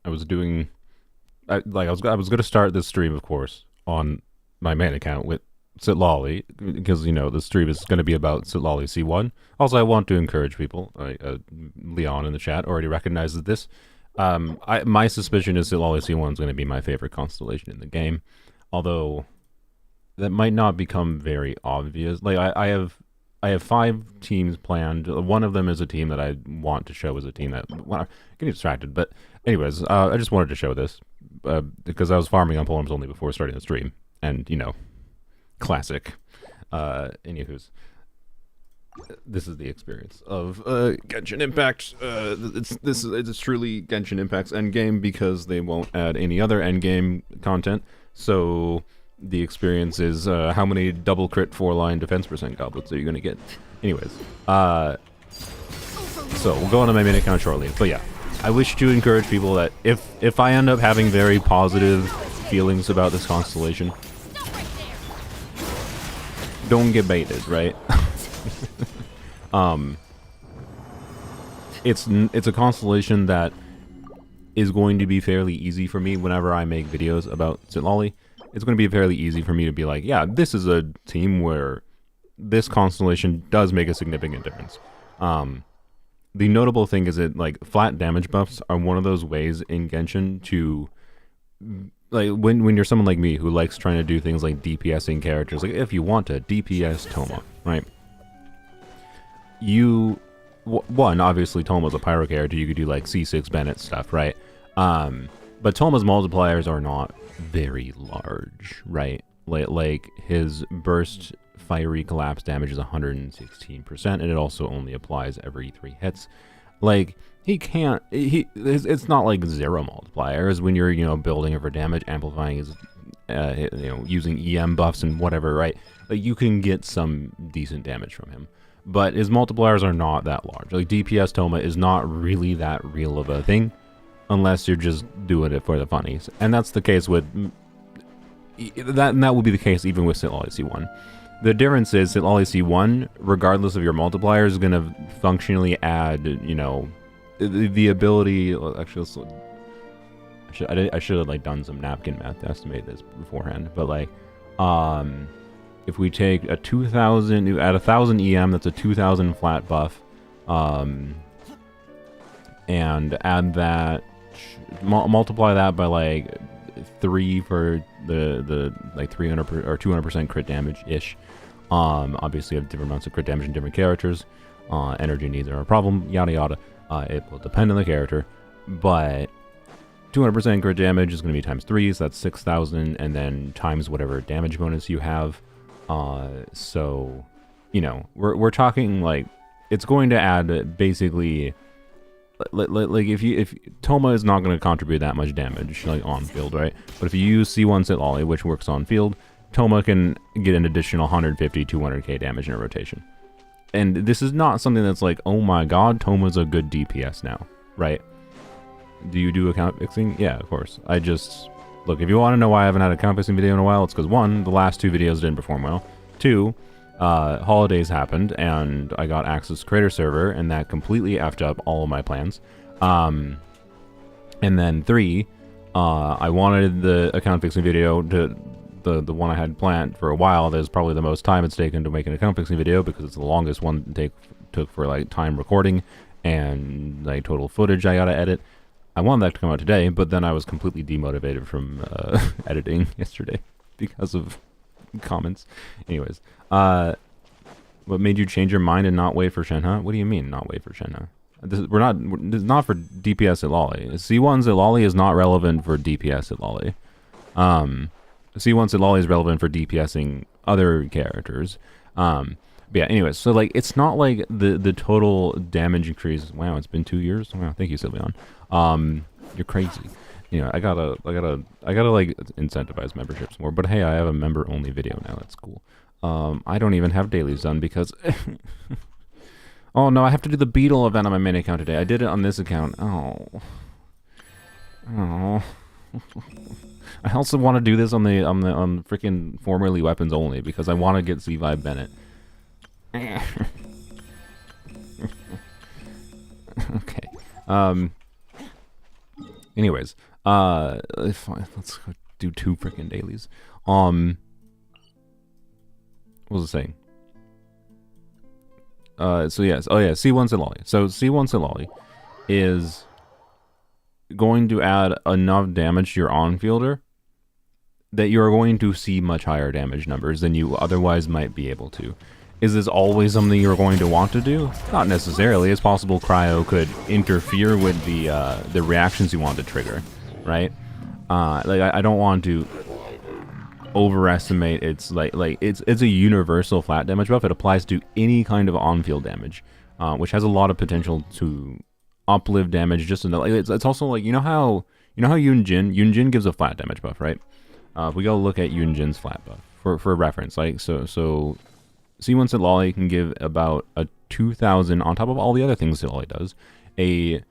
I was doing, I was gonna start this stream, of course, on my main account with Citlali, because you know the stream is going to be about Citlali C1. Also, I want to encourage people. Leon in the chat already recognizes this. My suspicion is Citlali C1 is going to be my favorite constellation in the game, although that might not become very obvious. Like I have 5 teams planned. One of them is a team that I want to show as a team that, well, I'm getting distracted. But anyways, I just wanted to show this because I was farming on poems only before starting the stream, and you know, classic. Anywho's, this is the experience of Genshin Impact. It's truly Genshin Impact's endgame because they won't add any other endgame content. So the experience is how many double crit 4-line defense percent goblets are you gonna get? Anyways, so we'll go on to my main account shortly. But yeah, I wish to encourage people that if I end up having very positive feelings about this constellation, don't get baited, right? It's a constellation that is going to be fairly easy for me whenever I make videos about Citlali. It's going to be fairly easy for me to be like, yeah, this is a team where this constellation does make a significant difference. The notable thing is that like flat damage buffs are one of those ways in Genshin to, like, when you're someone like me who likes trying to do things like DPSing characters, like if you want to DPS Toma, right? One, obviously Toma's a pyro character, you could do like C6 Bennett stuff, right? But Toma's multipliers are not very large, right? Like his burst fiery collapse damage is 116%, and it also only applies every 3 hits. Like, it's not like 0 multipliers when you're, you know, building over damage, amplifying his, you know, using EM buffs and whatever, right? Like, you can get some decent damage from him. But his multipliers are not that large. Like, DPS Toma is not really that real of a thing, unless you're just doing it for the funnies. And that's the case with, that will be the case even with Citlali C1. The difference is Citlali C1, regardless of your multiplier, is going to functionally add, you know, the ability. Actually, I should have like done some napkin math to estimate this beforehand. But like, if we take a 2,000 at 1,000 EM, that's a 2,000 flat buff, and add that, multiply that by like 3 for the like 300 or 200% crit damage ish. Obviously, you have different amounts of crit damage in different characters. Energy needs are a problem. Yada yada. It will depend on the character, but 200% crit damage is going to be times 3, so that's 6,000, and then times whatever damage bonus you have. So, you know, we're talking like it's going to add basically. Like if Toma is not going to contribute that much damage like on field, right? But if you use C1 Citlali, which works on field, Toma can get an additional 150, 200k damage in a rotation. And this is not something that's like, oh my god, Toma's a good DPS now, right? Do you do account fixing? Yeah, of course. I just look, if you want to know why I haven't had a account fixing video in a while, it's because 1, the last 2 videos didn't perform well. 2, holidays happened and I got access to creator server, and that completely effed up all of my plans. And then 3, I wanted the account fixing video to the one I had planned for a while. There's probably the most time it's taken to make an account fixing video because it's the longest one took for like time recording and like total footage I gotta edit. I wanted that to come out today, but then I was completely demotivated from editing yesterday because of comments. Anyways, what made you change your mind and not wait for Shenhe? What do you mean not wait for Shenhe? This is not for DPS Citlali. C1 Citlali is not relevant for DPS Citlali. C1 Citlali is relevant for DPSing other characters. But yeah, anyways, so like it's not like the total damage increase. Wow, it's been 2 years. Wow, thank you, Sylveon. You're crazy. You know, I gotta like incentivize memberships more. But hey, I have a member only video now. That's cool. I don't even have dailies done because oh no, I have to do the Beetle event on my main account today. I did it on this account. Oh. I also want to do this on freaking formerly weapons only because I want to get C5 Bennett. Okay. Anyways, fine, let's go do 2 freaking dailies. What was I saying? So yes, oh yeah, C1 Citlali. So C1 Citlali is going to add enough damage to your on-fielder that you're going to see much higher damage numbers than you otherwise might be able to. Is this always something you're going to want to do? Not necessarily. It's possible Cryo could interfere with the reactions you want to trigger, right? Like I don't want to overestimate its it's a universal flat damage buff. It applies to any kind of on-field damage, which has a lot of potential to uplift damage. Just in the, it's also like you know how Yunjin gives a flat damage buff, right? If we go look at Yunjin's flat buff for reference, like so C1 Citlali can give about a 2,000 on top of all the other things Citlali does, a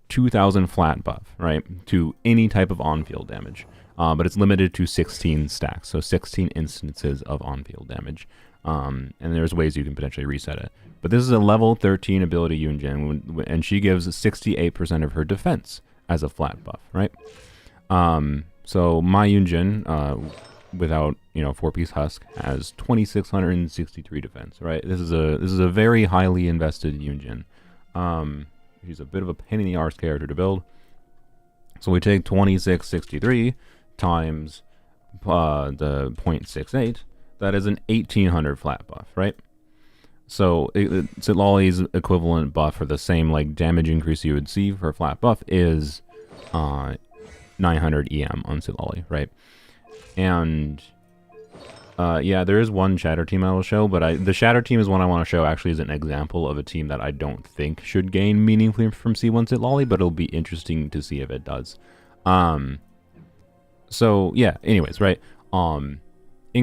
2,000 flat buff, right, to any type of on-field damage. But it's limited to 16 stacks, so 16 instances of on-field damage. And there's ways you can potentially reset it. But this is a level 13 ability Yunjin, and she gives 68% of her defense as a flat buff, right? So my Yunjin, without 4-piece husk, has 2,663 defense, right? This is a very highly invested Yunjin. She's a bit of a pain in the arse character to build. So we take 2,663 times the 0.68. That is an 1,800 flat buff, right? So Citlali's equivalent buff for the same like damage increase you would see for flat buff is 900 EM on Citlali, right? And yeah, there is one Shatter team I will show, but the Shatter team is one I want to show actually as an example of a team that I don't think should gain meaningfully from C1 Citlali, but it'll be interesting to see if it does. So yeah, anyways, right? In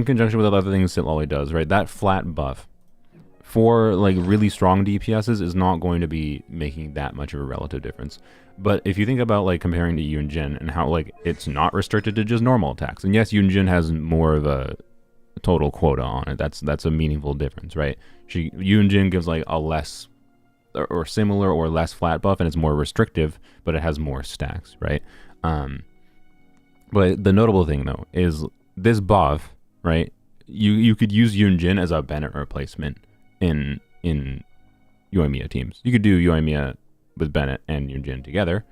conjunction with other things Citlali does, right? That flat buff for like really strong DPSs is not going to be making that much of a relative difference. But if you think about like comparing to Yunjin and how like it's not restricted to just normal attacks, and yes, Yunjin has more of a total quota on it. That's a meaningful difference, right? Yunjin gives like a less or similar or less flat buff, and it's more restrictive, but it has more stacks, right? But the notable thing though is this buff, right? You could use Yunjin as a Bennett replacement in Yoimiya teams. You could do Yoimiya with Bennett and Yunjin together,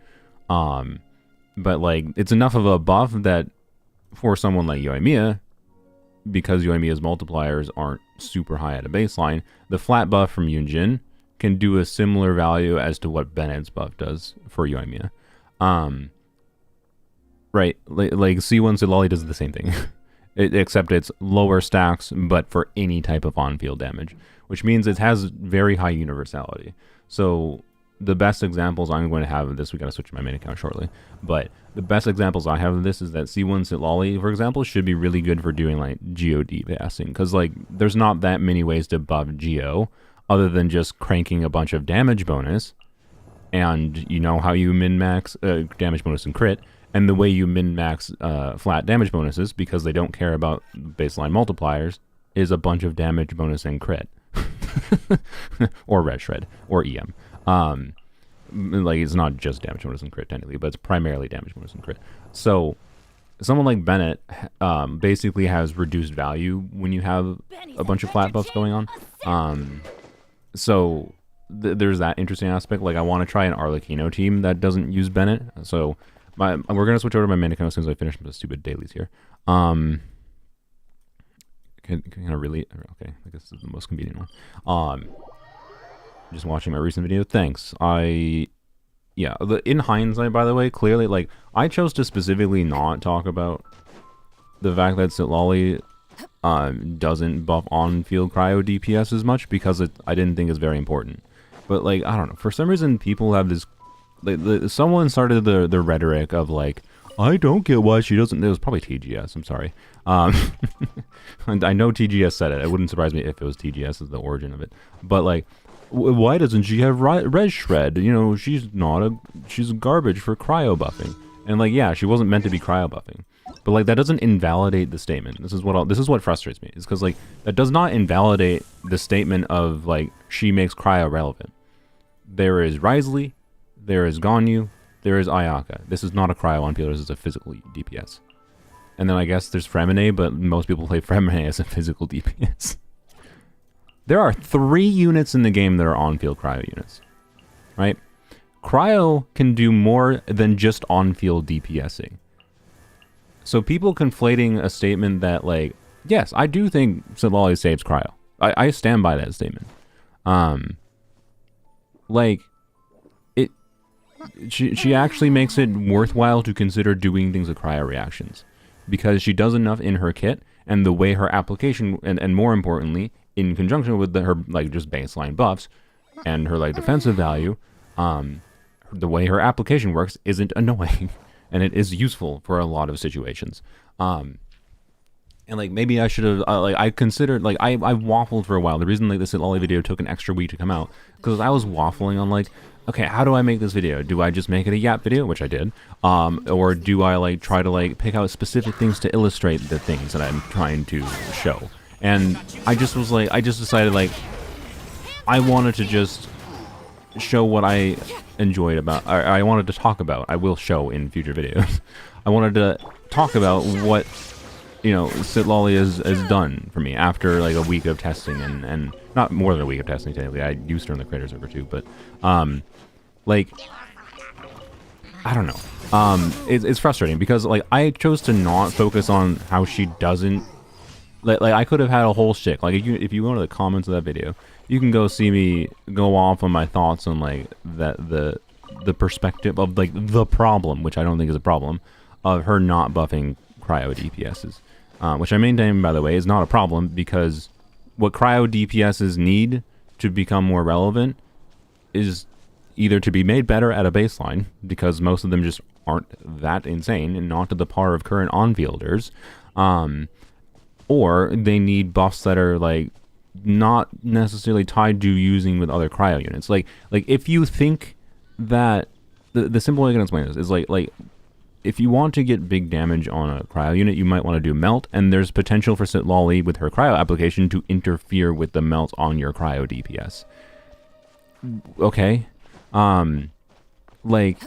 but like it's enough of a buff that for someone like Yoimiya, because Yoimiya's multipliers aren't super high at a baseline, the flat buff from Yunjin can do a similar value as to what Bennett's buff does for Yoimiya. Right, like C1 Citlali does the same thing, except it's lower stacks, but for any type of on-field damage, which means it has very high universality. So the best examples I'm going to have of this, we got to switch to my main account shortly, but the best examples I have of this is that C1 Citlali, for example, should be really good for doing like GOD passing, because like there's not that many ways to buff Geo other than just cranking a bunch of damage bonus, and you know how you min-max damage bonus and crit, and the way you min-max flat damage bonuses, because they don't care about baseline multipliers, is a bunch of damage bonus and crit. Or red shred, or EM. Like it's not just damage bonus and crit technically, but it's primarily damage bonus and crit. So someone like Bennett basically has reduced value when you have a bunch of flat buffs going on. So there's that interesting aspect. Like I want to try an Arlecchino team that doesn't use Bennett. So we're gonna switch over to my main account as soon as I finish the stupid dailies here. Can I really? Okay, I guess this is the most convenient one. Just watching my recent video. Thanks. In hindsight, by the way, clearly, like I chose to specifically not talk about the fact that Citlali doesn't buff on-field cryo DPS as much because I didn't think it's very important. But like I don't know, for some reason people have this. Someone started the rhetoric of like, I don't get why she doesn't. It was probably TGS. I'm sorry. And I know TGS said it. It wouldn't surprise me if it was TGS as the origin of it. But like, why doesn't she have red shred? You know, she's garbage for cryo buffing. And like, yeah, she wasn't meant to be cryo buffing. But like, that doesn't invalidate the statement. This is what frustrates me. Is because like that does not invalidate the statement of like she makes cryo relevant. There is Risley, there is Ganyu, there is Ayaka. This is not a cryo on fielder, this is a physical DPS. And then I guess there's Fremine, but most people play Fremine as a physical DPS. There are 3 units in the game that are on-field cryo units, right? Cryo can do more than just on-field DPSing. So people conflating a statement that, like, yes, I do think Citlali saves cryo. I stand by that statement. Like, she actually makes it worthwhile to consider doing things with cryo reactions. Because she does enough in her kit, and the way her application, and more importantly, in conjunction with her, like, just baseline buffs, and her, like, defensive value, the way her application works isn't annoying, and it is useful for a lot of situations. And, like, maybe I should have, like, I considered, like, I waffled for a while. The reason, like, this Citlali video took an extra week to come out, because I was waffling on, like, okay, how do I make this video? Do I just make it a yap video, which I did, or do I, like, try to, like, pick out specific things to illustrate the things that I'm trying to show? And I just was like, I just decided, like, I wanted to just show what I enjoyed about, I wanted to talk about, I will show in future videos. I wanted to talk about what, you know, Citlali has done for me after, like, a week of testing, and not more than a week of testing, technically. I used her in the creator server too, but, like, I don't know. It's frustrating because, like, I chose to not focus on how she doesn't, like I could have had a whole shtick. Like, if you go to the comments of that video, you can go see me go off on my thoughts on, like, the perspective of, like, the problem, which I don't think is a problem, of her not buffing cryo DPSs. Which I maintain, by the way, is not a problem, because what cryo DPSs need to become more relevant is either to be made better at a baseline, because most of them just aren't that insane and not to the par of current on-fielders, or they need buffs that are, like, not necessarily tied to using with other cryo units. Like if you think that the simple way I can explain this is like if you want to get big damage on a cryo unit, you might want to do melt, and there's potential for Citlali with her cryo application to interfere with the melt on your cryo DPS. Okay, like,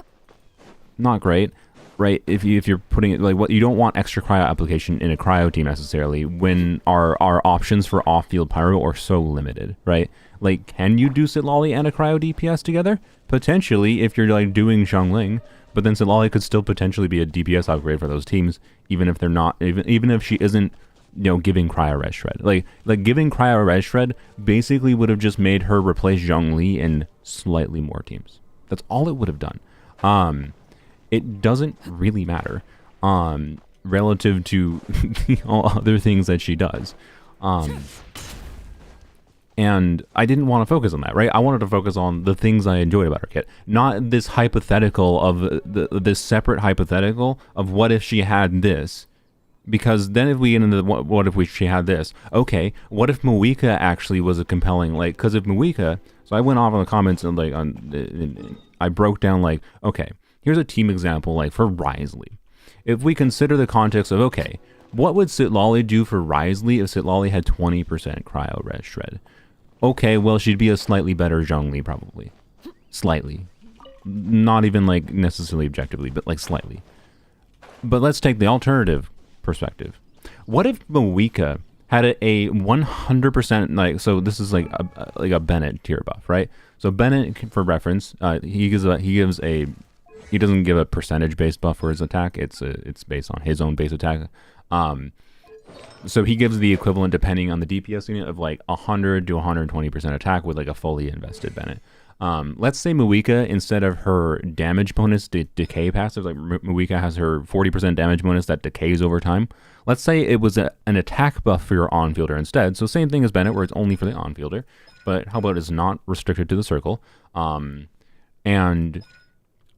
not great, right? If you're putting it, like, what you don't want extra cryo application in a cryo team necessarily when our options for off-field pyro are so limited, right? Like, can you do Citlali and a cryo DPS together? Potentially, if you're, like, doing Xiangling. But then Citlali could still potentially be a DPS upgrade for those teams, even if they're not, even if she isn't, you know, giving cryo res shred. Like giving cryo res shred basically would have just made her replace Zhongli in slightly more teams. That's all it would have done. It doesn't really matter, relative to all other things that she does. And I didn't want to focus on that, right? I wanted to focus on the things I enjoyed about her kit, not this hypothetical of this separate hypothetical of what if she had this, because then if we get into what if she had this? Okay, what if Moika actually was a compelling, like, because if Moika, so I went off on the comments and, like, I broke down, like, okay, here's a team example, like, for Wriothesley. If we consider the context of, okay, what would Citlali do for Wriothesley if Citlali had 20% cryo res shred? Okay, well, she'd be a slightly better Zhongli, probably. Slightly. Not even, like, necessarily objectively, but, like, slightly. But let's take the alternative perspective. What if Moika had a 100%, like, so this is, like a Bennett tier buff, right? So Bennett, for reference, he doesn't give a percentage-based buff for his attack. It's based on his own base attack. So he gives the equivalent, depending on the DPS unit, of like 100 to 120% attack with like a fully invested Bennett. Let's say Moika, instead of her damage bonus decay passive, like Moika has her 40% damage bonus that decays over time. Let's say it was an attack buff for your on-fielder instead. So same thing as Bennett, where it's only for the on-fielder. But how about it's not restricted to the circle? And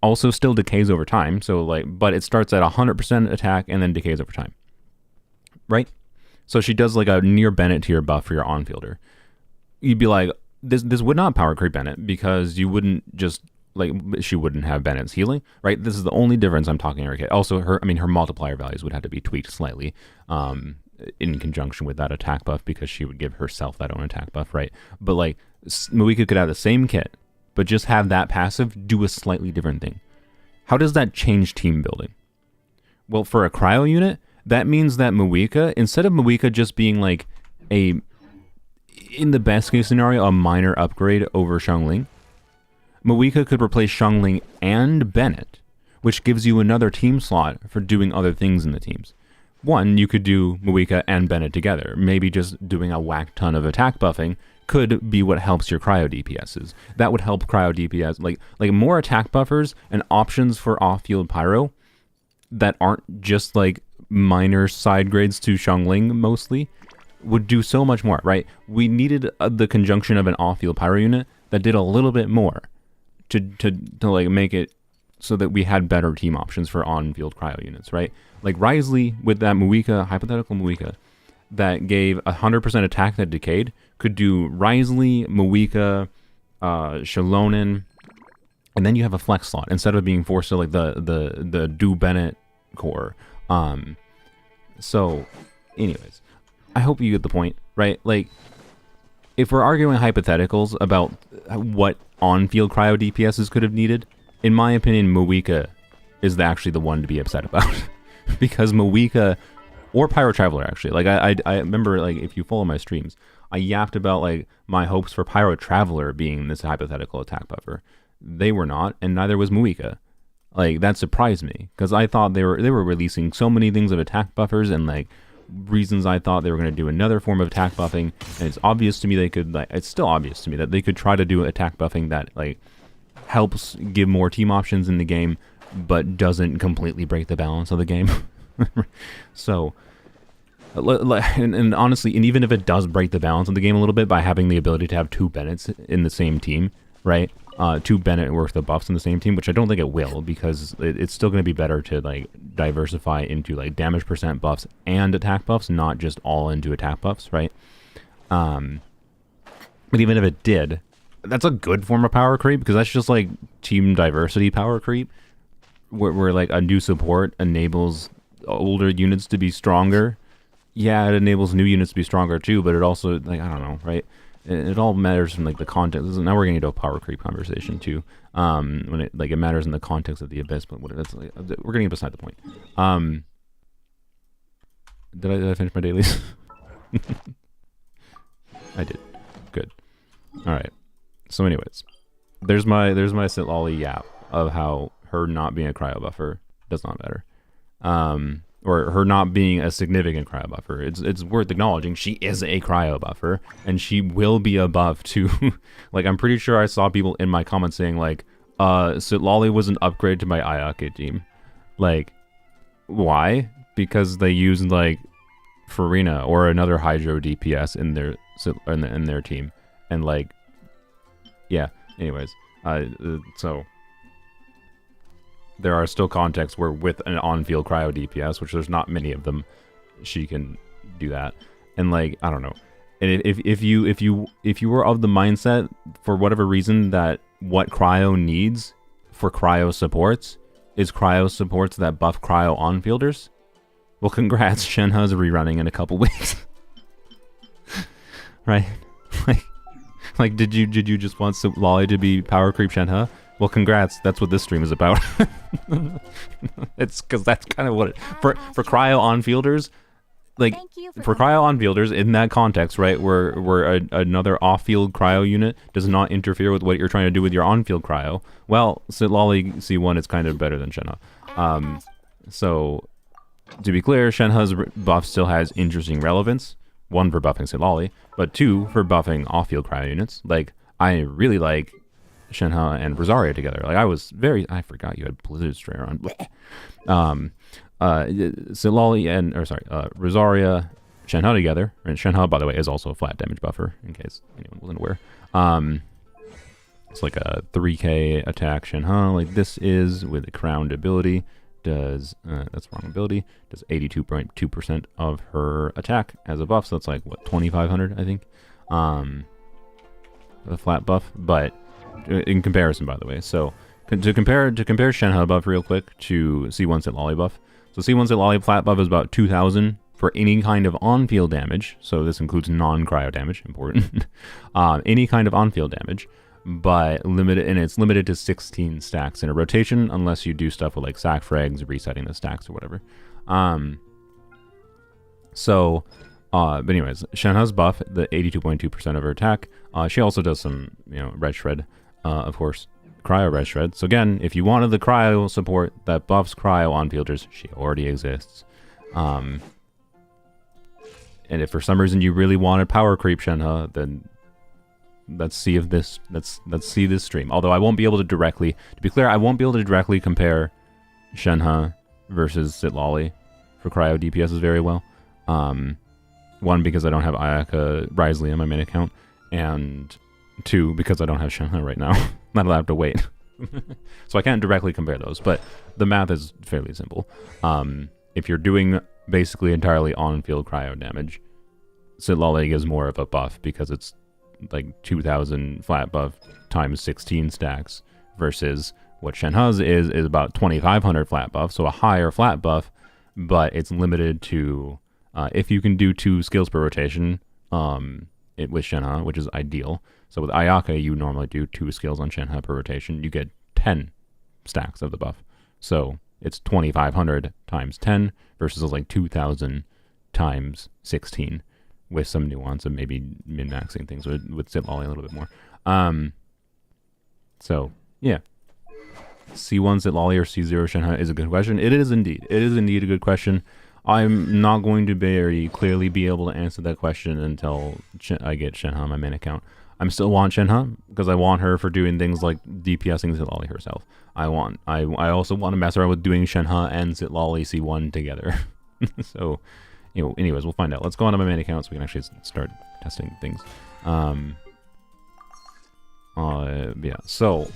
also still decays over time. So like, but it starts at 100% attack and then decays over time. Right? So she does like a near Bennett tier buff for your on-fielder. You'd be like, this would not power creep Bennett, because you wouldn't just, like, she wouldn't have Bennett's healing, right? This is the only difference I'm talking her kit. Also, her multiplier values would have to be tweaked slightly in conjunction with that attack buff, because she would give herself that own attack buff, right? But like, Moika could have the same kit, but just have that passive do a slightly different thing. How does that change team building? Well, for a cryo unit, that means that Muika, instead of Muika just being like in the best case scenario, a minor upgrade over Xiangling, Muika could replace Xiangling and Bennett, which gives you another team slot for doing other things in the teams. One, you could do Muika and Bennett together. Maybe just doing a whack ton of attack buffing could be what helps your cryo DPSs. That would help cryo DPS, like more attack buffers and options for off-field pyro that aren't just like minor side grades to Xiangling mostly, would do so much more, right? We needed the conjunction of an off-field pyro unit that did a little bit more to like make it so that we had better team options for on-field cryo units, right? Like Risley with that Muika, hypothetical Muika, that gave 100% attack that decayed, could do Risley, Muika, Shalonen, and then you have a flex slot instead of being forced to like the do Bennett core. So anyways, I hope you get the point, right? Like, if we're arguing hypotheticals about what on-field cryo DPSs could have needed, in my opinion, Muika is actually the one to be upset about. Because Muika, or Pyro Traveler actually, like I remember, like, if you follow my streams, I yapped about like my hopes for Pyro Traveler being this hypothetical attack buffer. They were not, and neither was Muika. Like, that surprised me, because I thought they were releasing so many things of attack buffers and like reasons I thought they were going to do another form of attack buffing, and it's obvious to me they could, like, it's still obvious to me that they could try to do attack buffing that like helps give more team options in the game, but doesn't completely break the balance of the game. So, and honestly, and even if it does break the balance of the game a little bit by having the ability to have two Bennetts in the same team, right? Two Bennett worth of buffs in the same team, which I don't think it will, because it's still going to be better to like diversify into like damage percent buffs and attack buffs, not just all into attack buffs, right? But even if it did, that's a good form of power creep, because that's just like team diversity power creep, where like a new support enables older units to be stronger. Yeah, it enables new units to be stronger too, but it also, like, I don't know, right? It all matters from like the context. Now we're getting into a power creep conversation too. When it like it matters in the context of the abyss, but what that's like, we're getting beside the point. Did I finish my dailies? I did. Good. All right. So, anyways, there's my Citlali yap of how her not being a cryo buffer does not matter. Or her not being a significant cryo buffer. It's worth acknowledging she is a cryo buffer, and she will be a buff to, like, I'm pretty sure I saw people in my comments saying, like, Citlali was an upgrade to my Ayake team. Like, why? Because they used, like, Farina or another Hydro DPS in their team. And, like, yeah, anyways. So there are still contexts where with an on-field cryo DPS, which there's not many of them, she can do that. And like, I don't know. And if you were of the mindset, for whatever reason, that what cryo needs for cryo supports is cryo supports that buff cryo on-fielders, well, congrats, Shenhe's rerunning in a couple weeks. Right? Like, did you just want Citlali to be power creep Shenhe? Well, congrats. That's what this stream is about. It's because that's kind of what it, for cryo on-fielders, like, for cryo on-fielders in that context, right, where another off-field cryo unit does not interfere with what you're trying to do with your on-field cryo. Well, Citlali C1 is kind of better than Shenhe. So, to be clear, Shenhe's buff still has interesting relevance. One, for buffing Citlali, but two, for buffing off-field cryo units. Like, I really like Shenhe and Rosaria together. Like, I forgot you had Blizzard Strayer on. Citlali and, Rosaria, Shenhe together. And Shenhe, by the way, is also a flat damage buffer, in case anyone wasn't aware. It's like a 3k attack Shenhe, like this is, with a crowned ability. Does, that's the wrong ability, does 82.2% of her attack as a buff, so that's like, what, 2,500, I think? A flat buff, but in comparison, by the way. So to compare Shenhe buff real quick to C1 Citlali buff. So C1 Citlali flat buff is about 2,000 for any kind of on-field damage. So this includes non-cryo damage, important. Any kind of on-field damage. but it's limited to 16 stacks in a rotation, unless you do stuff with like sack frags, resetting the stacks or whatever. But anyways, Shenhe's buff, the 82.2% of her attack. She also does some, red shred, of course, cryo red shred. So again, if you wanted the cryo support that buffs cryo on fielders, she already exists. And if for some reason you really wanted power creep Shenhe, then let's see this stream. Although I won't be able to directly, to be clear, I won't be able to directly compare Shenhe versus Citlali for cryo DPSs very well. One, because I don't have Ayaka Risley on my main account, and two, because I don't have Shenhe right now. Not allowed to wait. So I can't directly compare those, but the math is fairly simple. If you're doing basically entirely on-field cryo damage, Citlali gives more of a buff because it's like 2,000 flat buff times 16 stacks, versus what Shenhe's is about 2,500 flat buff, so a higher flat buff, but it's limited to if you can do 2 skills per rotation with Shenhe, which is ideal. So with Ayaka, you normally do 2 skills on Shenhe per rotation. You get 10 stacks of the buff. So it's 2,500 times 10 versus like 2,000 times 16, with some nuance of maybe min-maxing things with Citlali a little bit more. So, yeah. C1 Citlali or C0 Shenhe is a good question. It is indeed. It is indeed a good question. I'm not going to very clearly be able to answer that question until I get Shenhe on my main account. I still want Shenhe because I want her for doing things like DPSing Citlali herself. I also want to mess around with doing Shenhe and Citlali C1 together. So, anyways, we'll find out. Let's go on to my main account so we can actually start testing things. Yeah. So,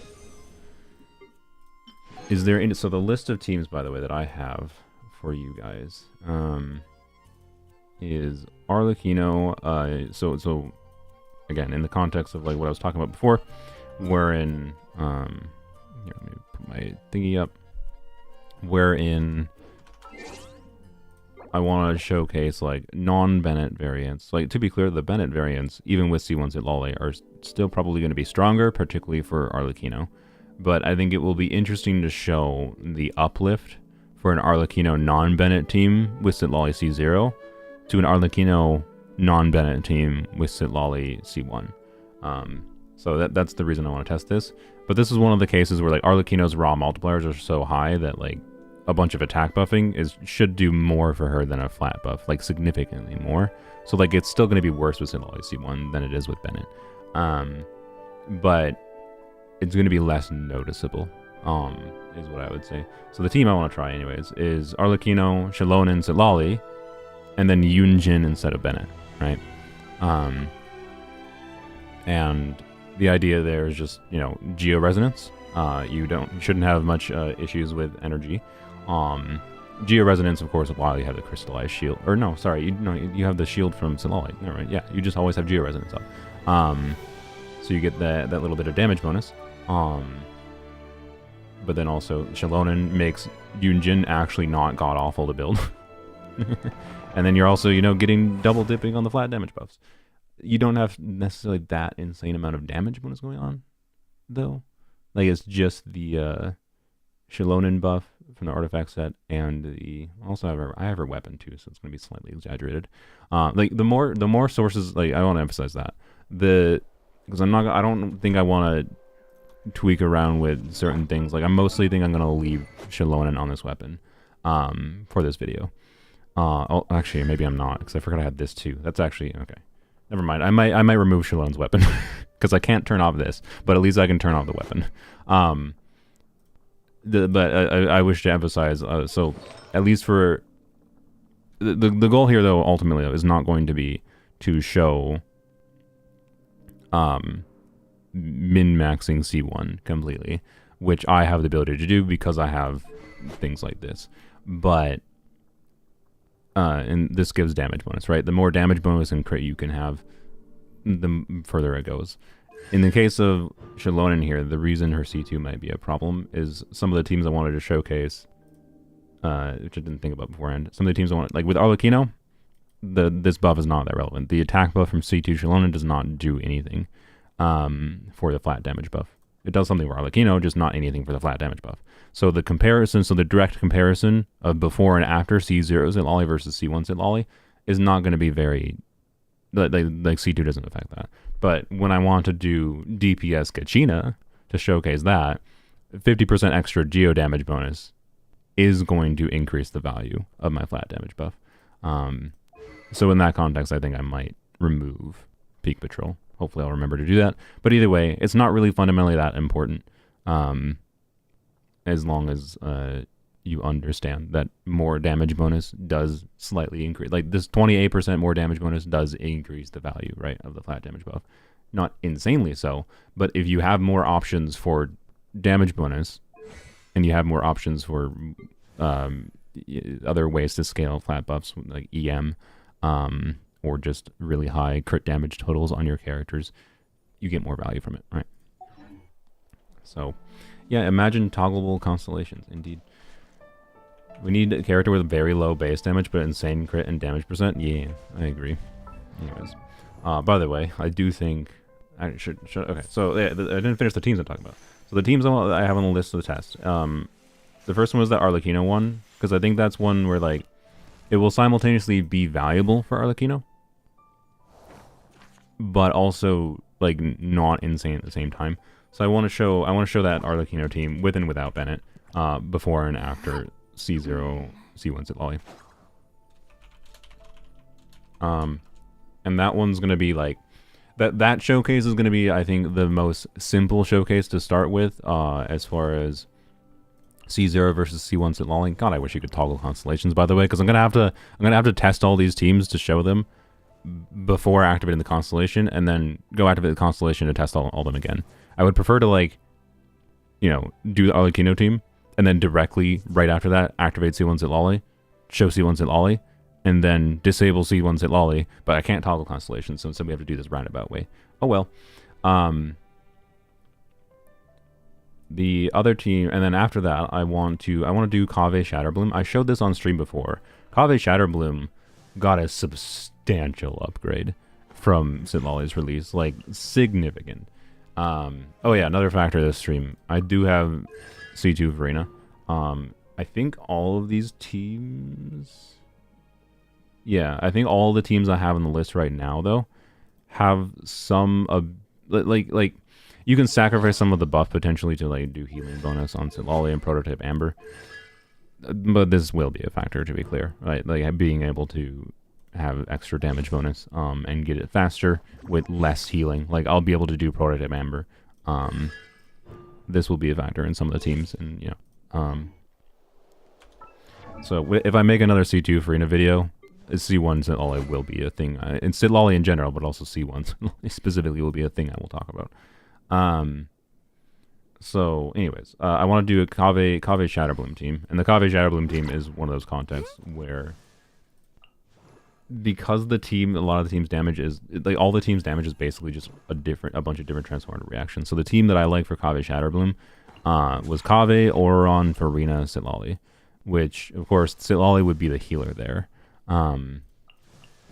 is there any? So the list of teams, by the way, that I have for you guys is Arlecchino. So again, in the context of like what I was talking about before, we're in here, let me put my thingy up. We're in, I want to showcase like non-Bennett variants. Like, to be clear, the Bennett variants, even with C1 Citlali, are still probably going to be stronger, particularly for Arlecchino. But I think it will be interesting to show the uplift for an Arlecchino non-Bennett team with Citlali C0 to an Arlecchino non-Bennett team with Citlali C1. So that's the reason I want to test this. But this is one of the cases where like Arlecchino's raw multipliers are so high that like a bunch of attack buffing should do more for her than a flat buff, like significantly more. So like it's still going to be worse with Citlali C1 than it is with Bennett. But it's going to be less noticeable, is what I would say. So the team I want to try anyways is Arlecchino, Xilonen, Citlali, and then Yunjin instead of Bennett, right? And the idea there is just, Geo-Resonance. You shouldn't have much issues with energy. Geo-Resonance, of course, while you have the crystallized shield. Or no, sorry, you have the shield from Citlali. Never mind. Yeah, you just always have Geo-Resonance up. So you get that little bit of damage bonus. But then also Xilonen makes Yunjin actually not god-awful to build. And then you're also, getting double dipping on the flat damage buffs. You don't have necessarily that insane amount of damage bonus going on, though. Like, it's just the Xilonen buff from the artifact set, and I have her weapon too, so it's going to be slightly exaggerated. Like the more sources, like I want to emphasize that because I don't think I want to tweak around with certain things. Like I mostly think I'm going to leave Xilonen on this weapon for this video. Actually, maybe I'm not, because I forgot I had this too. That's actually okay. Never mind. I might remove Shilonen's weapon because I can't turn off this, but at least I can turn off the weapon. But I wish to emphasize. So at least for the goal here, though, ultimately is not going to be to show min-maxing C1 completely, which I have the ability to do because I have things like this. But and this gives damage bonus, right? The more damage bonus and crit you can have, the further it goes. In the case of Xilonen here, the reason her C2 might be a problem is some of the teams I wanted to showcase, which I didn't think about beforehand. Some of the teams I want, like with Arlecchino, this buff is not that relevant. The attack buff from C2 Xilonen does not do anything. for the flat damage buff. It does something for Arlecchino, just not anything for the flat damage buff. So the comparison, so the direct comparison of before and after C0 Citlali versus C1 Citlali is not going to be very, like C2 doesn't affect that. But when I want to do DPS Kachina to showcase that, 50% extra geo damage bonus is going to increase the value of my flat damage buff. So in that context, I think I might remove Peak Patrol. Hopefully I'll remember to do that. But either way, it's not really fundamentally that important, as long as you understand that more damage bonus does slightly increase. Like this 28% more damage bonus does increase the value, right, of the flat damage buff. Not insanely so, but if you have more options for damage bonus, and you have more options for other ways to scale flat buffs like EM, or just really high crit damage totals on your characters, you get more value from it, right? So, yeah, imagine toggleable constellations, indeed. We need a character with very low base damage, but insane crit and damage percent. Yeah, I agree. Anyways, by the way, I do think I should okay, so yeah, I didn't finish the teams I'm talking about. So the teams I have on the list of the test. The first one was the Arlecchino one, because I think that's one where like it will simultaneously be valuable for Arlecchino, but also like not insane at the same time. So I want to show that Arlecchino team with and without Bennett, before and after C0 C1 Citlali. And that one's gonna be like that showcase is gonna be, I think, the most simple showcase to start with, as far as C0 versus C1 Citlali. God, I wish you could toggle constellations, by the way, because I'm gonna have to test all these teams to show them before activating the constellation, and then go activate the constellation to test all of them again. I would prefer to, like, you know, do the Arlecchino team, and then directly right after that activate C1 Citlali, show C1 Citlali, and then disable C1 Citlali, but I can't toggle constellations, so we have to do this roundabout way. Oh well. The other team, and then after that, I want to do Kaveh Shatterbloom. I showed this on stream before. Kaveh Shatterbloom got a substantial upgrade from Citlali's release, like significant. Oh yeah, another factor of this stream, I do have C2 Verena. I think all of these teams, yeah, I think all the teams I have on the list right now, though, have some like you can sacrifice some of the buff potentially to like do healing bonus on Citlali and Prototype Amber, but this will be a factor, to be clear, right? Like being able to have extra damage bonus, and get it faster with less healing. Like I'll be able to do Prototype Amber. This will be a factor in some of the teams, and you know, so if I make another C2 Farina video, C1 Citlali will be a thing, and Citlali in general, but also C1 specifically will be a thing I will talk about. So anyways, I want to do a Kaveh Shatterbloom team, and the Kaveh Shatterbloom team is one of those contexts where, because a lot of the team's damage is like all the team's damage is basically just a bunch of different transformative reactions. So the team that I like for Kaveh Shatterbloom was Kaveh, Auron, Farina, Citlali, which of course Citlali would be the healer there,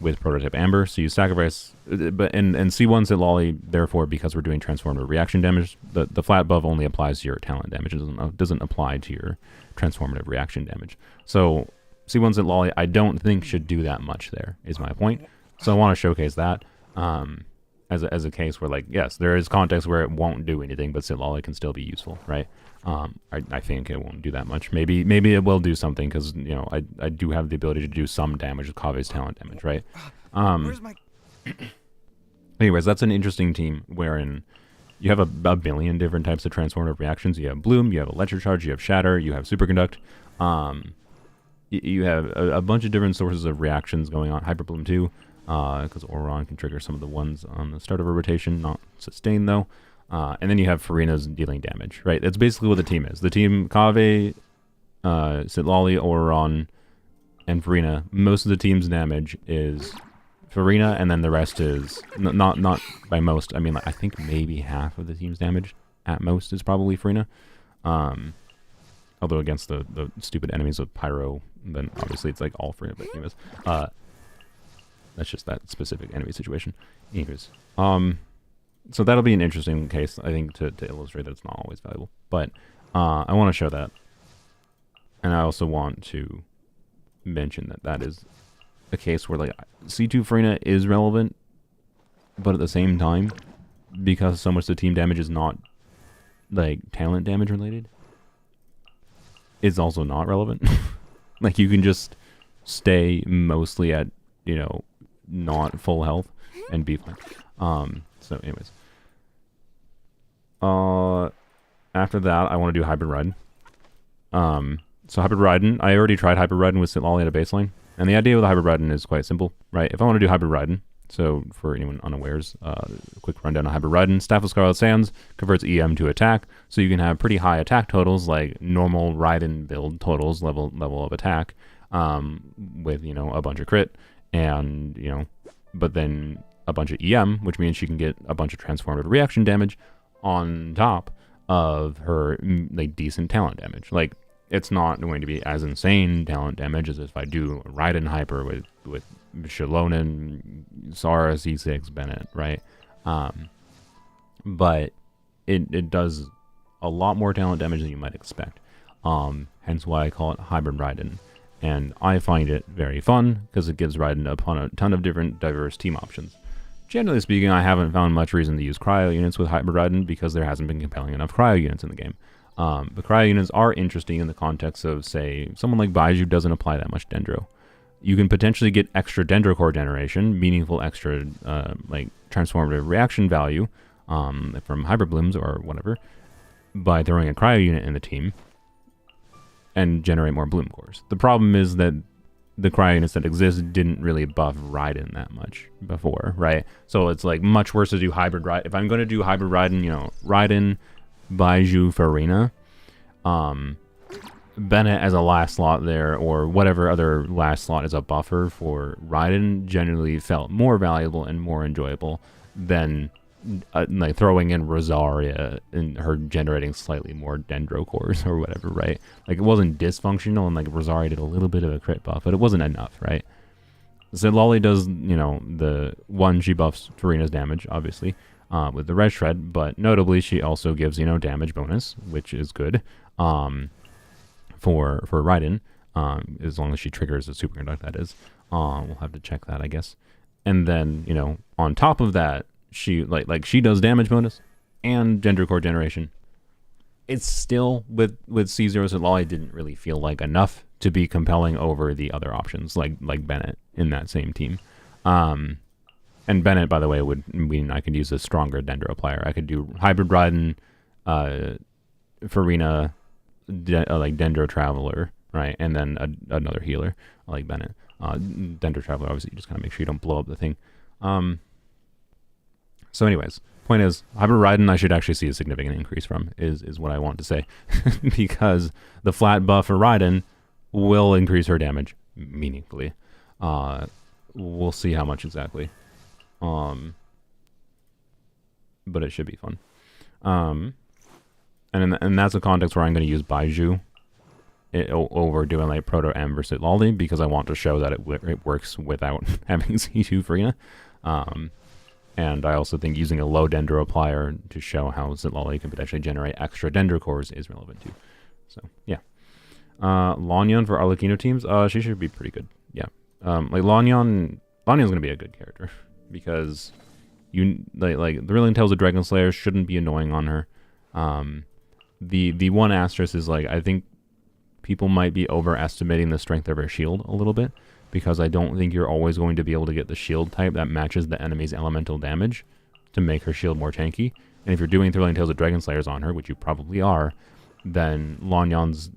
with Prototype Amber. So you sacrifice, but and C1 Citlali, therefore, because we're doing transformative reaction damage, the flat buff only applies to your talent damage. It doesn't apply to your transformative reaction damage. So C1 Citlali, I don't think should do that much there, is my point. So I want to showcase that as a case where, like, yes, there is context where it won't do anything, but Citlali can still be useful, right? I think it won't do that much. Maybe it will do something, because, you know, I do have the ability to do some damage with Kaveh's talent damage, right? Anyways, that's an interesting team wherein you have a billion different types of transformative reactions. You have Bloom, you have Electric Charge, you have Shatter, you have Superconduct. You have a bunch of different sources of reactions going on. Hyper Bloom too, because Auron can trigger some of the ones on the start of a rotation, not sustain though. And then you have Farina's dealing damage, right? That's basically what the team is. The team Kaveh, Citlali, Auron, and Farina. Most of the team's damage is Farina, and then the rest is not by most. I mean, like, I think maybe half of the team's damage at most is probably Farina. Although against the stupid enemies with Pyro, then obviously it's like all Farina. But anyways, that's just that specific enemy situation. Anyways, So that'll be an interesting case, I think, to illustrate that it's not always valuable. But I want to show that. And I also want to mention that that is a case where, like, C2 Farina is relevant, but at the same time, because so much of the team damage is not, like, talent damage related, it's also not relevant. Like, you can just stay mostly at, you know, not full health and be fine. So anyways. After that, I want to do Hybrid Raiden. So Hybrid Raiden, I already tried Hybrid Raiden with Citlali at a baseline. And the idea with the Hybrid Raiden is quite simple, right? If I want to do Hybrid Raiden, so for anyone unawares, quick rundown of Hybrid Raiden. Staff of Scarlet Sands converts EM to attack, so you can have pretty high attack totals, like normal Raiden build totals, level of attack, with, you know, a bunch of crit, and, you know, but then a bunch of EM, which means she can get a bunch of transformative reaction damage on top of her, like, decent talent damage. Like, it's not going to be as insane talent damage as if I do Raiden Hyper with Shilonen, Sara, C6, Bennett, right? But it does a lot more talent damage than you might expect. Hence why I call it Hybrid Raiden. And I find it very fun, because it gives Raiden a ton of different diverse team options. Generally speaking, I haven't found much reason to use cryo units with Hybrid Raiden, because there hasn't been compelling enough cryo units in the game. But cryo units are interesting in the context of, say, someone like Baiju doesn't apply that much Dendro. You can potentially get extra Dendro core generation, meaningful extra, like, transformative reaction value from Hybrid Blooms or whatever, by throwing a cryo unit in the team and generate more Bloom cores. The problem is that the cryo units that exist didn't really buff Raiden that much before, right? So it's, like, much worse to do Hybrid Raiden. If I'm going to do Hybrid Raiden, you know, Raiden, Baiju, Farina, Bennett as a last slot there, or whatever other last slot as a buffer for Raiden, generally felt more valuable and more enjoyable than like throwing in Rosaria and her generating slightly more Dendro cores or whatever, right? Like, it wasn't dysfunctional, and, like, Rosaria did a little bit of a crit buff, but it wasn't enough, right? Citlali does, you know, the one, she buffs Farina's damage, obviously, with the Red Shred, but notably she also gives, you know, damage bonus, which is good. For Raiden, as long as she triggers a superconduct, that is. We'll have to check that, I guess. And then, you know, on top of that, she like she does damage bonus and Dendro core generation. It's still, with C0 Citlali, didn't really feel like enough to be compelling over the other options, like Bennett in that same team. And Bennett, by the way, would mean I could use a stronger Dendro player. I could do Hybrid Raiden, Farina, like Dendro Traveler, right? And then another healer, like Bennett. Dendro Traveler, obviously, you just kind of make sure you don't blow up the thing. So anyways, point is, Hybrid Raiden I should actually see a significant increase from, is what I want to say. Because the flat buff for Raiden will increase her damage meaningfully. We'll see how much exactly. But it should be fun. And that's a context where I'm going to use Baiju over doing, like, Proto M versus Citlali, because I want to show that it works without having C2 Farina. And I also think using a low Dendro applier to show how Citlali can potentially generate extra Dendro cores is relevant too. So yeah. Lanyon for Arlecchino teams, she should be pretty good. Yeah. Like Lanyon's gonna be a good character, because you like Thrilling Tales of Dragon Slayer shouldn't be annoying on her. The one asterisk is, like, I think people might be overestimating the strength of her shield a little bit, because I don't think you're always going to be able to get the shield type that matches the enemy's elemental damage to make her shield more tanky. And if you're doing Thrilling Tales of Dragon Slayers on her, which you probably are, then Lanyon's,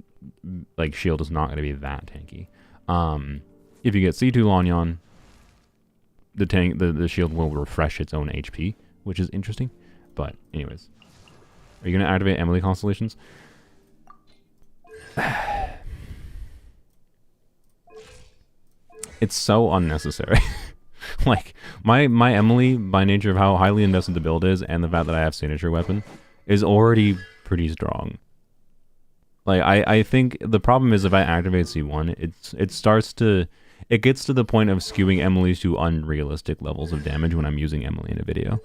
like, shield is not going to be that tanky. If you get C2 Lanyon, the shield will refresh its own HP, which is interesting. But anyways, are you going to activate Emily Constellations? It's so unnecessary. Like, my Emily, by nature of how highly invested the build is, and the fact that I have signature weapon, is already pretty strong. Like, I think the problem is, if I activate C1, it gets to the point of skewing Emily to unrealistic levels of damage when I'm using Emily in a video.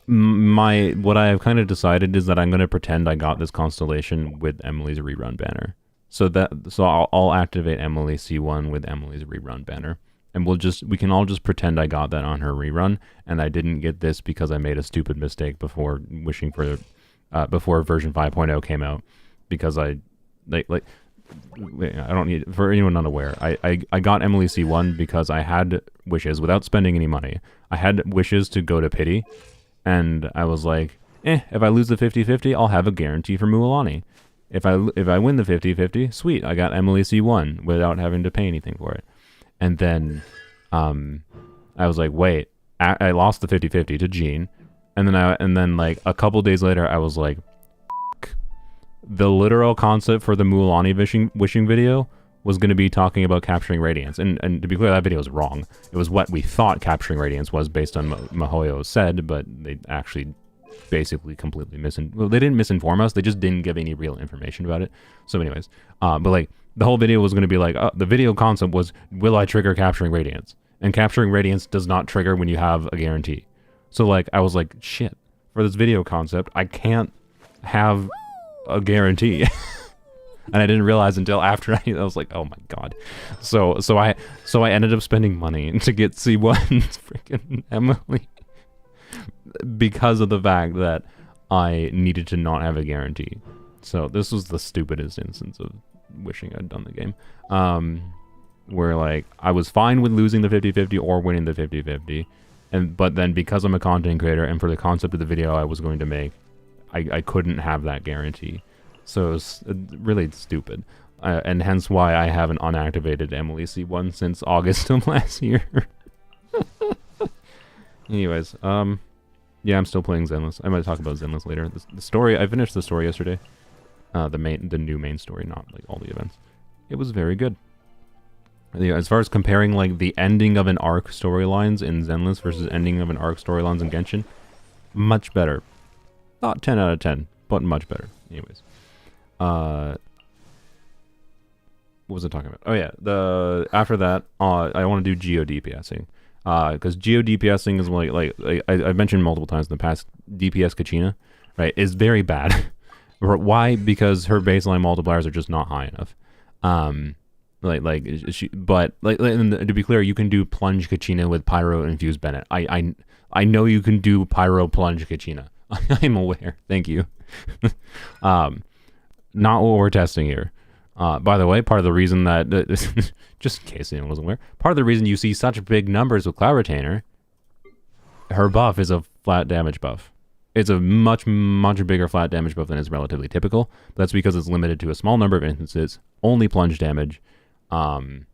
What I have kind of decided is that I'm going to pretend I got this constellation with Emily's rerun banner. So I'll activate Emily C1 with Emily's rerun banner, and we can all just pretend I got that on her rerun, and I didn't get this because I made a stupid mistake before wishing for before version 5.0 came out, because I don't need, for anyone unaware, I got Emily C1 because I had wishes without spending any money. I had wishes to go to pity, and I was like, if I lose the 50-50, I'll have a guarantee for Mualani. If I win the 50-50, sweet, I got Emily C1 without having to pay anything for it. And then I was like, wait, I lost the 50-50 to Jean, and then like a couple days later I was like, the literal concept for the Mualani wishing video was going to be talking about capturing radiance, and to be clear, that video was wrong. It was what we thought capturing radiance was based on what Mihoyo said, but they actually basically completely they didn't misinform us, they just didn't give any real information about it. So anyways, but like the whole video was going to be like, the video concept was, will I trigger capturing radiance? And capturing radiance does not trigger when you have a guarantee. So like I was like, shit, for this video concept I can't have a guarantee. And I didn't realize until after I was like, oh my god. So I ended up spending money to get C1's freaking Emily because of the fact that I needed to not have a guarantee. So this was the stupidest instance of wishing I'd done the game. Where like I was fine with losing the 50-50 or winning the 50-50, but then because I'm a content creator and for the concept of the video I was going to make, I couldn't have that guarantee. So it was really stupid. And hence why I haven't unactivated Emily C1 since August of last year. Anyways, yeah, I'm still playing Zenless. I might talk about Zenless later. The story, I finished the story yesterday. The new main story, not like all the events. It was very good. Yeah, as far as comparing like the ending of an arc storylines in Zenless versus ending of an arc storylines in Genshin, much better. Not 10 out of 10, but much better. Anyways. What was I talking about? Oh yeah, after that, I want to do geo DPSing. Because geo DPSing is like I've mentioned multiple times in the past, DPS Kachina, right, is very bad. Why? Because her baseline multipliers are just not high enough. And to be clear, you can do plunge Kachina with Pyro infused Bennett. I know you can do Pyro plunge Kachina. I'm aware. Thank you. Not what we're testing here. By the way, part of the reason that, just in case anyone wasn't aware, part of the reason you see such big numbers with Cloud Retainer, her buff is a flat damage buff. It's a much bigger flat damage buff than is relatively typical. But that's because it's limited to a small number of instances, only plunge damage, and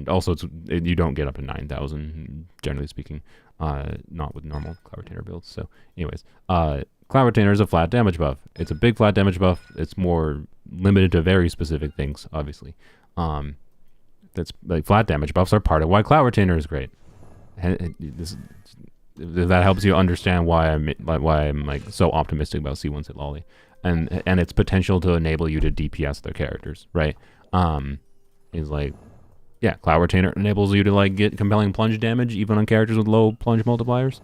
also you don't get up to 9,000, generally speaking, not with normal Cloud Retainer builds. So anyways, Cloud Retainer is a flat damage buff. It's a big flat damage buff. It's more limited to very specific things, obviously. That's like flat damage buffs are part of why Cloud Retainer is great. That helps you understand why I'm like so optimistic about C1 Citlali and its potential to enable you to DPS their characters, right? Is like, yeah, Cloud Retainer enables you to like get compelling plunge damage even on characters with low plunge multipliers.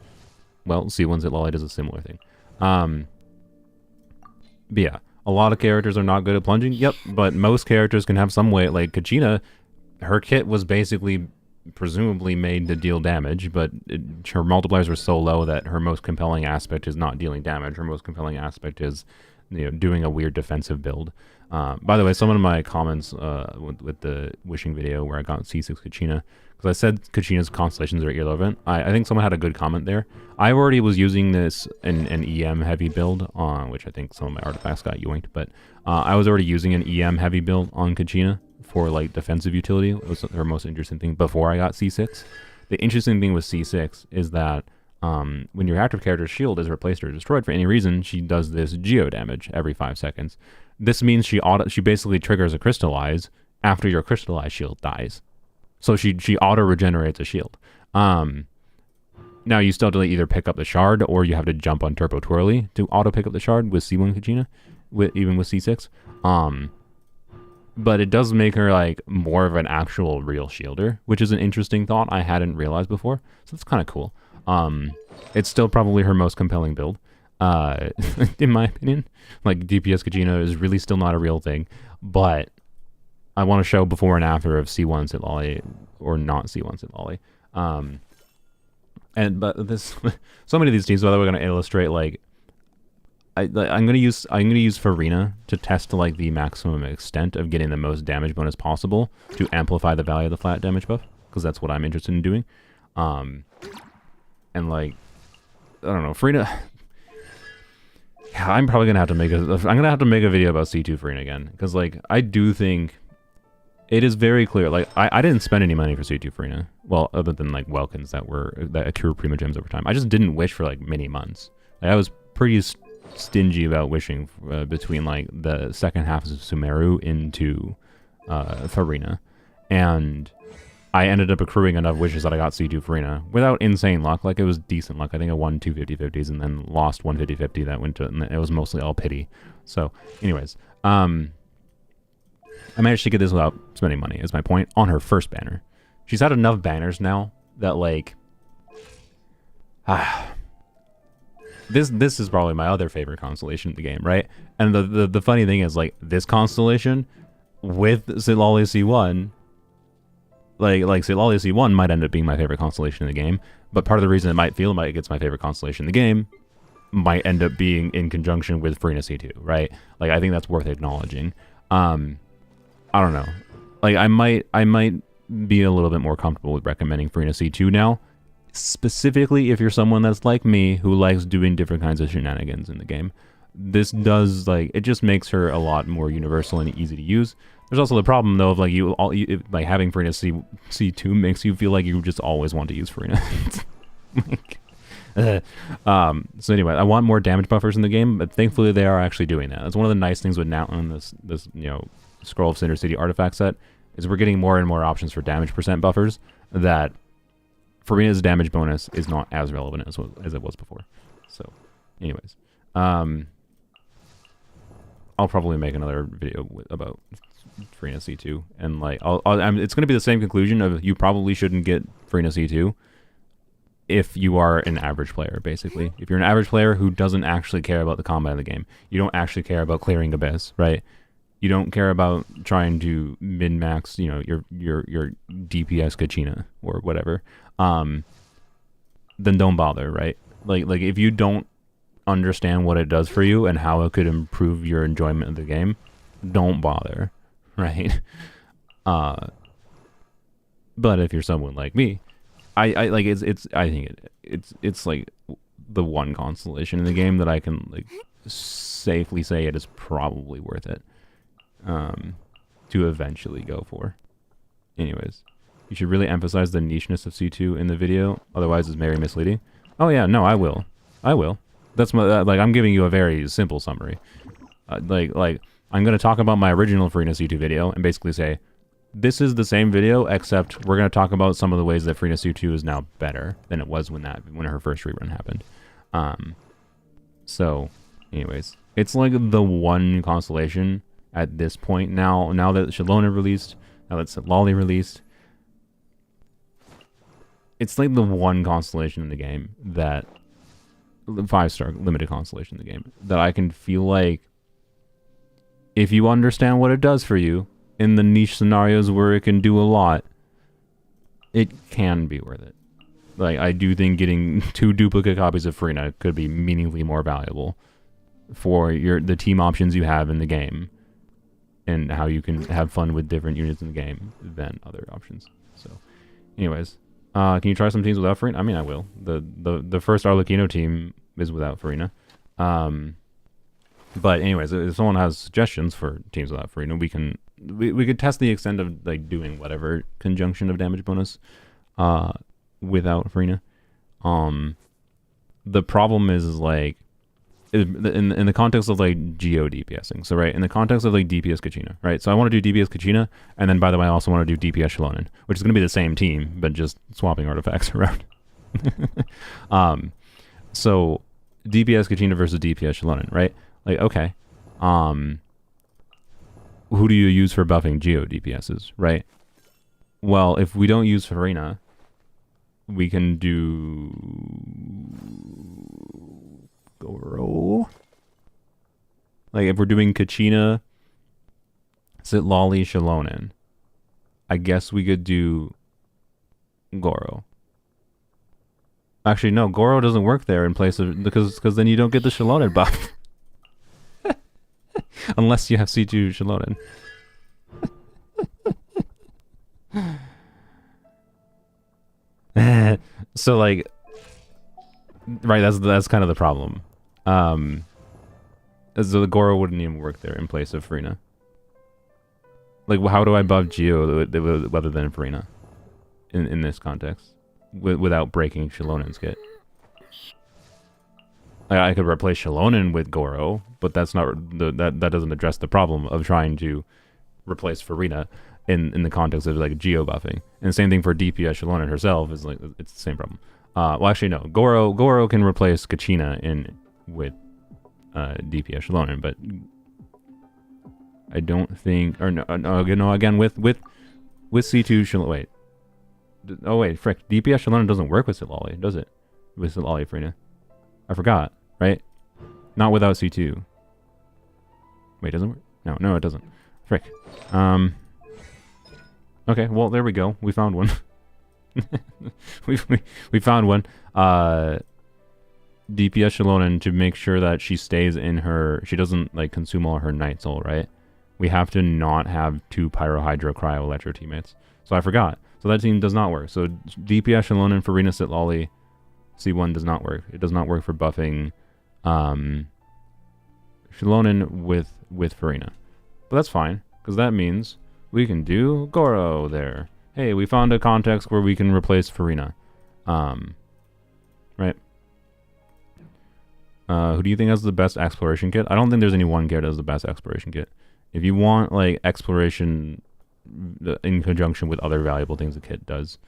Well, C1 Citlali does a similar thing. But yeah, a lot of characters are not good at plunging. Yep, but most characters can have some way. Like Kachina, her kit was basically presumably made to deal damage, but her multipliers were so low that her most compelling aspect is not dealing damage. Her most compelling aspect is, doing a weird defensive build. By the way, some of my comments with the wishing video where I got C6 Kachina, because I said Kachina's constellations are irrelevant. I think someone had a good comment there. I already was using this in an EM heavy build, which I think some of my artifacts got yoinked, but I was already using an EM heavy build on Kachina for like defensive utility. It was her most interesting thing before I got C6. The interesting thing with C6 is that when your active character's shield is replaced or destroyed for any reason, she does this geo damage every 5 seconds. This means she basically triggers a crystallize after your crystallized shield dies. So she auto regenerates a shield. Now you still have to either pick up the shard or you have to jump on Turbo Twirly to auto pick up the shard with C1 Kachina, even with C6. But it does make her like more of an actual real shielder, which is an interesting thought I hadn't realized before. So that's kind of cool. It's still probably her most compelling build, in my opinion. Like, DPS Kachina is really still not a real thing, but I want to show before and after of C1 Citlali or not C1 Citlali. But this, so many of these teams, by the way, we're going to illustrate, like, I'm gonna use Farina to test like the maximum extent of getting the most damage bonus possible to amplify the value of the flat damage buff, because that's what I'm interested in doing. And like, I don't know, Farina. Yeah, I'm probably gonna have to make a video about C2 Farina again, because like I do think it is very clear. Like I didn't spend any money for C2 Farina, well, other than like Welkins that accrue prima gems over time. I just didn't wish for like many months. Like, I was pretty stingy about wishing between like the second half of Sumeru into Farina, and I ended up accruing enough wishes that I got C2 Farina without insane luck. Like, it was decent luck. I think I won 2 50/50s and then lost 1 50/50 that went to, and it was mostly all pity. So anyways, I managed to get this without spending money, is my point, on her first banner. She's had enough banners now that like This is probably my other favorite constellation in the game, right? And the funny thing is, like, this constellation with Citlali C1, like Citlali C1 might end up being my favorite constellation in the game, but part of the reason it might feel like it's my favorite constellation in the game might end up being in conjunction with Farina C2, right? Like, I think that's worth acknowledging. I don't know. Like, I might be a little bit more comfortable with recommending Farina C2 now, specifically if you're someone that's like me who likes doing different kinds of shenanigans in the game. This does, like, it just makes her a lot more universal and easy to use. There's also the problem though of like like having Farina C2 makes you feel like you just always want to use Farina. So anyway, I want more damage buffers in the game, but thankfully they are actually doing that. That's one of the nice things with Natlan, this you know, Scroll of Cinder City artifact set, is we're getting more and more options for damage percent buffers that Farina's damage bonus is not as relevant as it was before. So, anyways, I'll probably make another video about Farina C2, and like, it's going to be the same conclusion of you probably shouldn't get Farina C2 if you are an average player, basically. If you're an average player who doesn't actually care about the combat of the game, you don't actually care about clearing Abyss, right? You don't care about trying to min-max, you know, your DPS Kachina or whatever. Then don't bother, right? Like if you don't understand what it does for you and how it could improve your enjoyment of the game, don't bother, right? But if you're someone like me, I like I think it's like the one constellation in the game that I can like safely say it is probably worth it to eventually go for. Anyways, you should really emphasize the nicheness of C2 in the video, otherwise it's very misleading. Oh yeah, no, I will. That's my like, I'm giving you a very simple summary. Like I'm going to talk about my original Farina C2 video and basically say, this is the same video, except we're going to talk about some of the ways that Farina C2 is now better than it was when her first rerun happened. So, anyways, it's like the one constellation at this point now that Shalona released, now that Citlali released, it's like the one constellation in the game that, the 5-star limited constellation in the game, that I can feel like if you understand what it does for you in the niche scenarios where it can do a lot, it can be worth it. Like, I do think getting 2 duplicate copies of Farina could be meaningfully more valuable for the team options you have in the game and how you can have fun with different units in the game than other options. So, anyways, can you try some teams without Farina? I mean, I will. The first Arlecchino team is without Farina. But anyways, if someone has suggestions for teams without Farina, we could test the extent of like doing whatever conjunction of damage bonus without Farina. The problem is like in the context of like geo DPSing. So right, in the context of like DPS Kachina, right? So I want to do DPS Kachina, and then by the way, I also want to do DPS Shalonen, which is going to be the same team, but just swapping artifacts around. So DPS Kachina versus DPS Shalonen, right? Like, okay, who do you use for buffing geo DPSs, right? Well, if we don't use Farina, we can do Goro. Like if we're doing Kachina, Citlali, Shilonen, I guess we could do Goro. Actually, no, Goro doesn't work there in place of because then you don't get the Shilonen buff. Unless you have C2 Shilonen. So like, right? That's kind of the problem. So the Goro wouldn't even work there in place of Farina. Like, how do I buff Geo other than Farina in this context without breaking Shilonen's kit? Like, I could replace Shilonen with Goro, but that's not that doesn't address the problem of trying to replace Farina in the context of like Geo buffing. And the same thing for DPS Shilonen herself is like it's the same problem. Well, actually no, Goro can replace Kachina with DPS Shilonen, but I don't think or no again with C2 Shilonen. Wait, oh wait, frick, DPS Shilonen doesn't work with Citlali, does it? With Citlali Farina, I forgot. Right? Not without C2. Wait, doesn't work? No, it doesn't. Frick. Okay, well there we go. We found one. we found one. DPS Shilonen, to make sure that she stays in her, she doesn't like consume all her Night Soul, right? We have to not have 2 Pyro Hydro Cryo Electro teammates. So I forgot. So that team does not work. So DPS Shilonen, Farina, Citlali, C1 does not work. It does not work for buffing Shilonen with Farina. But that's fine, because that means we can do Goro there. Hey, we found a context where we can replace Farina. Right? Who do you think has the best exploration kit? I don't think there's any one kit that has the best exploration kit. If you want like exploration in conjunction with other valuable things the kit does,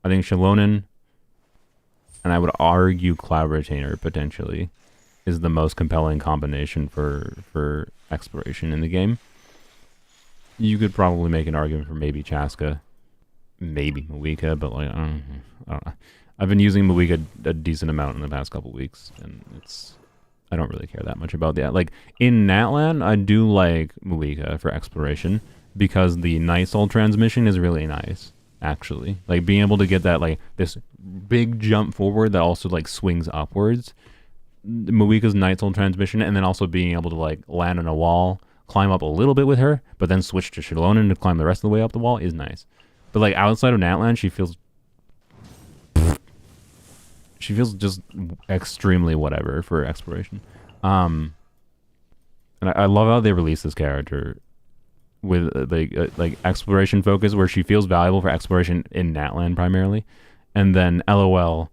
I think Shilonen, and I would argue Cloud Retainer potentially, is the most compelling combination for exploration in the game. You could probably make an argument for maybe Chaska, maybe Mawika, but like I don't know. I've been using Mawika a decent amount in the past couple weeks, and I don't really care that much about that. Like in Natlan, I do like Mawika for exploration because the Night Soul transmission is really nice. Actually, like being able to get that like this big jump forward that also like swings upwards. Mawika's Night Soul transmission, and then also being able to like land on a wall, climb up a little bit with her, but then switch to Shilonen to climb the rest of the way up the wall is nice. But like outside of Natlan, she feels just extremely whatever for exploration. And I love how they release this character with like exploration focus, where she feels valuable for exploration in Natlan primarily, and then LOL,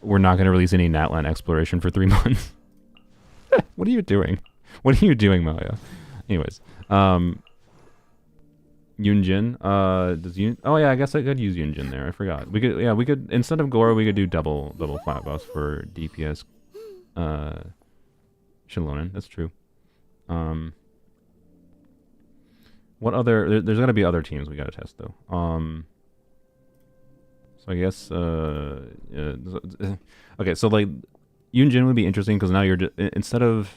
we're not going to release any Natlan exploration for 3 months. What are you doing? What are you doing, Maya? Anyways, Yunjin, oh yeah, I guess I could use Yunjin there. I forgot. We could instead of Goro, we could do double flat buffs for DPS, Shilonen. That's true. What other? There's got to be other teams we got to test though. So I guess okay. So like Yunjin would be interesting because now you're instead of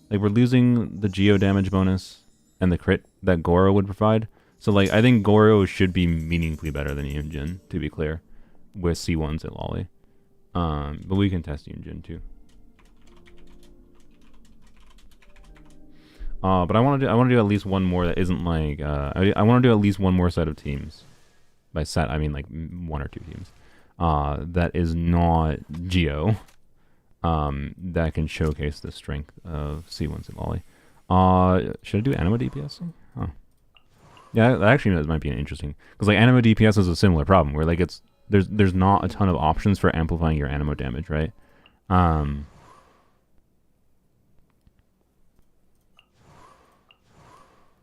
like we're losing the Geo damage bonus and the crit that Goro would provide. So like I think Goro should be meaningfully better than Yunjin, to be clear, with C1 Citlali. But we can test Yunjin too. But I want to do at least one more that isn't like I want to do at least one more set of teams. By set I mean like 1 or 2 teams. That is not Geo. That can showcase the strength of C1 Citlali. Should I do Anima DPS? Huh. Yeah, actually that might be interesting because like Anima DPS is a similar problem where like there's not a ton of options for amplifying your Anima damage, right?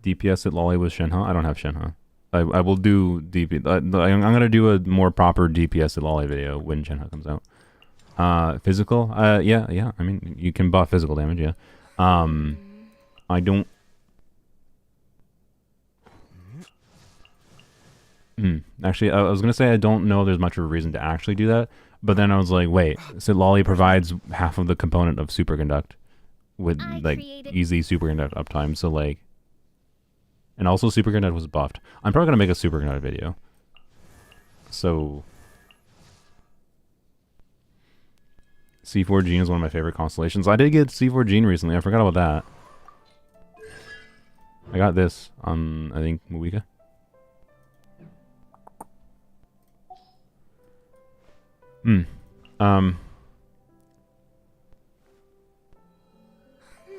DPS at Lolly with Shenhe. I don't have Shenhe. I will do DP. I'm gonna do a more proper DPS at Lolly video when Shenhe comes out. Physical. Yeah. I mean, you can buff physical damage. Yeah. I don't. Actually, I was gonna say I don't know there's much of a reason to actually do that, but then I was like, wait, Citlali provides half of the component of superconduct with like easy superconduct uptime, so like, and also superconduct was buffed. I'm probably gonna make a superconduct video. So C4 Gene is one of my favorite constellations. I did get C4 Gene recently. I forgot about that. I got this on, I think, Muika.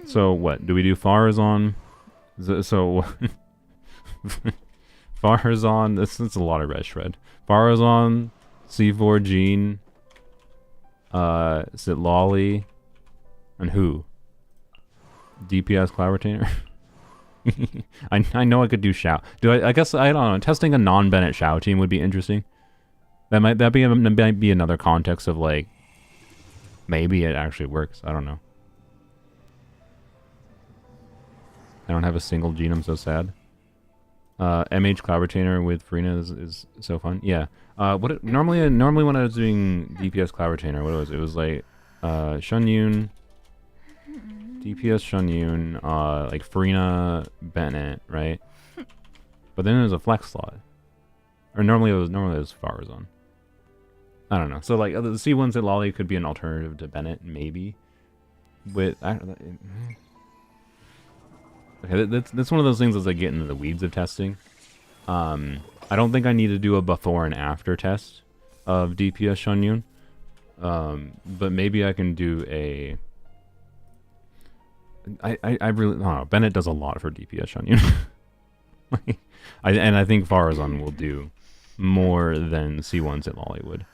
So what? Do we do Farazon? So Farazon, that's a lot of red shred. Farazon, C4 Gene, Citlali, and who? DPS Cloud Retainer? I know I could do Shao. I guess I don't know. Testing a non-Bennett Shao team would be interesting. That might be another context of like maybe it actually works. I don't know. I don't have a single gene. I'm so sad. MH Cloud Retainer with Farina is so fun. Yeah. Normally when I was doing DPS Cloud Retainer, what was it? It was like Shunyun, DPS Shunyun, like Farina Bennett, right? But then there's a flex slot. Or normally it was Farazon. I don't know. So like the C1 Citlali could be an alternative to Bennett, maybe. Okay, that's one of those things as I get into the weeds of testing. I don't think I need to do a before and after test of DPS Shunyun. But maybe I can do a... I really don't know. Bennett does a lot for DPS Shunyun. And I think Farazon will do more than C1 Citlali would.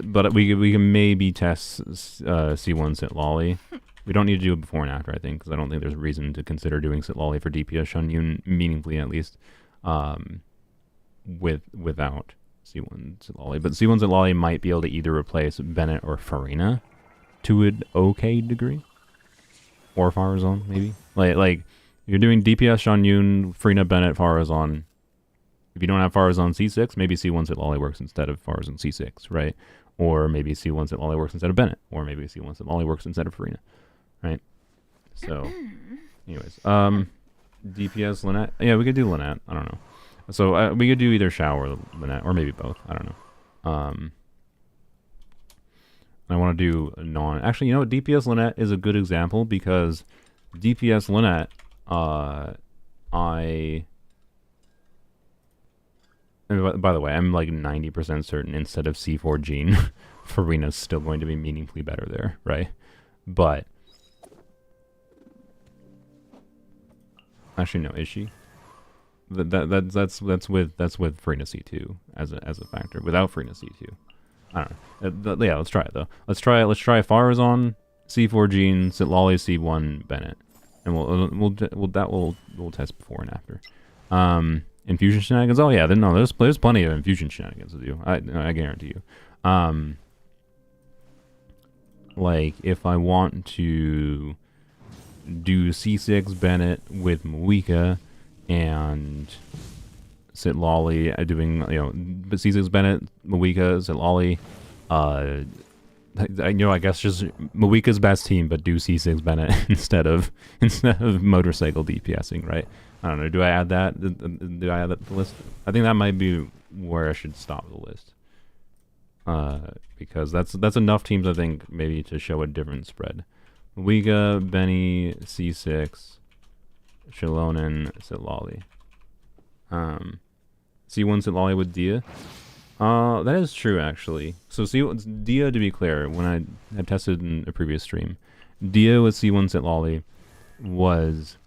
But we can maybe test C1 Citlali. We don't need to do it before and after, I think, because I don't think there's reason to consider doing Citlali for DPS Shunyun meaningfully, at least, without C1 Citlali. But C1 Citlali might be able to either replace Bennett or Farina to an okay degree, or Farazon maybe. Like you're doing DPS Shunyun, Farina, Bennett, Farazon. If you don't have Farazon C6, maybe C1 Citlali works instead of Farazon C6, right? Or maybe C1 Citlali works instead of Bennett, or maybe C1 Citlali works instead of Farina. Right. So, anyways, DPS Lynette. Yeah, we could do Lynette. I don't know. So we could do either Shao or Lynette, or maybe both. I don't know. I want to do a non. Actually, you know what? DPS Lynette is a good example because DPS Lynette, by the way, I'm like 90% certain instead of C4 Gene, Farina's still going to be meaningfully better there, right? But actually, no, is she? That's with Farina C2 as a factor. Without Farina C2, I don't know. Yeah, let's try it though. Let's try Farazon, C4 Gene, Citlali, C1 Bennett, and we'll test before and after. Infusion shenanigans. Oh yeah, no, there's plenty of infusion shenanigans with you. I guarantee you. Like if I want to do C6 Bennett with Muika and Citlali doing, C6 Bennett, Muika, Citlali, I guess just Muika's best team, but do C6 Bennett instead of motorcycle DPSing, right? I don't know. Do I add that? Do I add that to the list? I think that might be where I should stop the list. Because that's enough teams, I think, maybe to show a different spread. Muika, Benny, C6, Shilonen, Citlali. C1 Citlali with Dia. That is true, actually. So Dia, to be clear, when I had tested in a previous stream, Dia with C1 Citlali was...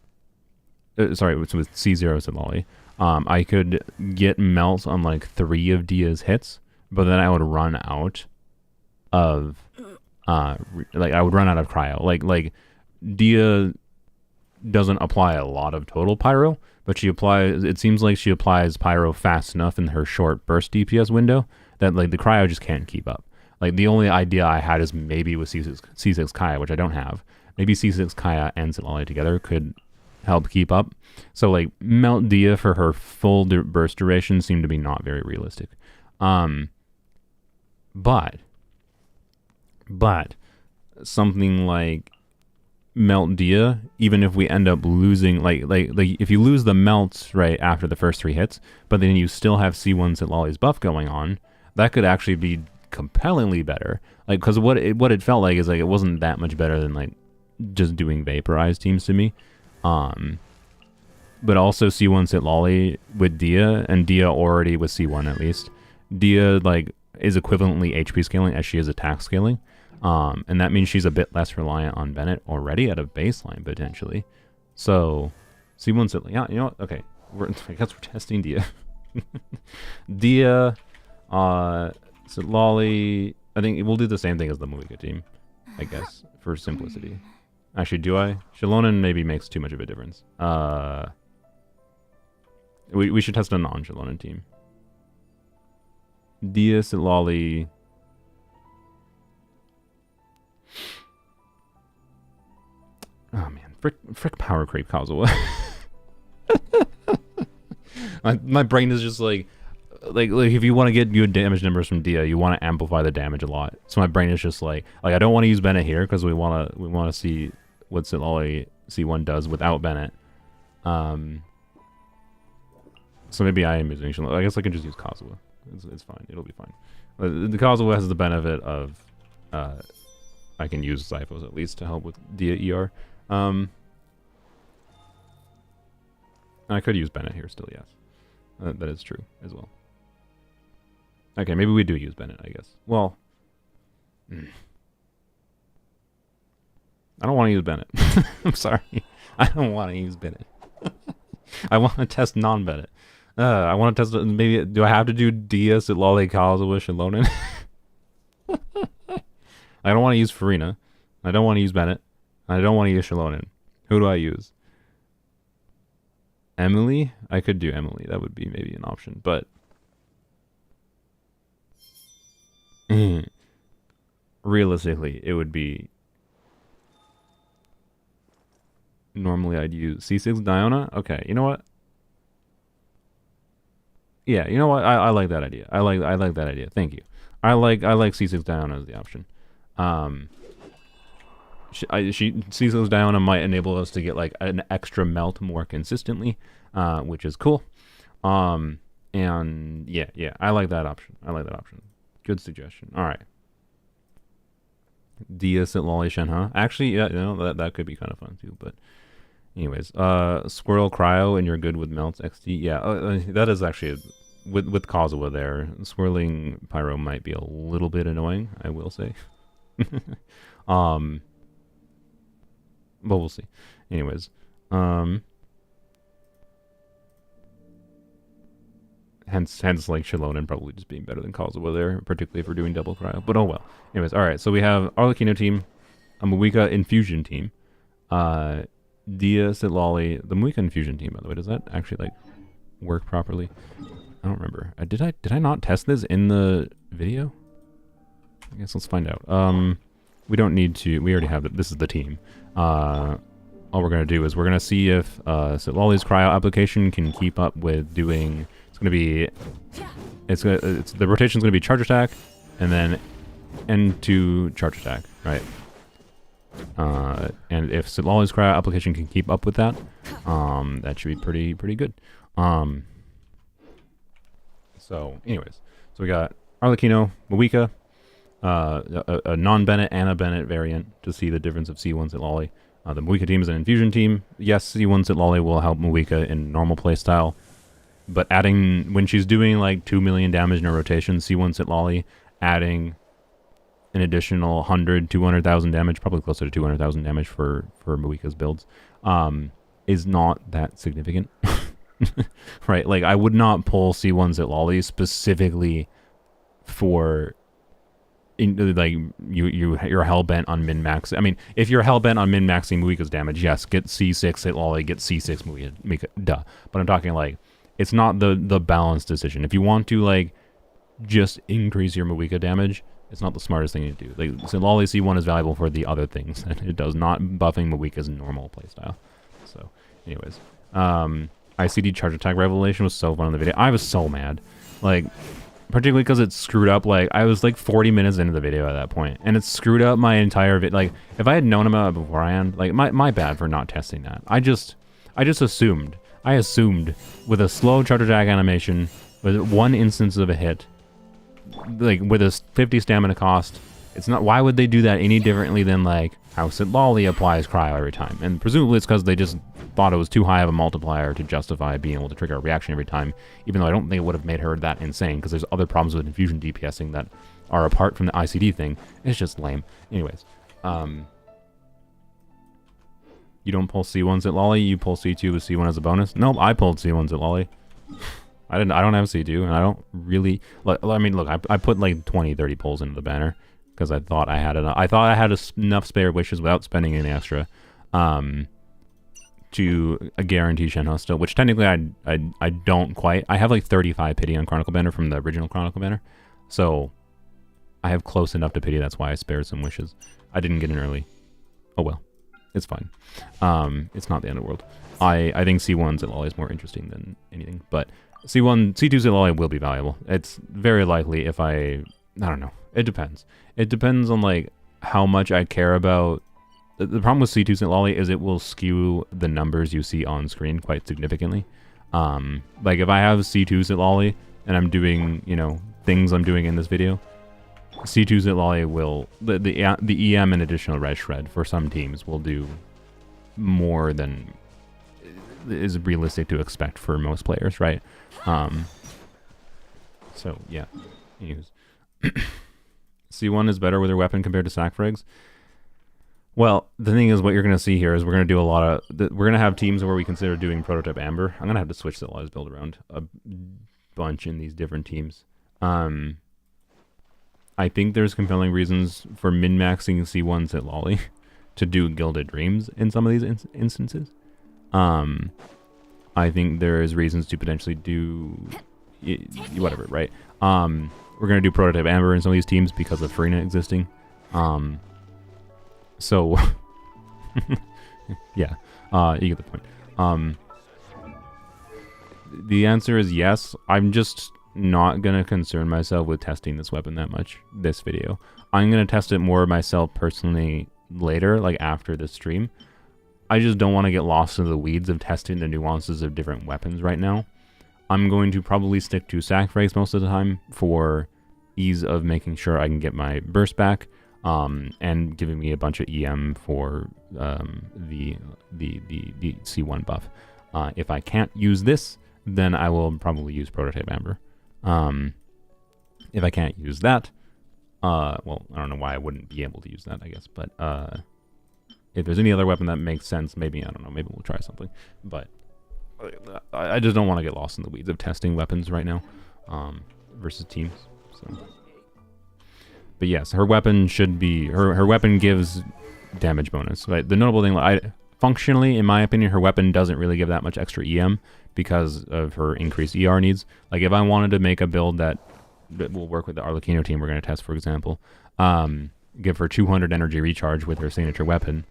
sorry, with C0 Citlali. I could get melt on like 3 of Dia's hits, but then I would run out of... I would run out of cryo. Like Dia doesn't apply a lot of total pyro, but it seems like she applies pyro fast enough in her short burst DPS window that like the cryo just can't keep up. Like the only idea I had is maybe with C6 Kaya, which I don't have. Maybe C6 Kaya and Citlali together could help keep up. So like Melt Dia for her full burst duration seemed to be not very realistic. But something like Melt Dia, even if we end up losing, like if you lose the melts right after the first 3 hits, but then you still have C1 Citlali's buff going on, that could actually be compellingly better. Like, because what it felt like is like it wasn't that much better than like just doing Vaporize teams to me. But also C1 Citlali with Dia, and Dia already with C1 at least. Dia like is equivalently HP scaling as she is attack scaling. And that means she's a bit less reliant on Bennett already at a baseline, potentially. So, C1 Citlali. Yeah, you know what? Okay. I guess we're testing Dia. Dia, Citlali. I think we'll do the same thing as the Moika team, I guess, for simplicity. Actually, do I? Shilonen maybe makes too much of a difference. We should test a non-Shilonen team. Dia, Citlali. Oh man, frick power creep Kazuha. my brain is just like if you want to get good damage numbers from Dia, you want to amplify the damage a lot. So my brain is just like I don't want to use Bennett here because we want to see what Citlali C1 does without Bennett. So maybe I am using Shilonen. I guess I can just use Kazuha. It's fine. It'll be fine. The Kazuha has the benefit of I can use Zyphos at least to help with Dia ER. I could use Bennett here still, yes. That is true as well. Okay, maybe we do use Bennett, I guess. Well, I don't want to use Bennett. I'm sorry. I don't want to use Bennett. I want to test non-Bennett. I want to test, maybe, do I have to do Dia, Citlali, Kazuha, Shilonen? I don't want to use Farina. I don't want to use Bennett. I don't want to use Shilonen. Who do I use? Emily? I could do Emily. That would be maybe an option, but realistically, it would be normally I'd use C6 Diona. Okay, you know what? Yeah, you know what? I like that idea. I like that idea. Thank you. I like C6 Diona as the option. C6 Diona might enable us to get like an extra melt more consistently, which is cool. And yeah, I like that option. Good suggestion. All right. Dia, Citlali, Shenhe. Actually, yeah, you know, that could be kind of fun too. But anyways, Squirrel Cryo and you're good with melts XD. Yeah, that is actually with Kazuha there. Swirling Pyro might be a little bit annoying, I will say. But we'll see. Anyways, hence like Shilonen probably just being better than Kazuha there, particularly if we're doing double cryo. But oh well. Anyways, all right. So we have Arlecchino team, a Moika Infusion team, Dia, Citlali, the Moika Infusion team. By the way, does that actually like work properly? I don't remember. Did I not test this in the video? I guess let's find out. We don't need to. We already have it. This is the team. All we're gonna do is we're gonna see if Citlali's cryo application can keep up with doing. It's gonna be. The rotation's gonna be charge attack, and then N2 charge attack, right? And if Citlali's cryo application can keep up with that, that should be pretty good. So, anyways, so we got Arlecchino, Moika. A non-Bennett and a Bennett variant to see the difference of C1 Citlali. The Moika team is an infusion team. Yes, C1 Citlali will help Moika in normal playstyle, but adding, when she's doing like 2 million damage in a rotation, C1 Citlali adding an additional 100, 200,000 damage, probably closer to 200,000 damage for Moika's builds, is not that significant. Right? Like, I would not pull C1 Citlali specifically for... you're hell-bent on min-max. I mean, if you're hell-bent on min-maxing Moika's damage, yes, get C6 Citlali, get C6 Moika, duh. But I'm talking like, it's not the balanced decision. If you want to like just increase your Moika damage, it's not the smartest thing to do. Like, Citlali C1 is valuable for the other things, and it does not buffing Moika's normal playstyle. So, Anyways, ICD charge attack revelation was so fun in the video. I was so mad, like, particularly because it screwed up. Like, I was like 40 minutes into the video at that point, and it screwed up my entire video. Like, if I had known about it beforehand, like, my bad for not testing that. I just assumed. I assumed with a slow charge attack animation, with one instance of a hit, like with a 50 stamina cost, it's not. Why would they do that any differently than like how Citlali applies cryo every time? And presumably it's because they just thought it was too high of a multiplier to justify being able to trigger a reaction every time, even though I don't think it would have made her that insane, because there's other problems with infusion DPSing that are apart from the ICD thing. It's just lame. Anyways, you don't pull C1 Citlali, you pull C2 with C1 as a bonus? Nope, I pulled C1 Citlali. I don't have C2, and I don't really... I mean, look, I put like 20, 30 pulls into the banner, because I thought I had enough. I thought I had enough spare wishes without spending any extra to guarantee Shenhe still, which technically I don't quite. I have like 35 pity on Chronicle banner from the original Chronicle banner, so I have close enough to pity. That's why I spared some wishes. I didn't get in early. Oh well. It's fine. It's not the end of the world. I think C1 Citlali is more interesting than anything, but C2 Citlali will be valuable. It's very likely if I don't know. It depends. It depends on like how much I care about. The problem with C2 Citlali is it will skew the numbers you see on screen quite significantly. Like if I have C2 Citlali and I'm doing, you know, things I'm doing in this video, C2 Citlali will, the EM and additional red shred for some teams will do more than is realistic to expect for most players, right? So yeah. Anyways. C1 is better with her weapon compared to sack frags. Well, the thing is, what you're going to see here is we're going to do a lot of... we're going to have teams where we consider doing prototype Amber. I'm going to have to switch Citlali's build around a bunch in these different teams. I think there's compelling reasons for min-maxing C1 Citlali to do Gilded Dreams in some of these instances. I think there is reasons to potentially do... whatever, right? We're going to do prototype Amber in some of these teams because of Farina existing. So, yeah, you get the point. The answer is yes. I'm just not going to concern myself with testing this weapon that much this video. I'm going to test it more myself personally later, like after the stream. I just don't want to get lost in the weeds of testing the nuances of different weapons right now. I'm going to probably stick to sack frags most of the time for ease of making sure I can get my burst back, and giving me a bunch of EM for the C1 buff. If I can't use this, then I will probably use prototype Amber. If I can't use that, well, I don't know why I wouldn't be able to use that, I guess, but if there's any other weapon that makes sense, maybe, I don't know, maybe we'll try something. But I just don't want to get lost in the weeds of testing weapons right now, versus teams. So, but yes, her weapon should be her weapon gives damage bonus. Right? The notable thing, functionally, in my opinion, her weapon doesn't really give that much extra EM because of her increased ER needs. Like if I wanted to make a build that will work with the Arlecchino team we're going to test, for example, give her 200 energy recharge with her signature weapon,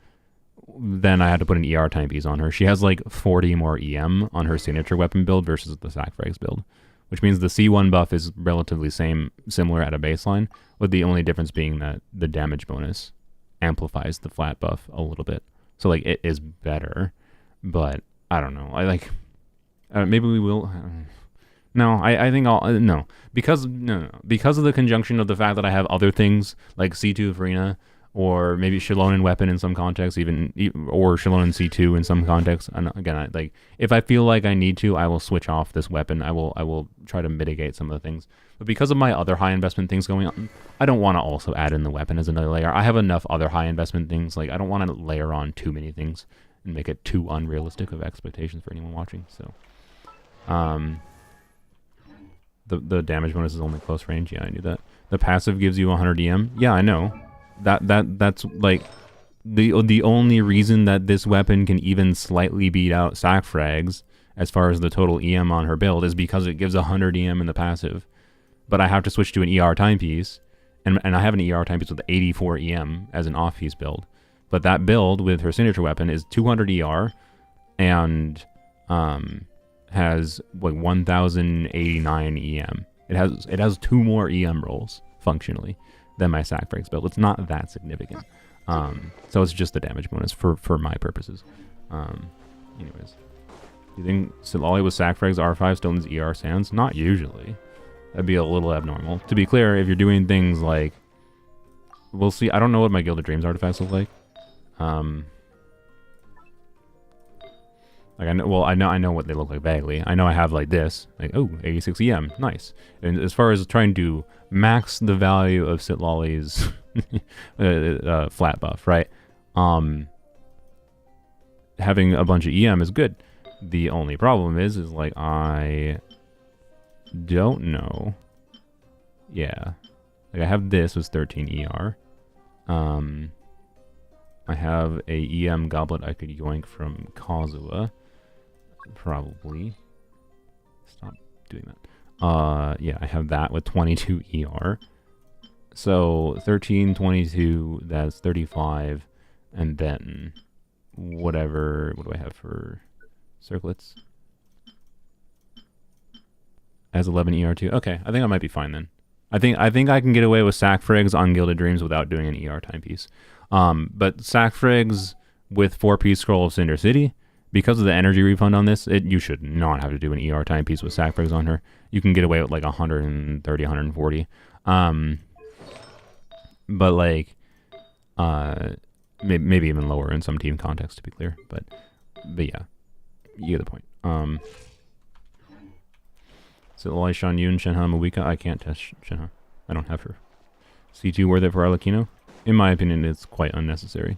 then I had to put an ER timepiece on her. She has like 40 more EM on her signature weapon build versus the sack frags build, which means the C1 buff is relatively similar at a baseline, with the only difference being that the damage bonus amplifies the flat buff a little bit. So like it is better, but I don't know. Maybe we will. No, I think I'll no because of the conjunction of the fact that I have other things like C2 Farina, or maybe Shallonen weapon in some contexts, or Shallonen C2 in some contexts. And again, if I feel like I need to, I will switch off this weapon. I will try to mitigate some of the things. But because of my other high investment things going on, I don't want to also add in the weapon as another layer. I have enough other high investment things. Like I don't want to layer on too many things and make it too unrealistic of expectations for anyone watching. So, the damage bonus is only close range. Yeah, I knew that. The passive gives you 100 EM. Yeah, I know. That's like the only reason that this weapon can even slightly beat out sack frags as far as the total EM on her build is because it gives 100 EM in the passive. But I have to switch to an ER timepiece, and I have an ER timepiece with 84 EM as an off-piece build. But that build with her signature weapon is 200 ER, and has like 1089 EM. It has 2 more EM rolls functionally than my sack frags build. It's not that significant. So it's just the damage bonus for my purposes. Anyways, do you think Citlali with sack frags R5 still needs ER sands? Not usually. That'd be a little abnormal. To be clear, if you're doing things like, we'll see. I don't know what my Gilded Dreams artifacts look like. Like I know what they look like vaguely. I know I have like this, like, oh, 86 EM, nice. And as far as trying to max the value of Citlali's flat buff, right? Having a bunch of EM is good. The only problem is like I don't know. Yeah, like I have this was 13 ER. I have a EM goblet I could yoink from Kazuha. Probably. Stop doing that. Yeah, I have that with 22 ER. So 13, 22, that's 35, and then whatever. What do I have for circlets? As 11 ER too. Okay, I think I might be fine then. I think I can get away with sack frigs on Gilded Dreams without doing an ER timepiece. But sack frigs with 4-piece Scroll of Cinder City, because of the energy refund on this, you should not have to do an ER timepiece with sack frigs on her. You can get away with like 130, 140. But like, maybe even lower in some team context, to be clear. But yeah, you get the point. Citlali, Shan Yun, Shenhe, Mawika. I can't test Shenhe. I don't have her. C2 worth it for Arlecchino? In my opinion, it's quite unnecessary.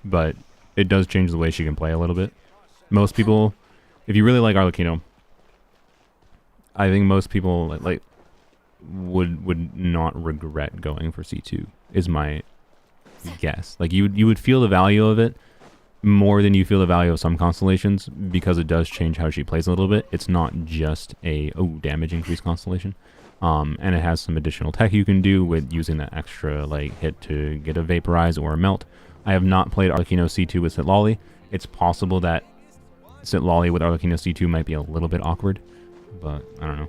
But it does change the way she can play a little bit. Most people, if you really like Arlecchino, I think most people like would not regret going for C2, is my guess. Like you would feel the value of it more than you feel the value of some constellations, because it does change how she plays a little bit. It's not just a damage increase constellation. And it has some additional tech you can do with using that extra like hit to get a vaporize or a melt. I have not played Arlecchino C2 with Citlali. It's possible that Citlali with Arlecchino C2 might be a little bit awkward, but I don't know.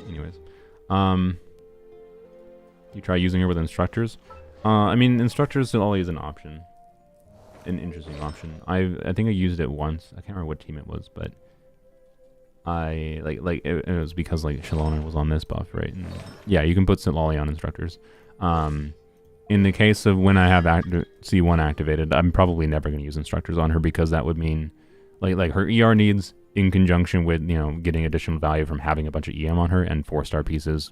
Anyways, you try using her with instructors. I mean, instructors Citlali is an option. An interesting option. I think I used it once. I can't remember what team it was, but I like it was because like Shalona was on this buff, right? And yeah, you can put Citlali on instructors. In the case of when I have C1 activated, I'm probably never going to use instructors on her, because that would mean like her ER needs in conjunction with, you know, getting additional value from having a bunch of EM on her and 4-star pieces,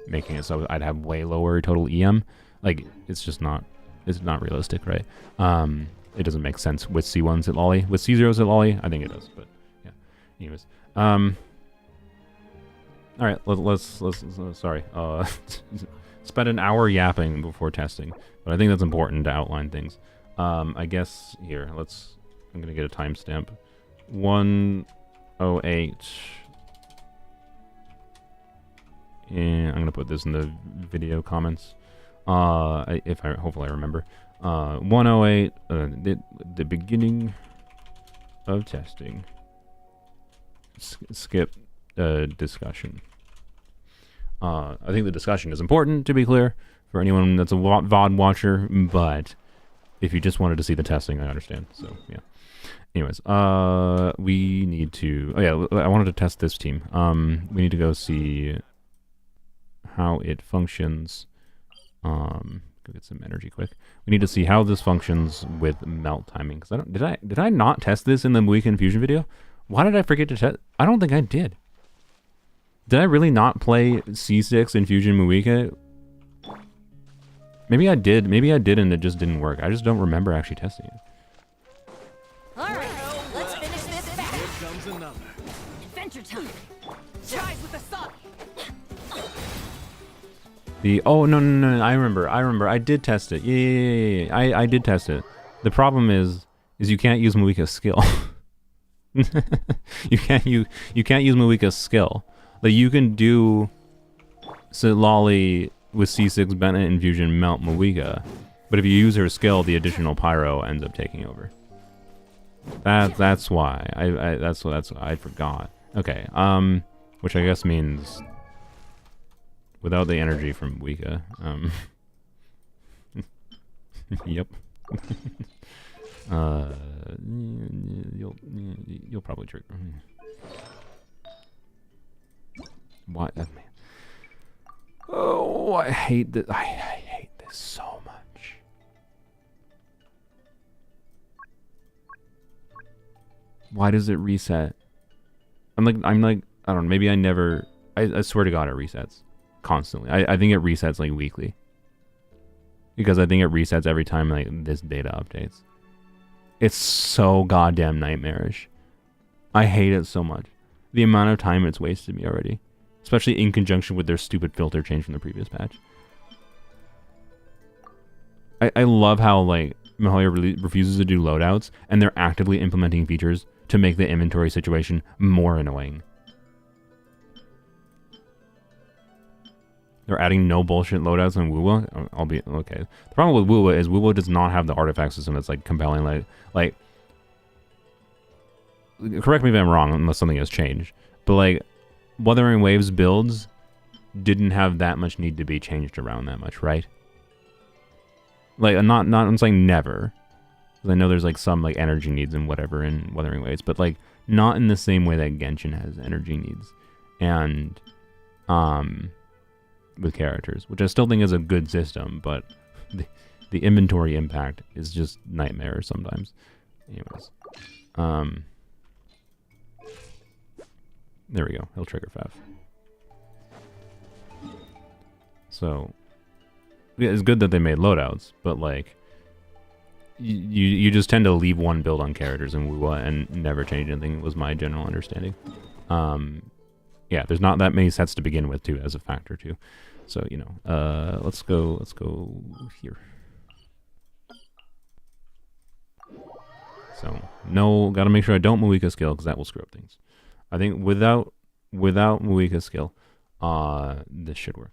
making it so I'd have way lower total EM. Like it's not realistic, right? It doesn't make sense with C1 Citlali. With C0 Citlali, I think it does, but yeah. Anyways, all right, let's sorry. Spend an hour yapping before testing, but I think that's important to outline things. I guess here, I'm gonna get a timestamp. 1:08, and I'm gonna put this in the video comments. Hopefully I remember. 1:08, the beginning of testing. Skip discussion. I think the discussion is important, to be clear, for anyone that's a VOD watcher, but if you just wanted to see the testing, I understand. So, yeah. Anyways, we need to... Oh, yeah, I wanted to test this team. We need to go see how it functions. Go get some energy quick. We need to see how this functions with melt timing. Because did I not test this in the Weekend Fusion video? Why did I forget to test? I don't think I did. Did I really not play C6 in Fusion Muika? Maybe I did. Maybe I did and it just didn't work. I just don't remember actually testing it. Alright, let's finish this fast. Here comes another. Adventure time. Rise with the sun. No, I remember. I did test it. Yeah. I did test it. The problem is you can't use Muika's skill. you can't use Muika's skill. Like, you can do Citlali with C6 Bennett Infusion melt Muika, but if you use her skill, the additional pyro ends up taking over. That's why. That's I forgot. Okay. Which I guess means without the energy from Wika. Yep. You'll probably trigger. Why? Man. Oh, I hate this. I hate this so much. Why does it reset? I'm like, I don't know. Maybe I never. I swear to God, it resets constantly. I think it resets like weekly. Because I think it resets every time like this data updates. It's so goddamn nightmarish. I hate it so much. The amount of time it's wasted me already. Especially in conjunction with their stupid filter change from the previous patch. I love how like Mahalia refuses to do loadouts and they're actively implementing features to make the inventory situation more annoying. They're adding no bullshit loadouts on Wuwa. I'll be okay. The problem with Wuwa is Wuwa does not have the artifact system that's like compelling. Like, correct me if I'm wrong, unless something has changed. But like, Wuthering Waves builds didn't have that much need to be changed around that much, right? Like, I'm saying never, because I know there's like some like energy needs and whatever in Wuthering Waves, but like not in the same way that Genshin has energy needs, and with characters, which I still think is a good system, but the inventory impact is just nightmare sometimes. Anyways, there we go. He'll trigger Faf. So yeah, it's good that they made loadouts, but like you just tend to leave one build on characters in Wuwa and never change anything. Was my general understanding. Yeah, there's not that many sets to begin with too, as a factor too. So, you know, let's go here. So, no, gotta make sure I don't Muika skill, because that will screw up things. I think without Muika skill, this should work.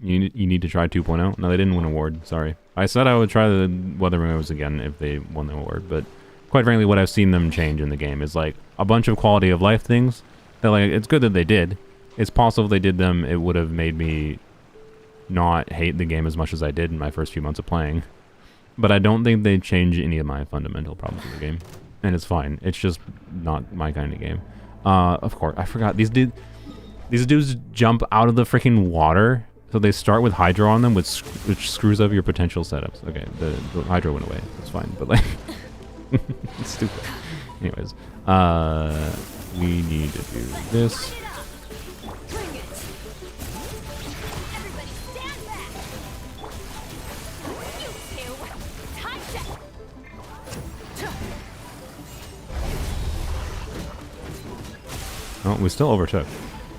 You need to try 2.0? No, they didn't win award, sorry. I said I would try the Wuthering Waves again if they won the award, but quite frankly, what I've seen them change in the game is like a bunch of quality of life things that like, it's good that they did. It's possible if they did them, it would have made me not hate the game as much as I did in my first few months of playing. But I don't think they change any of my fundamental problems with the game. And it's fine. It's just not my kind of game. Of course, I forgot. These dudes jump out of the freaking water. So they start with Hydro on them, which screws up your potential setups. Okay, the Hydro went away. That's fine. But like, it's stupid. Anyways, we need to do this. Oh, we still overtook.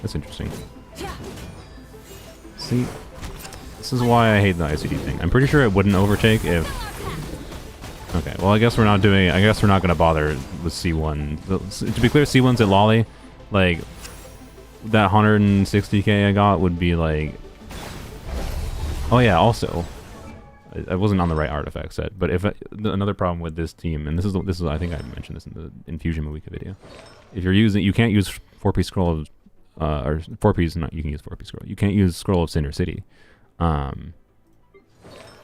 That's interesting. See, this is why I hate the ICD thing. I'm pretty sure it wouldn't overtake if... Okay, well I guess we're not doing... I guess we're not going to bother with C1. To be clear, C1 Citlali, like, that 160k I got would be like... Oh yeah, also, I wasn't on the right artifact set, but if another problem with this team, and this is I think I mentioned this in the Infusion Mawika video. If you're using... You can't use 4-piece scroll of... or 4P's, not, you can use 4P scroll. You can't use Scroll of Cinder City,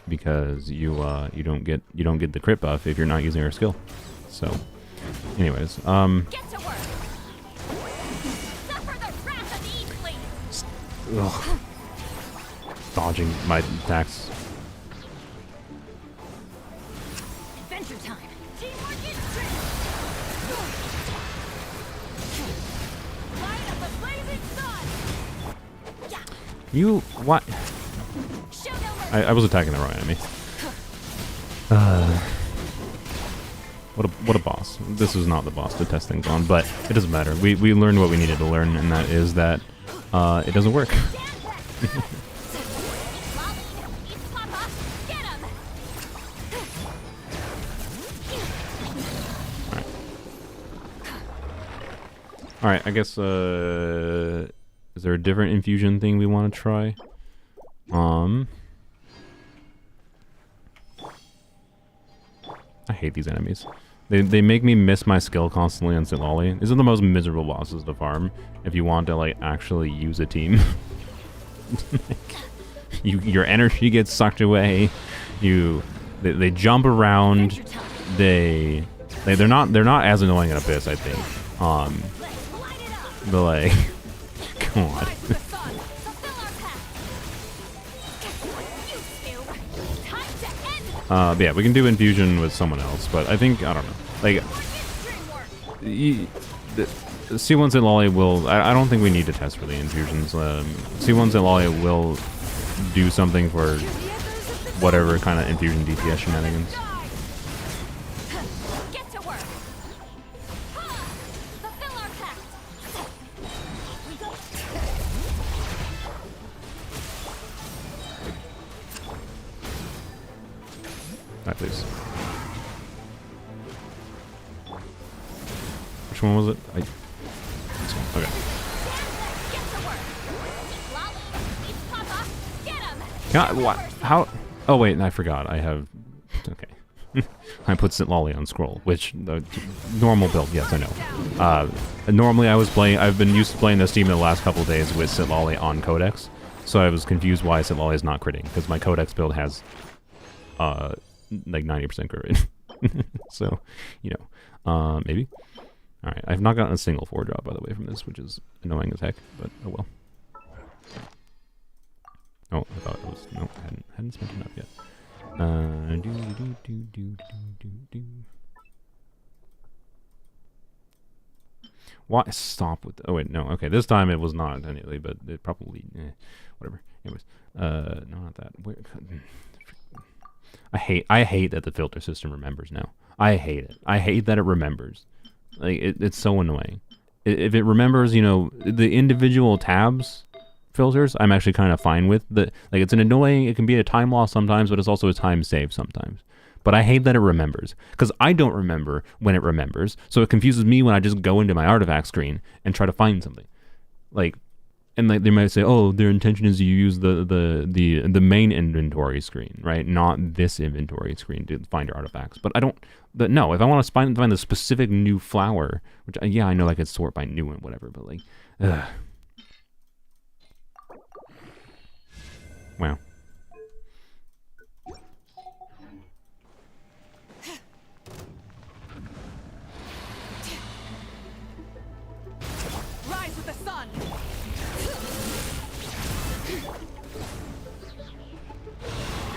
because you don't get the crit buff if you're not using your skill. So, anyways, Get to work. Suffer the wrath of the Eastleaf. Dodging my attacks. Adventure time. Teamwork is light up a blazing sun. You what? I was attacking the wrong enemy. What a boss. This is not the boss to test things on, but it doesn't matter. We learned what we needed to learn, and that is that it doesn't work. Alright, I guess, is there a different infusion thing we want to try? I hate these enemies. They make me miss my skill constantly on Citlali. These are the most miserable bosses to farm if you want to like actually use a team. Your energy gets sucked away. They jump around. They're not as annoying in Abyss, I think. But like, come on. But yeah, we can do infusion with someone else, but I think, I don't know. Like, the C1 Citlali will... I don't think we need to test for the infusions. C1 Citlali will do something for whatever kind of infusion DPS shenanigans. Alright, please. Which one was it? This one. Okay. Can I, what? How? Oh wait, I forgot. I have... Okay. I put Citlali on scroll, which... normal build, yes, I know. Normally I've been used to playing this team in the last couple of days with Citlali on Codex, so I was confused why Citlali is not critting, because my Codex build has... like 90% crit rate. So, you know, maybe. Alright, I've not gotten a single 4-drop, by the way, from this, which is annoying as heck, but oh well. Oh, I thought it was... No, I hadn't spent enough yet. Why? Stop with... Oh, wait, no. Okay, this time it was not, anyway, but it probably... whatever. Anyways. No, not that. Where... I hate that the filter system remembers now. I hate it. I hate that it remembers. Like it's so annoying. If it remembers, you know, the individual tabs filters, I'm actually kind of fine with. Like it's an annoying. It can be a time loss sometimes, but it's also a time save sometimes. But I hate that it remembers because I don't remember when it remembers, so it confuses me when I just go into my artifact screen and try to find something. Like. And like they might say, oh, their intention is you use the main inventory screen, right? Not this inventory screen to find your artifacts. But I don't. But no, if I want to find the specific new flower, which yeah, I know I could sort by new and whatever, but like, ugh. Wow. Rise with the sun.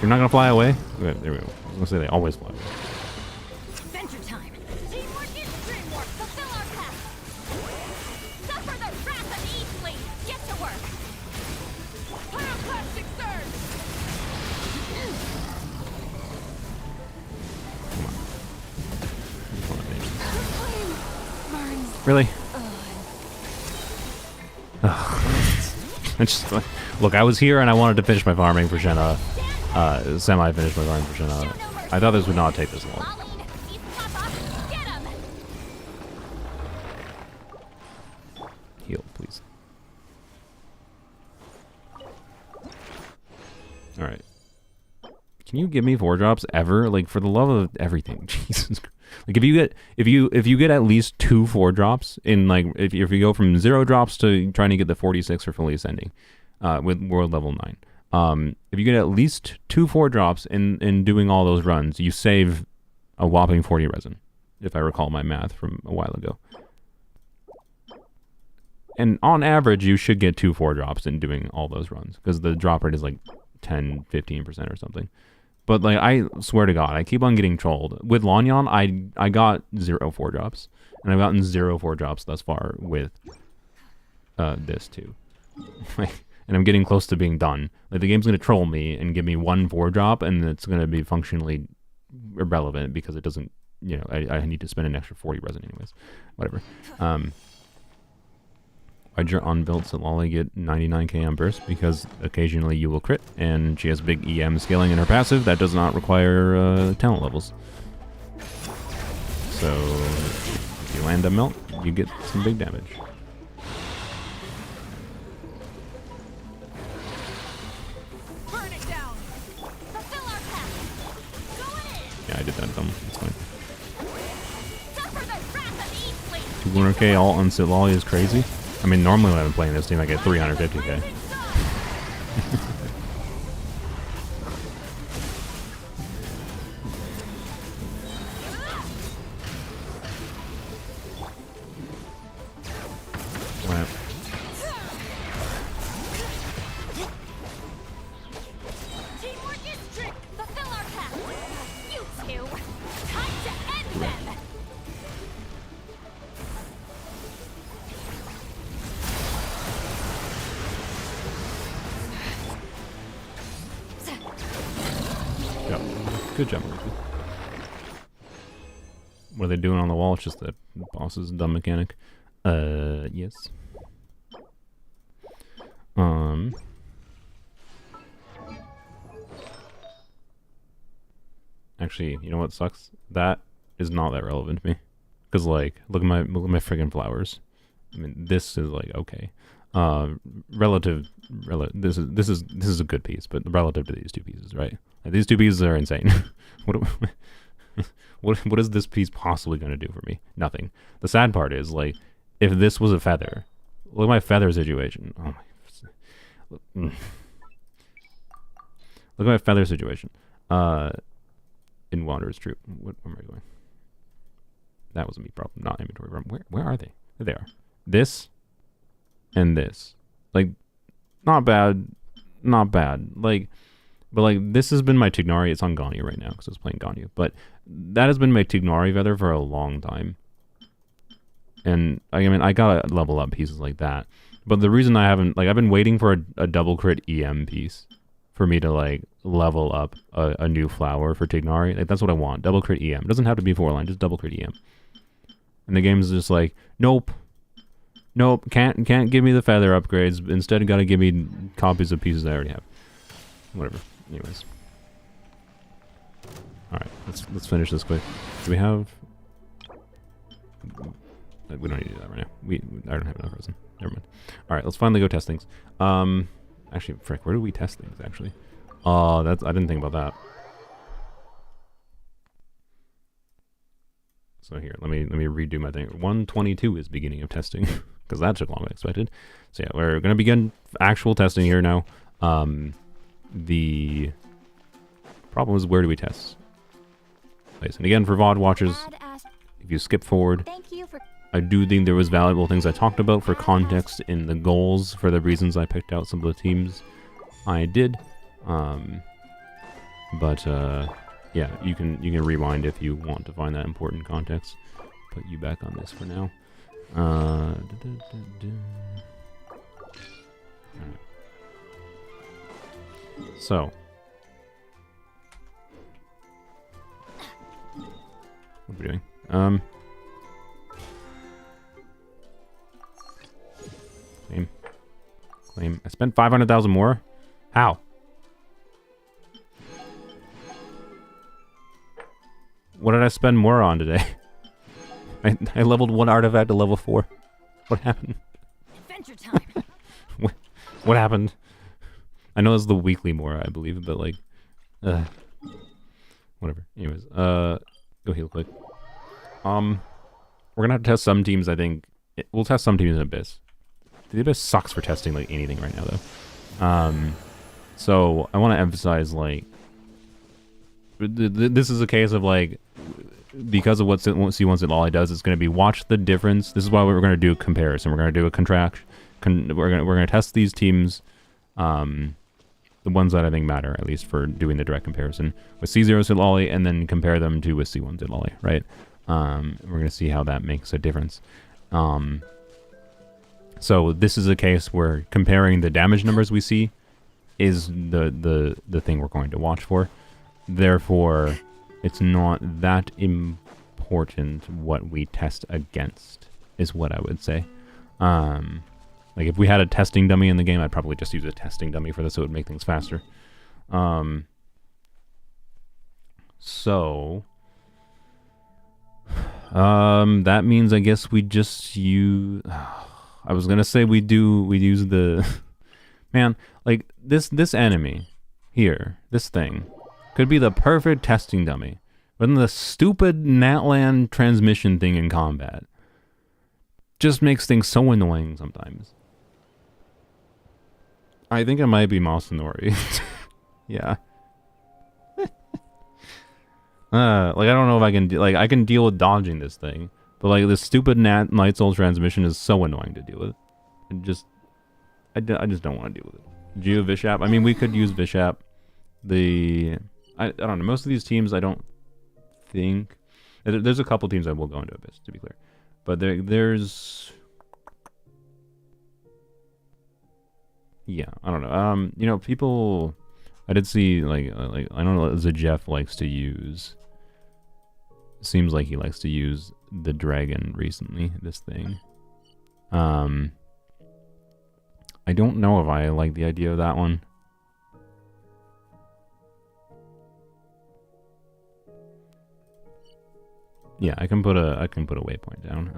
You're not gonna fly away? Okay, there we go. I was gonna say they always fly away. Adventure time. Teamwork is dreamwork. Fulfill our path. Suffer the wrath of Eastly. Get to work. Pyroclastic surge. Come on. Really? It's just like, look, I was here and I wanted to finish my farming for Shenna. Semi-finished my farming for Shenna. I thought this would not take this long. Heal, please. Alright. Can you give me 4-drops ever? Like, for the love of everything. Jesus Christ. Like if you get at least 2 4-drops in like if you go from 0 drops to trying to get the 46 for fully ascending, with world level 9, if you get at least 2 4-drops in doing all those runs, you save a whopping 40 resin, if I recall my math from a while ago. And on average, you should get 2 4-drops in doing all those runs because the drop rate is like 10-15% or something. But like I swear to God, I keep on getting trolled. With Lanyan, I got 0 4-drops. And I've gotten 0 4-drops thus far with this too. And I'm getting close to being done. Like the game's gonna troll me and give me 1 4-drop, and it's gonna be functionally irrelevant because it doesn't, you know, I need to spend an extra 40 resin anyways. Whatever. Why'd your unbuilt Citlali get 99k on burst? Because occasionally you will crit, and she has big EM scaling in her passive that does not require talent levels. So if you land a melt, you get some big damage. Burn it down. Fulfill our path. Go in. Yeah, I did that dumb. It's fine. 200k alt on Citlali is crazy. I mean, normally when I'm playing this team, I get 350k. Right. Teamwork is strength. Fulfill our path. You two, time to end them. Good job, Lucy. What are they doing on the wall? It's just the boss's dumb mechanic. Yes. Actually, you know what sucks? That is not that relevant to me. Cause like, look at my friggin' flowers. I mean, this is like okay. This is a good piece, but relative to these two pieces, right? Like, these two pieces are insane. What is this piece possibly going to do for me? Nothing. The sad part is, like, if this was a feather, look at my feather situation. Oh my. Look at my feather situation. In Wanderer's Troop. Where am I going? That was a me problem, not inventory problem. Where are they? There they are. This and this. Like, not bad. Not bad. Like, but like, this has been my Tignari. It's on Ganyu right now because I was playing Ganyu. But that has been my Tignari feather for a long time. And I mean, I gotta level up pieces like that. But the reason I haven't, like, I've been waiting for a double crit EM piece for me to like level up a new flower for Tignari. Like, that's what I want. Double crit EM. It doesn't have to be 4-line, just double crit EM. And the game's just like, nope. Nope, can't give me the feather upgrades. Instead, gotta give me copies of pieces I already have. Whatever. Anyways. Alright, let's finish this quick. Do we have... We don't need to do that right now. I don't have enough resin. Never mind. Alright, let's finally go test things. Actually, frick, where do we test things, actually? I didn't think about that. So here, let me redo my thing. 122 is beginning of testing. Because that took longer than expected. So yeah, we're going to begin actual testing here now. The problem is, where do we test? Place. And again, for VOD watchers, if you skip forward, I do think there was valuable things I talked about for context in the goals for the reasons I picked out some of the teams I did. Yeah, you can rewind if you want to find that important context. Put you back on this for now. Right. So, what are we doing? Claim. I spent 500,000 more. How? What did I spend more on today? I leveled one artifact to level 4. What happened? Adventure time. What happened? I know it's the weekly more, I believe, but like, whatever. Anyways, go heal quick. We're gonna have to test some teams. I think we'll test some teams in Abyss. The Abyss sucks for testing like anything right now, though. So I want to emphasize, like, this is a case of like, because of what C1 Citlali does, it's going to be watch the difference. This is why we're going to do a comparison. We're going to do a we're going to test these teams, the ones that I think matter, at least for doing the direct comparison with C0 Citlali, and then compare them to with C1 Citlali, right? We're going to see how that makes a difference. So this is a case where comparing the damage numbers we see is the thing we're going to watch for. Therefore, it's not that important what we test against, is what I would say. Like, if we had a testing dummy in the game, I'd probably just use a testing dummy for this, so it would make things faster. That means, I guess, we just use... I was gonna say we use the... Man, like, this enemy here, this thing, could be the perfect testing dummy. But then the stupid Natlan transmission thing in combat just makes things so annoying sometimes. I think it might be Masanori. Yeah. Like I don't know if I can like I can deal with dodging this thing, but like this stupid Night Soul transmission is so annoying to deal with. I just don't want to deal with it. Geo Vishap. I mean, we could use Vishap. I don't know. Most of these teams, I don't think. There's a couple teams that will go into Abyss, to be clear, but there's. Yeah, I don't know. You know, people. I did see like I don't know. Jeff likes to use. Seems like he likes to use the dragon recently. This thing. I don't know if I like the idea of that one. Yeah, I can put a waypoint down.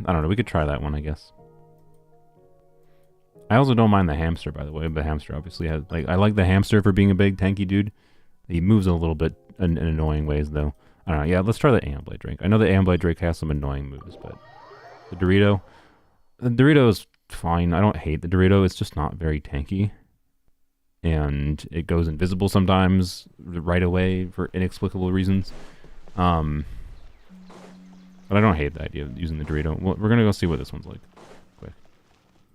I don't know. We could try that one, I guess. I also don't mind the hamster, by the way. The hamster obviously has like I like the hamster for being a big tanky dude. He moves a little bit in annoying ways, though. I don't know. Yeah, let's try the Aeon Drake. I know the Aeon Drake has some annoying moves, but the Dorito is fine. I don't hate the Dorito. It's just not very tanky, and it goes invisible sometimes right away for inexplicable reasons. But I don't hate the idea of using the Dorito. Well, we're gonna go see what this one's like. Quick.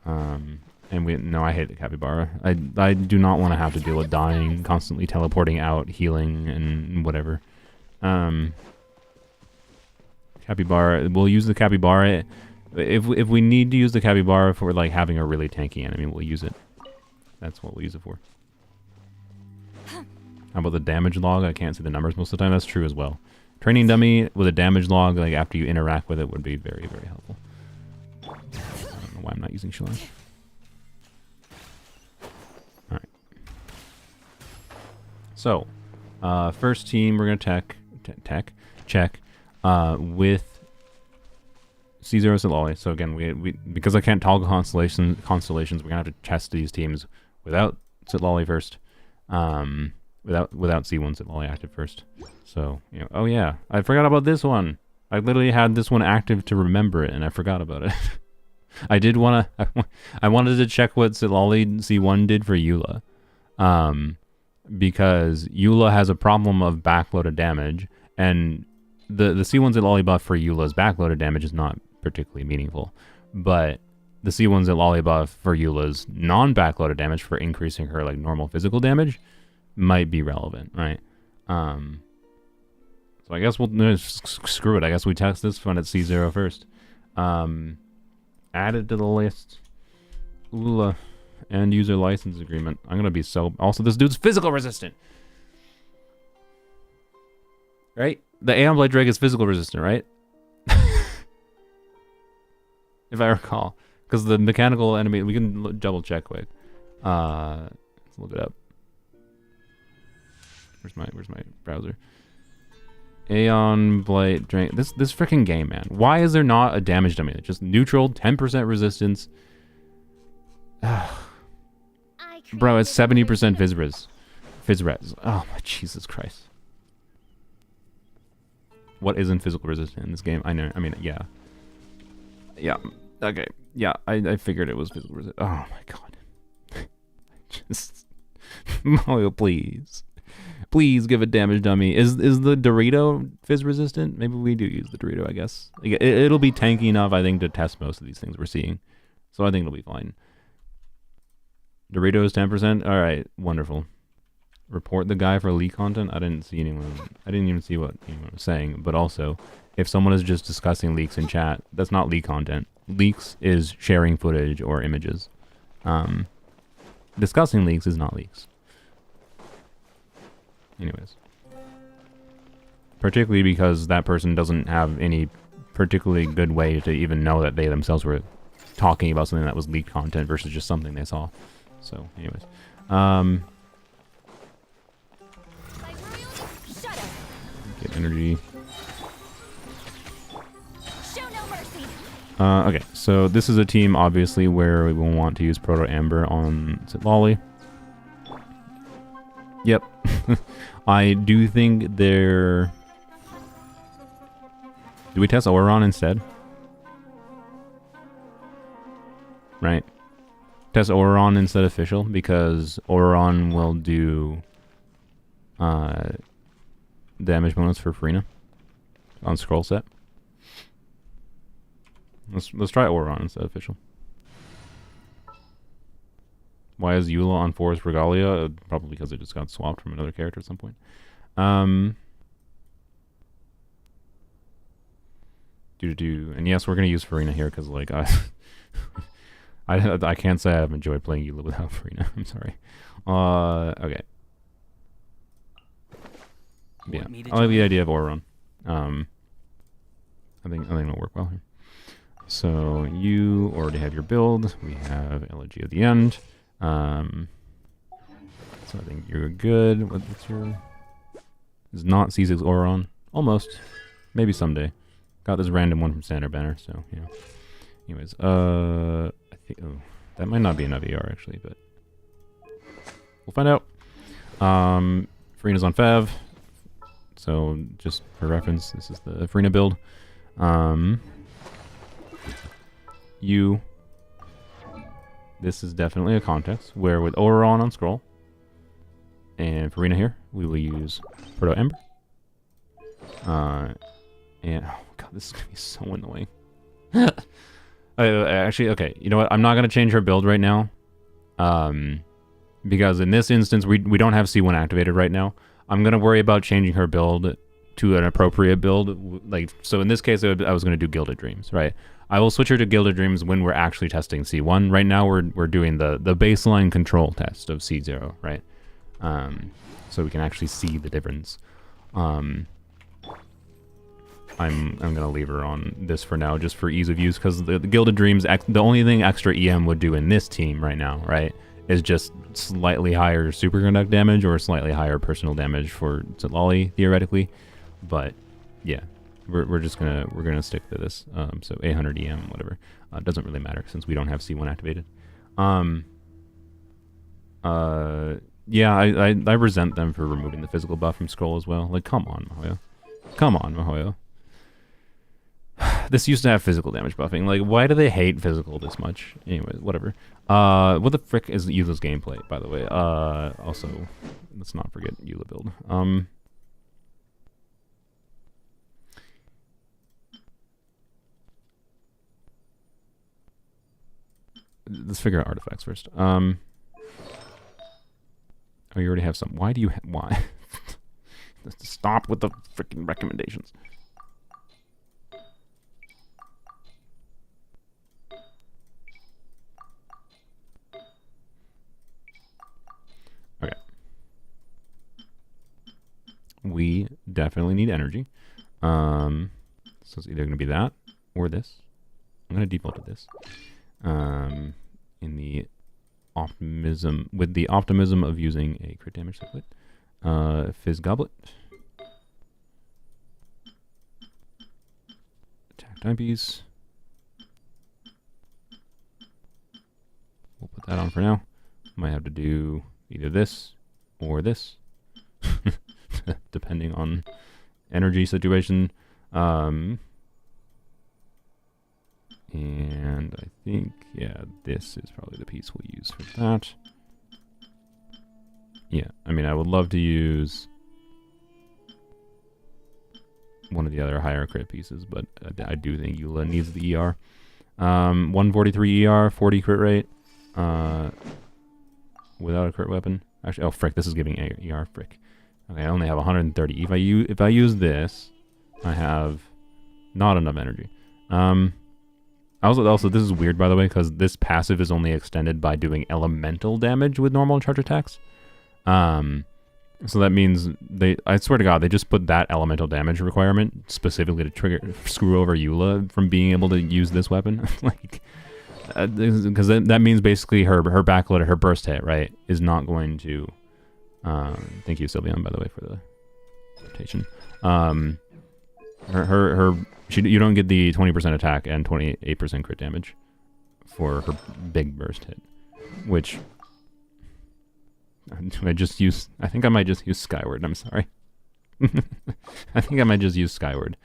And I hate the Capybara. I do not want to have to deal with dying, constantly teleporting out, healing, and whatever. Capybara. We'll use the Capybara if we need to use the Capybara for like having a really tanky enemy. We'll use it. That's what we'll use it for. How about the damage log? I can't see the numbers most of the time. That's true as well. Training dummy with a damage log, like after you interact with it, would be very, very helpful. I don't know why I'm not using Shalom. Alright. So, first team, we're going to check with C0 Citlali. So again, we because I can't toggle constellations, we're going to have to test these teams without Citlali first. Without C1 Citlali active first. So, you know, oh yeah, I forgot about this one. I literally had this one active to remember it, and I forgot about it. I wanted to check what Citlali C1 did for Eula. Because Eula has a problem of backloaded damage, and the C1 Citlali buff for Eula's backloaded damage is not particularly meaningful. But the C1 Citlali buff for Eula's non-backloaded damage for increasing her like normal physical damage might be relevant, right? So I guess we'll screw it. I guess we test this one at C0 first. Added to the list. Ula and user license agreement. I'm gonna be so. Also, this dude's physical resistant, right? The Aeon Blade Drake is physical resistant, right? If I recall, because the mechanical enemy. We can double check quick. Let's look it up. Where's my browser? Aeon Blight Drake. This freaking game, man. Why is there not a damage dummy? Just neutral, 10% resistance. Bro, it's 70% Phys-res. Oh my Jesus Christ. What isn't physical resistant in this game? I know. I mean, yeah. Yeah. Okay. Yeah, I figured it was physical resistant. Oh my god. Just Mario, please. Please give a damage dummy. Is the Dorito Fizz resistant? Maybe we do use the Dorito, I guess. It'll be tanky enough, I think, to test most of these things we're seeing. So I think it'll be fine. Dorito is 10%? Alright, wonderful. Report the guy for leak content? I didn't see anyone. I didn't even see what anyone was saying. But also, if someone is just discussing leaks in chat, that's not leak content. Leaks is sharing footage or images. Discussing leaks is not leaks. Anyways. Particularly because that person doesn't have any particularly good way to even know that they themselves were talking about something that was leaked content versus just something they saw. So, anyways. Get energy. Okay, so this is a team, obviously, where we will want to use Proto Amber on Citlali. Yep. I do think they're... Do we test Oron instead? right? Test Auron instead of Fischl, because Auron will do damage bonus for Farina on scroll set. Let's try Auron instead of Fischl. Why is Eula on Forest Regalia? Probably because it just got swapped from another character at some point. And yes, we're gonna use Farina here because like I can't say I've enjoyed playing Eula without Farina. I'm sorry. Okay. Yeah, I like the idea of Auron. I think it'll work well here. So you already have your build. We have Elegy at the end. So I think you're good. What's your? It's not C6 Auron. Almost. Maybe someday. Got this random one from Standard Banner. So yeah. Anyways, I think that might not be enough ER actually, but we'll find out. Farina's on Fav. So just for reference, this is the Farina build. This is definitely a context where with Auron on scroll and Farina here, we will use Proto Ember. And oh god, this is gonna be so annoying. Actually, okay, you know what? I'm not gonna change her build right now, because in this instance we don't have C1 activated right now. I'm gonna worry about changing her build to an appropriate build. Like, so in this case, I was gonna do Gilded Dreams, right? I will switch her to Gilded Dreams when we're actually testing C1. Right now, we're doing the baseline control test of C0, right? So we can actually see the difference. I'm gonna leave her on this for now, just for ease of use, because the Gilded Dreams, the only thing extra EM would do in this team right now, right, is just slightly higher superconduct damage or slightly higher personal damage for Citlali theoretically, but yeah, we're gonna stick to this. So 800 EM, whatever, doesn't really matter since we don't have C1 activated. Yeah, I resent them for removing the physical buff from scroll as well. Like, come on, Mihoyo. Come on, Mihoyo. This used to have physical damage buffing. Like, why do they hate physical this much? Anyways, whatever. What the frick is Eula's gameplay, by the way? Also, let's not forget Eula build. Let's figure out artifacts first. Oh, you already have some. Why do you why? Stop with the freaking recommendations. Okay. We definitely need energy. So it's either going to be that or this. I'm going to default to this. In the optimism, with the optimism of using a crit damage circlet. Fizz Goblet. Attack timepiece. We'll put that on for now. Might have to do either this or this, depending on energy situation. And I think, yeah, this is probably the piece we'll use for that. Yeah, I mean, I would love to use one of the other higher crit pieces, but I do think Eula needs the ER. 143 ER, 40 crit rate, without a crit weapon. Actually, oh frick, this is giving ER, frick. Okay, I only have 130. If I use this, I have not enough energy. Also, this is weird, by the way, because this passive is only extended by doing elemental damage with normal charge attacks. So that means I swear to God, they just put that elemental damage requirement specifically to screw over Eula from being able to use this weapon. Like, because that means basically her backload, her burst hit, right, is not going to. Thank you, Sylveon, by the way, for the rotation. You don't get the 20% attack and 28% crit damage for her big burst hit, which I think I might just use Skyward. I'm sorry. I think I might just use Skyward.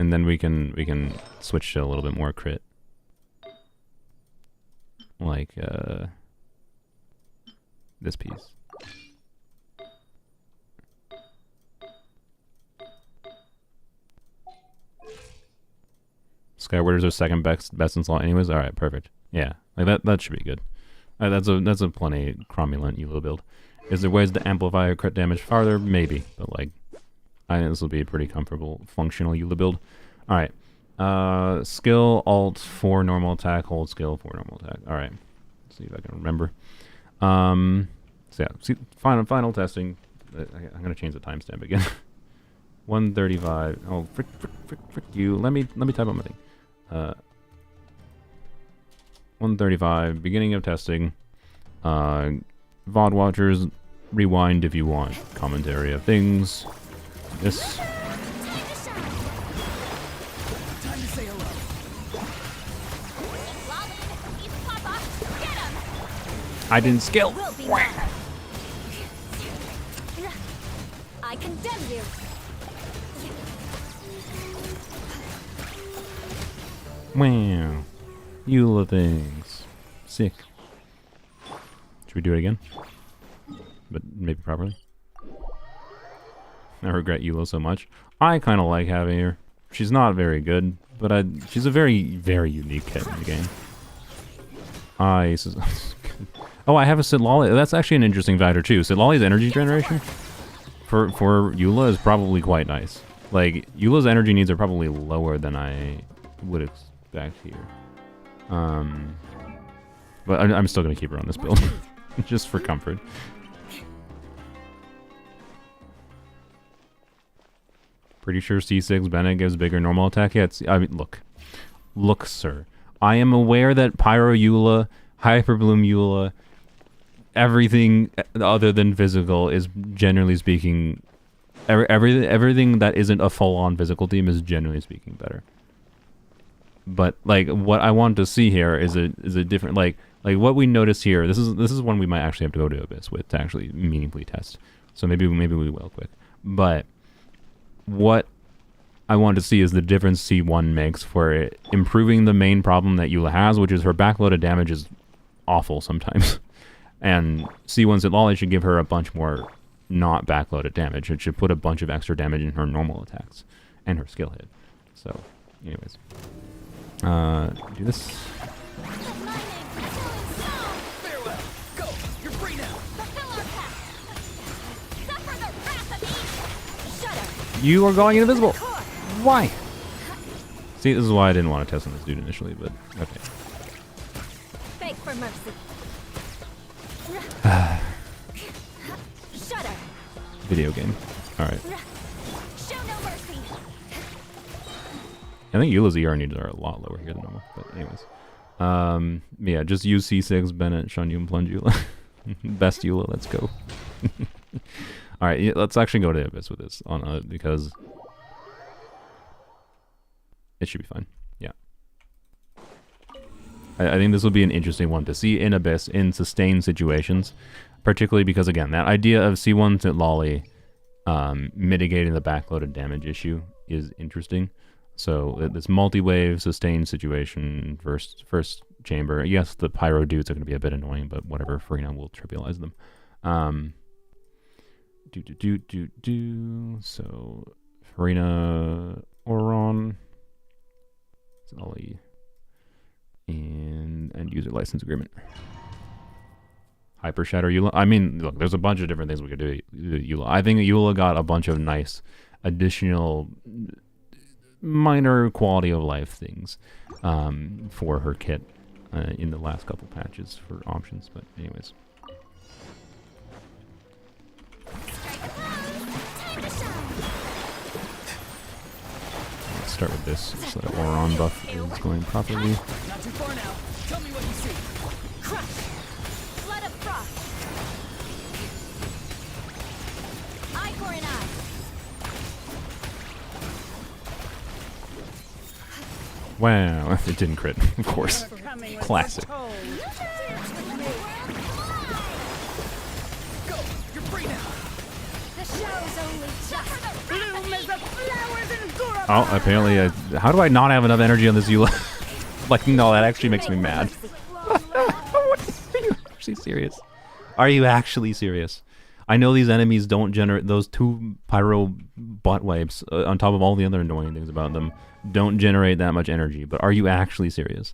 and then we can switch to a little bit more crit. Like this piece. Skyward is our second best in slot anyways. Alright, perfect. Yeah, like that should be good. That's a plenty cromulent Eula build. Is there ways to amplify her crit damage farther? Maybe, but like I think this will be a pretty comfortable functional Eula build. Alright. Skill, alt, 4 normal attack, hold skill, 4 normal attack. Alright. Let's see if I can remember. So yeah, see, final testing. I'm gonna change the timestamp again. 135. Oh, frick you. Let me type on my thing. 135. Beginning of testing. VOD watchers, rewind if you want commentary of things. This. I didn't skill. I condemn you. Wow. Eula things. Sick. Should we do it again? But maybe properly? I regret Eula so much. I kind of like having her. She's not very good, but she's a very, very unique kit in the game. Oh, I have a Citlali. That's actually an interesting factor too. Citlali's energy generation for Eula is probably quite nice. Like, Eula's energy needs are probably lower than I would expect here. But I'm still going to keep her on this build. Just for comfort. Pretty sure C6 Bennett gives bigger normal attack. Yeah, I mean, look, sir. I am aware that Pyro Eula, Hyper Bloom Eula, everything other than physical is, generally speaking, everything that isn't a full-on physical team is, generally speaking, better. But like, what I want to see here is a different, like what we notice here. This is one we might actually have to go to Abyss with to actually meaningfully test. So maybe we will quick. But what I want to see is the difference C1 makes for it, improving the main problem that Eula has, which is her backloaded damage is awful sometimes. And C1 Citlali should give her a bunch more not backloaded damage. It should put a bunch of extra damage in her normal attacks and her skill hit. So, anyways. Do this. You are going invisible. Why? See, this is why I didn't want to test on this dude initially, but okay. Beg for mercy. Shudder. Video game. All right. Show no mercy. I think Eula's ER needs are a lot lower here than normal, but anyways. Yeah, just use C6, Bennett, Shun Yu, and Plunge Eula. Best Eula, let's go. Alright, let's actually go to Abyss with this on because it should be fine. Yeah. I think this will be an interesting one to see in Abyss in sustained situations, particularly because, again, that idea of C1 Citlali mitigating the backloaded damage issue is interesting. So this multi-wave sustained situation first chamber. Yes, the pyro dudes are going to be a bit annoying, but whatever. Farina will trivialize them. So Farina, Oron, Citlali, and user license agreement. Hyper Shatter Eula. I mean, look, there's a bunch of different things we could do with Eula. I think Eula got a bunch of nice additional minor quality of life things for her kit in the last couple patches for options. But anyways. Let's start with this so that Oron buff is going properly. Not too far now. Tell me what you see. Crush. Blood of frost. Eye for an eye. Wow, it didn't crit, of course. Classic. Go. You're free now. The show's only just bloom as the flowers in Gura. Oh, apparently, how do I not have enough energy on this Eula? Like, no, that actually makes me mad. Are you actually serious? Are you actually serious? I know these enemies don't generate those 2 pyro butt wipes on top of all the other annoying things about them. Don't generate that much energy, but are you actually serious?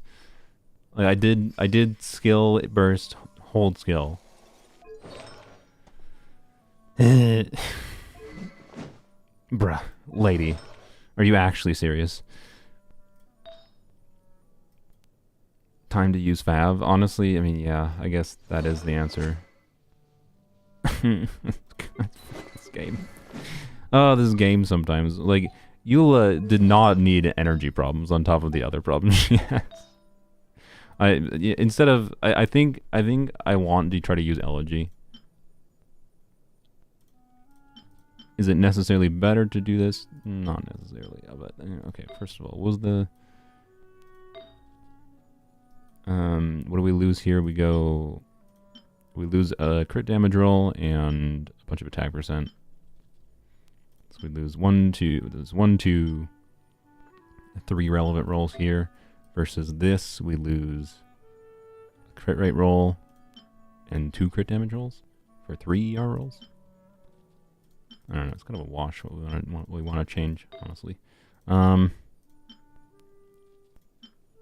Like I did skill burst, hold skill. Bruh, lady, are you actually serious? Time to use Fav? Honestly, I mean, yeah, I guess that is the answer. This game. Oh, this game sometimes. Like, Eula did not need energy problems on top of the other problems she has. I think I want to try to use Elegy. Is it necessarily better to do this? Not necessarily, but okay, first of all, what was the what do we lose here? We lose a crit damage roll and a bunch of attack percent. So we lose 1, 2, there's 1, 2, 3 relevant rolls here. Versus this, we lose a crit rate roll and 2 crit damage rolls for 3 ER rolls. I don't know, it's kind of a wash what we want to change, honestly.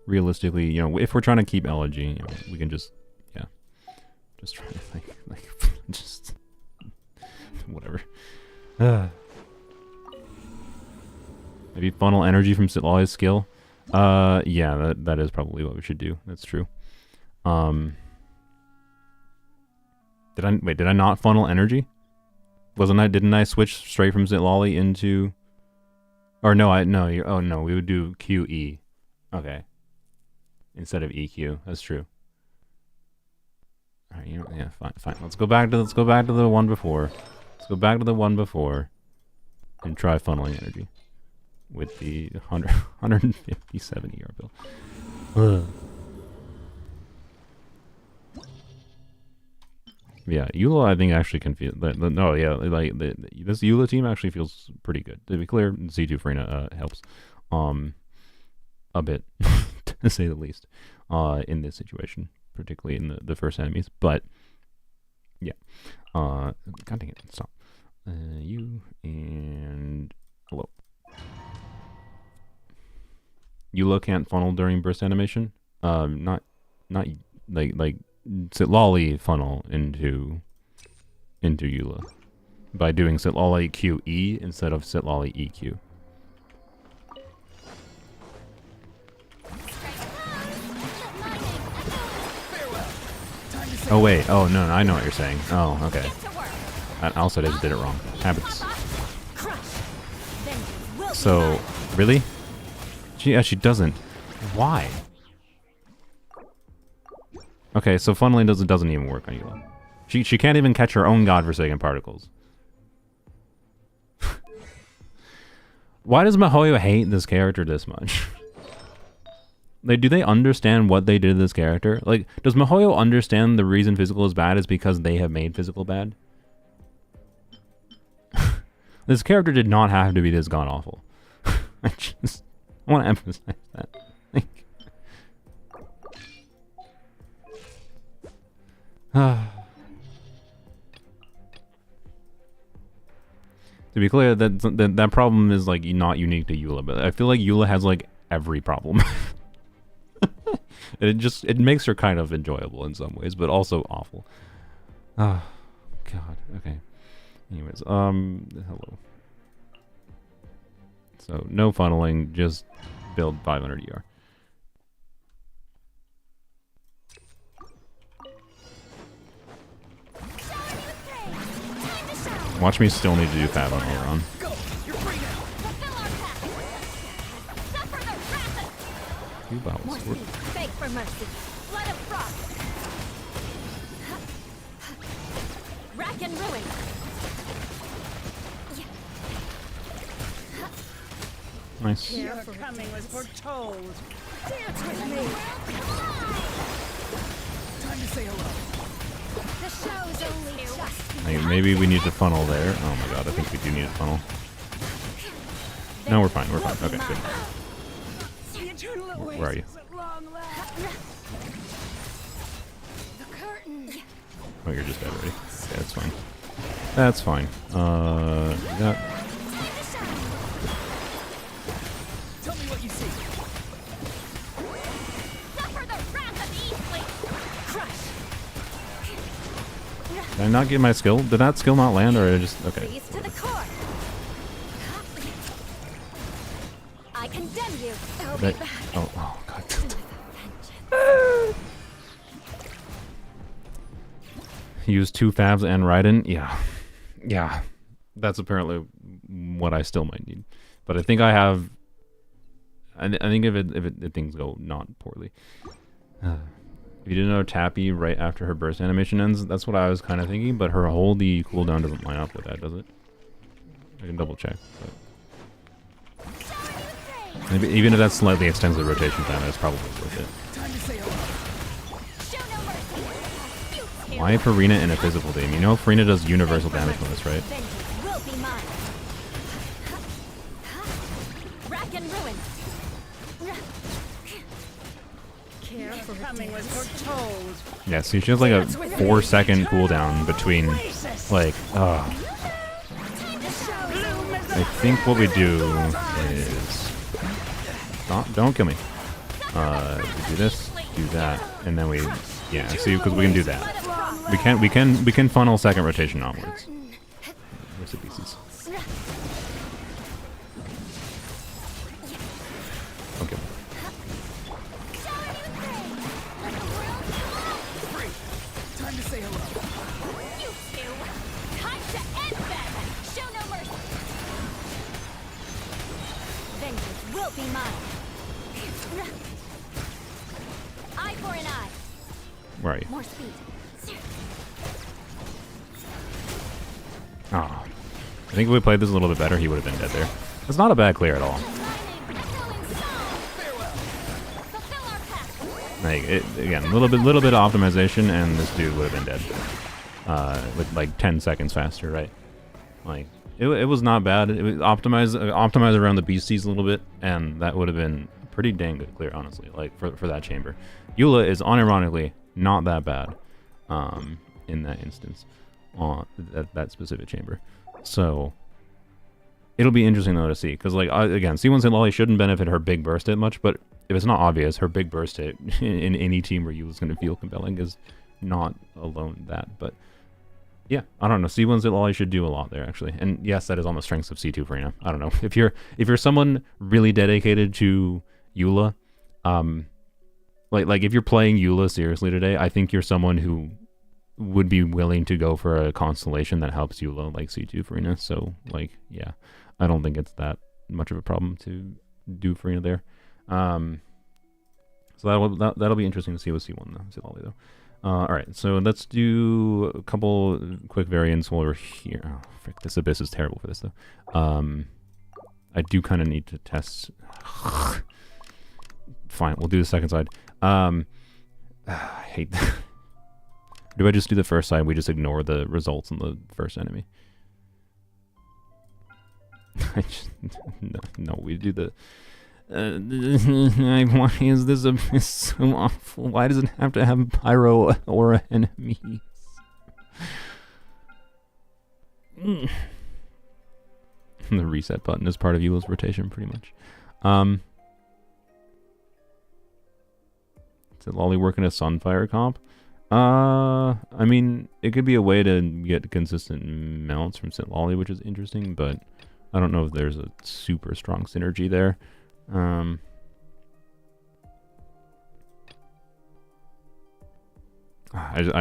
Realistically, you know, if we're trying to keep Elegy, you know, we can just, yeah, just try to like just whatever. Maybe funnel energy from Citlali's skill. Yeah, that is probably what we should do. That's true. Did I not funnel energy? Didn't I switch straight from Citlali into, or no, oh no, we would do QE. Okay. Instead of EQ. That's true. Alright, you know, yeah, fine. Let's go back to the one before. Let's go back to the one before and try funneling energy with the 157 ER bill. Yeah, Eula I think actually can feel no, yeah, like this Eula team actually feels pretty good. To be clear, C2 Farina helps a bit to say the least in this situation, particularly in the first enemies, but yeah. God dang it, stop. You and hello. Eula can't funnel during burst animation. Not like Citlali funnel into Eula by doing Citlali QE instead of Citlali EQ. Oh wait, oh no, I know what you're saying. Oh, okay. I also just did it wrong. Habits. So, really? She actually doesn't. Why? Okay, so funneling doesn't even work on Eula. She can't even catch her own godforsaken particles. Why does Mihoyo hate this character this much? Like, do they understand what they did to this character? Like, does Mihoyo understand the reason physical is bad is because they have made physical bad? This character did not have to be this god-awful. I want to emphasize that. To be clear, that problem is like not unique to Eula, but I feel like Eula has like every problem. It makes her kind of enjoyable in some ways, but also awful. Oh, God. Okay. Anyways, hello. So no funneling, just build 500 ER. Watch me still need to do Fab on Oron. Two battles. Beg for mercy. Blood of frost. Rack and ruin. Nice. Your coming was foretold. Dance with me. Time to say hello. The show's only just Like, maybe we need to funnel there. Oh my god, I think we do need a funnel. No, we're fine. We're fine. Okay, good. The eternal oasis Where are you? at long last. The curtain. Oh, you're just dead already. Okay, that's fine. That's fine. Yeah. Tell me what you see. Suffer the wrath of Eastleaf. Crush. Did I not get my skill? Did that skill not land, or I just okay? Freeze to the core. I condemn you. I'll be That, back. oh god. Use 2 Favs and Raiden? Yeah. Yeah. That's apparently what I still might need. But I think I have... I think if things go not poorly. If you didn't know Tappy right after her burst animation ends, that's what I was kind of thinking, but her holy cooldown doesn't line up with that, does it? I can double check. But maybe, even if that slightly extends the rotation time, it's probably worth it. Time to say hello. Show no mercy. You Why Farina in a physical team? You know Farina does universal damage bonus, right? vengeance will be mine. Rack and ruin. Care for coming was foretold. Yeah, see, she has like a 4-second cooldown between, like, I think what we do is... Don't kill me. We do this, do that, and then we... Yeah, see, because we can do that. We can funnel second rotation onwards. Where's the pieces? Okay. Time to say hello. You two. Time to end them. Show no mercy. Vengeance will be mine. Eye for an eye. Where are you? More speed. Oh. I think if we played this a little bit better, he would have been dead there. It's not a bad clear at all. Like, again, a little bit of optimization, and this dude would have been dead. With like 10 seconds faster, right? Like, it was not bad. It was optimize around the beasties a little bit, and that would have been pretty dang good clear, honestly. Like for that chamber, Eula is unironically not that bad, in that instance, on that specific chamber. So it'll be interesting though to see, because like again, C1 Citlali shouldn't benefit her big burst hit much, but if it's not obvious, her big burst hit in any team where Eula's going to feel compelling is not alone that. But yeah, I don't know. C1 Citlali should do a lot there actually, and yes, that is on the strengths of C2 Farina. I don't know if you're someone really dedicated to Eula, like if you're playing Eula seriously today, I think you're someone who would be willing to go for a constellation that helps Eula like C2 Farina. So like, yeah, I don't think it's that much of a problem to do Farina there. So that'll be interesting to see with C1 though, Citlali though. All right, so let's do a couple quick variants while we're here. Oh, frick, this Abyss is terrible for this though. I do kind of need to test. Fine, we'll do the second side. I hate that. Do I just do the first side? We just ignore the results in the first enemy. No, we do the... why is this Abyss so awful? Why does it have to have pyro or enemies? The reset button is part of Eula's rotation, pretty much. Citlali working a Sunfire comp? I mean, it could be a way to get consistent mounts from Citlali, which is interesting, but I don't know if there's a super strong synergy there.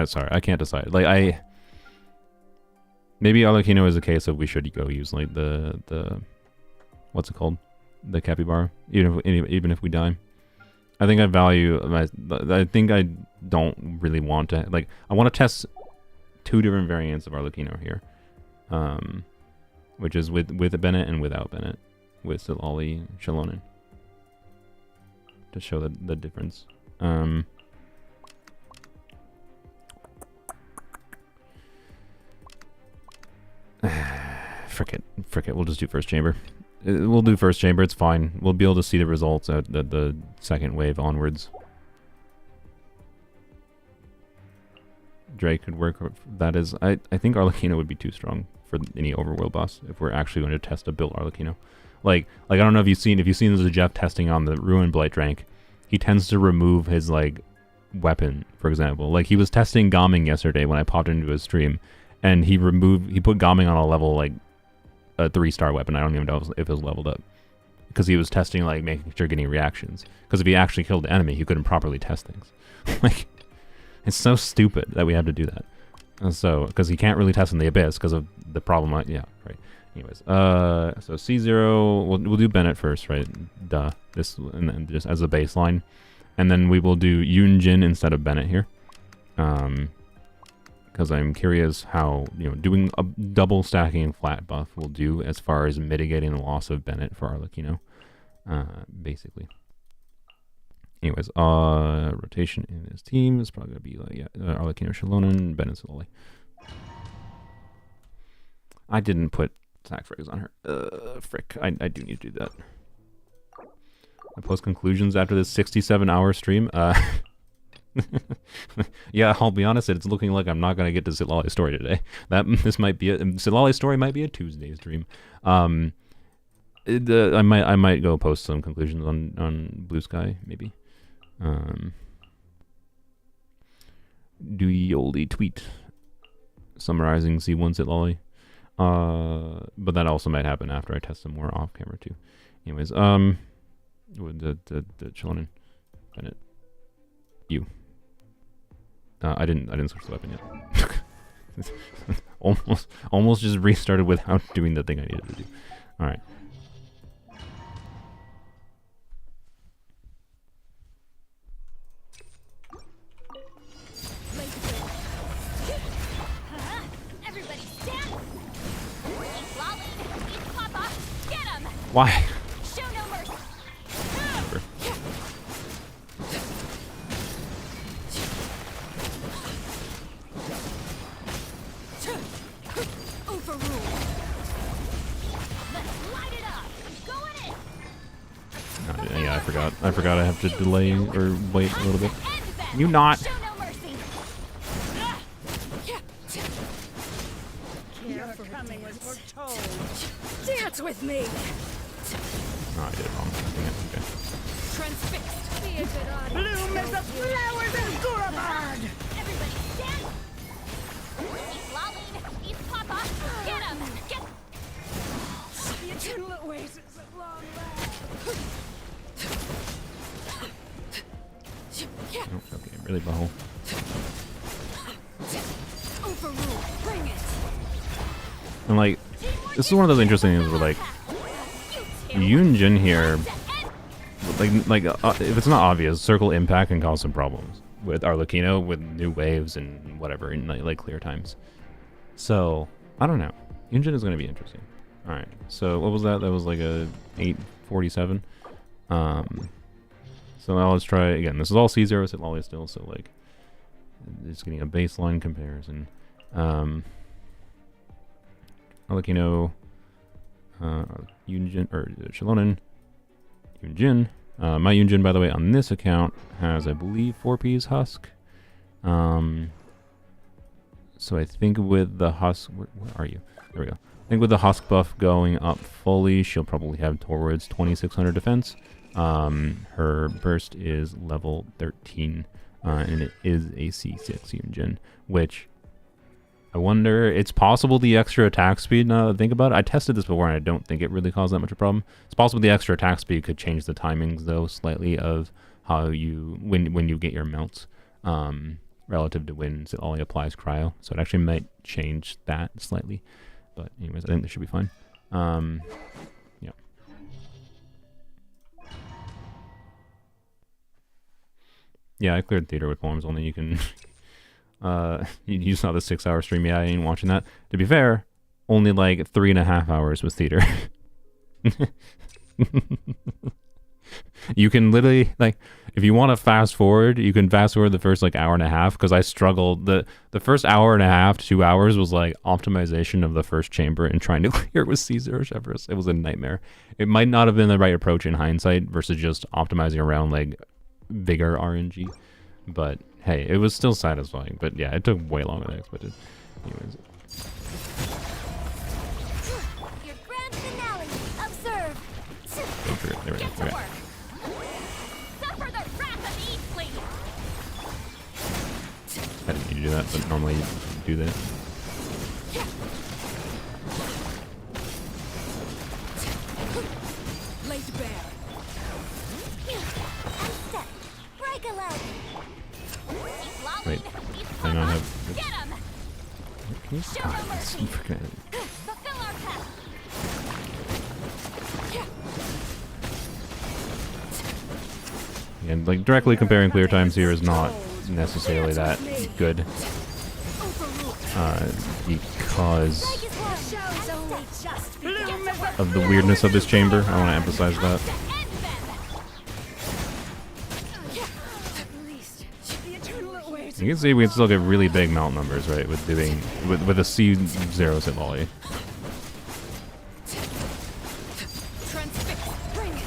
Sorry, I can't decide. Like, maybe Alakino is a case of we should go use like the what's it called, the capybara, even if we die. I think I value I think I don't really want to, like, I want to test 2 different variants of Arlecchino here, which is with Bennett and without Bennett, with Citlali Shalonen, to show the difference. Frick it, we'll just do first chamber. We'll do first chamber. It's fine. We'll be able to see the results at the second wave onwards. Drake could work. That is, I think Arlecchino would be too strong for any overworld boss if we're actually going to test a built Arlecchino. Like I don't know if you've seen the Jeff testing on the Ruin Blight Drank. He tends to remove his like weapon, for example. Like he was testing Gaming yesterday when I popped into his stream, and he put Gaming on a level like a 3-star weapon. I don't even know if it was leveled up, because he was testing like making sure getting reactions. Because if he actually killed the enemy, he couldn't properly test things. Like it's so stupid that we have to do that. And so because he can't really test in the Abyss because of the problem. Yeah, right. Anyways, so C0, we'll do Bennett first, right? Duh. This, and then just as a baseline, and then we will do Yunjin instead of Bennett here, because I'm curious how doing a double stacking flat buff will do as far as mitigating the loss of Bennett for Arlecchino, basically. Anyways, rotation in his team is probably gonna be like Arlecchino, Shallonen, Bennett, Citlali. I didn't put Sack Frags on her. Frick. I do need to do that. I post conclusions after this 67-hour stream. Yeah, I'll be honest, it's looking like I'm not going to get to Citlali's story today. This might be Citlali's story might be a Tuesday stream. I might go post some conclusions on Blue Sky, maybe. Do ye oldie tweet summarizing C1 Citlali. But that also might happen after I test some more off camera too. Anyways, with the Shallonen, Bennett, you. I didn't switch the weapon yet. almost just restarted without doing the thing I needed to do. All right. Why? Show no mercy. Overruled. Let's light it up. Going in. Yeah, I forgot I have to delay or wait a little bit. You not. Show no mercy. Your coming was foretold. Dance with me. Oh, I did it wrong. Okay. Transfixed. Be a good audience. Bloom as the flowers in Gurabad. Everybody stand. Citlali, East Papa. Get him. Get. The eternal oasis at long last. Oh, okay, really butthole. Overruled. Bring it. And like, this is one of those interesting things where like, Yunjin here, if it's not obvious, circle impact can cause some problems with Arlecchino, with new waves and whatever in like clear times. So I don't know. Yunjin is going to be interesting. All right. So what was that? That was like a 847. So now let's try again. This is all C0 Citlali still. So like, just getting a baseline comparison. Arlecchino. Yunjin or Shallonen, Yunjin. My Yunjin, by the way, on this account has, I believe, 4P's husk. So I think with the husk, where are you? There we go. I think with the husk buff going up fully, she'll probably have towards 2600 defense. Her burst is level 13, and it is a C6 Yunjin, which I wonder, it's possible the extra attack speed, now that I think about it. I tested this before and I don't think it really caused that much of a problem. It's possible the extra attack speed could change the timings though slightly of how you, when you get your melts, relative to when Citlali applies cryo. So it actually might change that slightly. But anyways, I think this should be fine. Yeah. Yeah, I cleared theater with poems only. You can... you saw the 6-hour stream. Yeah, I ain't watching that. To be fair, only like 3.5 hours was theater. You can literally, like, if you want to fast forward, you can fast forward the first like hour and a half, because I struggled. The first hour and a half, 2 hours was like optimization of the first chamber and trying to clear it with C0 Shepherds. It was a nightmare. It might not have been the right approach in hindsight versus just optimizing around like bigger RNG, but hey, it was still satisfying. But yeah, it took way longer than I expected. Anyways. Your grand finale. Observe. There we go. Get to Okay. work. Suffer the wrath of Eastleigh. I didn't need to do that, but normally you do that. Laid bare. Unstep. Break a leg. Wait, hang on. Get him. Can you Show stop no this? mercy. Freaking- Fulfill our path. And like directly comparing clear times here is not necessarily that good, because Break his one. Show's only just begun. of the weirdness of this chamber. I want to emphasize that. To end them. At least the eternal awaits. You can see we can still get really big melt numbers, right, with doing with a C0 Citlali. Transfix. Bring it.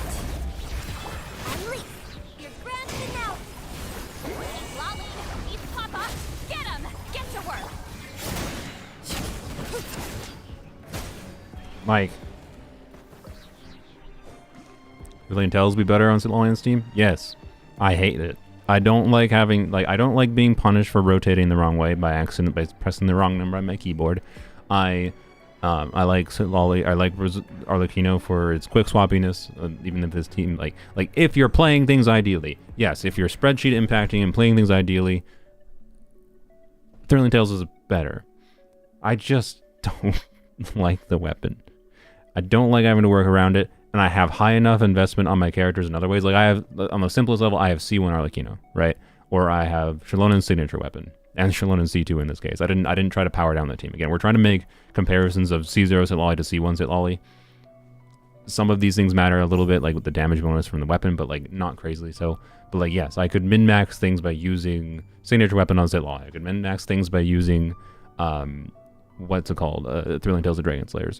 Unleash. Your grand finale. Lolly. East Papa. Get him. Get to work. Mike. Brilliant Tales be better on Citlali and Steam? Yes. I hate it. I don't like having, like, I don't like being punished for rotating the wrong way by accident, by pressing the wrong number on my keyboard. I like Citlali, I like Arlecchino for its quick swappiness, even if this team, like if you're playing things ideally. Yes, if you're spreadsheet impacting and playing things ideally, Brilliant Tales is better. I just don't like the weapon. I don't like having to work around it, and I have high enough investment on my characters in other ways. Like I have, on the simplest level, I have C1 Arlecchino, right? Or I have Shalonen's signature weapon, and Shalonen's C2 in this case. I didn't try to power down the team. Again, we're trying to make comparisons of C0 Citlali to C1 Citlali. Some of these things matter a little bit, like with the damage bonus from the weapon, but like not crazily so. But like, yes, I could min-max things by using signature weapon on Citlali. I could min-max things by using, what's it called? Thrilling Tales of Dragon Slayers.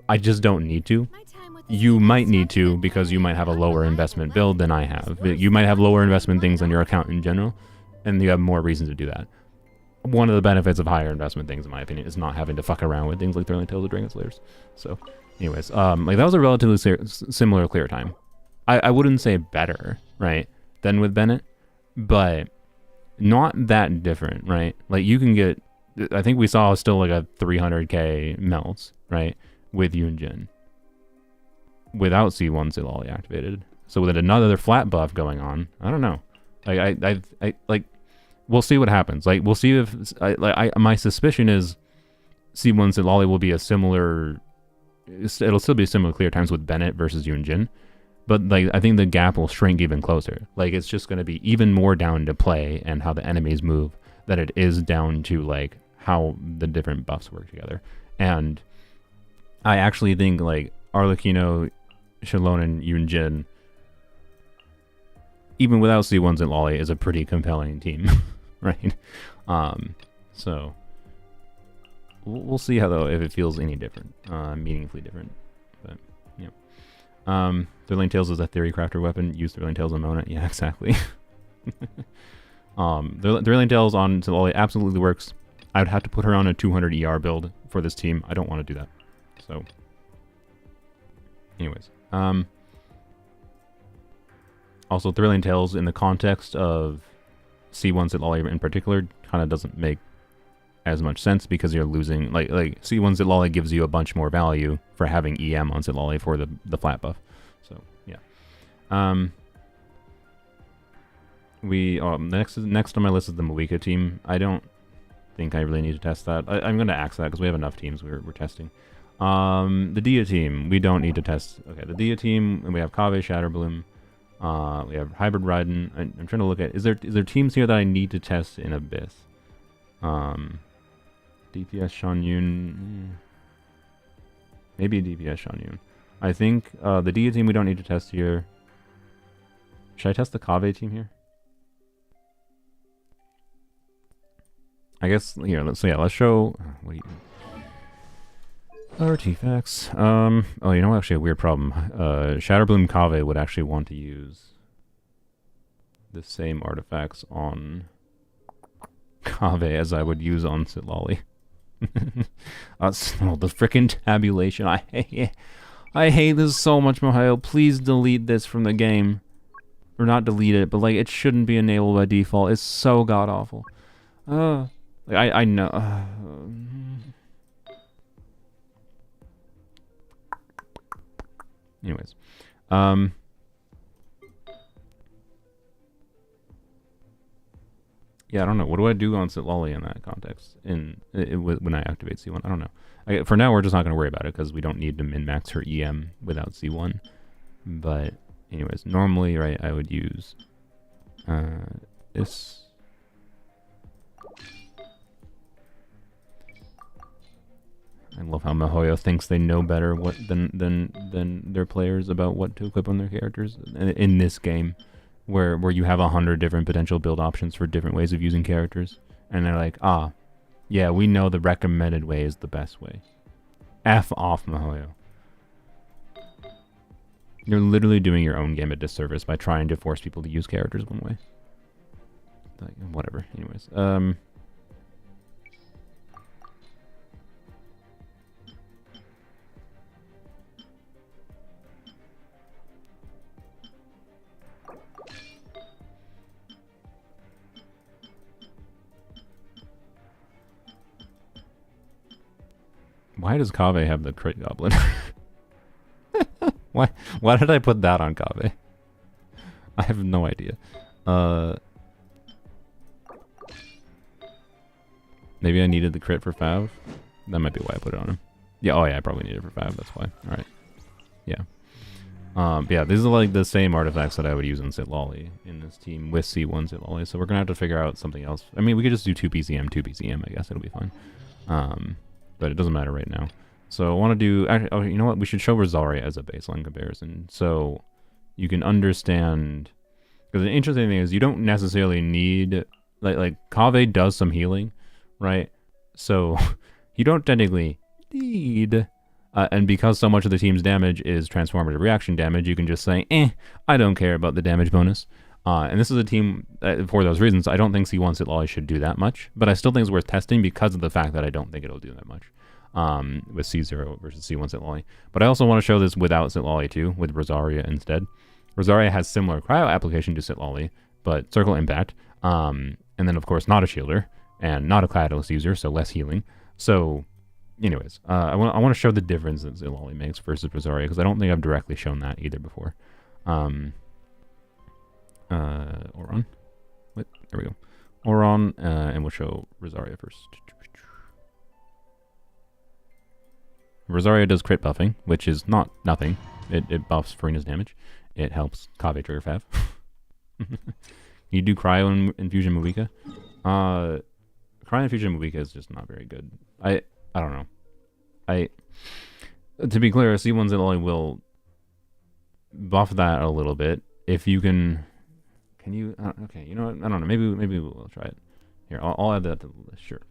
I just don't need to. You might need to, because you might have a lower investment build than I have. You might have lower investment things on your account in general, and you have more reason to do that. One of the benefits of higher investment things, in my opinion, is not having to fuck around with things like Thrilling Tales of Dragon Slayers. So, anyways, like that was a relatively similar clear time. I wouldn't say better, right, than with Bennett, but not that different, right? Like you can get, I think we saw still like a 300k melts, right, with Yoon Jin, without C1 Citlali activated. So with another flat buff going on, I don't know. I like, we'll see what happens. Like we'll see if my suspicion is C1 Citlali will be a similar. It'll still be similar clear times with Bennett versus Yoon Jin, but like I think the gap will shrink even closer. Like it's just going to be even more down to play and how the enemies move than it is down to like how the different buffs work together. And I actually think like Arlecchino, Shalonen, Yoon Jin, even without C1 Citlali, is a pretty compelling team, right? So we'll see how though if it feels any different, meaningfully different. But yeah, Thrilling Tales is a theory crafter weapon. Use Thrilling Tales on Mona. Yeah, exactly. Thrilling Tales on Citlali absolutely works. I would have to put her on a 200 ER build for this team. I don't want to do that. So, anyways, also Thrilling Tales in the context of C1 Citlali in particular kind of doesn't make as much sense because you're losing, like C1 Citlali gives you a bunch more value for having EM on Citlali for the flat buff. So yeah, next on my list is the Moika team. I don't think I really need to test that. I'm going to axe that because we have enough teams we're testing. The Dia team, we don't need to test. Okay, the Dia team, and we have Kave, Shatterbloom. We have Hybrid Raiden. I'm trying to look at, is there teams here that I need to test in Abyss? DPS Shanyun. Maybe DPS Shanyun. I think the Dia team we don't need to test here. Should I test the Kave team here? I guess here. Let's show. What do you? Artifacts. Oh, you know, actually, a weird problem. Shatterbloom Kave would actually want to use the same artifacts on Kave as I would use on Citlali. The frickin' tabulation. I hate this so much, Mohio. Please delete this from the game. Or not delete it, but like it shouldn't be enabled by default. It's so god awful. Like, I know. Anyways, yeah, I don't know. What do I do on Citlali in that context? When I activate C1, I don't know. For now, we're just not going to worry about it because we don't need to min-max her EM without C1. But anyways, normally, right, I would use this. I love how Mihoyo thinks they know better than their players about what to equip on their characters in this game, where you have 100 different potential build options for different ways of using characters, and they're like, yeah, we know the recommended way is the best way. F off, Mihoyo. You're literally doing your own game a disservice by trying to force people to use characters one way. Like, whatever. Anyways, why does Kave have the crit goblin? Why did I put that on Kave? I have no idea. Maybe I needed the crit for Fav. That might be why I put it on him. Yeah, oh yeah, I probably needed it for Fav, that's why. Alright. Yeah. Yeah, these are like the same artifacts that I would use in Citlali in this team with C1 Citlali, so we're gonna have to figure out something else. I mean, we could just do 2 PCM, 2 PCM, I guess it'll be fine. But it doesn't matter right now. So I want to do, actually, oh, you know what? We should show Rosaria as a baseline comparison. So you can understand, because the interesting thing is you don't necessarily need, like Kave does some healing, right? So you don't technically need, and because so much of the team's damage is transformative reaction damage, you can just say, I don't care about the damage bonus. And this is a team, for those reasons, I don't think C1 Citlali should do that much, but I still think it's worth testing because of the fact that I don't think it'll do that much with C0 versus C1 Citlali. But I also want to show this without Citlali too, with Rosaria instead. Rosaria has similar cryo application to Citlali, but circle impact, and then of course not a shielder, and not a catalyst user, so less healing. So, anyways, I want to show the difference that Citlali makes versus Rosaria, because I don't think I've directly shown that either before. Oron. Wait, there we go. Oron, and we'll show Rosaria first. Rosaria does crit buffing, which is not nothing. It buffs Farina's damage. It helps Kave trigger Fav. You do Cryo Infusion Muika. Cryo Infusion Muika is just not very good. I don't know. To be clear, C1 Citlali will buff that a little bit. If you can you, okay, you know what, I don't know, maybe we'll try it. Here, I'll add that to the list. Sure.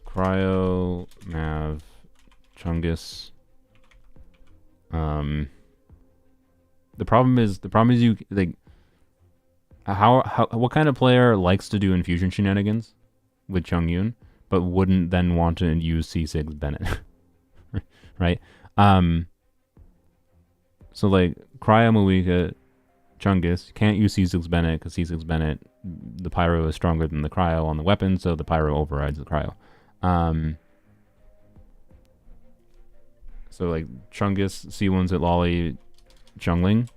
Cryo, Mav, Chungus. The problem is you, like, what kind of player likes to do infusion shenanigans with Chongyun, but wouldn't then want to use C6 Bennett, right? So like Cryo Muika, Chungus can't use C6 Bennett because C6 Bennett, the Pyro is stronger than the Cryo on the weapon, so the Pyro overrides the Cryo. So like Chungus, C1 Citlali, Chungling,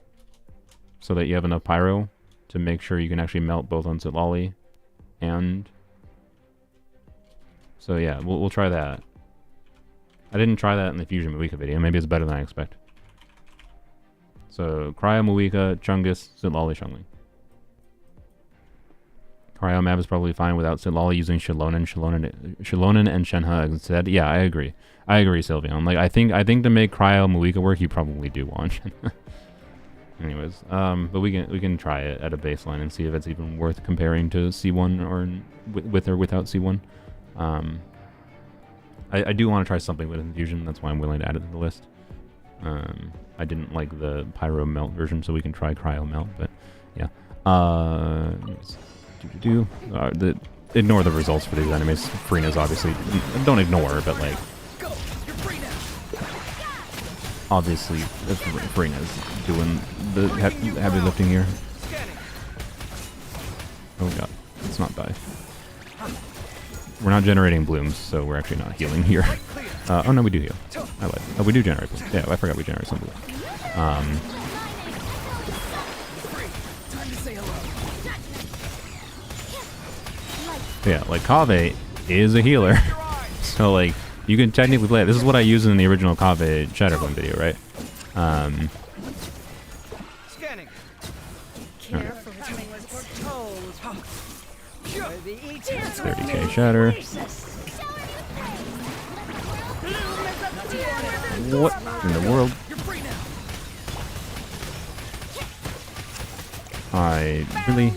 so that you have enough Pyro to make sure you can actually melt both on Citlali, and so yeah, we'll try that. I didn't try that in the Fusion Muika video. Maybe it's better than I expect. So Cryo Muika, Chungus, Citlali, Chungling. Cryo map is probably fine without Citlali using Shilonen and Shenhe instead. Yeah, I agree. I agree, Sylveon. Like, I think to make Cryo Muika work, you probably do want Shenhe. Anyways, but we can try it at a baseline and see if it's even worth comparing to C1 or with or without C1. I do want to try something with Infusion. That's why I'm willing to add it to the list. I didn't like the Pyro Melt version, so we can try Cryo Melt. But yeah. Ignore the results for these enemies. Freena's obviously... Don't ignore her, but like... Obviously, Freena's doing the heavy lifting here. Oh god, let's not die. We're not generating blooms, so we're actually not healing here. Oh no, we do heal. I lied. Oh, we do generate blooms. Yeah, I forgot we generate some blooms. Yeah, like Kaveh is a healer, so like you can technically play it. This is what I used in the original Kaveh Shatterblade video, right? Scanning. Careful, coming was foretold. 30k shatter. What in the world? I really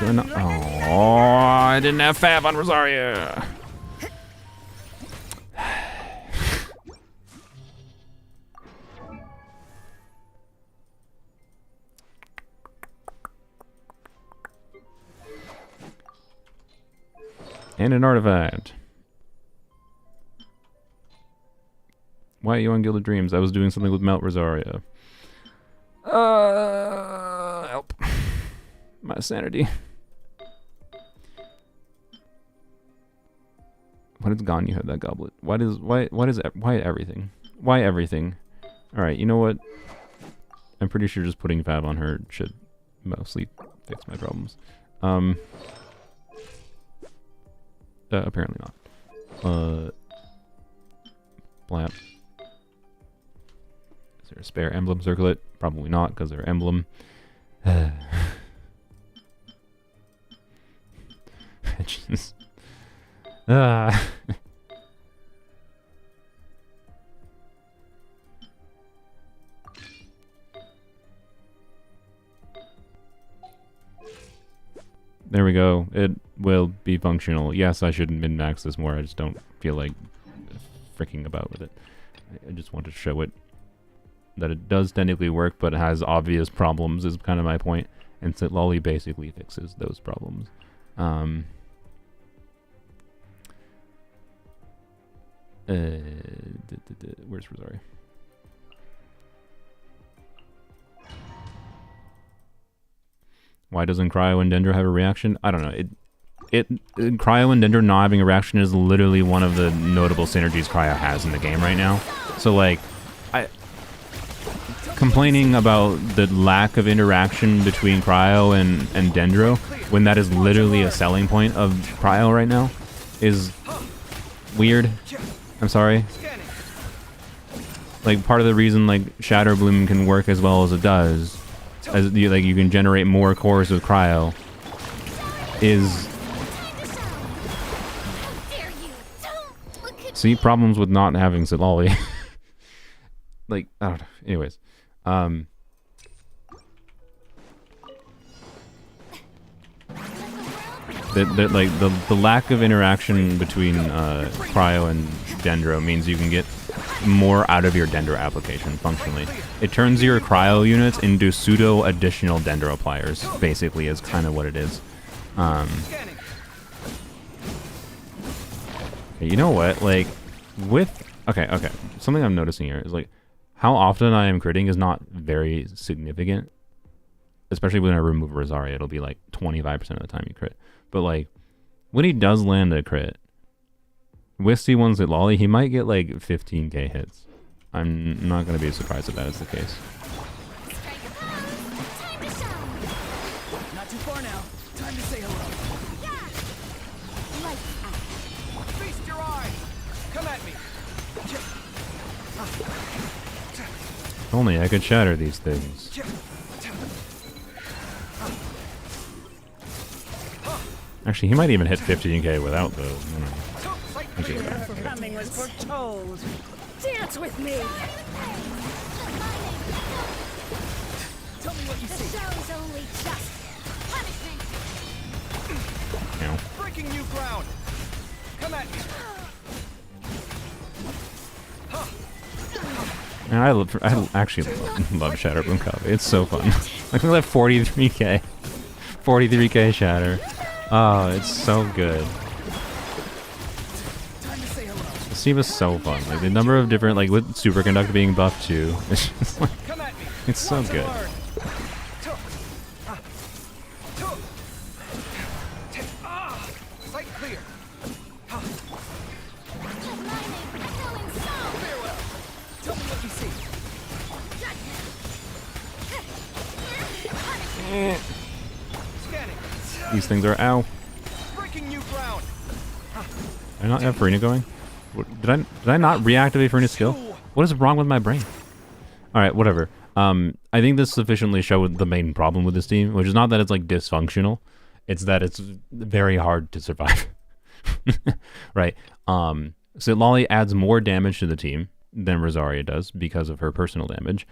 do not. Oh, I didn't have Fab on Rosaria. And an artifact. Why are you on Gilded Dreams? I was doing something with Melt Rosaria. Help. My sanity. When it's gone, you have that goblet. Why everything? Why everything? Alright, you know what? I'm pretty sure just putting Fab on her should mostly fix my problems. Apparently not. Blamp. Is there a spare emblem circlet? Probably not, because they're emblem. Just... There we go. It will be functional. Yes, I should min-max this more. I just don't feel like freaking about with it. I just want to show it that it does technically work, but it has obvious problems is kind of my point. And Citlali basically fixes those problems. Where's Rosaria? Why doesn't Cryo and Dendro have a reaction? I don't know. Cryo and Dendro not having a reaction is literally one of the notable synergies Cryo has in the game right now. So like, complaining about the lack of interaction between Cryo and Dendro when that is literally a selling point of Cryo right now is weird. I'm sorry. Like part of the reason like Shadow Bloom can work as well as it does, as you can generate more cores with Cryo, is see problems with not having Citlali. Like I don't know. Anyways, the lack of interaction between Cryo and Dendro means you can get more out of your Dendro application functionally. It turns your Cryo units into pseudo additional Dendro pliers, basically, is kind of what it is. You know what? Like, okay. Something I'm noticing here is like how often I am critting is not very significant. Especially when I remove Rosaria, it'll be like 25% of the time you crit. But like, when he does land a crit, with C1 Citlali, he might get like 15k hits. I'm not going to be surprised if that is the case. Not too far now. Time to say hello. Feast your eyes. Come at me. If only I could shatter these things. Actually, he might even hit 15k without the. Care for coming was foretold. Dance with me. Tell me what you see. Show's only just punishment. Breaking new ground. Come at me. And I actually love Shatter Bloom Coffee. It's so fun. Like, look at that 43k. 43k Shatter. Oh, it's so good. Time to say hello. C was so fun. Like, the number of different, like, with Superconductor being buffed too. It's just like, Come at me. it's so good. Sight clear. Tell me what you see. Scanning. These things are ow. Breaking new ground. Did I not have Farina going? Did I not reactivate Farina's skill? What is wrong with my brain? Alright, whatever. I think this sufficiently showed the main problem with this team, which is not that it's like dysfunctional, it's that it's very hard to survive. Right. Citlali adds more damage to the team than Rosaria does because of her personal damage.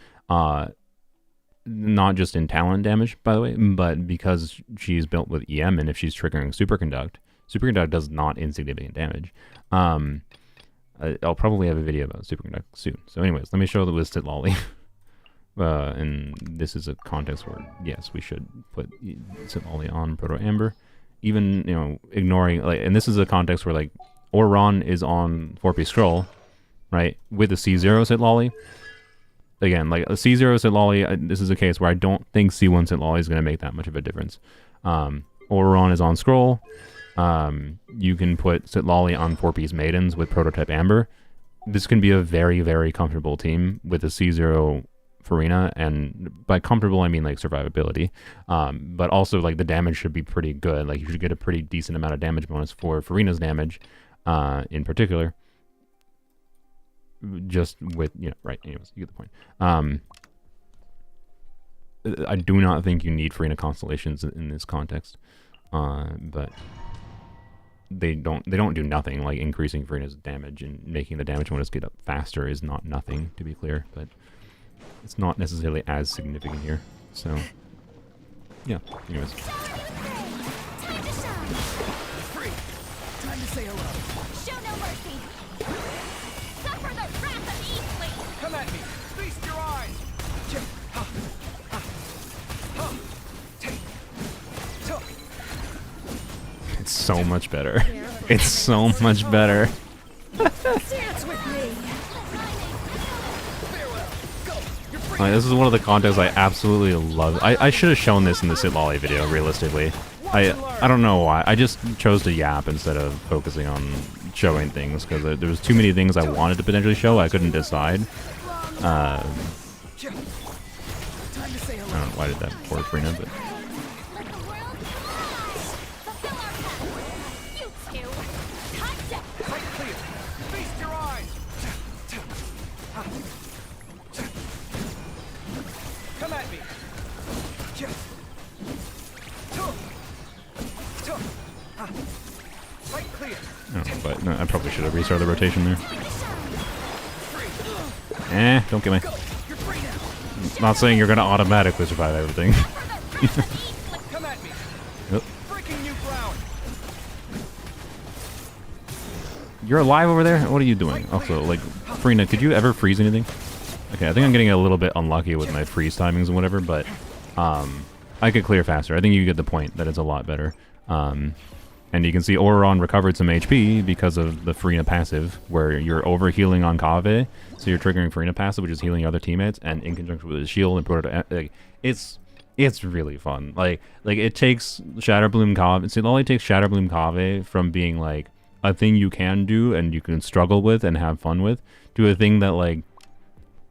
Not just in talent damage, by the way, but because she's built with EM, and if she's triggering Superconduct does not insignificant damage. I'll probably have a video about Superconduct soon. So anyways, let me show the with Citlali. And this is a context where, yes, we should put Citlali on Proto Amber. Even, you know, ignoring, like, and this is a context where, like, Oron is on 4P Scroll, right, with a C0 Citlali. Again, like, a C0 Citlali, this is a case where I don't think C1 Citlali is going to make that much of a difference. Oron is on Scroll. You can put Citlali on 4P's Maidens with Prototype Amber. This can be a very, very comfortable team with a C0 Farina, and by comfortable I mean like survivability, but also like the damage should be pretty good. Like, you should get a pretty decent amount of damage bonus for Farina's damage, in particular. Just with, you know, right, anyways, you get the point. I do not think you need Farina constellations in this context, but they don't do nothing. Like, increasing Farina's damage and making the damage bonus get up faster is not nothing, to be clear, but it's not necessarily as significant here. So, yeah, anyways. Free. Time to say hello. Show no mercy. Suffer the wrath of Eastleigh. Come at me. Feast your eyes. It's so much better. It's so much better. Dance with me. Like, this is one of the contexts I absolutely love. I should have shown this in the Citlali video, realistically. I don't know why. I just chose to yap instead of focusing on showing things, because there was too many things I wanted to potentially show. I couldn't decide. I don't know why I did that for Farina, but... Let the world rise. Fulfill our path. You two. Time to Sight clear. Feast your eyes. Come at me. Sight clear. Oh, but no, I probably should have restarted the rotation there. Don't get me. You're free now. Not saying you're gonna automatically survive everything. Come at me. Yep. Breaking new ground. You're alive over there? What are you doing? Also, like, Farina, could you ever freeze anything? Okay, I think I'm getting a little bit unlucky with my freeze timings and whatever, but I could clear faster. I think you get the point that it's a lot better. And you can see Oron recovered some HP because of the Farina passive, where you're over-healing on Kave, so you're triggering Farina passive, which is healing your other teammates, and in conjunction with his shield and proto, like, it's really fun. Like it takes Shatterbloom Kave, it only takes Shatterbloom Kave from being like a thing you can do and you can struggle with and have fun with, to a thing that, like,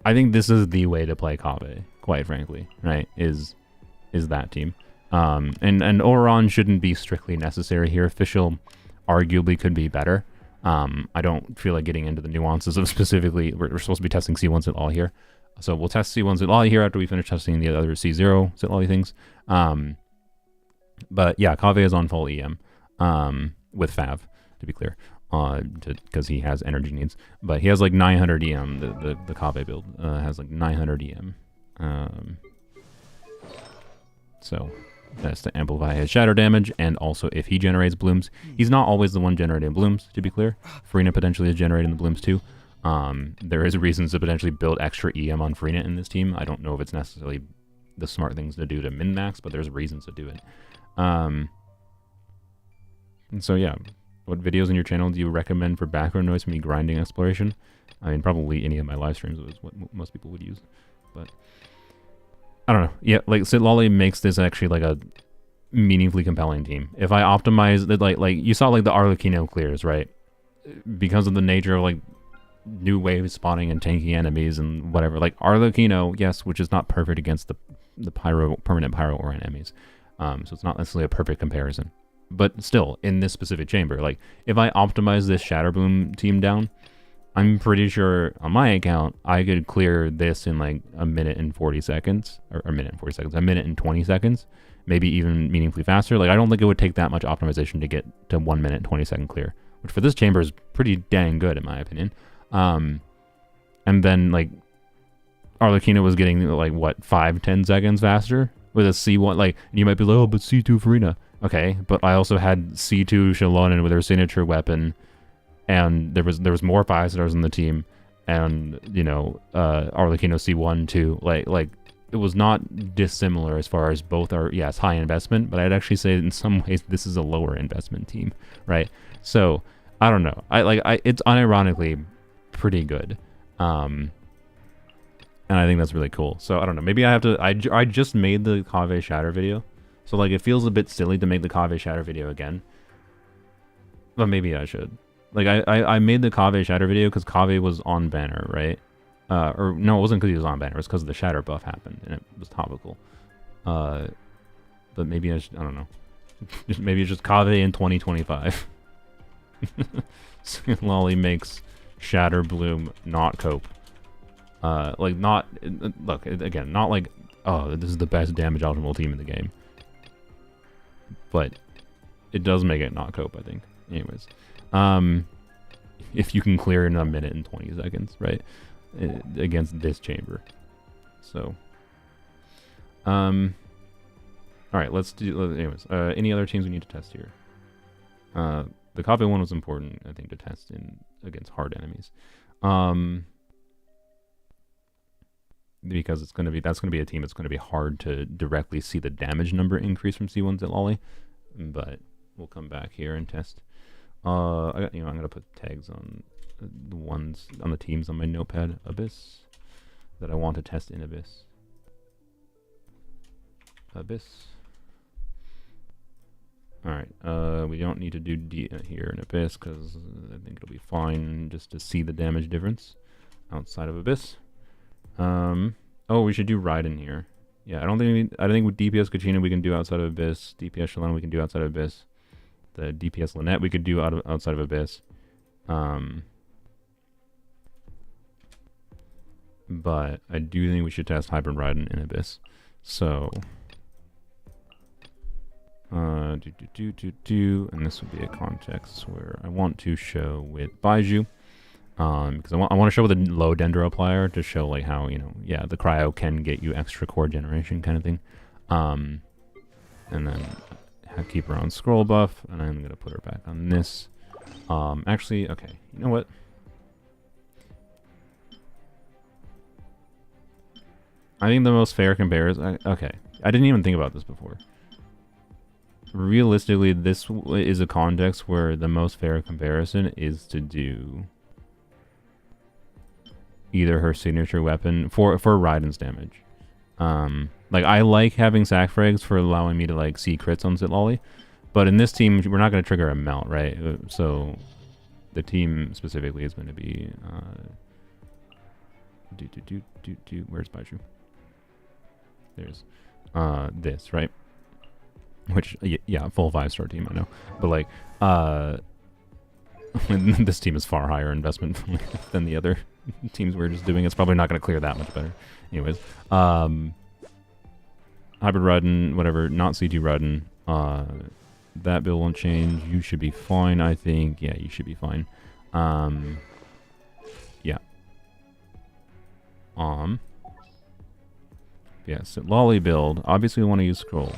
I think this is the way to play Kave, quite frankly, right? Is that team. And Oron shouldn't be strictly necessary here. Official arguably could be better. I don't feel like getting into the nuances of specifically, we're supposed to be testing C1 Citlali here. So we'll test C1 Citlali here after we finish testing the other C0 Citlali things. But yeah, Kave is on full EM. with Fav, to be clear, because he has energy needs. But he has like 900 EM. The Kave build has like 900 EM. So that's to amplify his shatter damage, and also if he generates blooms, he's not always the one generating blooms, to be clear. Farina potentially is generating the blooms too. There is reasons to potentially build extra EM on Farina in this team. I don't know if it's necessarily the smart things to do to min-max, but there's reasons to do it. And so yeah, what videos on your channel do you recommend for background noise for me grinding exploration? I mean, probably any of my live streams is what most people would use, but I don't know. Yeah, like Citlali makes this actually like a meaningfully compelling team. If I optimize it, like you saw like the Arlecchino clears, right? Because of the nature of like new waves spawning and tanky enemies and whatever. Like Arlecchino, yes, which is not perfect against the permanent pyro aura enemies. So it's not necessarily a perfect comparison. But still, in this specific chamber, like if I optimize this Shatter Bloom team down, I'm pretty sure on my account I could clear this in like a minute and 40 seconds, or a minute and 40 seconds, a minute and 20 seconds, maybe even meaningfully faster. Like I don't think it would take that much optimization to get to 1 minute 20-second clear, which for this chamber is pretty dang good in my opinion. And then like Arlecchino was getting like what 5-10 seconds faster with a C1. Like you might be like, oh, but C2 Farina. Okay, but I also had C2 Citlali with her signature weapon, and there was more 5-stars in the team, and you know Arlecchino C1 too. Like it was not dissimilar as far as both are, yes, high investment, but I'd actually say in some ways this is a lower investment team, right? So I don't know. It's unironically pretty good, and I think that's really cool. So I don't know. Maybe I have to. I just made the Kave Shatter video. So, like, it feels a bit silly to make the Kave Shatter video again. But maybe I should. Like, I made the Kave Shatter video because Kave was on banner, right? Or, no, it wasn't because he was on banner. It was because the Shatter buff happened, and it was topical. But maybe I don't know. Maybe it's just Kave in 2025. Citlali makes Shatter Bloom not cope. Like, not... Look, again, not like, oh, this is the best damage optimal team in the game. But it does make it not cope, I think. Anyways, if you can clear in a minute and 20 seconds, right, against this chamber. So, all right, let's do. Anyways, any other teams we need to test here? The Kave one was important, I think, to test in against hard enemies, because that's gonna be a team that's gonna be hard to directly see the damage number increase from C1 Citlali. But we'll come back here and test. I'm gonna put tags on the ones on the teams on my notepad. Abyss that I want to test in Abyss. All right. We don't need to do D here in Abyss because I think it'll be fine just to see the damage difference outside of Abyss. Oh, we should do Raiden here. Yeah, I think with DPS Kachina we can do outside of Abyss. DPS Shalana we can do outside of Abyss. The DPS Lynette we could do outside of Abyss. But I do think we should test Hybrid Raiden in Abyss. So and this would be a context where I want to show with Baiju. Because I want to show with a low dendro applier to show like how, you know, yeah, the cryo can get you extra core generation kind of thing. And then keep her on scroll buff, and I'm gonna put her back on this. Actually, okay, you know what? I think the most fair comparison. Okay, I didn't even think about this before. Realistically, this is a context where the most fair comparison is to do either her signature weapon for Raiden's damage. Like I like having sack frags for allowing me to like see crits on Citlali, but in this team we're not going to trigger a melt, right? So the team specifically is going to be where's Baiju? There's this, right? Which yeah, full 5-star team, I know, but like this team is far higher investment than the other teams we're just doing. It's probably not going to clear that much better. Anyways, Hybrid Raiden, whatever, not C2 Raiden. that build won't change. You should be fine, I think. Yeah, you should be fine. Yeah. Yeah, Citlali build. Obviously, we want to use Scroll.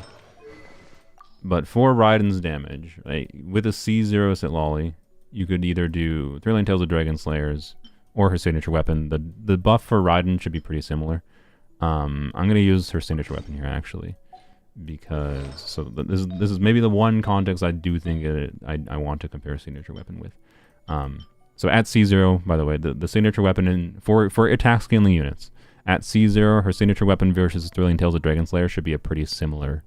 But for Raiden's damage, right, with a C0 Citlali, you could either do Thrilling Tales of Dragon Slayers or her signature weapon. The buff for Raiden should be pretty similar. I'm going to use her signature weapon here, actually. Because, this is maybe the one context I do think I want to compare signature weapon with. So at C0, by the way, the signature weapon for attack scaling units, at C0, her signature weapon versus Thrilling Tales of Dragon Slayer should be a pretty similar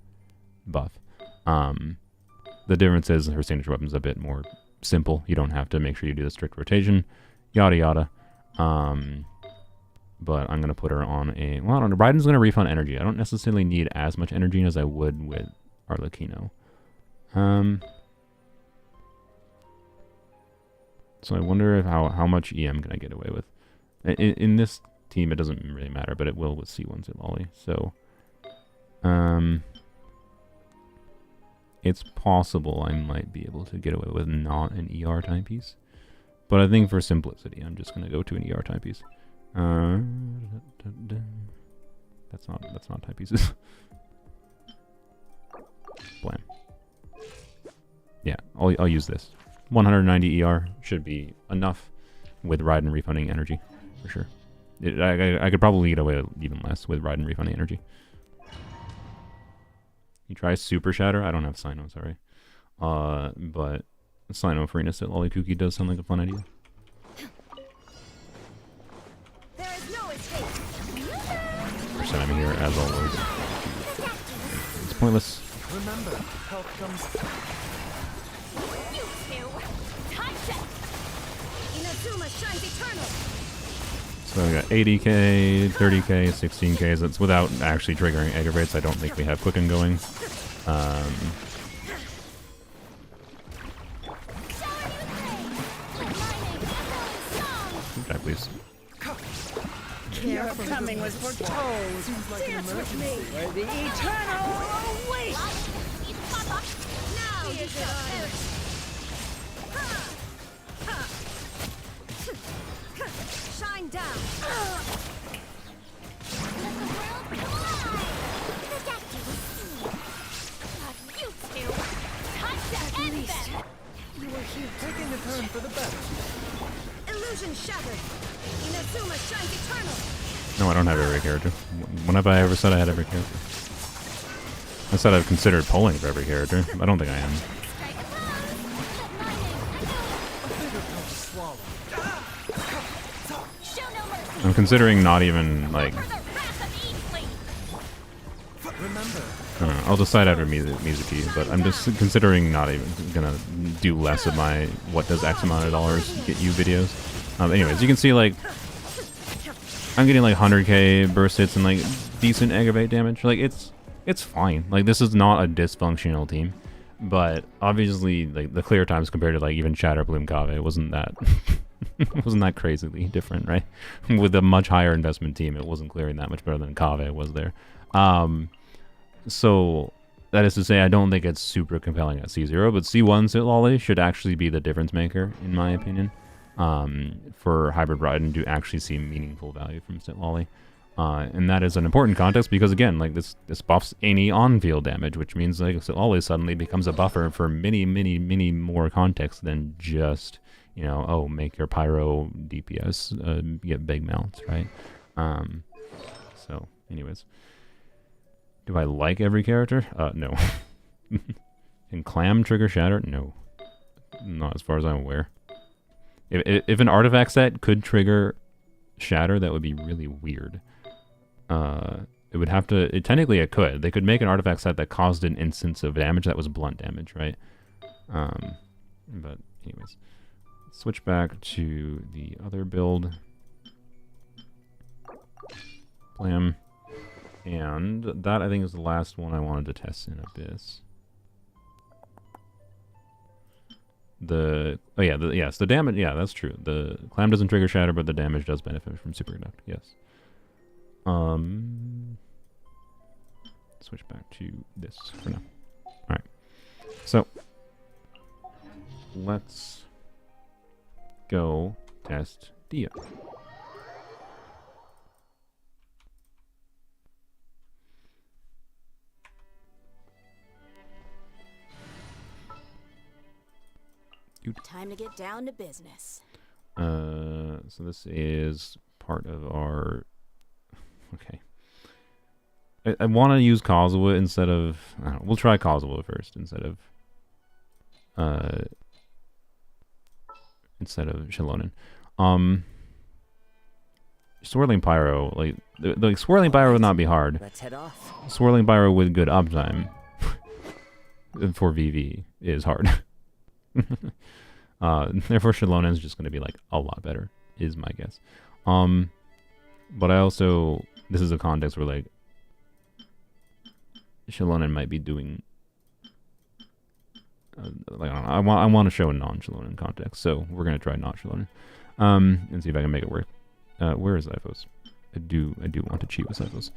buff. The difference is her signature weapon is a bit more simple. You don't have to make sure you do the strict rotation, yada yada. But I'm going to put her on a... Well, I don't know. Raiden's going to refund energy. I don't necessarily need as much energy as I would with Arlecchino. So I wonder if how much EM can I get away with. In this team, it doesn't really matter, but it will with C1 Citlali. So, it's possible I might be able to get away with not an ER timepiece. But I think for simplicity, I'm just going to go to an ER timepiece. That's not timepieces. Blam. Yeah, I'll use this. 190 ER should be enough with Raiden refunding energy, for sure. I could probably get away with even less with Raiden refunding energy. You try Super Shatter? I don't have Sino, sorry. But Sino for Ina Citlali Kuki does sound like a fun idea. There is no escape. First enemy here, as always. It's pointless. Remember, health comes. You two, touch it. Inazuma shines eternal. So we got 80k, 30k, 16k. That's without actually triggering aggravates. I don't think we have Quicken going. Attack, please. Your coming was foretold. Dance with me where the eternal awaits. Now you shall perish. Shine down. Let the world collide. Protect you. God, you two. Time to end them. You were here. Taking a turn for the better. Illusion shattered. Inazuma shines eternal. No, I don't have every character. When have I ever said I had every character? I said I've considered polling for every character. I don't think I am. I'm considering not even, like... I don't know, I'll decide after Mizuki, but I'm just considering not even gonna do less of my what does X amount of dollars get you videos. Anyways, you can see, like, I'm getting like 100k burst hits and like decent aggravate damage. Like, it's fine. Like, this is not a dysfunctional team, but obviously, like, the clear times compared to like even Shatterbloom Kave wasn't that wasn't that crazily different, right? With a much higher investment team, it wasn't clearing that much better than Kave was there. So that is to say, I don't think it's super compelling at C0, but C1 Citlali should actually be the difference maker, in my opinion, for Hybrid Raiden to actually see meaningful value from Citlali. And that is an important context because, again, like, this buffs any on-field damage, which means like Citlali suddenly becomes a buffer for many, many, many more contexts than just, you know, oh, make your pyro DPS get big mounts, right? So, anyways. Do I like every character? No. Can Clam trigger Shatter? No. Not as far as I'm aware. If an artifact set could trigger Shatter, that would be really weird. It would have to... technically, it could. They could make an artifact set that caused an instance of damage that was blunt damage, right? But anyways. Switch back to the other build. Blam. And that, I think, is the last one I wanted to test in Abyss. The damage, yeah, that's true. The Clam doesn't trigger Shatter, but the damage does benefit from Superconduct, yes. Switch back to this for now. Alright. So let's go test Dia. Time to get down to business. So this is part of our... Okay. I want to use Kazuha instead of... I don't know, we'll try Kazuha first instead of Shilonen. Swirling Pyro, like Swirling Pyro would not be hard. Let's head off. Swirling Pyro with good uptime for VV is hard. Therefore Shilonen is just going to be like a lot better, is my guess. But I also, this is a context where like Shilonen might be doing like I want to show a non-Shilonen context, so we're gonna try not Shilonen and see if I can make it work. Where is Zyphos? I do want to cheat with Zyphos.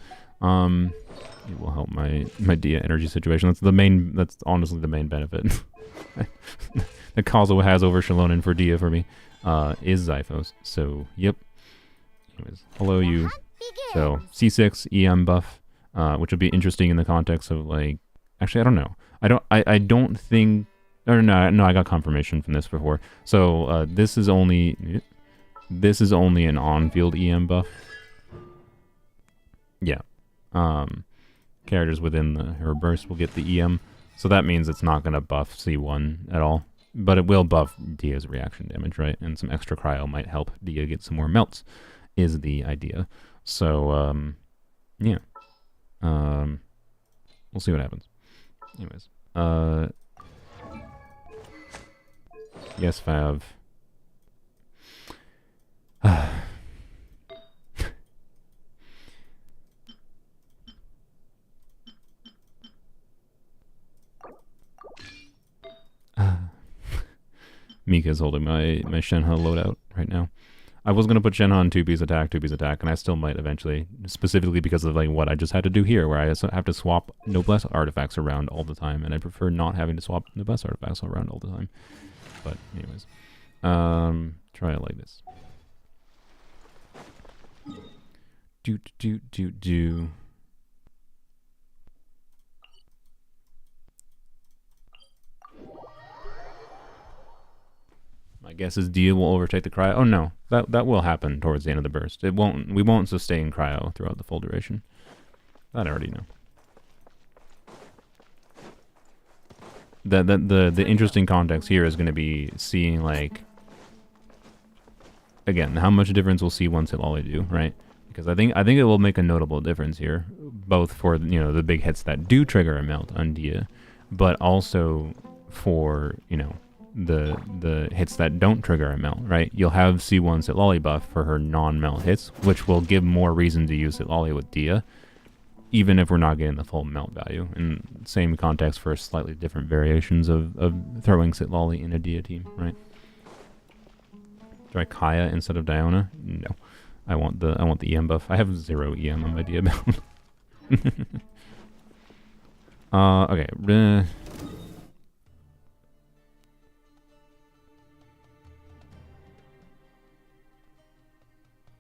It will help my Dia energy situation. That's honestly the main benefit that Kazuha has over Shilonen for Dia for me, is Zyphos. So yep. Anyways, hello you. So C6 EM buff, which would be interesting in the context of like, actually I don't know. I don't think. No, I got confirmation from this before. So this is only an on-field EM buff. Yeah. Characters within her burst will get the EM. So that means it's not going to buff C1 at all. But it will buff Dia's reaction damage, right? And some extra cryo might help Dia get some more melts, is the idea. So, yeah. We'll see what happens. Anyways. Yes, Fav. Mika's holding my Shenhe loadout right now. I was going to put Shenhe on 2B's attack, and I still might eventually, specifically because of like what I just had to do here, where I have to swap Noblesse artifacts around all the time, and I prefer not having to swap Noblesse artifacts around all the time. But anyways, try it like this. Do. My guess is Dia will overtake the cryo. Oh no, that will happen towards the end of the burst. It won't. We won't sustain cryo throughout the full duration. That I already know. The interesting context here is going to be seeing like, again, how much difference will C1 Citlali do, right? Because I think it will make a notable difference here, both for the big hits that do trigger a melt on Dia, but also for the hits that don't trigger a melt, right? You'll have C1 Citlali buff for her non-melt hits, which will give more reason to use Citlali with Dia, even if we're not getting the full melt value. And same context for slightly different variations of throwing Citlali in a Dia team, right? Try Kaya instead of Diona? No. I want the EM buff. I have 0 EM on my Dia build. Okay.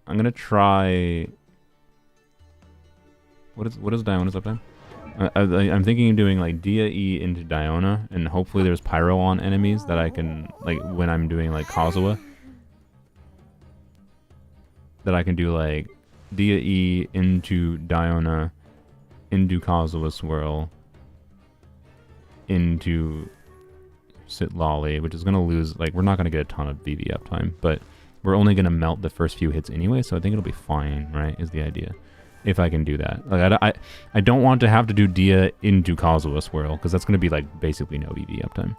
I'm gonna try. What is Diona's uptime? I'm thinking of doing like Dia E into Diona, and hopefully there's Pyro on enemies that I can, like when I'm doing like Kazuha, that I can do like Dia E into Diona, into Kazuha Swirl, into Citlali, which is gonna lose, like we're not gonna get a ton of VV uptime, but we're only gonna melt the first few hits anyway, so I think it'll be fine, right? Is the idea. If I can do that. Like I don't want to have to do Dia into Kazuha Swirl, because that's going to be like basically no VV uptime.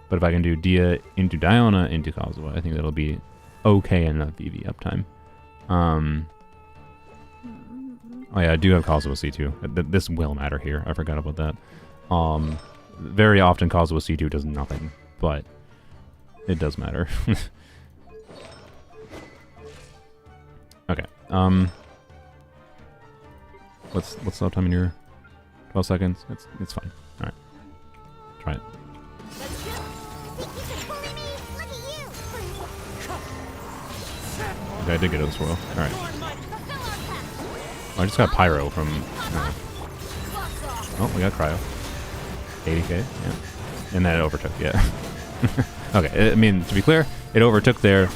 But if I can do Dia into Diona into Kazuha, I think that'll be okay enough VV uptime. Oh yeah, I do have Kazuha C2. This will matter here. I forgot about that. Very often Kazuha C2 does nothing, but it does matter. Okay. What's the uptime in your 12 seconds? It's fine. All right. Try it. Let's go. Think you can bully me? Look at you. Okay, I did get a swirl. Alright. Fulfill our path. I just got pyro from... Clocks off. Oh, we got cryo. 80k, yeah. And then it overtook, yeah. Okay, I mean, to be clear, it overtook there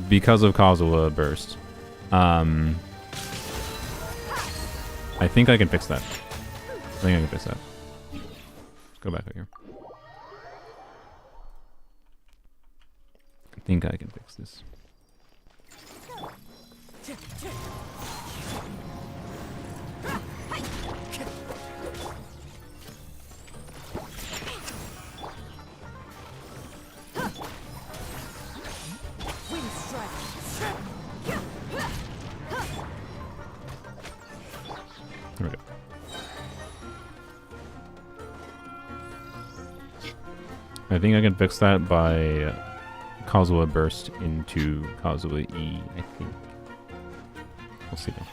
because of Kazuha burst. I think I can fix that. I think I can fix that. Let's go back up here. I think I can fix this. There we go. I think I can fix that by Kazuha burst into Kazuha E, I think. We'll see though.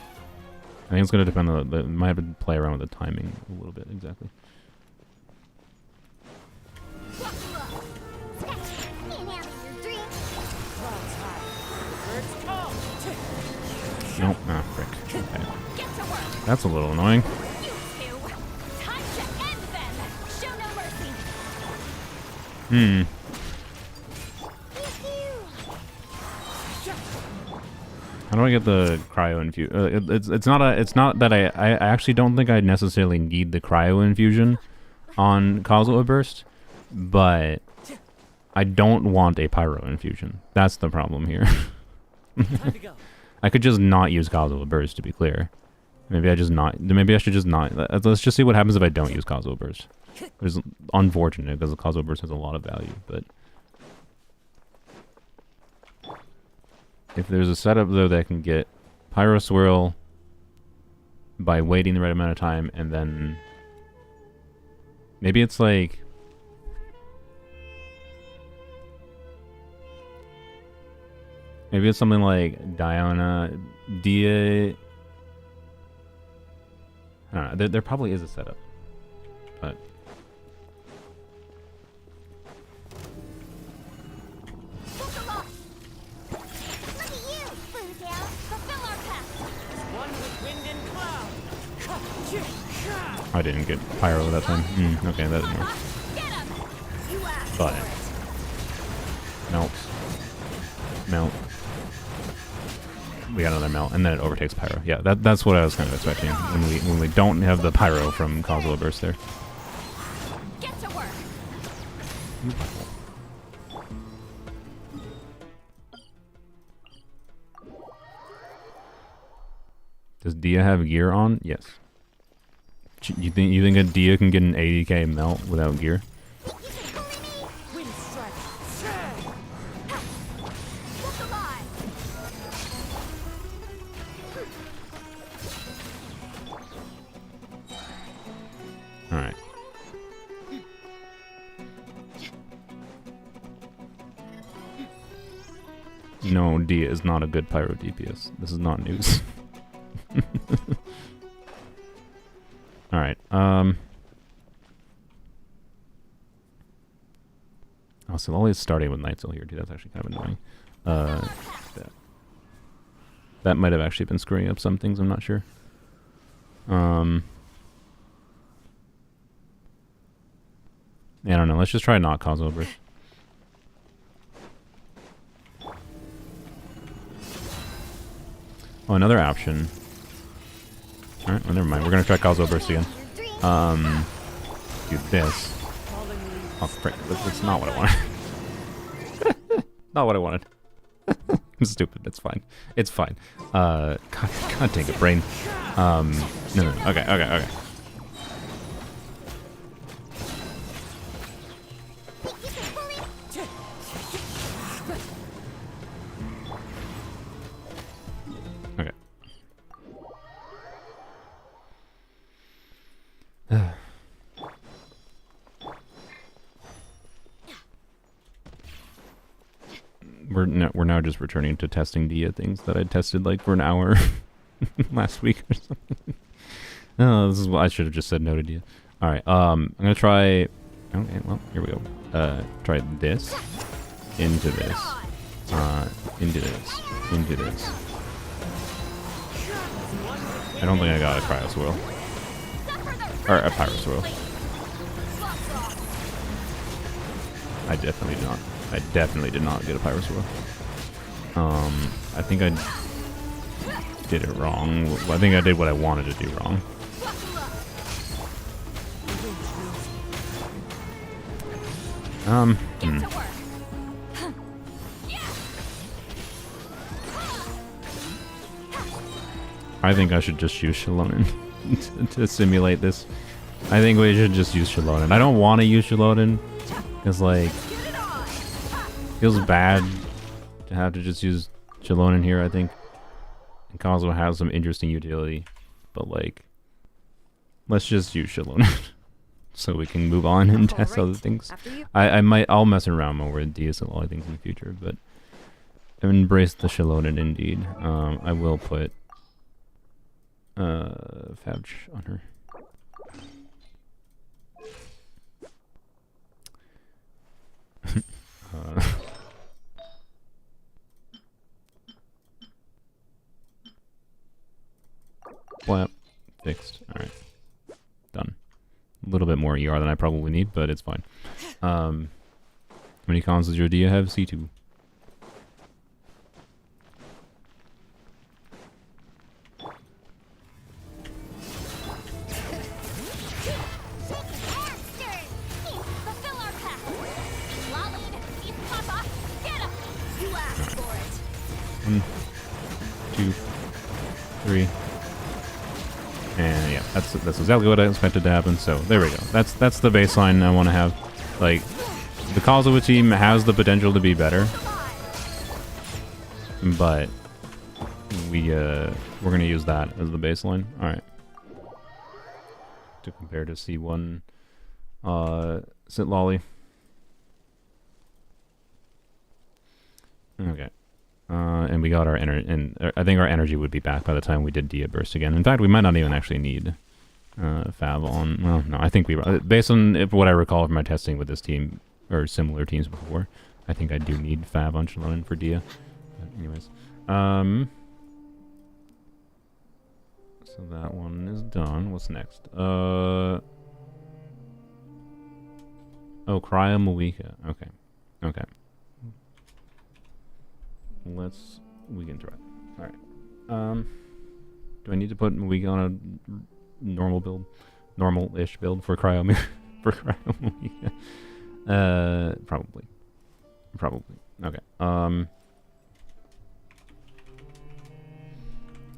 I think it's going to depend on the... Might have to play around with the timing a little bit, exactly. Nope, ah, frick. Okay. That's a little annoying. Hmm. How do I get the cryo infusion? It's not that I actually don't think I necessarily need the cryo infusion on Kazuha burst, but I don't want a pyro infusion. That's the problem here. I could just not use Kazuha burst, to be clear. Maybe I should just not. Let's just see what happens if I don't use Kazuha burst. It's unfortunate because the Kazuha burst has a lot of value, but if there's a setup though that can get Pyro Swirl by waiting the right amount of time, and then maybe it's like something like Diana, Dia. I don't know. There probably is a setup, but I didn't get pyro that time. Okay, that didn't work. But melt. We got another melt, and then it overtakes pyro. Yeah, that's what I was kind of expecting when we don't have the pyro from Kazuha burst there. Get to work. Does Dia have gear on? Yes. You think a Dia can get an 80k melt without gear? Alright. No, Dia is not a good pyro DPS. This is not news. Alright, oh, Citlali is starting with Nightsoul here, dude. That's actually kind of annoying. That might have actually been screwing up some things, I'm not sure. Yeah, I don't know. Let's just try not Kazuha burst. Oh, another option. Alright, well, never mind. We're gonna try Kazuha burst again. Do this. Oh, frick. That's not what I wanted. Not what I wanted. I'm stupid. It's fine. It's fine. God dang it, brain. No. Okay. We're now just returning to testing Dia things that I tested like for an hour last week or something. No, this is what I should have just said no to Dia. All right, I'm gonna try Okay, well, here we go. Try this. Into this. Into this. Into this. I don't think I got a Cryo Swirl. Or a Pyro Swirl. I definitely did not. I definitely did not get a Pyro Swirl. I think I did it wrong. I think I did what I wanted to do wrong. I think I should just use Shallonen to simulate this. I think we should just use Shallonen. I don't want to use Shallonen because, like, feels bad to have to just use Shallonen here, I think. And Kazuo has some interesting utility, but, like, let's just use Shallonen so we can move on and test other things. I'll mess around more with DS and all things in the future, but I've embraced the Shallonen indeed. I will put Fabch on her. Flap. Fixed. Alright. Done. A little bit more ER than I probably need, but it's fine. How many cons does your Dia have? C2. One, two, three, and yeah, that's exactly what I expected to happen. So there we go. That's the baseline I want to have. Like, the Kazuha team has the potential to be better, but we're gonna use that as the baseline. All right. To compare to C1 Citlali. Okay. And we got our energy, and I think our energy would be back by the time we did Dia Burst again. In fact, we might not even actually need Fab on. Well, no, I think we, based on what I recall from my testing with this team, or similar teams before, I think I do need Fab on Shallonen for Dia. But anyways. So that one is done. What's next? Oh, Cryo Malika. Okay. Okay. We can try. Alright. Do I need to put Malika on a normal build? Normal-ish build for Cryo for Cryo Malika? Probably. Probably. Okay. And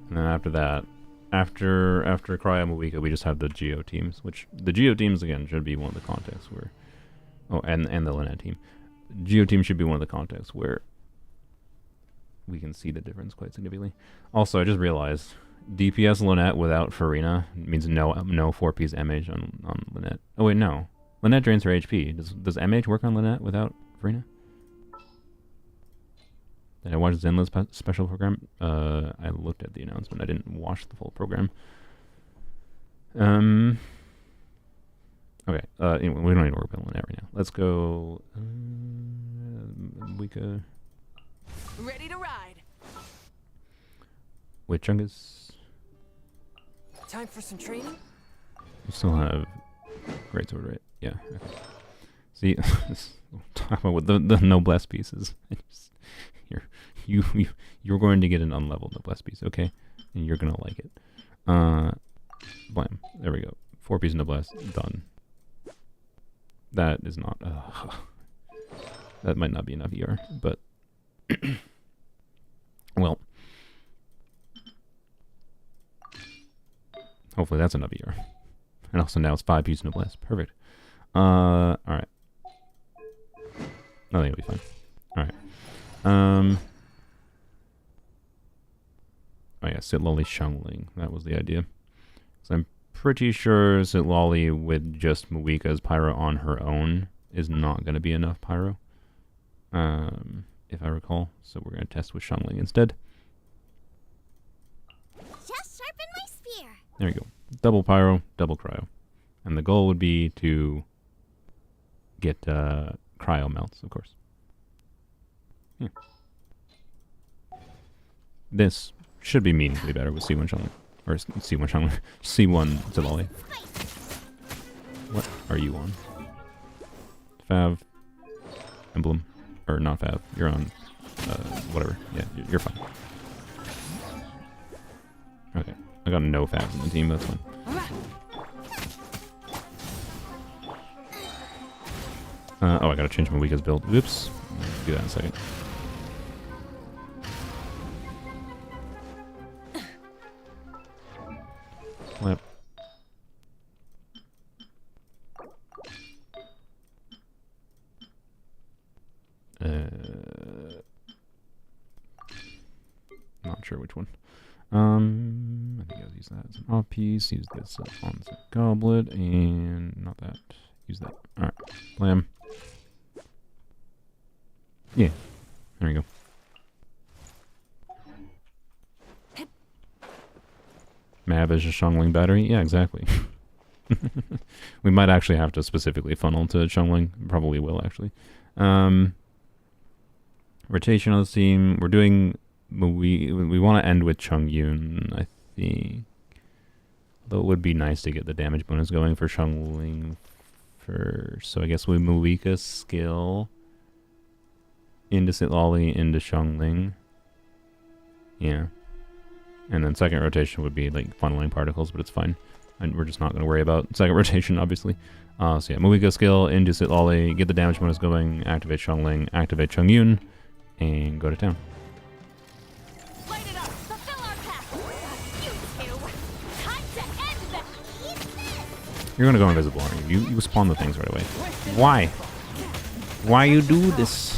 then after that, after Cryo Malika, we just have the Geo teams, which the Geo teams again should be one of the contexts where, oh, and the Lynette team. Geo team should be one of the contexts where we can see the difference quite significantly. Also, I just realized DPS Lynette without Farina means no 4-piece MH on Lynette. Oh wait, no. Lynette drains her HP. Does MH work on Lynette without Farina? Did I watch Zenla's special program? I looked at the announcement. I didn't watch the full program. Okay. Anyway, we don't need to work on Lynette right now. Let's go. Ready to ride. Wait, Chungus. Time for some training? You still have Great Sword, right? Yeah. Okay. See, talk about what the noblesse pieces. You're going to get an unleveled noblesse piece, okay? And you're gonna like it. Blam. There we go. 4-piece noblesse done. That is not. That might not be enough ER, but well, hopefully that's enough ER. And also now it's 5-piece noblesse. Perfect. All right. I think it'll be fine. All right. Oh yeah, Citlali Xiangling. That was the idea. So I'm pretty sure Citlali with just Malika's Pyro on her own is not going to be enough Pyro. If I recall. So we're going to test with Xiangling instead. Just sharpen my spear. There we go. Double Pyro, double Cryo. And the goal would be to get cryo melts, of course. Yeah. This should be meaningfully better with C1 Citlali. Or C1 Citlali. C1 Citlali. What are you on? Fav. Emblem. Or not Fav. You're on... whatever. Yeah, you're fine. Okay. I got no Favs in the team, that's fine. Oh, I gotta change my weakest build. Oops. Do that in a second. Flip. Not sure which one. I think I'll use that as an off piece. Use this on the goblet, and not that. Use that. All right, blam. Yeah, there you go. Mav is a Xiangling battery. Yeah, exactly. We might actually have to specifically funnel to Xiangling. Probably will actually. Rotation on the team. We're doing. We want to end with Chongyun, I think. Though it would be nice to get the damage bonus going for Xiangling first. So I guess we Malika skill into Citlali, into Xiangling. Yeah. And then second rotation would be like funneling particles, but it's fine. And we're just not going to worry about second rotation, obviously. So yeah, Malika skill into Citlali, get the damage bonus going, activate Xiangling, activate Chongyun, and go to town. You're gonna go invisible, aren't you? You spawn the things right away. Why? Why you do this?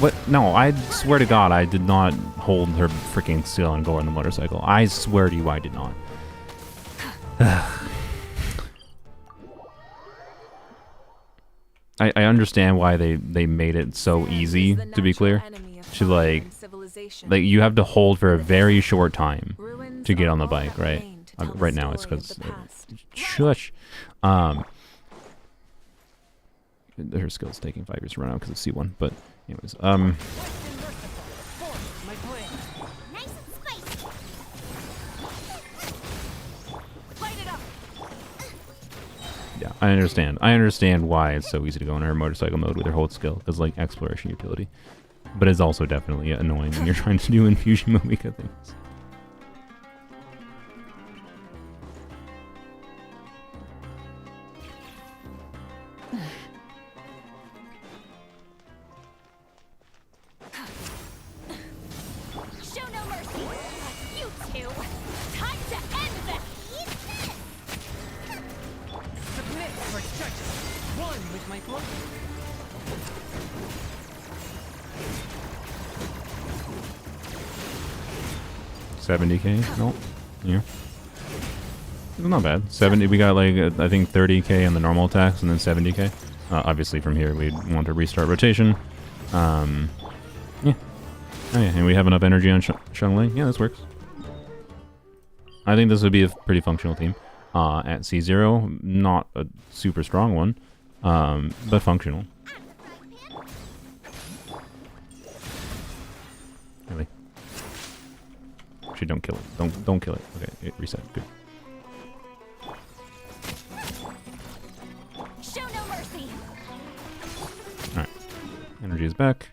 What? No, I swear to God, I did not hold her freaking seal and go on the motorcycle. I swear to you, I did not. I understand why they made it so easy, to be clear. To like you have to hold for a very short time to get on the bike, right? Right now it's because shush. Her skill's taking 5 years to run out because of C1, but anyways, yeah, I understand. I understand why it's so easy to go in her motorcycle mode with her hold skill, because like exploration utility. But it's also definitely annoying when you're trying to do infusion Malika things. $70K? Nope. Yeah. It's not bad. 70. We got like I think 30K on the normal attacks and then 70K. Obviously from here we'd want to restart rotation. Yeah. Oh yeah, and we have enough energy on Xiangling. Yeah, this works. I think this would be a pretty functional team. At C0, not a super strong one, but functional. Really? Actually, don't kill it. Don't kill it. Okay, reset. Good. Show no mercy. All right, energy is back.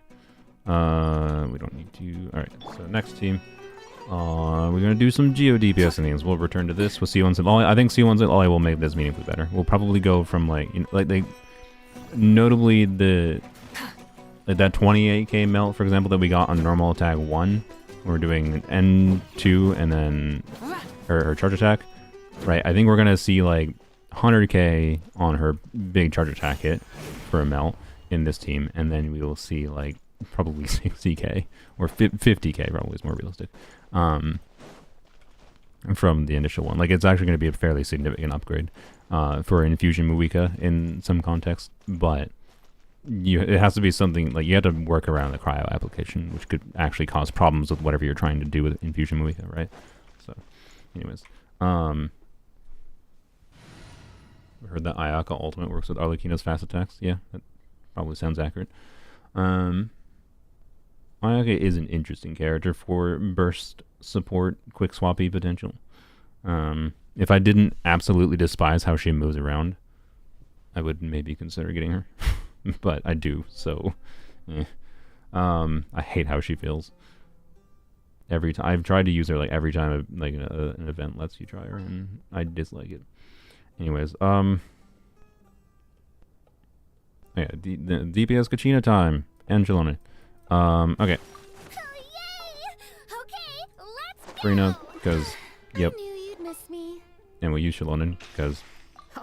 We don't need to. All right, so next team. We're gonna do some Geo DPS things. We'll return to this with C1 Citlali. I think C1 Citlali will make this meaningfully better. We'll probably go from like, notably that 28K melt, for example, that we got on normal attack 1. We're doing N2 and then her charge attack, right? I think we're gonna see like 100K on her big charge attack hit for a melt in this team, and then we will see like probably 60k or 50k probably is more realistic. From the initial one, like it's actually going to be a fairly significant upgrade for Infusion Muika in some context, but it has to be something like you have to work around the cryo application, which could actually cause problems with whatever you're trying to do with Infusion Muika, right? So, anyways, I heard that Ayaka Ultimate works with Arlecchino's fast attacks. Yeah, that probably sounds accurate. Ayaka is an interesting character for burst support, quick swappy potential. If I didn't absolutely despise how she moves around, I would maybe consider getting her. But I do, so I hate how she feels. Every time I've tried to use her, like every time an event lets you try her, and I dislike it. Anyways, yeah, the DPS Kachina time and Chilone. Okay. Oh, yay! Okay, let's go! Farina, because yep, I knew you'd miss me. and we'll use Shilonen because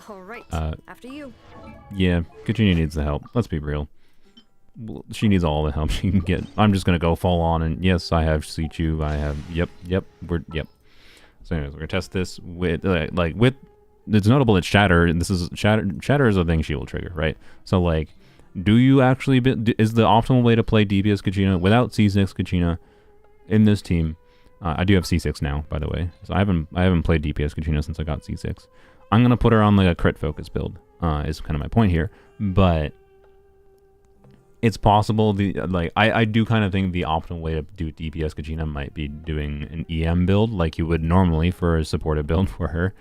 All right, after you. yeah, Kachina needs the help. Let's be real. She needs all the help she can get. I'm just gonna go full on, and yes, I have Sichu. I have yep. So anyways, we're gonna test this with with. It's notable that Shatter, and this is Shatter is a thing she will trigger, right? So like, do you actually is the optimal way to play DPS Kachina without C6 Kachina in this team? I do have C6 now, by the way, so I haven't played DPS Kachina since I got C6. I'm gonna put her on like a crit focus build. Is kind of my point here, but it's possible. I do kind of think the optimal way to do DPS Kachina might be doing an EM build like you would normally for a supportive build for her.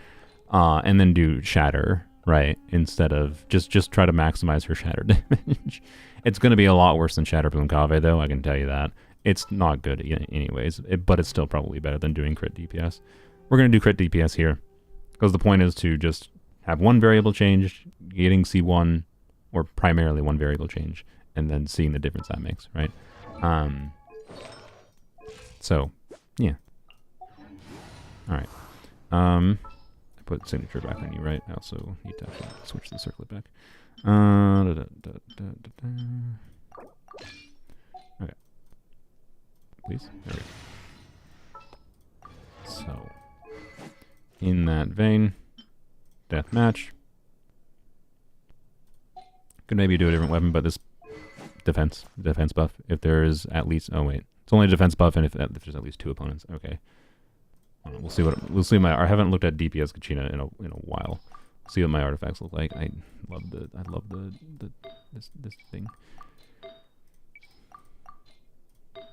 And then do Shatter, right? Instead of just try to maximize her Shatter damage. It's going to be a lot worse than Shatter Boom Kave, though, I can tell you that. It's not good anyways, but it's still probably better than doing crit DPS. We're going to do crit DPS here, because the point is to just have one variable change, getting C1, or primarily one variable change, and then seeing the difference that makes, right? So, yeah. Alright. Put signature back on you, right? I also need to actually switch the circlet back. Okay. Please? There we go. So, in that vein, death match. Could maybe do a different weapon, but this defense buff, if there is at least, oh wait, it's only a defense buff, and if there's at least 2 opponents, okay. We'll see I haven't looked at DPS Kachina in a while. See what my artifacts look like. I love this thing. Have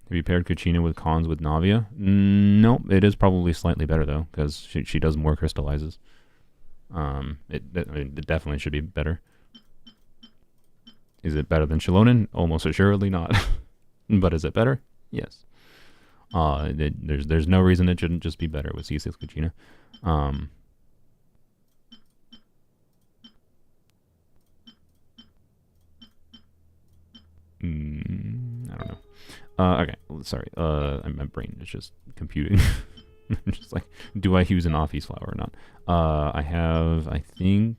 you paired Kachina with Cons with Navia? Nope. It is probably slightly better though, because she does more crystallizes. It definitely should be better. Is it better than Shilonen? Almost assuredly not. But is it better? Yes. There's no reason it shouldn't just be better with C6 Kachina. I don't know. Okay, sorry. My brain is just computing. I'm just like, do I use an Office flower or not? I have, I think,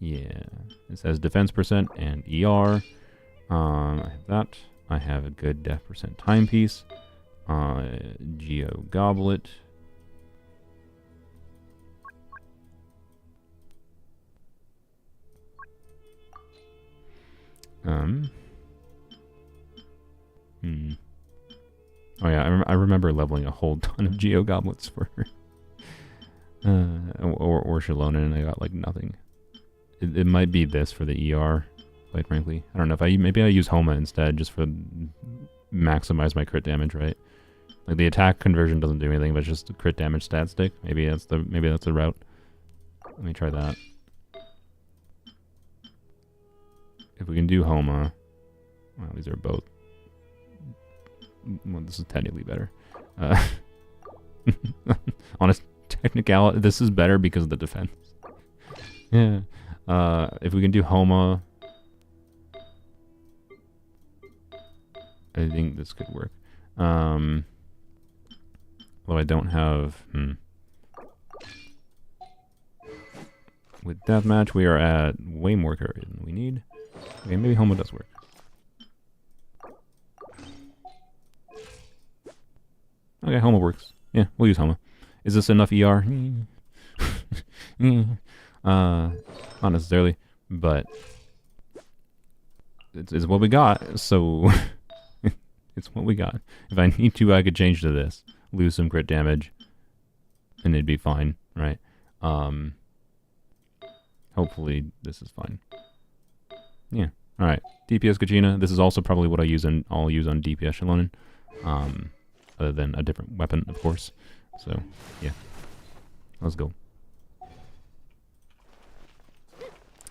yeah. It says defense percent and ER. I have that. I have a good def percent timepiece. Geo Goblet. Oh yeah, I remember leveling a whole ton of Geo Goblets for her. Or Shilonen, and I got like nothing. It might be this for the ER, quite frankly. I don't know if maybe I use Homa instead, just for maximize my crit damage, right? Like the attack conversion doesn't do anything, but it's just a crit damage stat stick. Maybe that's the route. Let me try that. If we can do Homa, well, these are both. Well, this is technically better. On a technicality, this is better because of the defense. Yeah. If we can do Homa, I think this could work. Although I don't have... With Deathmatch, we are at way more courage than we need. Okay, maybe Homo does work. Okay, Homo works. Yeah, we'll use Homo. Is this enough ER? Not necessarily, but it's what we got, so it's what we got. If I need to, I could change to this. Lose some crit damage, and it'd be fine, right? Hopefully this is fine. Yeah, alright. DPS Kachina. This is also probably what I'll use on DPS Shalonen. Other than a different weapon, of course. So, yeah. Let's go.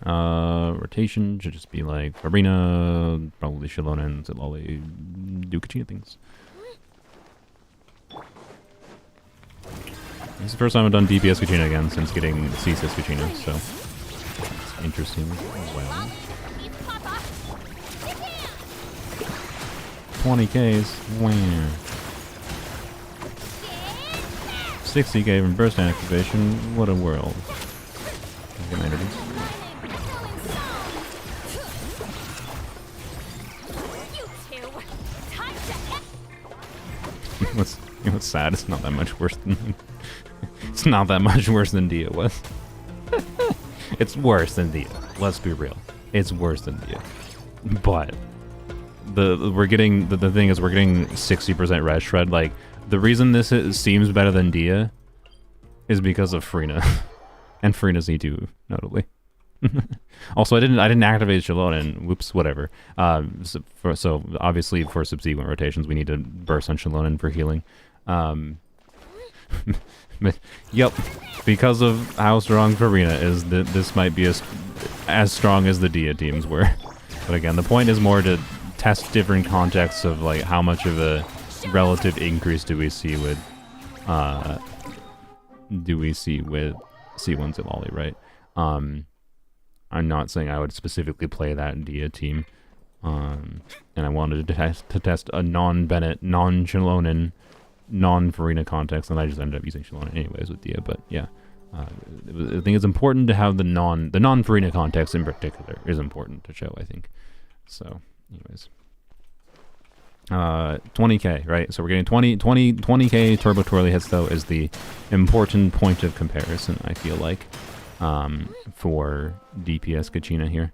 Rotation should just be like Farina, probably Shalonen, Citlali, do Kachina things. This is the first time I've done DPS Kachina again since getting C6 Kachina, so it's interesting as well. 20Ks, wow. 60K from burst activation, what a world. Get my energies. What's sad? It's not that much worse than it's not that much worse than Dia was. It's worse than Dia. Let's be real. It's worse than Dia. But the thing is we're getting 60% res shred. Like the reason this seems better than Dia is because of Frina and Frina's E2 notably. Also, I didn't activate Shalonen. Whoops, whatever. So obviously for subsequent rotations, we need to burst on Shalonen for healing. Yep, because of how strong Farina is, this might be as strong as the Dia teams were. But again, the point is more to test different contexts of like how much of a relative increase do we see with C1 Citlali, right? I'm not saying I would specifically play that Dia team, and I wanted to test a non-Bennett, non-Shalonen, non-Farina context, and I just ended up using Shalonen anyways with Dia. But yeah, I think it's important to have the non-Farina context in particular is important to show, I think. So, anyways. 20k, right? So we're getting 20k Turbo Twirly hits, though, is the important point of comparison, I feel like, for DPS Kachina here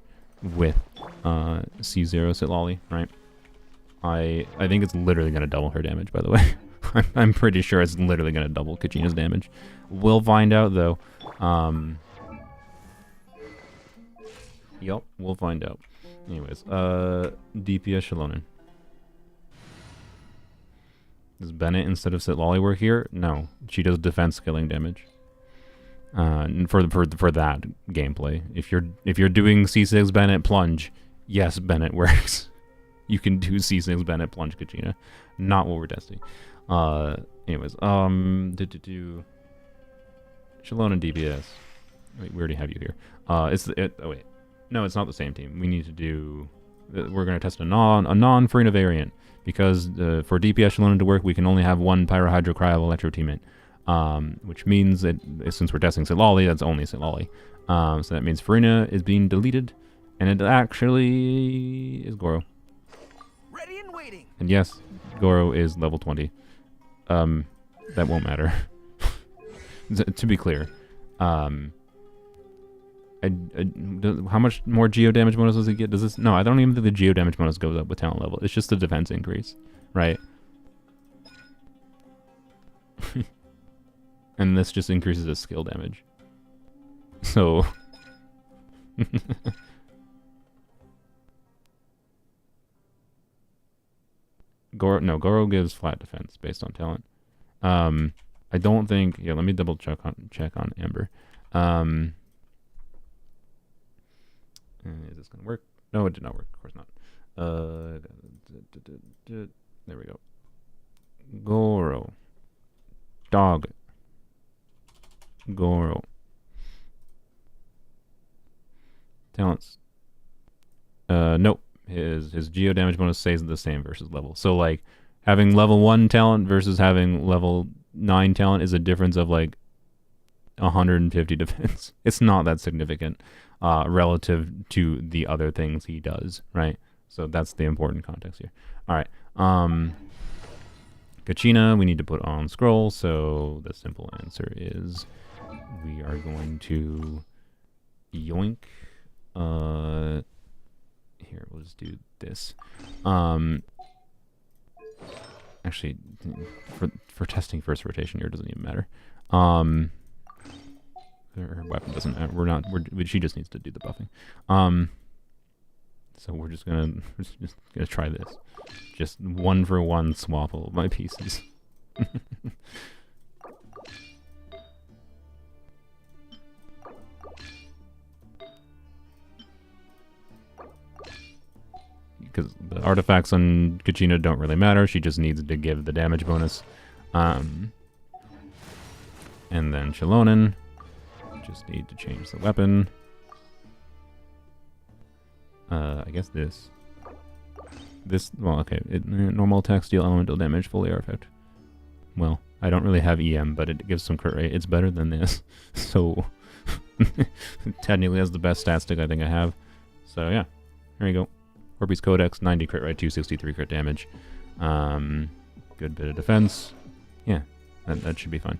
with C0 Citlali, right? I think it's literally going to double her damage, by the way. I'm pretty sure it's literally going to double Kachina's damage. We'll find out, though. Yup, we'll find out. Anyways, DPS Shalonen. Does Bennett instead of Citlali work here? No, she does defense killing damage. For that gameplay, if you're doing C6 Bennett plunge, yes, Bennett works. You can do C6 Bennett plunge Kachina, not what we're testing. Anyways, Shalonen DPS. Wait, we already have you here. Oh wait, no, it's not the same team. We need to do. We're gonna test a non-Farina variant. Because for DPS Shalonen to work, we can only have one Pyrohydro Cryo Electro teammate. Which means that since we're testing Citlali, that's only Citlali. So that means Farina is being deleted, and it actually is Goro. Ready and waiting. And yes, Goro is level 20. That won't matter. To be clear, how much more geo damage bonus does it get? Does this? No, I don't even think the geo damage bonus goes up with talent level. It's just the defense increase, right? And this just increases his skill damage. So Goro gives flat defense based on talent. I don't think. Yeah, let me double check on Amber. Is this gonna work? No, it did not work. Of course not. There we go. Goro. Dog. Goro. Talents. Nope. His geo damage bonus stays the same versus level. So like having level 1 talent versus having level 9 talent is a difference of like 150 defense. It's not that significant. relative to the other things he does, right? So that's the important context here. All right. Kachina, we need to put on scroll, so the simple answer is we are going to yoink. Here, we'll just do this. Actually, for testing first rotation here, it doesn't even matter. Her weapon doesn't. She just needs to do the buffing. So we're just gonna try this. Just 1-for-1 swap all of my pieces. Because the artifacts on Kachina don't really matter. She just needs to give the damage bonus. And then Shilonen. Just need to change the weapon. I guess this. Well, okay. Normal attack, steal, elemental damage, fully effect. Well, I don't really have EM, but it gives some crit rate. It's better than this. So, technically that's the best stat stick I think I have. So, yeah. There you go. Orbeez Codex, 90 crit rate, 263 crit damage. Good bit of defense. Yeah, that should be fine.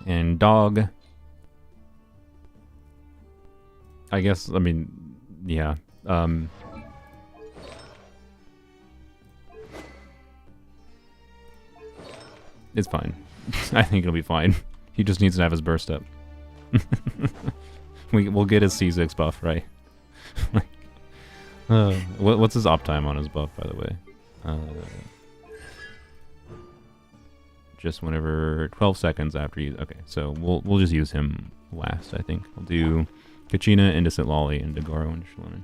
And dog. I guess, I mean, yeah. It's fine. I think it'll be fine. He just needs to have his burst up. We'll get his C6 buff, right? What's his uptime on his buff, by the way? Just whenever 12 seconds after you. Okay, so we'll just use him last. I think we'll do Kachina into Citlali into Goro and Shilonen.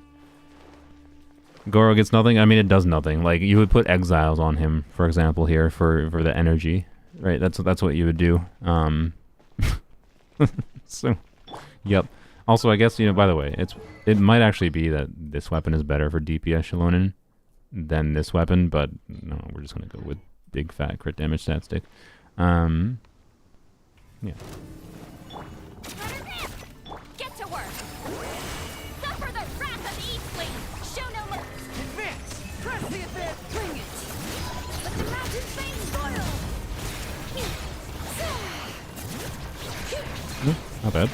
Goro gets nothing. I mean, it does nothing. Like you would put exiles on him, for example, here for the energy, right? That's what you would do. So, yep. Also, I guess, by the way, it might actually be that this weapon is better for DPS Shilonen than this weapon, but no, we're just gonna go with big fat crit damage stat stick. Yeah. Get to work. Suffer the wrath of Eastling. Show no mercy. Advance! Press the advance! Bring it. Let the mountain flames boil. Not bad.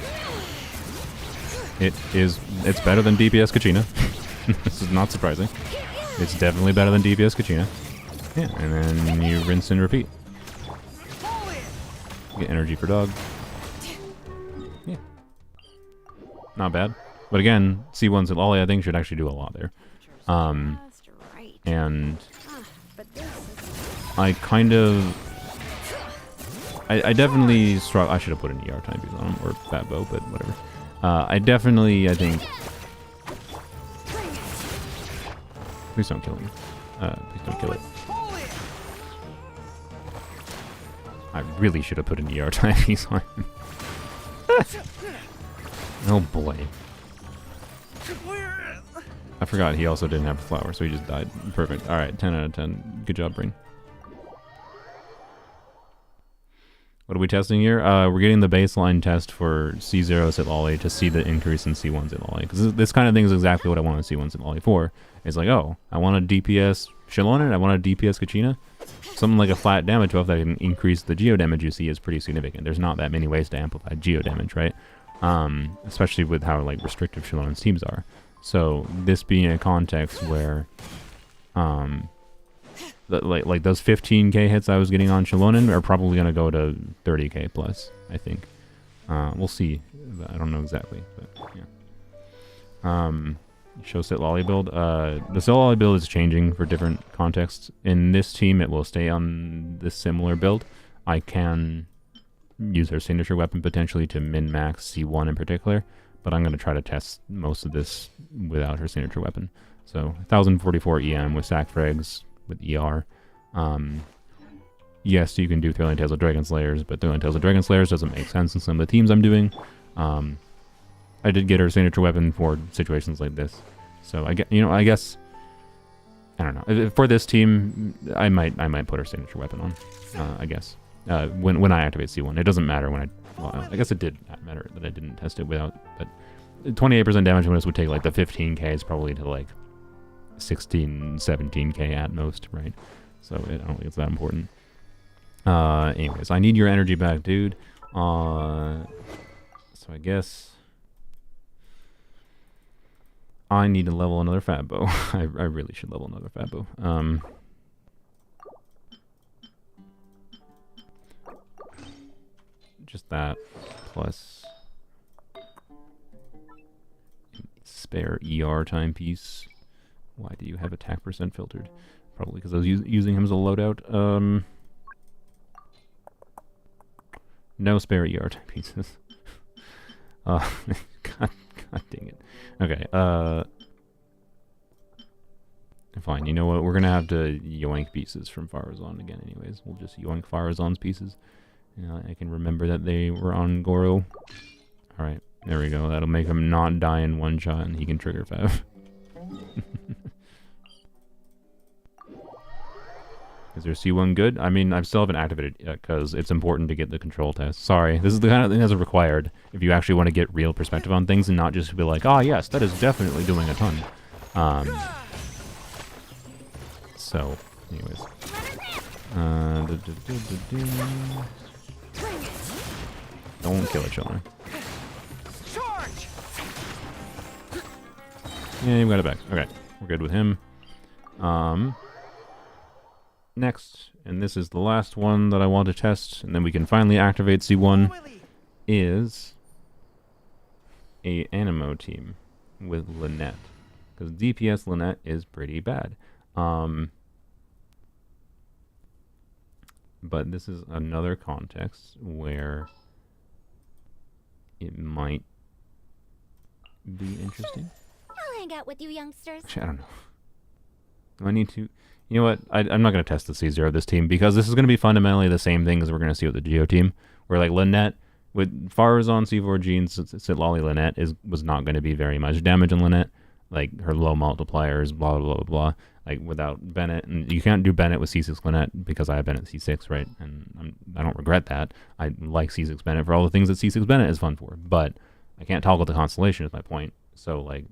It's better than DPS Kachina. This is not surprising. It's definitely better than DPS Kachina. Yeah, and then you rinse and repeat. Get energy for dog. Yeah. Not bad. But again, C1 Citlali I think should actually do a lot there. And I kind of... I definitely struggle... I should have put an ER timepiece on him, or Fat Bow, but whatever. I think... Please don't kill me. Please don't kill it. I really should have put an ER timepiece on him. Oh boy. I forgot he also didn't have the flower, so he just died. Perfect. Alright, 10 out of 10. Good job, Brain. What are we testing here? We're getting the baseline test for C0 Citlali to see the increase in C1 Citlali. Because this kind of thing is exactly what I want a C1 Citlali for. It's like, oh, I want a DPS Shilonen, I want a DPS Kachina. Something like a flat damage buff that can increase the geo damage you see is pretty significant. There's not that many ways to amplify geo damage, right? Especially with how restrictive Shilonen's teams are. So this being a context where like those 15k hits I was getting on Shilonen are probably going to go to 30k plus, I think. We'll see. I don't know exactly, but yeah. Show Citlali build. The Citlali build is changing for different contexts. In this team, it will stay on this similar build. I can use her signature weapon potentially to min-max C1 in particular, but I'm going to try to test most of this without her signature weapon. So 1044 EM with sack frags with ER. Yes, you can do Thrilling Tales of Dragon Slayers, but Thrilling Tales of Dragon Slayers doesn't make sense in some of the teams I'm doing. I did get her signature weapon for situations like this, so I guess I don't know. For this team, I might put her signature weapon on. I guess when I activate C1, it doesn't matter when I guess it did matter matter that I didn't test it without. But 28% damage bonus would take like the 15Ks probably to like 16, 17K at most, right? So I don't think it's that important. Anyways, I need your energy back, dude. So I guess I need to level another Fabbo. I really should level another Fabbo. Just that plus spare ER timepiece. Why do you have attack percent filtered? Probably because I was using him as a loadout. No spare ER timepieces. God dang it. Okay, fine, you know what? We're gonna have to yoink pieces from Farazan again anyways. We'll just yoink Farazan's pieces. I can remember that they were on Goro. Alright, there we go. That'll make him not die in one shot and he can trigger Fav. Is there C1 good? I mean, I still haven't activated it yet because it's important to get the control test. Sorry, this is the kind of thing that's required if you actually want to get real perspective on things and not just be like, oh yes, that is definitely doing a ton. So, anyways. Don't kill each other. Yeah, you got it back. Okay, we're good with him. Next, and this is the last one that I want to test, and then we can finally activate C1, is a Animo team with Lynette. Because DPS Lynette is pretty bad. But this is another context where it might be interesting. I'll hang out with you youngsters. Actually, I don't know. Do I need to... You know what? I'm not going to test the C0 of this team because this is going to be fundamentally the same thing as we're going to see with the Geo team. Where like Lynette, with Farazan, C4G, and Citlali, Lynette was not going to be very much damage on Lynette. Like her low multipliers, blah, blah, blah, blah. Like without Bennett. And you can't do Bennett with C6 Lynette because I have Bennett C6, right? And I don't regret that. I like C6 Bennett for all the things that C6 Bennett is fun for. But I can't toggle the constellation is my point. So like...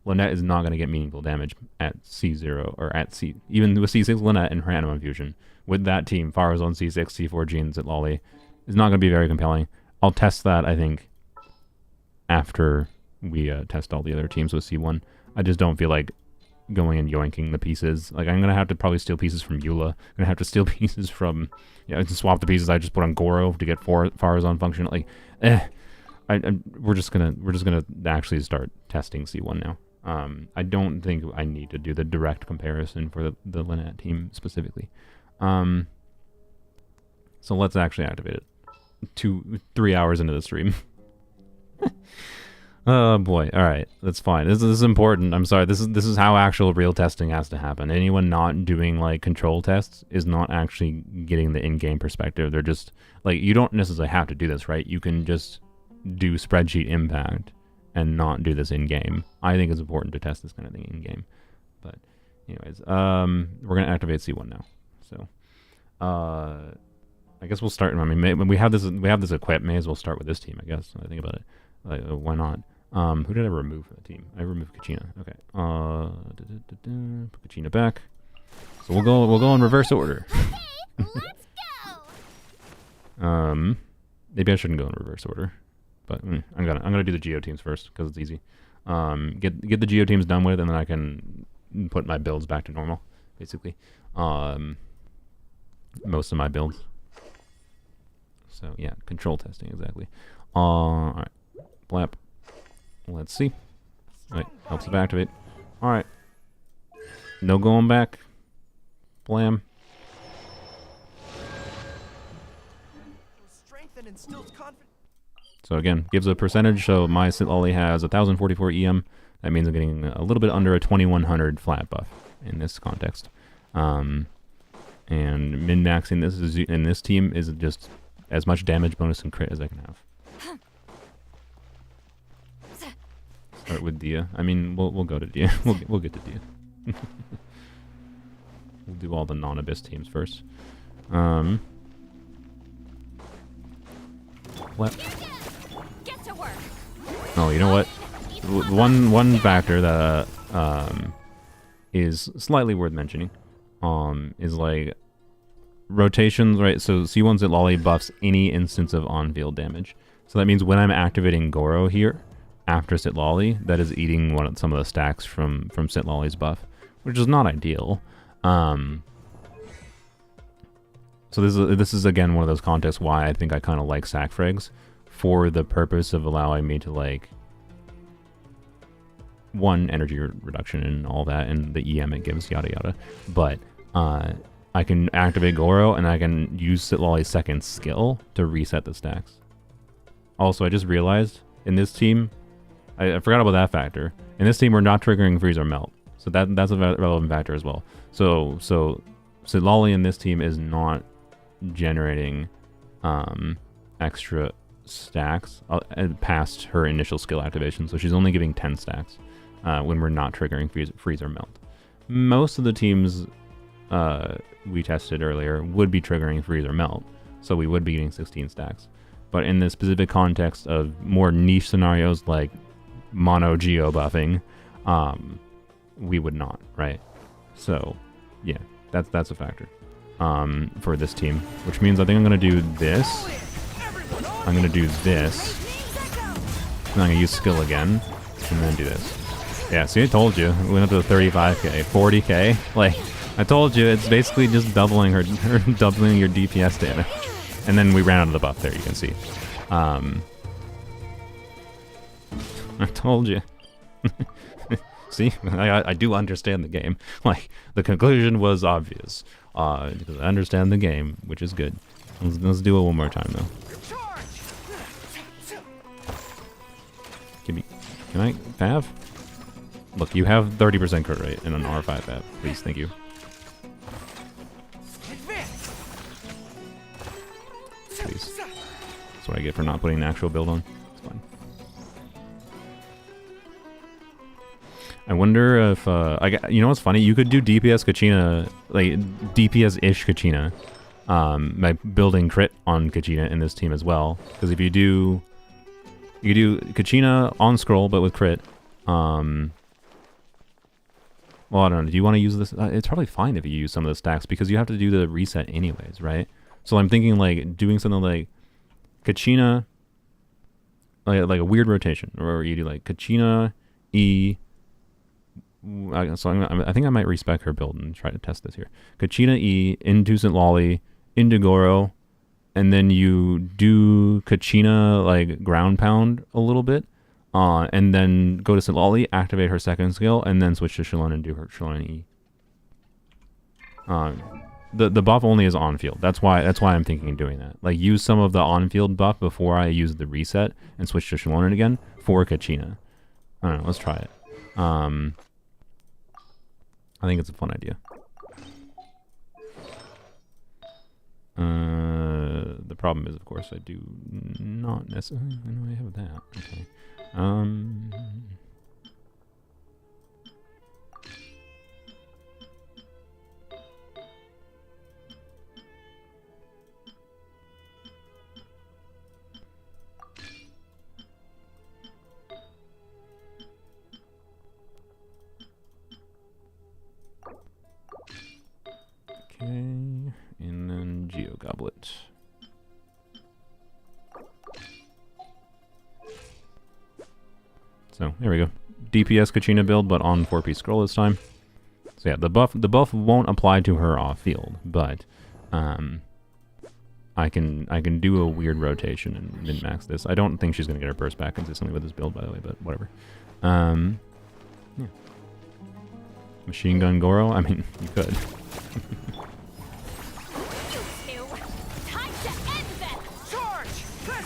Lynette is not going to get meaningful damage at C0 or at C... Even with C6 Lynette and her Animo Infusion. With that team, Farazan C6, C4G, and Citlali is not going to be very compelling. I'll test that, I think, after we test all the other teams with C1. I just don't feel like going and yoinking the pieces. Like, I'm going to have to probably steal pieces from Eula. I'm going to have to steal pieces from... to swap the pieces I just put on Goro to get Farazan function. Like, we're just gonna actually start testing C1 now. I don't think I need to do the direct comparison for the Lynette team specifically. So let's actually activate it. 3 hours into the stream. Oh boy. All right, that's fine. This is important. I'm sorry. This is how actual real testing has to happen. Anyone not doing like control tests is not actually getting the in-game perspective. They're just like, you don't necessarily have to do this, right? You can just do spreadsheet impact and not do this in-game. I think it's important to test this kind of thing in-game. But anyways, we're gonna activate C1 now. So I guess we'll start. I mean, we have this equipped. May as well start with this team, I guess. I think about it. Like, why not? Who did I remove from the team? I removed Kachina. Okay. Put Kachina back. So we'll go in reverse order. Okay, let's go. Maybe I shouldn't go in reverse order. But I'm gonna do the Geo teams first because it's easy. Get the Geo teams done with, and then I can put my builds back to normal, basically. Most of my builds. So yeah, control testing exactly. All right, blap. Let's see. All right, helps it activate. All right, no going back. Blam. Strength and instills confidence. So again, gives a percentage. So my Citlali has 1,044 EM. That means I'm getting a little bit under a 2,100 flat buff in this context. And min-maxing this in this team is just as much damage bonus and crit as I can have. Start with Dia. I mean, we'll go to Dia. We'll get to Dia. We'll do all the non-abyss teams first. What? Get to Oh, you know what? One factor that is slightly worth mentioning is like rotations, right? So C1 Citlali buffs any instance of on-field damage. So that means when I'm activating Goro here after Citlali, that is eating some of the stacks from Citlali's buff, which is not ideal. So this is again one of those contexts why I think I kind of like sack frags, for the purpose of allowing me to like one, energy reduction and all that, and the EM it gives, yada yada. But I can activate Goro and I can use Citlali's second skill to reset the stacks. Also, I just realized in this team, I forgot about that factor. In this team, we're not triggering freeze or melt, so that's a relevant factor as well. So Citlali in this team is not generating extra stacks past her initial skill activation, so she's only giving 10 stacks when we're not triggering freeze or melt. Most of the teams we tested earlier would be triggering freeze or melt, so we would be getting 16 stacks. But in the specific context of more niche scenarios like mono geo buffing, we would not, right? So yeah, that's a factor for this team, which means I think I'm gonna do this. I'm gonna do this. And I'm gonna use skill again, and then do this. Yeah, see, I told you. We went up to 35k, 40k. Like, I told you, it's basically just doubling doubling your DPS damage. And then we ran out of the buff there, you can see. I told you. See, I do understand the game. Like, the conclusion was obvious. Because I understand the game, which is good. Let's do it one more time, though. Can I Fav? Look, you have 30% crit rate and an R5 Fav. Please, thank you. Please. That's what I get for not putting an actual build on. It's fine. I wonder if you know what's funny? You could do DPS Kachina, like DPS-ish Kachina, by building crit on Kachina in this team as well. Because if you do Kachina on scroll but with crit. Well, I don't know. Do you want to use this? It's probably fine if you use some of the stacks because you have to do the reset anyways, right? So I'm thinking like doing something like Kachina, like a weird rotation, or you do like Kachina E. So I think I might respec her build and try to test this here. Kachina E into Citlali, into Goro, and then you do Kachina like ground pound a little bit, and then go to Citlali, activate her second skill, and then switch to Shalon and do her Shalon E. The buff only is on field. That's why I'm thinking of doing that. Like use some of the on field buff before I use the reset and switch to Shalon again for Kachina. I don't know. Let's try it. I think it's a fun idea. The problem is, of course, I do not necessarily. I know I have that. Okay. Okay, and then Geo Goblet. So there we go. DPS Kachina build, but on 4-piece scroll this time. So yeah, the buff won't apply to her off field, but I can do a weird rotation and min max this. I don't think she's gonna get her burst back consistently with this build, by the way, but whatever. Yeah. Machine gun Goro. I mean, you could.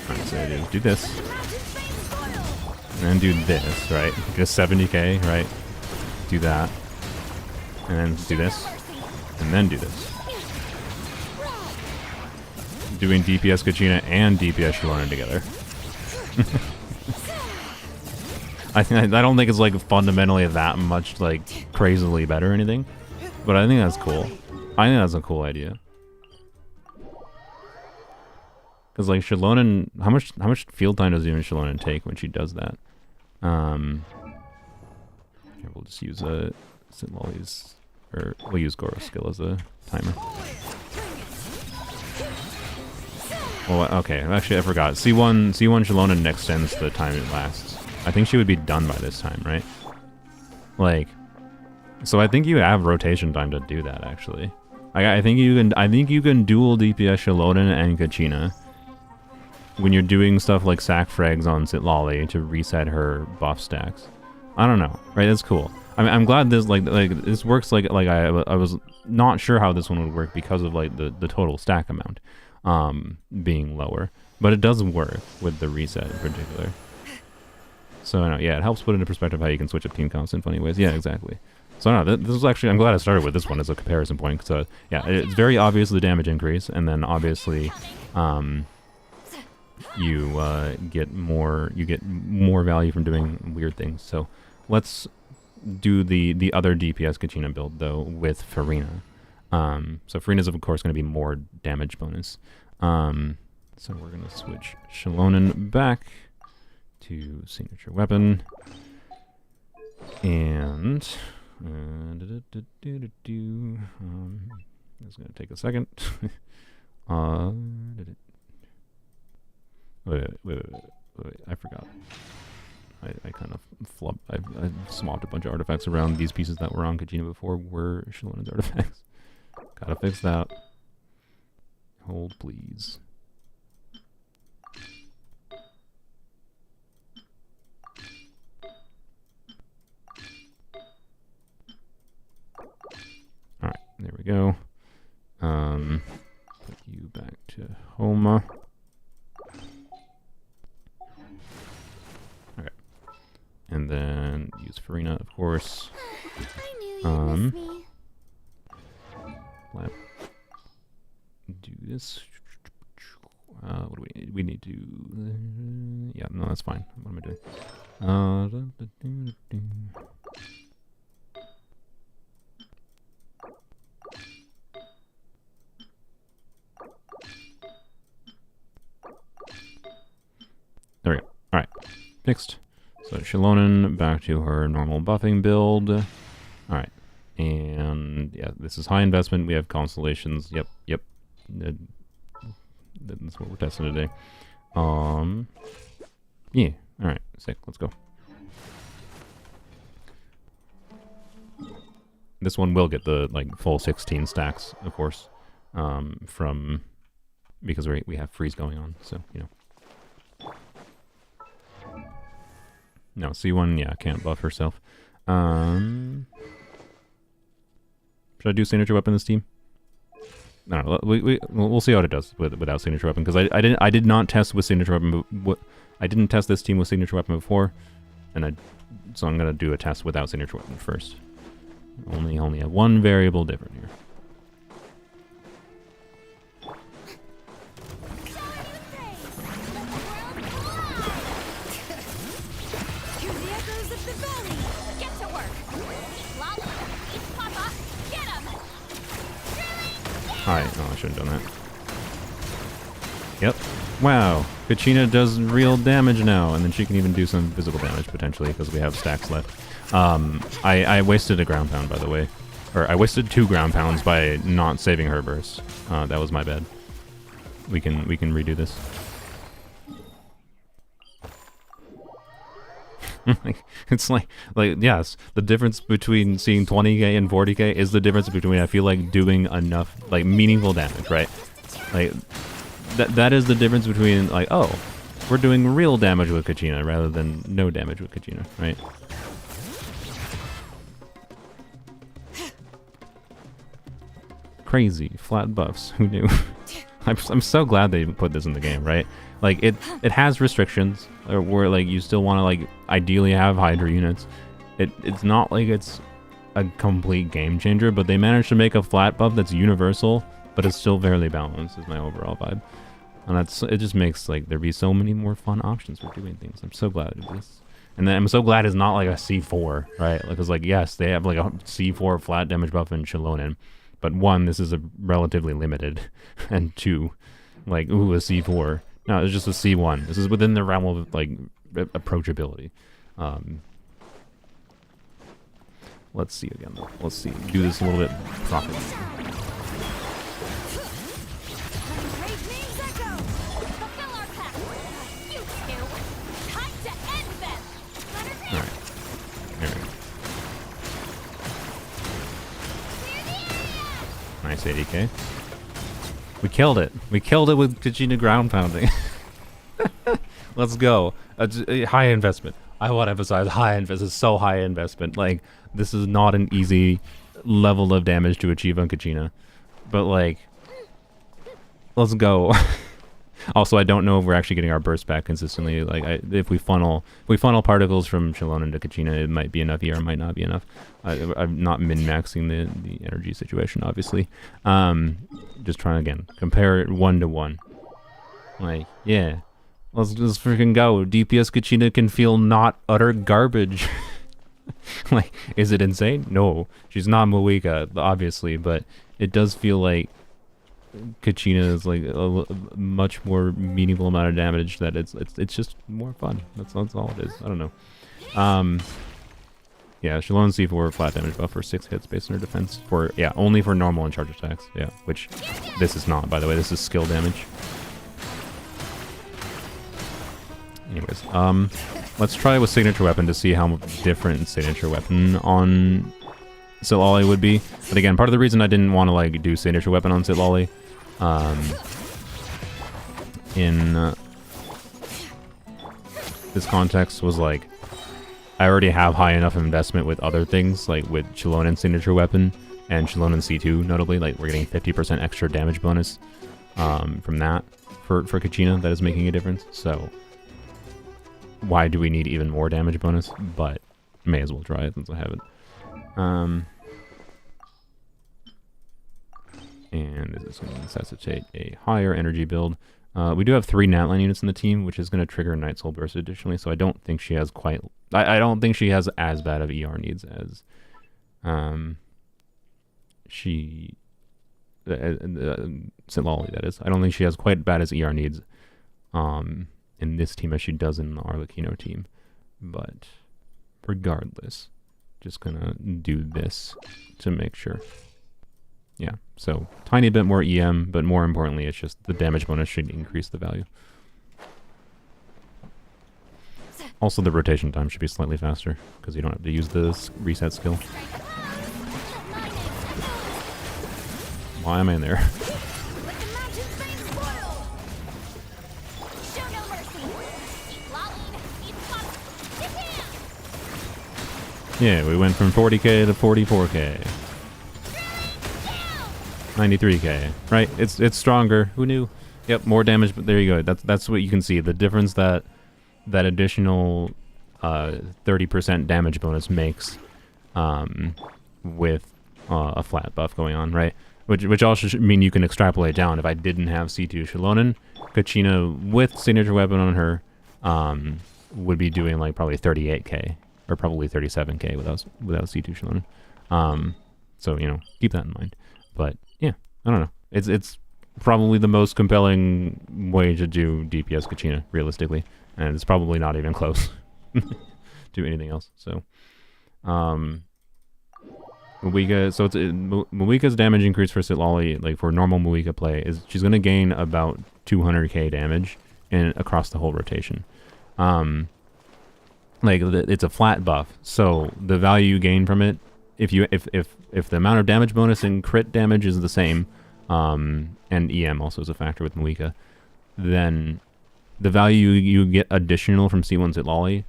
Alright, so do this. And then do this, right? Just 70k, right? Do that. And then do this. And then do this. Doing DPS Kachina and DPS Shalona together. I don't think it's like fundamentally that much like crazily better or anything. But I think that's cool. I think that's a cool idea. Because like Shalona, how much field time does even Shalona take when she does that? Here, we'll just use Citlali's, or we'll use Goro's skill as a timer. Oh, okay. Actually, I forgot. C1 Citlali extends the time it lasts. I think she would be done by this time, right? Like, so I think you have rotation time to do that. Actually, I think you can dual DPS Citlali and Kachina when you're doing stuff like sack frags on Citlali to reset her buff stacks. I don't know, right? That's cool. I mean, I'm glad this this works. Like I was not sure how this one would work because of like the total stack amount being lower, but it does work with the reset in particular. So I know, yeah, it helps put into perspective how you can switch up team counts in funny ways. Yeah, exactly. So no, this is actually, I'm glad I started with this one as a comparison point. So yeah, it's very obvious the damage increase, and then obviously you get more value from doing weird things. So let's do the other DPS Kachina build though with Farina. So Farina's of course going to be more damage bonus. So we're going to switch Citlali back to signature weapon, and it's going to take a second. Wait, I forgot. I kind of I swapped a bunch of artifacts around. These pieces that were on Kachina before were Citlali's artifacts. Gotta fix that. Hold, please. Alright, there we go. Put you back to Homa. Okay. And then use Farina, of course. I knew you'd miss me. Do this. What do we need? We need to. Yeah, no, that's fine. What am I doing? There we go. All right, fixed. So Citlali back to her normal buffing build. All right. And yeah, this is high investment. We have constellations. Yep. That's what we're testing today. Yeah. All right. Sick. Let's go. This one will get the like full 16 stacks, of course, from because we have freeze going on. So you know. No, C1, yeah, can't buff herself. Should I do signature weapon this team? No, we'll see how it does without signature weapon, because I did not test with signature weapon. I didn't test this team with signature weapon before, and so I'm gonna do a test without signature weapon first. Only have one variable different here. Alright, oh, I shouldn't have done that. Yep. Wow. Kachina does real damage now, and then she can even do some physical damage, potentially, because we have stacks left. I wasted a ground pound, by the way. Or, I wasted 2 ground pounds by not saving her burst. That was my bad. We can redo this. It's like yes, the difference between seeing 20k and 40k is the difference between I feel like doing enough like meaningful damage, right? Like that is the difference between like, oh, we're doing real damage with Kachina rather than no damage with Kachina, right? Crazy flat buffs. Who knew? I'm so glad they put this in the game, right? Like it has restrictions where like you still want to like ideally have Hydra units. It's not like it's a complete game changer, but they managed to make a flat buff that's universal, but it's still fairly balanced. Is my overall vibe, and it just makes like there be so many more fun options for doing things. I'm so glad it is, and then I'm so glad it's not like a C4, right? Because like yes, they have like a C4 flat damage buff in Citlali, but 1, this is a relatively limited, and 2, like ooh, a C4. No, it's just a C1. This is within the realm of like approachability. Let's see again, though. Let's see. Do this a little bit properly. Great names echo. Fulfill our path. You two. Time to end them. All right. There we go. Clear the area. Nice 80k. We killed it. We killed it with Kachina ground pounding. Let's go. High investment. I want to emphasize high investment. So high investment. Like, this is not an easy level of damage to achieve on Kachina. But, like, let's go. Also, I don't know if we're actually getting our burst back consistently. Like, if we funnel particles from Shalon into Kachina, it might be enough here, it might not be enough. I'm not min-maxing the energy situation, obviously. Just trying again. Compare it 1-to-1. Like, yeah. Let's just freaking go. DPS Kachina can feel not utter garbage. Like, is it insane? No. She's not Moika, obviously, but it does feel like Kachina is like a much more meaningful amount of damage. That it's just more fun. That's all it is. I don't know. Yeah, Shalon C4 flat damage buff for 6 hits based on her defense. Only for normal and charge attacks. Yeah, which this is not, by the way. This is skill damage. Anyways, let's try with signature weapon to see how different signature weapon on Citlali would be. But again, part of the reason I didn't want to like do signature weapon on Citlali in this context was like I already have high enough investment with other things, like with Shalon and signature weapon and Shalon and C2 notably. Like we're getting 50% extra damage bonus from that for Kachina. That is making a difference. So why do we need even more damage bonus? But may as well try it since I have it. And this is going to necessitate a higher energy build. We do have 3 Natline units in the team, which is going to trigger Night Soul Burst additionally, so I don't think she has quite... I don't think she has as bad of ER needs as Citlali, that is. I don't think she has quite bad as ER needs in this team as she does in the Arlecchino team. But regardless, just going to do this to make sure. Yeah, so tiny bit more EM, but more importantly, it's just the damage bonus should increase the value. Also, the rotation time should be slightly faster, because you don't have to use the reset skill. Why am I in there? Yeah, we went from 40k to 44k. 93k, right? It's stronger. Who knew? Yep, more damage, but there you go. That's what you can see. The difference that additional 30% damage bonus makes with a flat buff going on, right? Which also should mean you can extrapolate down. If I didn't have C2 Shalonen, Kachina with signature weapon on her would be doing like probably 38k or probably 37k without C2 Shalonen. So you know, keep that in mind. But yeah, I don't know. It's probably the most compelling way to do DPS Kachina, realistically, and it's probably not even close to anything else. So, Moika. So Moika's damage increase for Citlali, like for normal Moika play, is she's gonna gain about 200k damage across the whole rotation. Like it's a flat buff, so the value you gain from it, if the amount of damage bonus and crit damage is the same, and EM also is a factor with Moika, then the value you get additional from C1 Citlali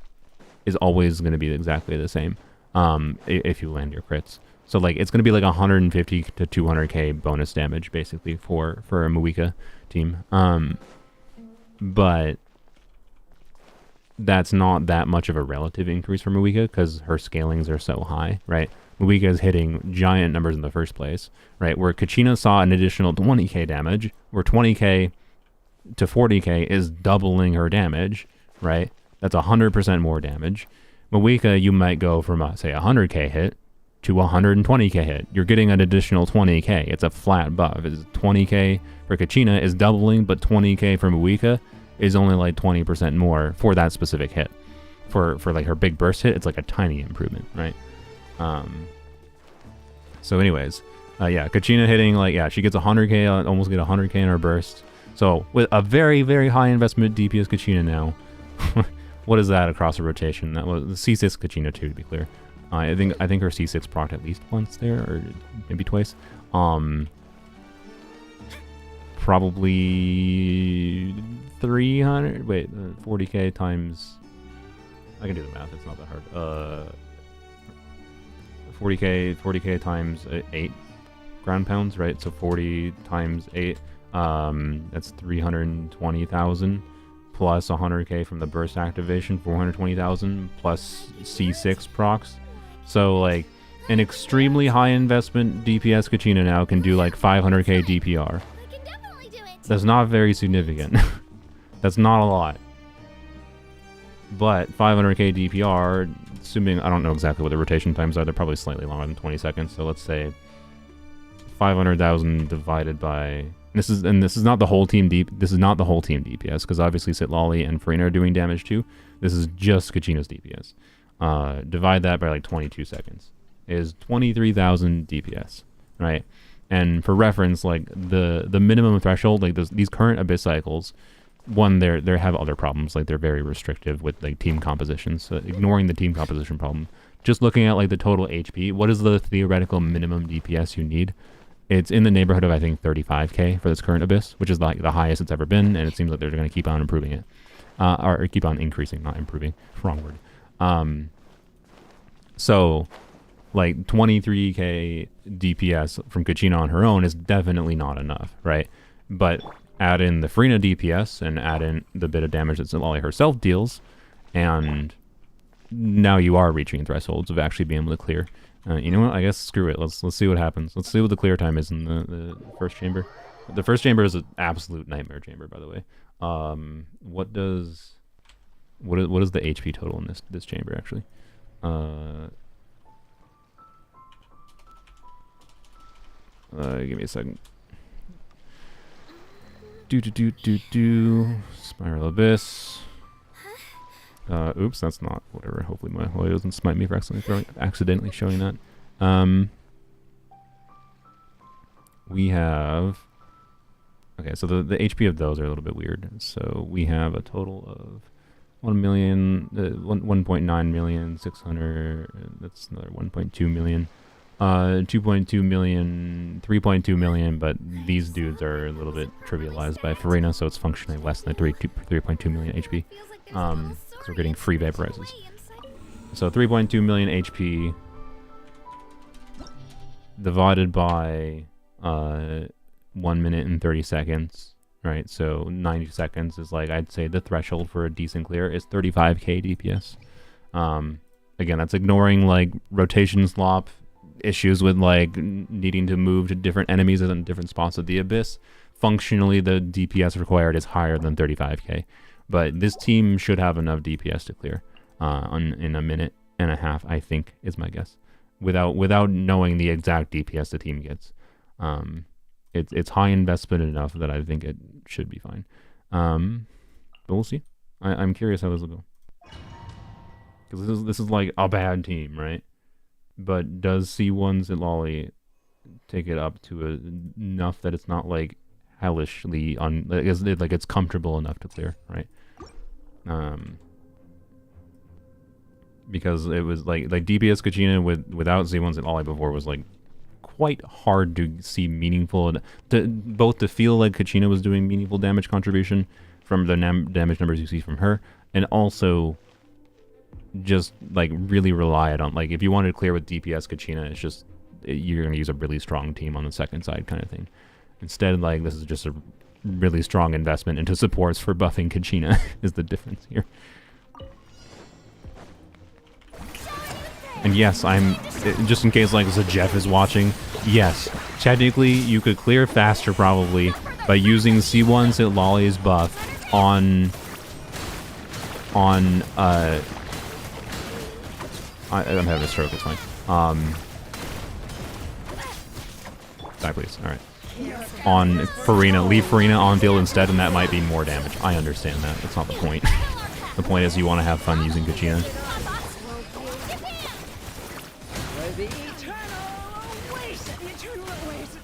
is always going to be exactly the same if you land your crits. So like it's going to be like 150 to 200k bonus damage basically for a Moika team. But that's not that much of a relative increase for Moika because her scalings are so high, right? Moika is hitting giant numbers in the first place, right? Where Kachina saw an additional 20k damage, where 20k to 40k is doubling her damage, right? That's 100% more damage. Moika, you might go from, say, 100k hit to 120k hit. You're getting an additional 20k. It's a flat buff. It's 20k for Kachina is doubling, but 20k for Moika is only like 20% more for that specific hit. for like her big burst hit, it's like a tiny improvement, right? So anyways, yeah, Kachina hitting like, yeah, she gets 100k, almost get 100k in her burst. So with a very, very high investment DPS Kachina now, what is that across a rotation? That was the C6 Kachina too, to be clear. I think her C6 proc at least once there, or maybe twice. Probably 300. Wait, 40k times. I can do the math. It's not that hard. 40k times 8 ground pounds, right? So 40 times 8. That's 320,000 plus 100k from the burst activation, 420,000 plus C6 procs. So like an extremely high investment DPS Kachina now can do like 500k DPR. I can definitely do it. That's not very significant. That's not a lot. But 500k DPR, assuming, I don't know exactly what the rotation times are, they're probably slightly longer than 20 seconds. So let's say 500,000 divided by, this is not the whole team DPS, because obviously Citlali and Farina are doing damage too. This is just Kachina's DPS. Divide that by like 22 seconds is 23,000 DPS, right? And for reference, like the minimum threshold, like these current Abyss cycles, one, they have other problems, like they're very restrictive with like team composition. So ignoring the team composition problem, just looking at like the total HP, what is the theoretical minimum DPS you need? It's in the neighborhood of, I think, 35k for this current Abyss, which is like the highest it's ever been, and it seems like they're going to keep on improving it, or keep on increasing, not improving. Wrong word. So like 23k DPS from Kachina on her own is definitely not enough, right? But add in the Farina DPS and add in the bit of damage that Citlali herself deals, and now you are reaching thresholds of actually being able to clear. You know what? I guess screw it. Let's see what happens. Let's see what the clear time is in the first chamber. The first chamber is an absolute nightmare chamber, by the way. What is the HP total in this chamber actually? Give me a second. Spiral Abyss. Oops, that's not whatever. Hopefully my Holy doesn't smite me for accidentally showing that. We have. Okay, so the HP of those are a little bit weird. So we have a total of 1.9 million, 600. That's another 1.2 million. 2.2 million, 3.2 million, but these dudes are a little bit trivialized by Farina, so it's functionally less than 3.2 million HP. Because we're getting free vaporizes. So 3.2 million HP divided by 1 minute and 30 seconds, right? So 90 seconds is like, I'd say the threshold for a decent clear is 35k DPS. Again, that's ignoring like rotation slop, issues with like needing to move to different enemies in different spots of the Abyss. Functionally, the DPS required is higher than 35k, but this team should have enough DPS to clear in a minute and a half, I think, is my guess, without knowing the exact DPS the team gets. It's high investment enough that I think it should be fine, but we'll see. I'm curious how this will go, because this is like a bad team, right? But does C1 Citlali take it up to enough that it's not like hellishly like it's comfortable enough to clear, right? Because it was like DPS Kachina without C1 Citlali before was like quite hard to see meaningful, both to feel like Kachina was doing meaningful damage contribution from the damage numbers you see from her, and also just like really relied on, like if you wanted to clear with DPS Kachina, it's just you're going to use a really strong team on the second side kind of thing. Instead, like this is just a really strong investment into supports for buffing Kachina is the difference here. And yes, I'm just in case like Jeff is watching, yes, technically you could clear faster probably by using C1 Citlali's buff on I'm having a stroke, it's fine. Die please, alright. On Farina, leave Farina on field instead, and that might be more damage. I understand that, that's not the point. The point is you want to have fun using Kachina. Where the eternal awaits. The eternal awaits.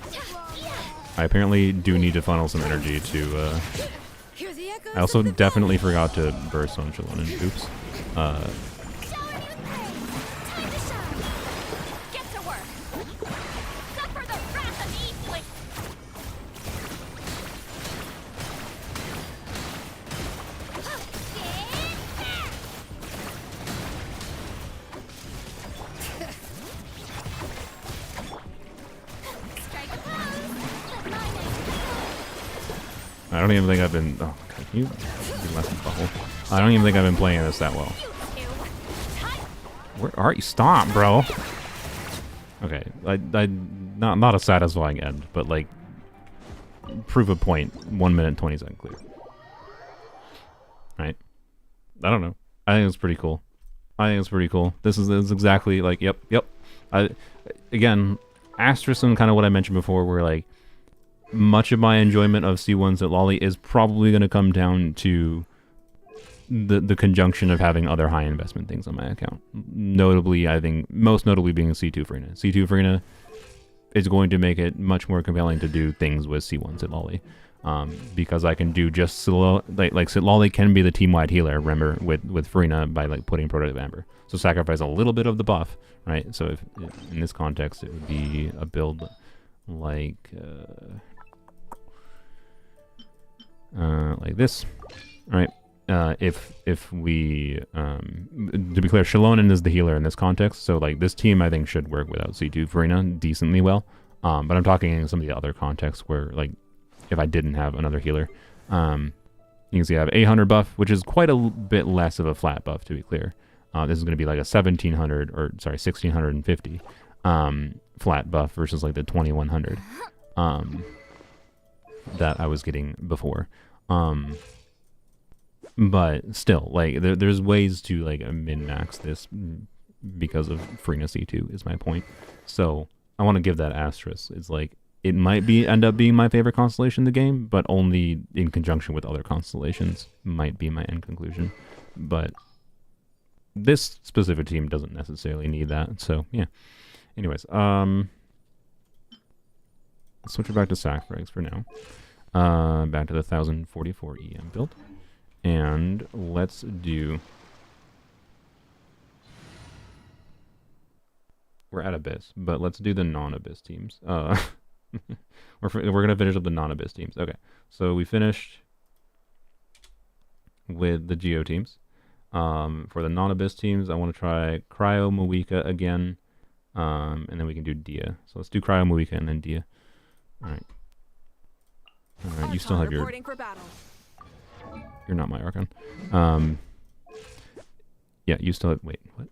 I apparently do need to funnel some energy to, Hear the echoes I also of the definitely forgot to burst on Shallonen. Oops. shower new prey. Time to shine. Get to work. Suffer the wrath of Eastling. Strike a pose. Let my name I don't even think I've been... Oh, God, can you be less bubble? I don't even think I've been playing this that well. you two. Time. Where are you? Stop, bro. Okay, not a satisfying end, but like, prove a point. 1 minute 20-second clear. Right? I don't know. I think it's pretty cool. This is exactly like, yep. Again, asterisk on kind of what I mentioned before, where like, much of my enjoyment of C1 Citlali is probably going to come down to the conjunction of having other high investment things on my account. Notably, I think, most notably being C2 Frina. C2 Frina is going to make it much more compelling to do things with C1 Citlali. Because I can do just like Citlali can be the team-wide healer, remember, with Frina by like putting Protective Amber. So sacrifice a little bit of the buff, right? So if in this context, it would be a build like this, right? If we to be clear, Shallonen is the healer in this context, so like this team I think should work without C2 Farina decently well. But I'm talking in some of the other contexts where like if I didn't have another healer, you can see I have 800 buff, which is quite a bit less of a flat buff, to be clear. This is going to be like a 1700 or sorry 1650 flat buff versus like the 2100 that I was getting before. But still, like there's ways to like min-max this because of Frina C2 is my point. So I want to give that asterisk. It's like it might end up being my favorite constellation in the game, but only in conjunction with other constellations might be my end conclusion. But this specific team doesn't necessarily need that. So yeah. Anyways, let's switch it back to Sacrifice for now. Back to the 1044 EM build. And let's do... We're at Abyss, but let's do the non-Abyss teams. We're going to finish up the non-Abyss teams. Okay, so we finished with the Geo teams. For the non-Abyss teams, I want to try Cryo, Moika again, and then we can do Dia. So let's do Cryo, Moika, and then Dia. Alright. Alright, you still have your... You're not my Archon. Yeah, you still have... Wait, what?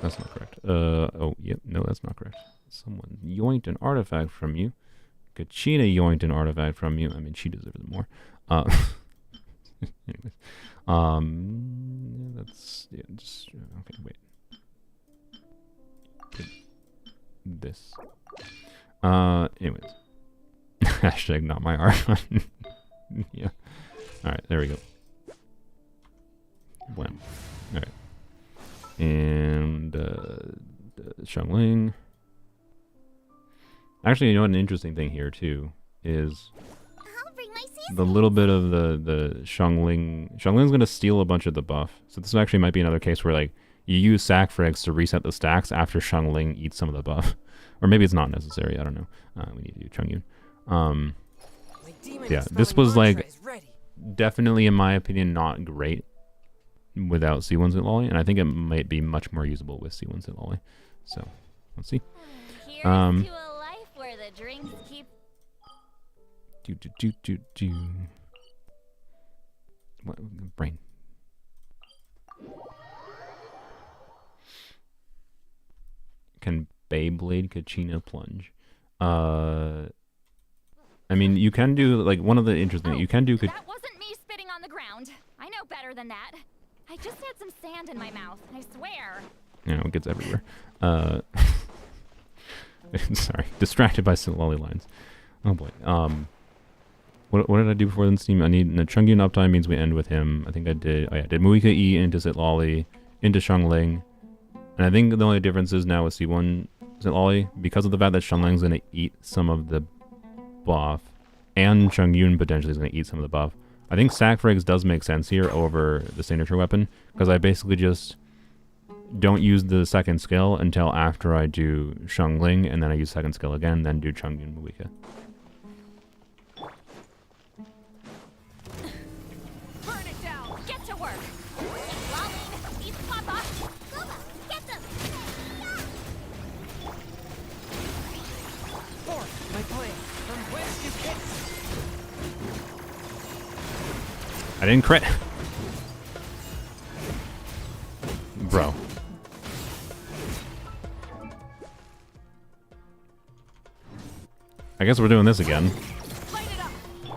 That's not correct. Oh, yep, no, that's not correct. Someone yoinked an artifact from you. Kachina yoinked an artifact from you. I mean, she deserves it more. Anyways. That's... Yeah, just... Okay, wait. This. Anyways. Hashtag not my Archon. Yeah. Alright, there we go. Wham. Alright. And, Xiangling. Actually, you know what, an interesting thing here, too, is I'll bring my the little bit of the Xiangling. Xiangling's going to steal a bunch of the buff. So this actually might be another case where, like, you use Sacrifice to reset the stacks after Xiangling eats some of the buff. Or maybe it's not necessary, I don't know. We need to do Chongyun. Yeah, this was, like, definitely, in my opinion, not great without C1 Citlali, and I think it might be much more usable with C1 Citlali. So, let's see. Here's to a life where the drinks keep... What? Brain. Can Beyblade Kachina plunge? I mean, you can do, like, one of the interesting... you can do... That wasn't me spitting on the ground. I know better than that. I just had some sand in my mouth, I swear. You know, it gets everywhere. Sorry. Distracted by Citlali lines. Oh, boy. What did I do before this team? I need the Chungyun uptime means we end with him. I think I did. Oh yeah, I did Muika E into Citlali, into Xiangling. And I think the only difference is now with C1 Citlali, because of the fact that Xiangling's going to eat some of the buff, and Chungyun potentially is going to eat some of the buff. I think Sacrifice does make sense here over the signature weapon, because I basically just don't use the second skill until after I do Xiangling, and then I use second skill again, then do Chungyun Muika. Burn it down. Get to work. Lolling. Eat Papa. Booba, get them. Forth my plan. From whence you came. I didn't crit. Bro. I guess we're doing this again. Light it up.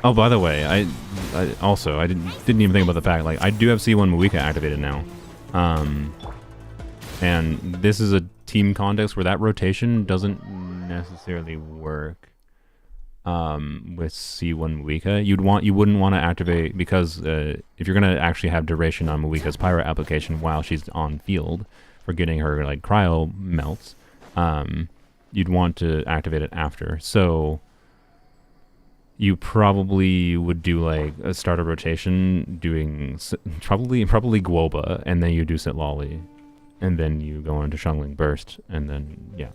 Oh, by the way, I didn't even think about the fact, like, I do have C1 Muika activated now. And this is a team context where that rotation doesn't necessarily work with C1 Muika. You wouldn't want to activate, because if you're gonna actually have duration on Muika's pyro application while she's on field for getting her like cryo melts, you'd want to activate it after. So you probably would do like a starter rotation doing probably Guoba, and then you do Citlali, and then you go into Xiangling Burst, and then yeah.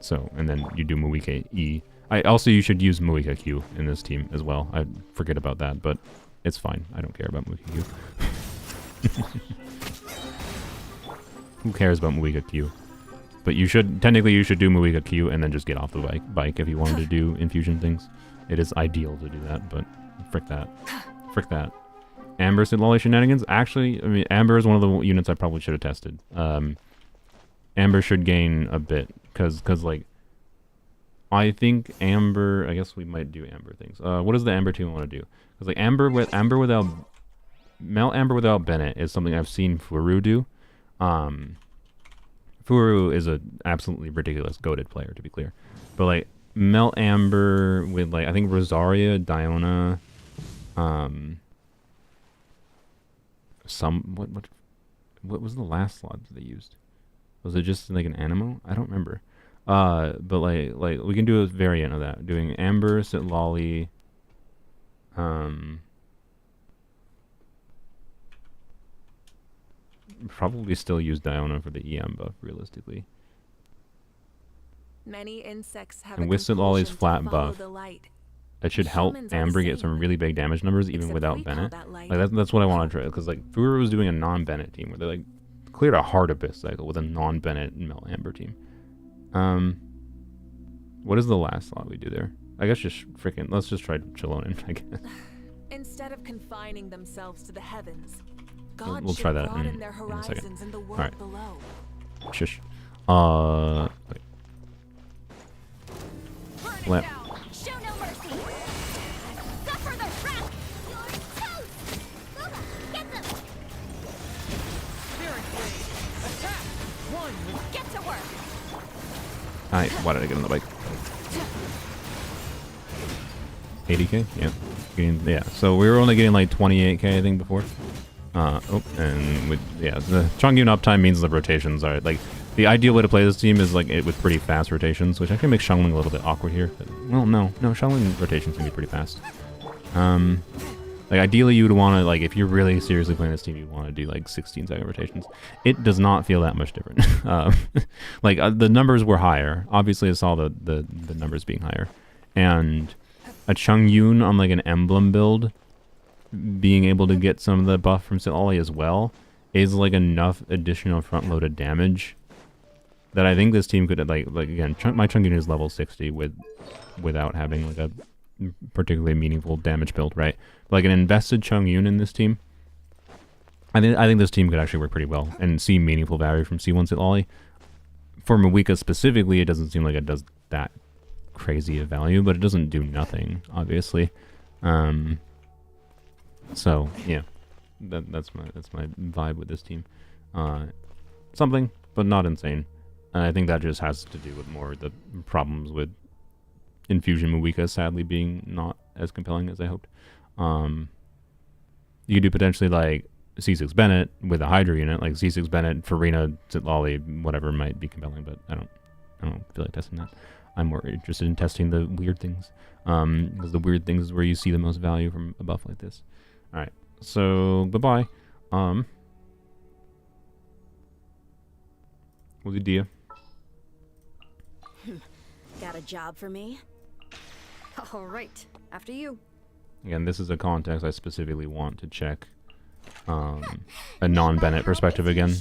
So and then you do Muika E. You should use Muika Q in this team as well. I forget about that, but it's fine. I don't care about Muika Q. Who cares about Muika Q? But you should do Muika Q and then just get off the bike if you wanted to do infusion things. It is ideal to do that, but frick that. Frick that. Amber Citlali shenanigans? Actually, I mean, Amber is one of the units I probably should have tested. Amber should gain a bit, because like, I think Amber, I guess we might do Amber things. What does the Amber team want to do? Because like Amber without Melt Amber without Bennett is something I've seen Furu do. Furu is a absolutely ridiculous goated player, to be clear. But like Melt Amber with like, I think Rosaria, Diona, what was the last slot that they used? Was it just like an Animo? I don't remember. But like we can do a variant of that, doing Amber, Citlali, probably still use Diona for the EM buff realistically. Many insects have and with Citlali's flat buff, light. it should help Humans are Amber the get some same. really big damage numbers even Except without we call Bennett. that light. Like that's what I want to try, because like Furu was doing a non-Bennett team where they like cleared a hard abyss cycle with a non-Bennett and Melt Amber team. What is the last slot we do there? I guess let's just try Chilonin, I guess. Instead of confining themselves to the heavens, God We'll should try that broaden in their a second. horizons in the world Alright. below. Shush. Okay. Burn it Lamp. down. Show no mercy. Suffer the wrath. You're toast. Booba, get them. Spirit blade. Attack. One. Get to work. Why did I get on the bike? 80k? Yeah. Yeah. So we were only getting like 28k I think before. And with the Chongyun uptime means the rotations are like the ideal way to play this team is like it with pretty fast rotations, which actually makes Xiangling a little bit awkward here. But, well, no, Xiangling rotations can be pretty fast. Like ideally you would want to, like, if you're really seriously playing this team, you want to do like 16-second rotations. It does not feel that much different. The numbers were higher. Obviously I saw the numbers being higher, and a Chongyun on like an emblem build being able to get some of the buff from Citlali as well is like enough additional front-loaded damage that I think this team could like again. My Chongyun is level 60 without having like a particularly meaningful damage build, right? Like an invested Chongyun in this team, I think this team could actually work pretty well and see meaningful value from C1 Citlali. For Muika specifically, it doesn't seem like it does that crazy of value, but it doesn't do nothing, obviously. So yeah, that's my vibe with this team. Something, but not insane. And I think that just has to do with more the problems with Infusion Muika sadly being not as compelling as I hoped. You could do potentially like C6 Bennett with a Hydra unit, like C6 Bennett, Farina, Citlali, whatever might be compelling, but I don't feel like testing that. I'm more interested in testing the weird things, because the weird things is where you see the most value from a buff like this. All right, so goodbye. We'll do Dia. Got a job for me? All right, after you. Again, this is a context I specifically want to check a non-Bennett perspective again.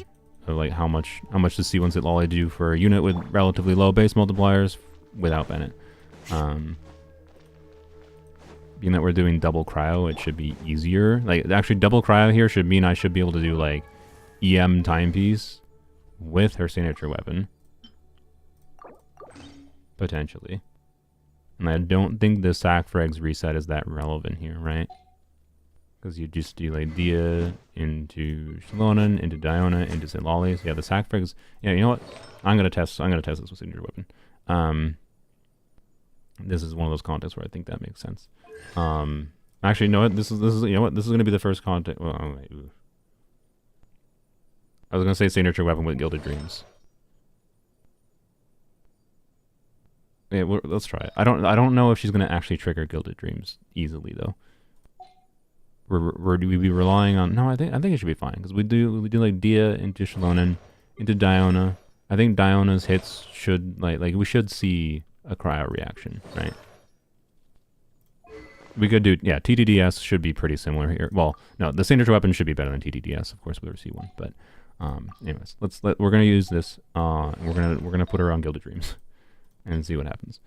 Of like how much does C1 Citlali do for a unit with relatively low base multipliers without Bennett. Being that we're doing double cryo, it should be easier. Like actually double cryo here should mean I should be able to do like EM timepiece with her signature weapon. Potentially. And I don't think the sac frags reset is that relevant here, right? Because you just do like Dia into Shalonen, into Diona, into Citlali. So yeah, the sac frags. Yeah, you know what? I'm gonna test this with signature weapon. This is one of those contexts where I think that makes sense. Actually, no, this is you know what? This is gonna be the first context. Well, oh, wait, I was gonna say signature weapon with Gilded Dreams. Yeah, let's try it. I don't know if she's gonna actually trigger Gilded Dreams easily though. Do we be relying on? No, I think it should be fine because we do like Dia into Shalonen, into Diona. I think Diona's hits should like we should see a cryo reaction, right? We could do TTDS should be pretty similar here. Well, no, the signature weapon should be better than TTDS, of course, with our C1. But anyways, we're gonna use this. We're gonna put her on Gilded Dreams. And see what happens.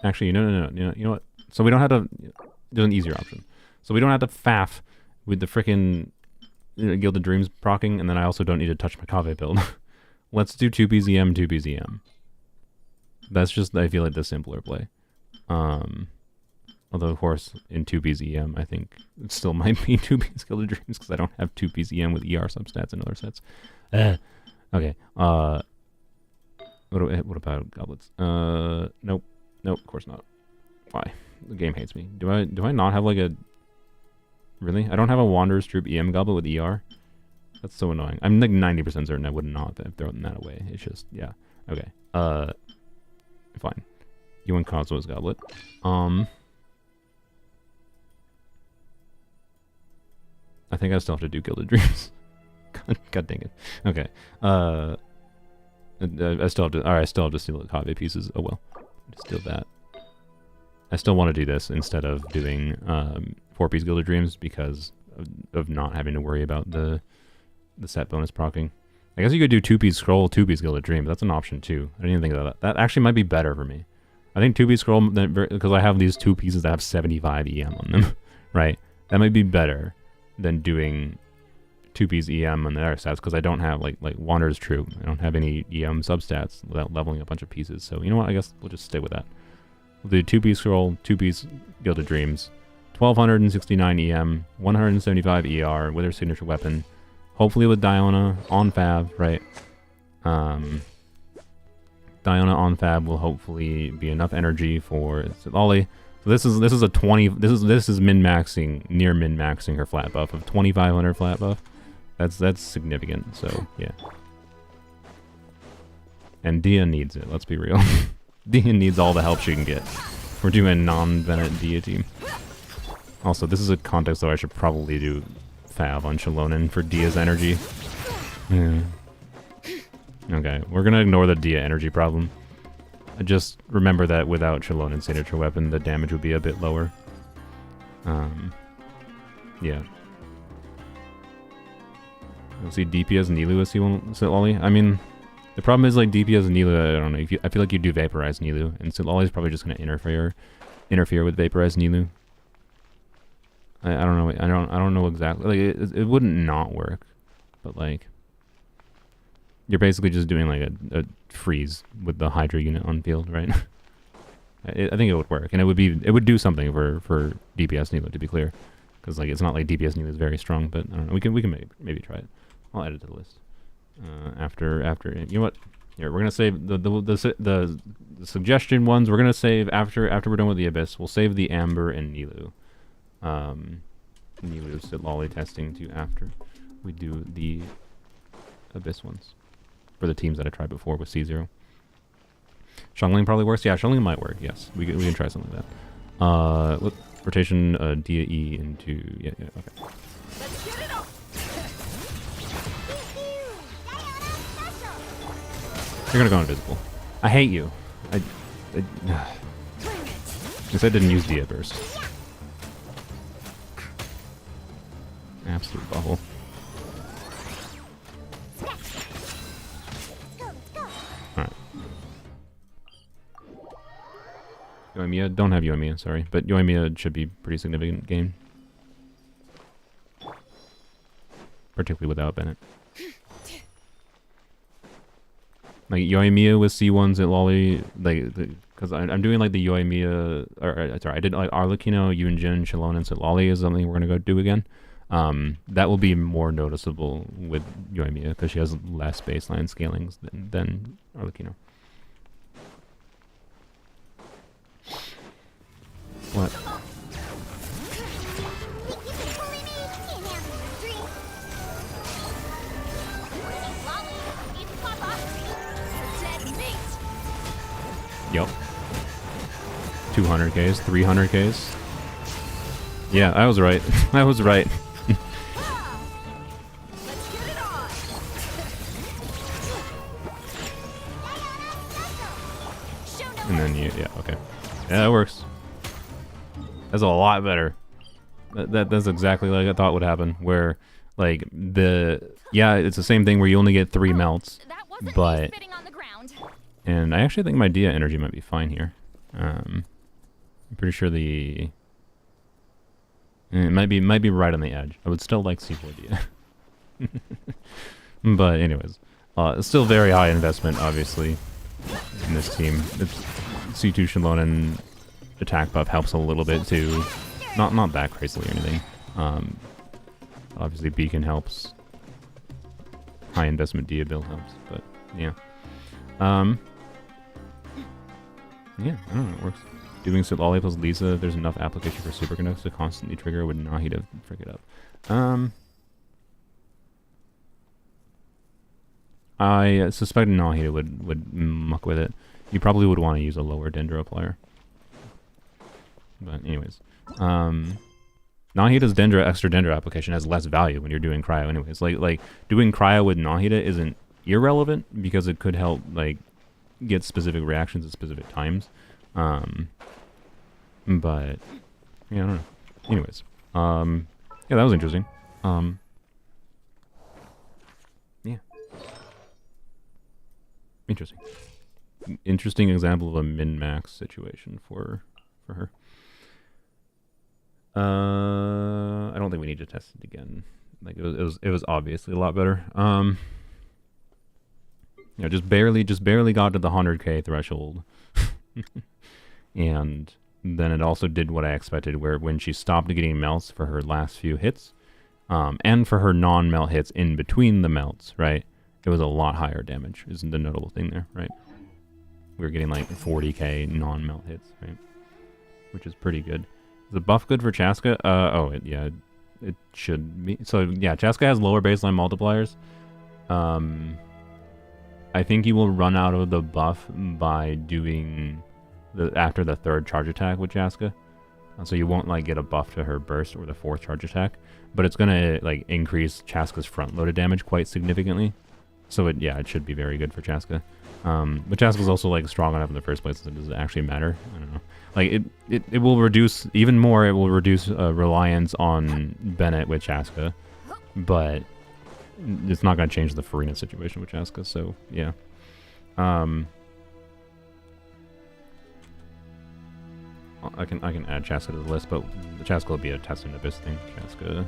Actually, no. You know what? So we don't have to. There's an easier option. So we don't have to faff with the frickin' Gilded Dreams proccing, and then I also don't need to touch my Kave build. Let's do 2PZM, 2PZM. That's just, I feel like, the simpler play. Although, of course, in 2PZM, I think it still might be 2P Gilded Dreams because I don't have 2PZM with ER substats and other sets. Okay. What about goblets? Nope, of course not. Why? The game hates me. Do I not have like a? Really? I don't have a Wanderer's Troop EM goblet with ER. That's so annoying. I'm like 90% certain I would not have thrown that away. It's just yeah. Okay. Fine. You want Cosmo's goblet. I think I still have to do Gilded Dreams. God dang it. Okay. I still have to. Alright, I still have to steal the Kave pieces. Oh well. Just steal that. I still want to do this instead of doing 4-piece Gilded Dreams because of not having to worry about the set bonus proccing. I guess you could do 2-piece scroll, 2-piece Gilded Dream, but that's an option too. I didn't even think about that. That actually might be better for me. I think 2-piece scroll, because I have these 2 pieces that have 75 EM on them, right? That might be better than doing 2-piece EM on the other stats because I don't have like Wanderer's Troop. I don't have any EM substats without leveling a bunch of pieces. So you know what? I guess we'll just stay with that. We'll do 2-piece scroll, 2-piece Gilded Dreams, 1269 EM, 175 ER with her signature weapon. Hopefully with Diona on Fab, right? Diona on Fab will hopefully be enough energy for Citlali. So this is a 20. This is near min maxing her flat buff of 2500 flat buff. That's significant. So yeah. And Dia needs it. Let's be real. Dia needs all the help she can get. We're doing a non-Bennett Dia team. Also, this is a context though I should probably do Fab on Shalonen for Dia's energy. Yeah. Okay, we're gonna ignore the Dia energy problem. Just remember that without Shalonen's signature weapon, the damage would be a bit lower. Yeah. You'll see DPS Nilu with C1 Citlali. I mean, the problem is like DPS Nilu. I don't know. I feel like you do Vaporize Nilu, and Citlali is probably just gonna interfere with Vaporize Nilu. I don't know. I don't know exactly. Like it wouldn't not work, but like you're basically just doing like a freeze with the Hydra unit on field, right? I think it would work, and it would do something for DPS Nilu, to be clear, because like it's not like DPS Nilu is very strong, but I don't know. We can maybe try it. I'll add it to the list after. You know what? Here, we're gonna save the suggestion ones. We're gonna save after we're done with the Abyss. We'll save the Amber and Nilu. Nilu Citlali testing to after we do the Abyss ones for the teams that I tried before with C0. Xiangling probably works. Yeah, Xiangling might work. Yes, we can try something like that. What rotation? Dia E into yeah. Okay. Let's get it up. You're gonna go invisible. I hate you. I guess I didn't use Dia Burst. Absolute bubble. Alright. Yoimiya, don't have Yoimiya, sorry. But Yoimiya should be pretty significant game. Particularly without Bennett. Like Yoimiya with C1 Citlali, like, because I'm doing like the Yoimiya, sorry, I did like Arlecchino, Yunjin, Shalon, and Citlali is something we're gonna go do again. That will be more noticeable with Yoimiya because she has less baseline scalings than Arlecchino. What? Yup. 200Ks, 300Ks. Yeah, I was right. I was right. And then you, yeah, okay. Yeah, that works. That's a lot better. That's exactly like I thought would happen. Where, like, yeah, it's the same thing where you only get 3 melts, but... And I actually think my Dia energy might be fine here. I'm pretty sure it might be right on the edge. I would still like C4 Dia. But anyways, it's still very high investment, obviously, in this team. It's C2 Shallonen attack buff helps a little bit too. Not that crazily or anything. Obviously Beacon helps. High investment Dia build helps, but yeah. Yeah, I don't know, it works. Doing Citlali plus Lisa, there's enough application for superconducts to constantly trigger with Nahi to frick it up. I suspect Nahi would muck with it. You probably would want to use a lower Dendro player. But anyways. Nahida's extra Dendro application has less value when you're doing cryo anyways. Like doing cryo with Nahida isn't irrelevant because it could help like get specific reactions at specific times. But yeah, I don't know. Anyways. Yeah, that was interesting. Yeah. Interesting. Interesting example of a min-max situation for her. I don't think we need to test it again. Like it was obviously a lot better. You know, just barely got to the 100K threshold. And then it also did what I expected, where when she stopped getting melts for her last few hits, and for her non-melt hits in between the melts, right? It was a lot higher damage, isn't the notable thing there, right? We were getting like 40K non-melt hits, right? Which is pretty good. Is the buff good for Chaska? Yeah, it should be. So yeah, Chaska has lower baseline multipliers. I think you will run out of the buff by doing after the 3rd charge attack with Chaska. So you won't like get a buff to her burst or the 4th charge attack, but it's gonna like increase Chaska's front loaded damage quite significantly. So it should be very good for Chaska. But Chaska's also like strong enough in the first place, so does it actually matter? I don't know. Like it will reduce even more. It will reduce reliance on Bennett with Chaska, but it's not going to change the Farina situation with Chaska. So yeah. I can add Chaska to the list, but the Chaska will be a test and abyss thing. Chaska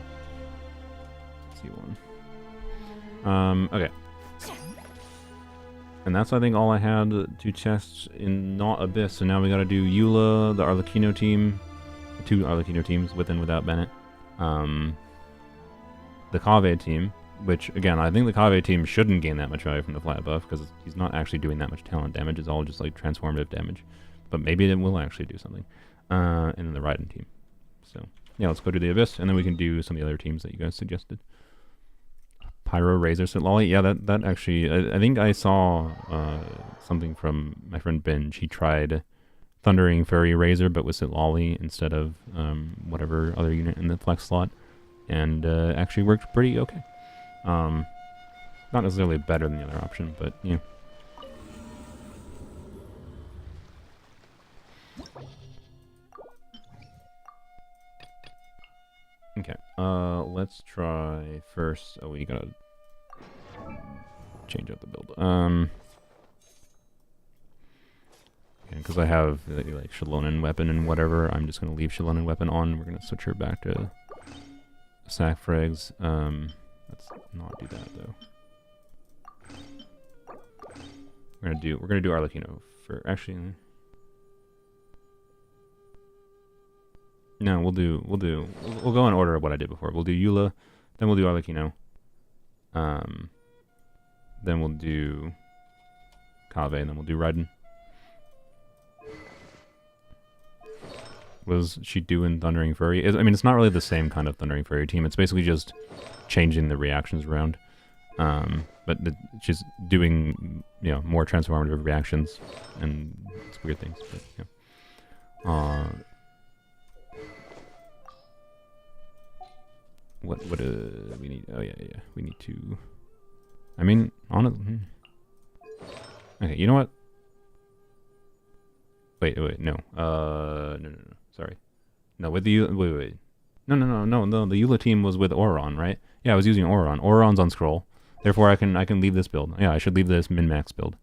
C1. Okay. And that's, I think, all I had to test in not Abyss. So now we gotta do Eula, the Arlecchino team, 2 Arlecchino teams with and without Bennett. The Kaveh team, which, again, I think the Kave team shouldn't gain that much value from the flat buff, because he's not actually doing that much talent damage. It's all just, like, transformative damage. But maybe it will actually do something. And then the Raiden team. So, yeah, let's go to the Abyss, and then we can do some of the other teams that you guys suggested. Pyro, Razor, Citlali. Yeah, that actually... I think I saw something from my friend Binge. He tried Thundering Fury Razor, but with Citlali instead of whatever other unit in the flex slot. And actually worked pretty okay. Not necessarily better than the other option, but, yeah. Okay, let's try first... Oh, we gotta change out the build. Because I have, like, Shalonen Weapon and whatever, I'm just gonna leave Shalonen Weapon on. We're gonna switch her back to Sack Frags. Let's not do that, though. We're gonna do Arlecchino for... Actually... No, we'll go in order of what I did before. We'll do Eula, then we'll do Arlecchino. Then we'll do Kave, and then we'll do Raiden. Was she doing Thundering Fury? I mean, it's not really the same kind of Thundering Fury team. It's basically just changing the reactions around. But she's doing, you know, more transformative reactions and it's weird things. But, yeah. What we need? Oh yeah, we need to. I mean, honestly. Okay, you know what? Wait, no. No. Sorry. No, with the wait. No. The Eula team was with Auron, right? Yeah, I was using Auron. Auron's on scroll. Therefore, I can leave this build. Yeah, I should leave this min-max build.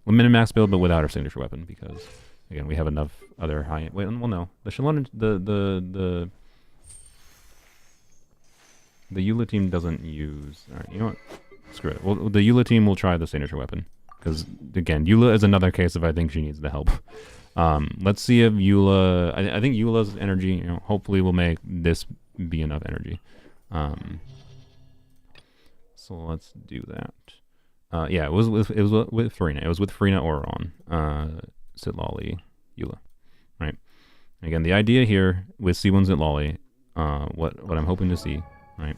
Well, min-max build, but without our signature weapon, because again, we have enough other high. Wait, well, no. The Shalonen, the Eula team doesn't use... Alright, you know what? Screw it. Well, the Eula team will try the signature weapon. Because, again, Eula is another case of I think she needs the help. Let's see if Eula... I think Eula's energy, you know, hopefully will make this be enough energy. So let's do that. Yeah, it was with Farina. It was with Farina Auron, Citlali, Eula. Right? Again, the idea here with C1 Citlali, what I'm hoping to see... Right,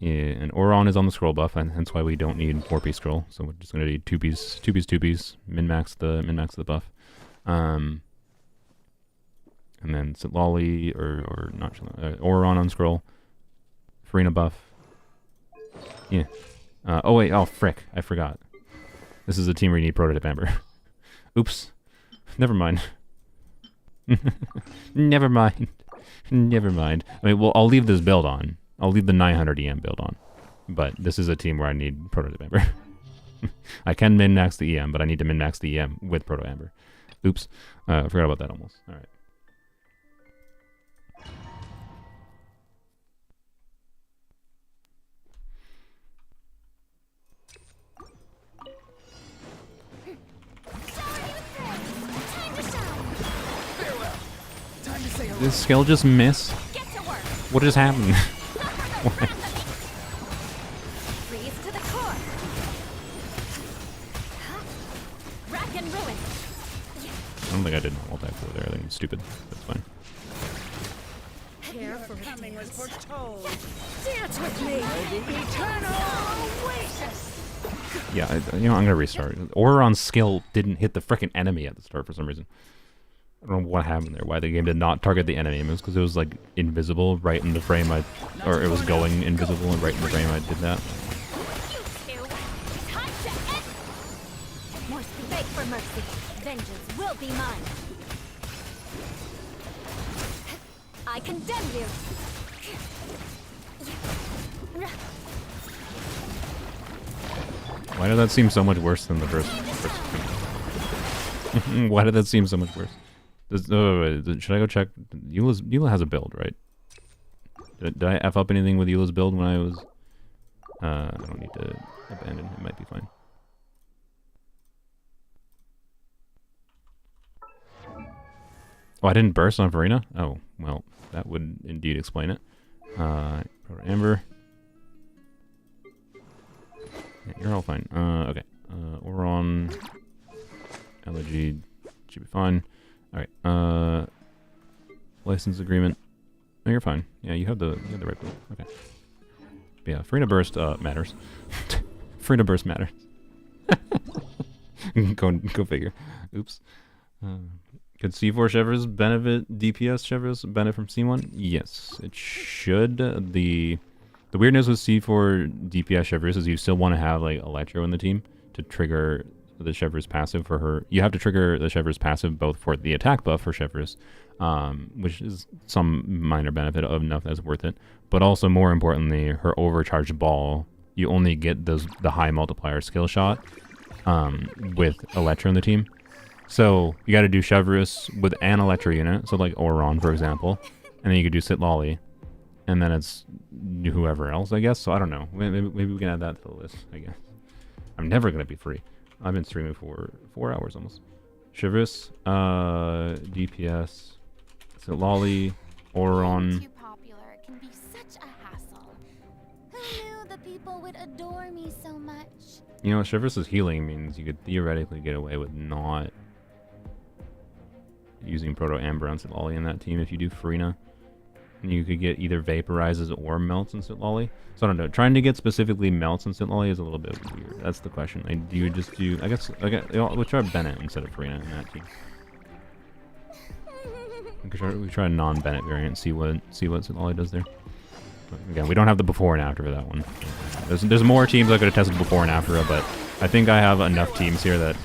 and Auron is on the scroll buff, and hence why we don't need 4-piece scroll. So we're just gonna need 2-piece, min-max the buff, and then Citlali or not Auron on scroll, Farina buff. Yeah. Oh wait, oh frick, I forgot. This is a team where you need prototype Amber. Oops. Never mind. Never mind. Never mind. I mean, well, I'll leave this build on. I'll leave the 900 EM build on. But this is a team where I need Proto Amber. I can min-max the EM, but I need to min-max the EM with Proto Amber. Oops. I forgot about that almost. Alright. Did this skill just miss? What just happened? Freeze to the core. Rack and ruin. I don't think I did normal attack over there. I think it's stupid. That's fine. Care for coming was foretold. Dance with me. The eternal oasis. Yeah, you know, I'm gonna restart. Auron's skill didn't hit the frickin' enemy at the start for some reason. I don't know what happened there. Why the game did not target the enemy. It was because it was like invisible right in the frame or it was going invisible and right in the frame I did that. You two, time to end. More beg for mercy. Vengeance will be mine. I condemn you. Why did that seem so much worse than the first? Why did that seem so much worse? Should I go check? Eula has a build, right? Did I F up anything with Eula's build when I was... I don't need to abandon. It might be fine. Oh, I didn't burst on Farina? Oh, well, that would indeed explain it. Amber. you're all fine. Okay. Oron, Elegy should be fine. All right. License agreement. No, you're fine. Yeah, you have the right one. Okay. But yeah, free to burst matters. Free to burst matters. Go figure. Oops. Could C4 Chevres benefit DPS Chevres benefit from C1? Yes, it should. The weirdness with C4 DPS Chevres is you still want to have like Electro in the team to trigger the Chevres passive for her. You have to trigger the Chevres passive both for the attack buff for Chevres, which is some minor benefit of enough that's worth it, but also more importantly, her overcharged ball. You only get the high multiplier skill shot with Electro in the team. So you got to do Chevres with an Electro unit, so like Oron for example, and then you could do Citlali, and then it's whoever else, I guess. So I don't know. Maybe we can add that to the list, I guess. I'm never gonna be free. I've been streaming for 4 hours almost. Chevres, DPS, Citlali, Oron. Too popular. It can be such a hassle. Who knew the people would adore me so much? You know, Chevres' healing means you could theoretically get away with not using Proto Amber on Citlali in that team if you do Farina. And you could get either Vaporizes or Melts in Citlali. So I don't know. Trying to get specifically Melts in Citlali is a little bit weird. That's the question. Like, do you just do... I guess... we'll try Bennett instead of Farina in that team. We try a non-Bennett variant, see what Citlali does there. But again, we don't have the before and after for that one. There's more teams I could have tested before and after, but I think I have enough teams here that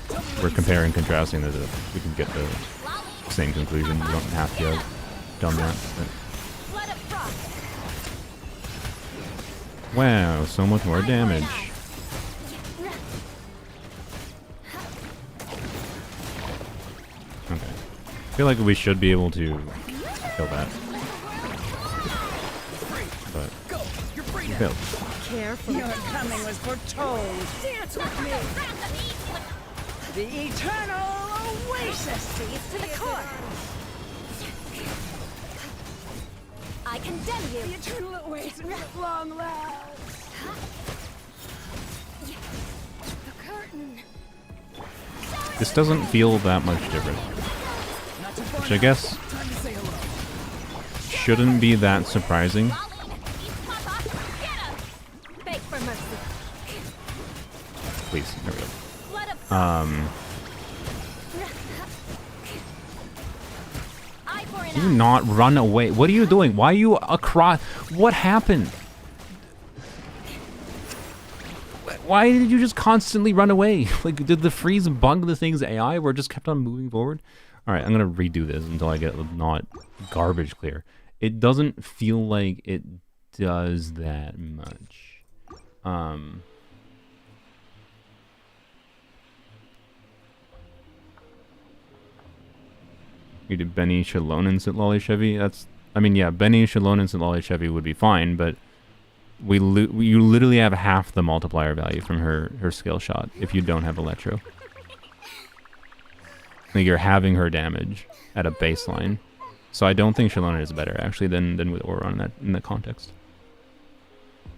we're comparing and contrasting that we can get the same conclusion. We don't have to have done that. But. Wow, so much more damage. Okay. I feel like we should be able to kill that. But we failed. Careful. Your coming was foretold. Dance with me. The eternal oasis leads to the core. I condemn you. The eternal oasis at long last. The curtain. This doesn't feel that much different. Which I guess shouldn't be that surprising. Please, there we go. Do not run away. What are you doing? Why are you across? What happened? Why did you just constantly run away? Like, did the freeze bug the thing's AI where it just kept on moving forward? Alright, I'm gonna redo this until I get not garbage clear. It doesn't feel like it does that much. You did Benny, Shalon, and Citlali Chevy. That's, I mean, yeah, Benny, Shalon, and Citlali Chevy would be fine, but you literally have half the multiplier value from her skill shot if you don't have Electro. Like, you're having her damage at a baseline. So I don't think Shalon is better actually than with Oron in that context.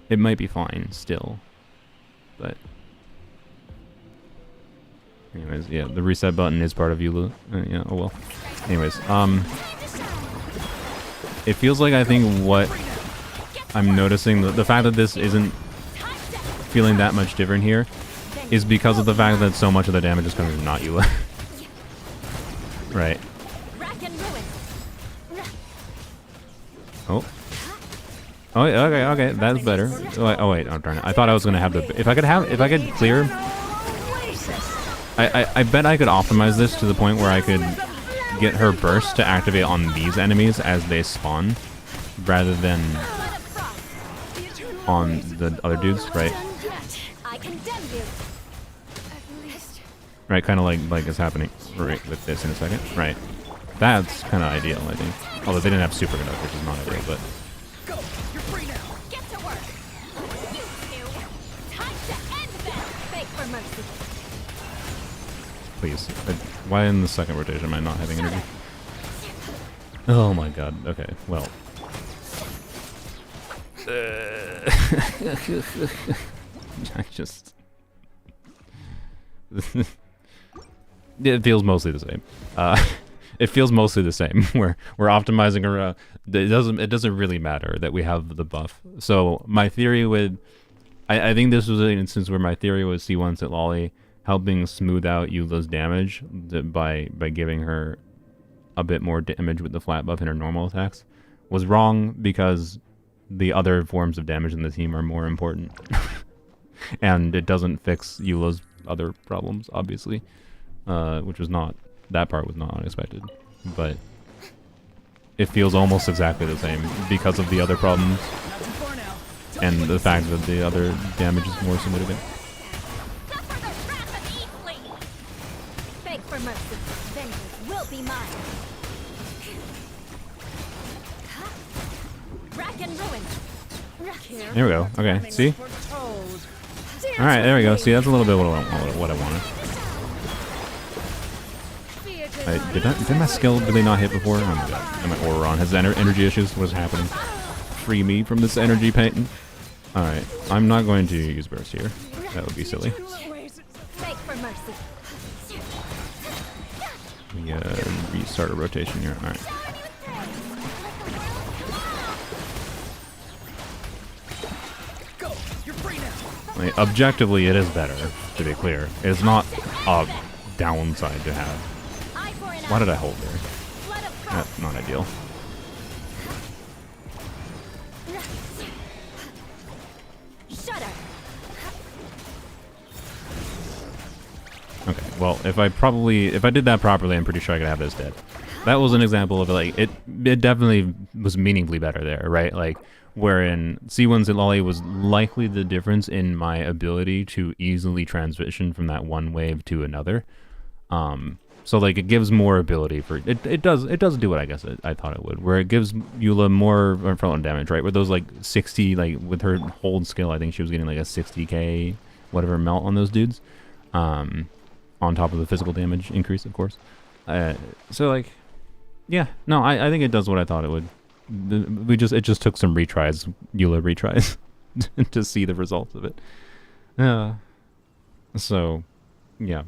It might be fine still, but. Anyways, yeah, the reset button is part of Eula. Yeah, oh well. Anyways, it feels like I think what I'm noticing, the fact that this isn't feeling that much different here is because of the fact that so much of the damage is coming from not Eula. Right. Oh. Oh, okay, that's better. Oh wait, oh darn it. I thought I was gonna have the, if I could clear, I bet I could optimize this to the point where I could get her burst to activate on these enemies as they spawn, rather than on the other dudes, right? Right, kind of like it's happening right with this in a second. Right, that's kind of ideal, I think. Although they didn't have super conduct, which is not ideal, but. Go! You're free now! Get to work! You two! Time to end this! Beg for mercy! Please. Why in the second rotation am I not having energy? Oh my god. Okay, well. I just... It feels mostly the same. It feels mostly the same. Where we're optimizing around. It doesn't really matter that we have the buff. So my theory with, I think this was an instance where my theory was C1 Citlali helping smooth out Eula's damage by giving her a bit more damage with the flat buff in her normal attacks was wrong because the other forms of damage in the team are more important. And it doesn't fix Eula's other problems, obviously. Which was not, that part was not unexpected. But it feels almost exactly the same because of the other problems and the fact that the other damage is more significant. Suffer the wrath of Eastly! Beg for mercy. Vengeance will be mine. Rack and ruin. There we go. Okay, see? Alright, there we go. See, that's a little bit what I wanted. Did my skill really not hit before? Oh my god. And my Auron has energy issues. What's happening? Free me from this energy pain. Alright, I'm not going to use burst here. That would be silly. Beg for mercy. We restart a rotation here. Alright. Go! You're free now! Like, objectively, it is better, to be clear. It's not a downside to have. Why did I hold there? That's not ideal. Okay, well, if I did that properly, I'm pretty sure I could have this dead. That was an example of, like, it definitely was meaningfully better there, right? Like, wherein C1 Citlali was likely the difference in my ability to easily transition from that one wave to another. So like it gives more ability for it does do what I guess I thought it would, where it gives Eula more frontline damage, right? Where those like 60, like with her hold skill, I think she was getting like a 60k whatever melt on those dudes, on top of the physical damage increase, of course. So like, yeah, no, I think it does what I thought it would. It just took some retries, Eula retries, to see the results of it. So, yeah.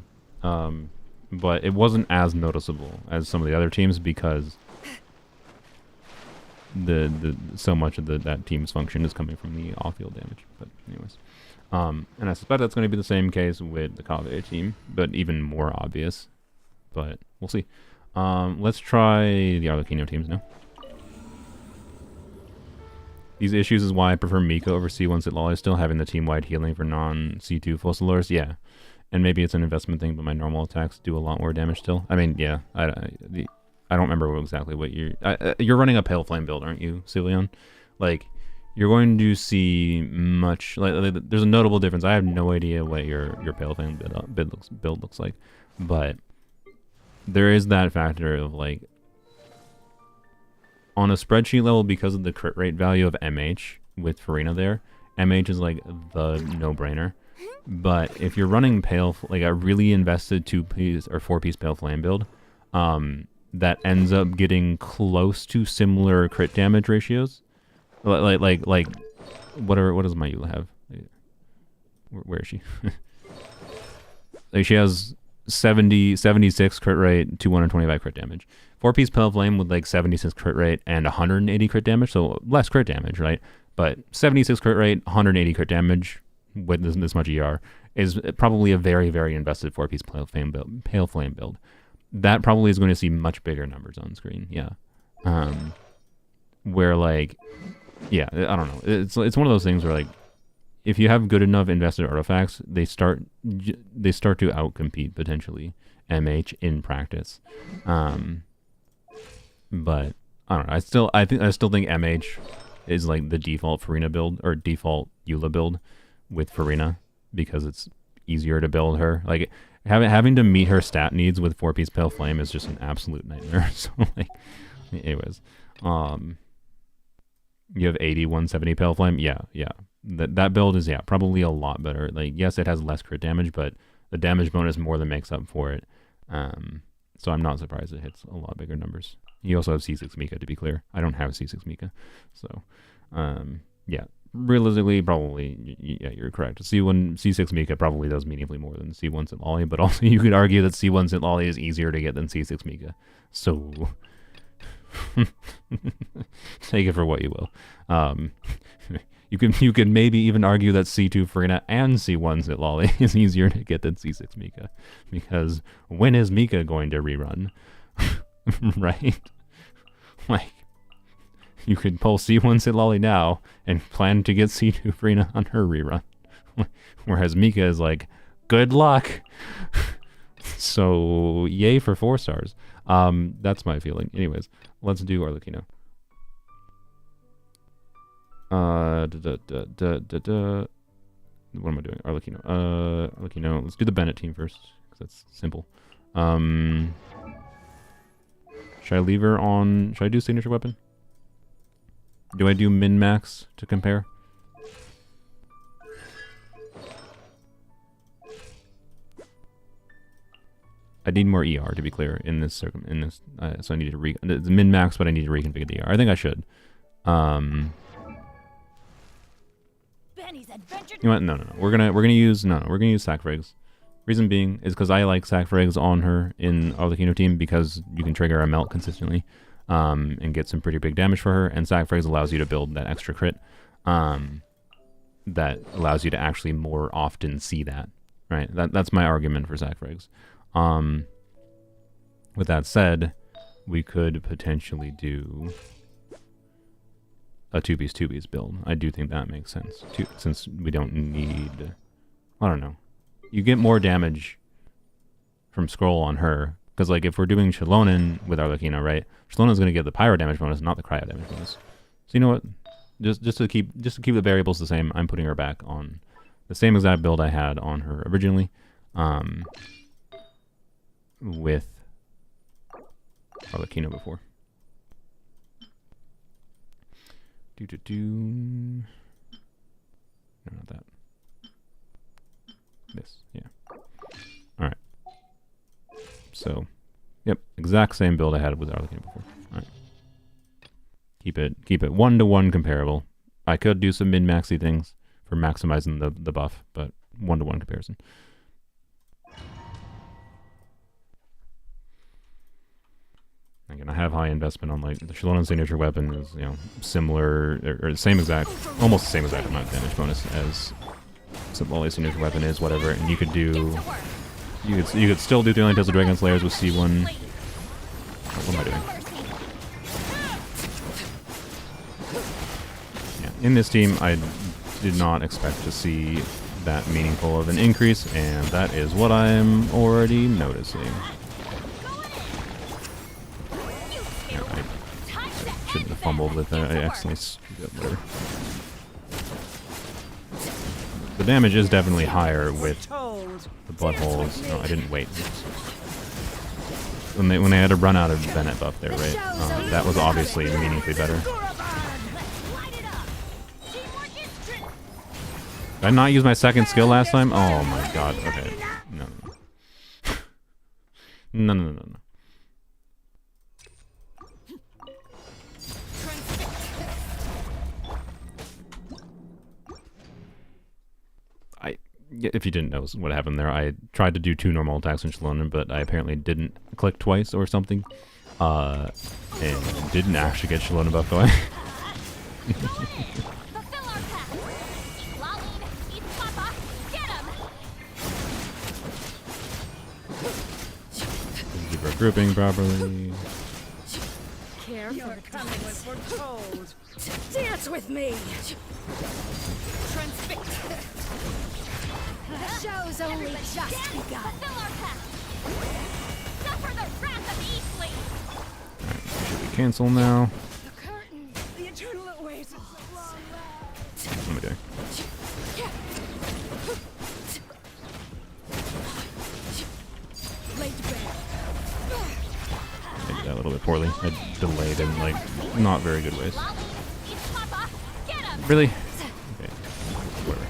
But it wasn't as noticeable as some of the other teams because so much of that team's function is coming from the off-field damage. But anyways, and I suspect that's going to be the same case with the Kaveh team, but even more obvious. But we'll see. Let's try the Arlecchino teams now. These issues is why I prefer Mika over C1 Citlali, still having the team-wide healing for non-C2 Fossilors. Yeah. And maybe it's an investment thing, but my normal attacks do a lot more damage still. I mean, yeah, I don't remember exactly what you're running a Pale Flame build, aren't you, Cilion? Like, you're going to see much, like there's a notable difference. I have no idea what your Pale Flame build looks like, but there is that factor of like, on a spreadsheet level, because of the crit rate value of MH with Farina there, MH is like the no-brainer. But if you're running like a really invested 2-piece or 4-piece Pale Flame build, that ends up getting close to similar crit damage ratios. Like what does my Eula have? Where is she? Like she has 76 crit rate, 225 crit damage. 4-piece Pale Flame with like 76 crit rate and 180 crit damage, so less crit damage, right? But 76 crit rate, 180 crit damage with this much ER is probably a very, very invested 4-piece Pale Flame build. That probably is going to see much bigger numbers on screen, yeah. Where like, yeah, I don't know. It's one of those things where like, if you have good enough invested artifacts, they start to outcompete potentially MH in practice. But I don't know. I still think MH is like the default Farina build or default Eula build with Farina because it's easier to build her. Like having to meet her stat needs with 4-piece Pale Flame is just an absolute nightmare. So like, anyways, you have 80, 170 Pale Flame. Yeah. That build is probably a lot better. Like yes, it has less crit damage, but the damage bonus more than makes up for it. So I'm not surprised it hits a lot bigger numbers. You also have C6 Mika, to be clear. I don't have C6 Mika, so yeah. realistically, probably, yeah, you're correct. C6 Mika probably does meaningfully more than C1 Citlali, but also you could argue that C1 Citlali is easier to get than C6 Mika. So, take it for what you will. You could maybe even argue that C2 Frina and C1 Citlali is easier to get than C6 Mika, because when is Mika going to rerun? Right? Like, you could pull C1 Citlali now and plan to get C2 Frina on her rerun. Whereas Mika is like, good luck. So, yay for 4 stars. That's my feeling. Anyways, let's do Arlecchino. What am I doing? Arlecchino. Arlecchino. Let's do the Bennett team first, because that's simple. Should I leave her on... Should I do signature weapon? Do I do min-max to compare? I need more ER, to be clear, in this so I need to it's min-max, but I need to reconfigure the ER. I think I should. You know what? No. We're gonna use sac frags. Reason being is because I like sac frags on her in Arlecchino team, because you can trigger a melt consistently, and get some pretty big damage for her. And sac frags allows you to build that extra crit, that allows you to actually more often see that. Right? That's my argument for sac frags. With that said, we could potentially do a 2-piece build. I do think that makes sense, since we don't need... I don't know. You get more damage from scroll on her, because like if we're doing Shilonen with Arlecchino, right? Shilonen's going to get the pyro damage bonus, not the cryo damage bonus. So you know what? Just to keep the variables the same, I'm putting her back on the same exact build I had on her originally, with Arlecchino before. No, not that. This, yeah. Alright. So, yep, exact same build I had with Arlecchino before. Alright. Keep it 1-to-1 comparable. I could do some min-maxy things for maximizing the buff, but 1-to-1 comparison. Again, I have high investment on, like, the Shilonen signature weapon is, you know, similar, or the same exact, almost the same exact amount of damage bonus as Citlali's signature weapon is, whatever, and you could do, you could still do 3 Tales of Dragon Slayers with C1. What am I doing? Yeah, in this team, I did not expect to see that meaningful of an increase, and that is what I'm already noticing. Shouldn't have fumbled with that. I accidentally screwed up there. The damage is definitely higher with the blood holes. No, I didn't wait. When they had to run out of Bennett buff there, right? That was obviously meaningfully better. Did I not use my second skill last time? Oh my god. Okay. No. No. If you didn't know what happened there, I tried to do 2 normal attacks in Shilonen, but I apparently didn't click twice or something, and didn't actually get Shilonen buff going. Keep our grouping properly. Your coming was foretold. Dance with me. The show's only just begun. Suffer the wrath of Eastleigh. Alright, should we cancel now? The curtain. The eternal oasis of long last. What am I doing? I did that a little bit poorly. I delayed in, like, not very good ways. Really? Okay. Whatever.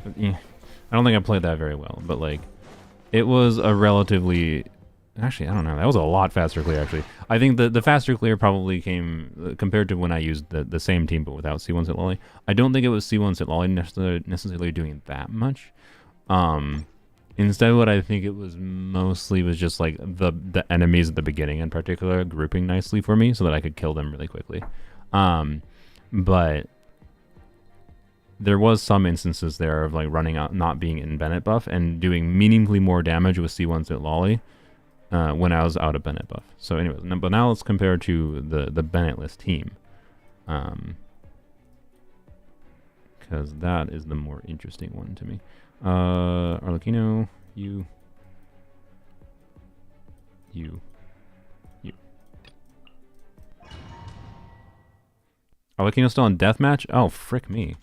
But, yeah. I don't think I played that very well, but, like, it was a relatively Actually, I don't know. That was a lot faster clear, actually. I think the faster clear probably came compared to when I used the same team but without C1 Citlali. I don't think it was C1 Citlali necessarily doing that much. Instead, what I think it was mostly was just like the enemies at the beginning in particular grouping nicely for me so that I could kill them really quickly. But there was some instances there of like running out, not being in Bennett buff, and doing meaningfully more damage with C1 Citlali when I was out of Bennett buff. So anyways, but now let's compare to the Bennettless team. Because that is the more interesting one to me. Arlecchino, you. Arlecchino still in deathmatch? Oh, frick me.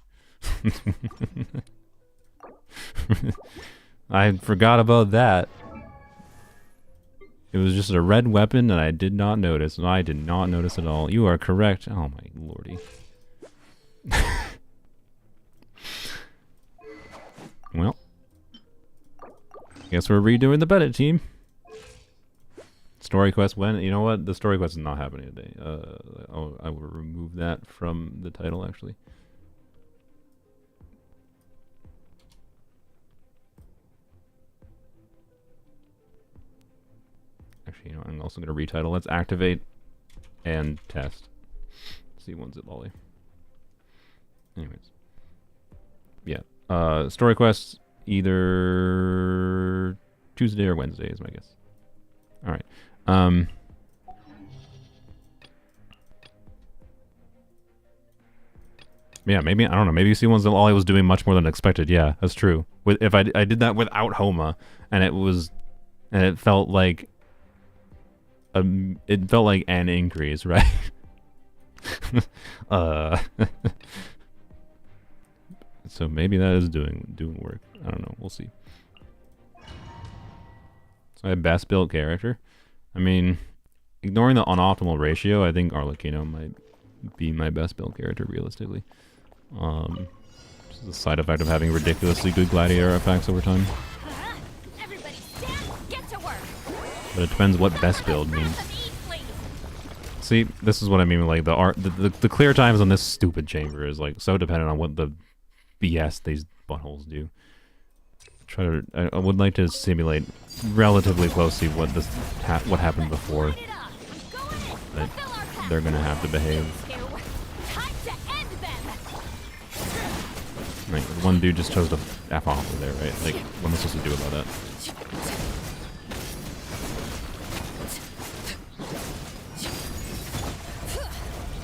I forgot about that. It was just a red weapon and I did not notice. I did not notice at all. You are correct. Oh my lordy. Well, guess we're redoing the Bennett team. Story quest when? You know what? The story quest is not happening today. I will remove that from the title actually. Actually, you know, I'm also going to retitle. Let's activate and test. C1 Citlali. Anyways. Yeah. Story quests either Tuesday or Wednesday is my guess. Alright. Yeah, maybe, I don't know, maybe C1 Citlali was doing much more than expected. Yeah, that's true. If I did that without Homa, and it felt like an increase, right? So maybe that is doing work. I don't know. We'll see. So I have best built character. I mean, ignoring the unoptimal ratio, I think Arlecchino might be my best built character realistically. Just a side effect of having ridiculously good gladiator effects over time. Everybody stand, get to work. But it depends what best build means. See, this is what I mean with like the clear times on this stupid chamber is like so dependent on what the BS these buttholes do. I would like to simulate relatively closely what what happened before that they're gonna have to behave. Like, one dude just chose to F off over there, right? Like, what am I supposed to do about that?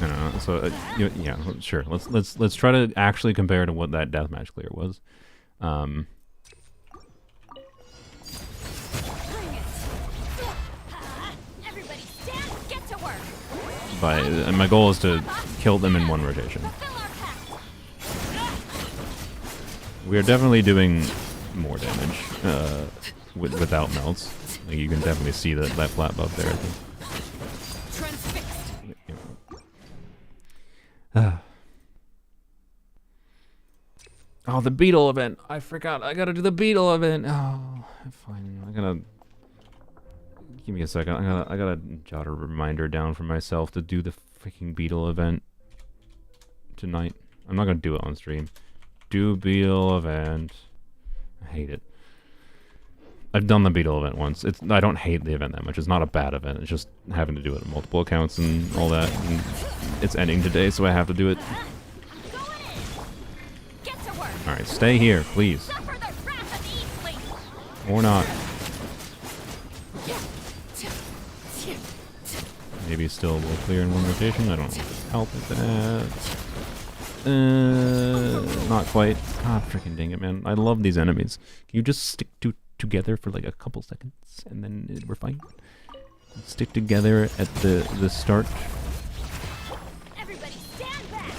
I don't know. So yeah, sure. Let's try to actually compare to what that deathmatch clear was. And my goal is to kill them in one rotation. We are definitely doing more damage without melts. Like, you can definitely see that flat buff there, I think. Oh, the beetle event. I forgot. I gotta do the beetle event. Oh, fine. I gotta... Give me a second. I gotta jot a reminder down for myself to do the freaking beetle event tonight. I'm not gonna do it on stream. Do beetle event. I hate it. I've done the beetle event once. I don't hate the event that much. It's not a bad event. It's just having to do it on multiple accounts and all that. And it's ending today, so I have to do it. Alright, stay here, please. Or not. Maybe still will clear in one rotation. I don't help with that. Not quite. God freaking dang it, man. I love these enemies. Can you just stick together for like a couple seconds and then we're fine? Stick together at the start. Everybody stand back.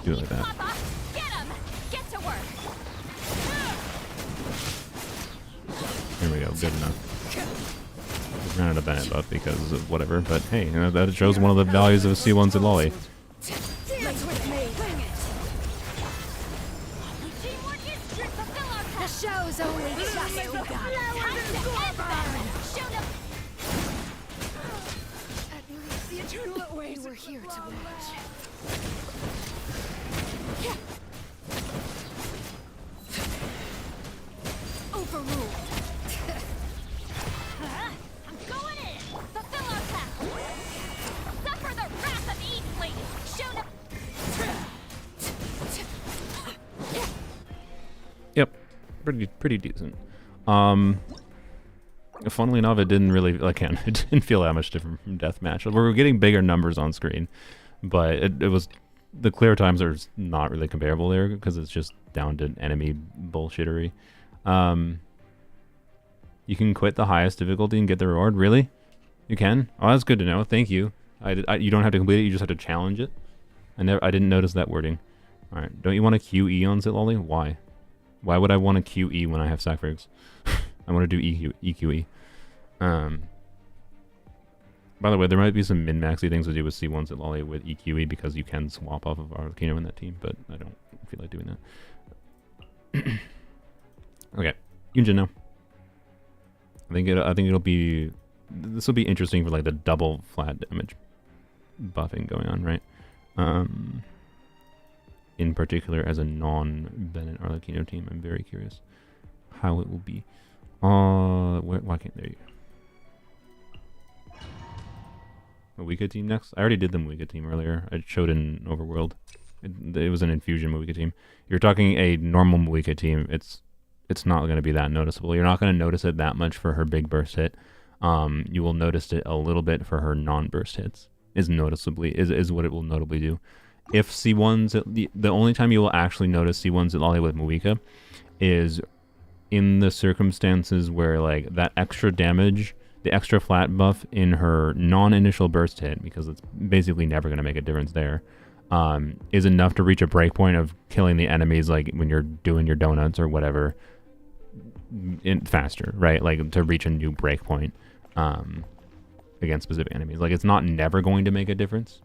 Do it like that. Get him. Get to work. There we go. Good enough. Ran out of Bennett buff because of whatever, but hey, you know, that shows one of the values of C1 Citlali. was only just begun. Time to end them! Show them! At least the eternal ways were here to watch. Overruled. I'm going in! Fulfill our path! Suffer the wrath of Eastleigh! Show them! Yep, pretty decent. Funnily enough, it didn't really, again, it didn't feel that much different from Deathmatch. We were getting bigger numbers on screen, but it was, the clear times are not really comparable there because it's just down to enemy bullshittery. You can quit the highest difficulty and get the reward. Really? You can? Oh, that's good to know. Thank you. You don't have to complete it. You just have to challenge it. I didn't notice that wording. All right. Don't you want to QE on Citlali? Why? Why would I want to QE when I have sack frags? I want to do EQE. By the way, there might be some min-maxy things to do with C1 Citlali with EQE because you can swap off of Arlecchino in that team, but I don't feel like doing that. Okay, Yunjin now. I think it'll be, this will be interesting for like the double flat damage buffing going on, right? In particular, as a non-Bennett Arlecchino team, I'm very curious how it will be. Why can't there you go? Moika team next? I already did the Moika team earlier. I showed in Overworld. It was an infusion Moika team. You're talking a normal Moika team. It's not going to be that noticeable. You're not going to notice it that much for her big burst hit. You will notice it a little bit for her non-burst hits. Is what it will notably do. If C1's, the only time you will actually notice C1 Citlali with Moika is in the circumstances where like that extra damage, the extra flat buff in her non-initial burst hit, because it's basically never going to make a difference there, is enough to reach a breakpoint of killing the enemies, like when you're doing your donuts or whatever, faster, right? Like to reach a new breakpoint against specific enemies. Like it's not never going to make a difference,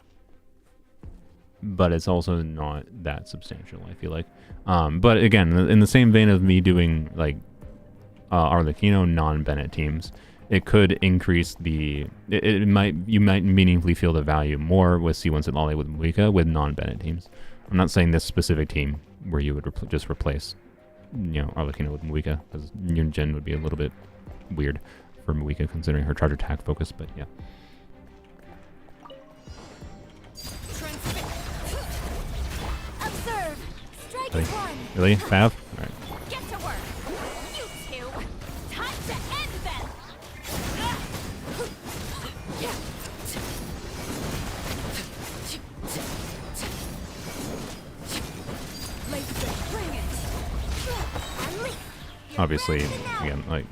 but it's also not that substantial, I feel like. But again, in the same vein of me doing like Arlecchino non-Bennett teams, it could increase the, you might meaningfully feel the value more with C1 Citlali with Moika with non-Bennett teams. I'm not saying this specific team where you would just replace, you know, Arlecchino with Moika, because Yunjin would be a little bit weird for Moika considering her charge attack focus, but yeah. Observe. Strike Really? one. Really? Fav? Alright. Get to work. You two. Time to end them. Bring it. Obviously, again, like,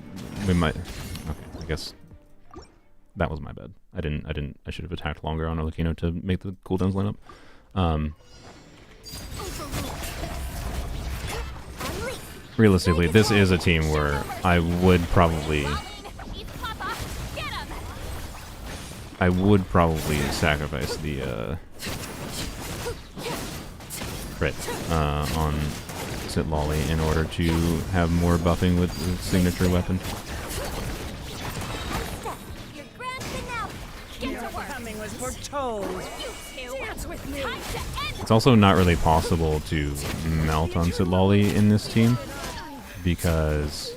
we might, okay, I guess that was my bad. I should have attacked longer on Arlecchino to make the cooldowns line up. Realistically, this is a team where I would probably sacrifice the crit on Citlali in order to have more buffing with the signature weapon. Coming was foretold. It's also not really possible to melt on Citlali in this team because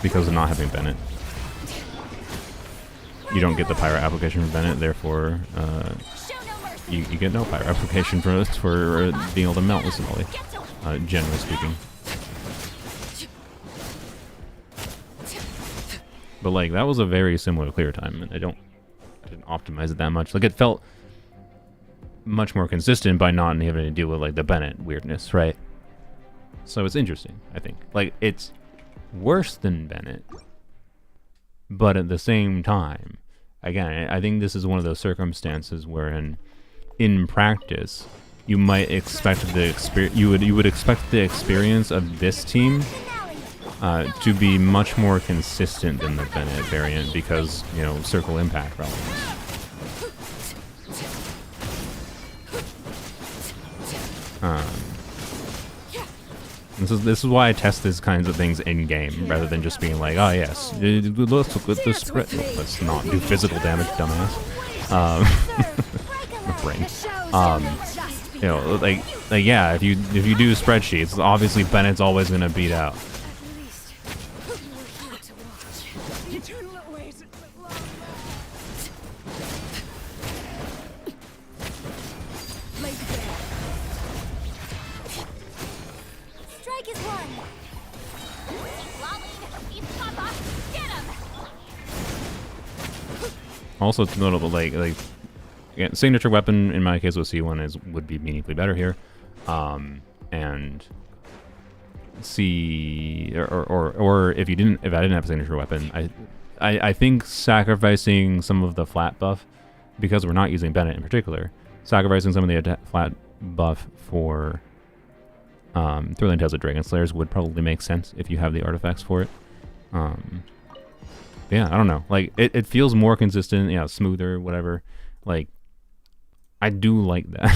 of not having Bennett. You don't get the pyro application from Bennett, therefore you get no pyro application for being able to melt with Citlali, generally speaking. But like that was a very similar clear time, and I didn't optimize it that much. Like it felt much more consistent by not having to deal with like the Bennett weirdness, right? So it's interesting, I think. Like it's worse than Bennett, but at the same time, again, I think this is one of those circumstances wherein, in practice, you might expect the you would expect the experience of this team to be much more consistent than the Bennett variant because, you know, circle impact problems. This is why I test these kinds of things in game rather than just being like, oh yes, let's look at the spread. Let's not do physical damage, dumbass. My brain. You know, like yeah, if you do spreadsheets, obviously Bennett's always gonna beat out. Strike is one. Citlali, eat Papa, get him. Also, it's notable, like again, signature weapon in my case with C1 would be meaningfully better here, and C or if I didn't have a signature weapon, I think sacrificing some of the flat buff, because we're not using Bennett in particular, sacrificing some of the flat buff for Thrilling Tales of Dragon Slayers would probably make sense if you have the artifacts for it. Yeah, I don't know. Like it feels more consistent, yeah, smoother, whatever. Like I do like that.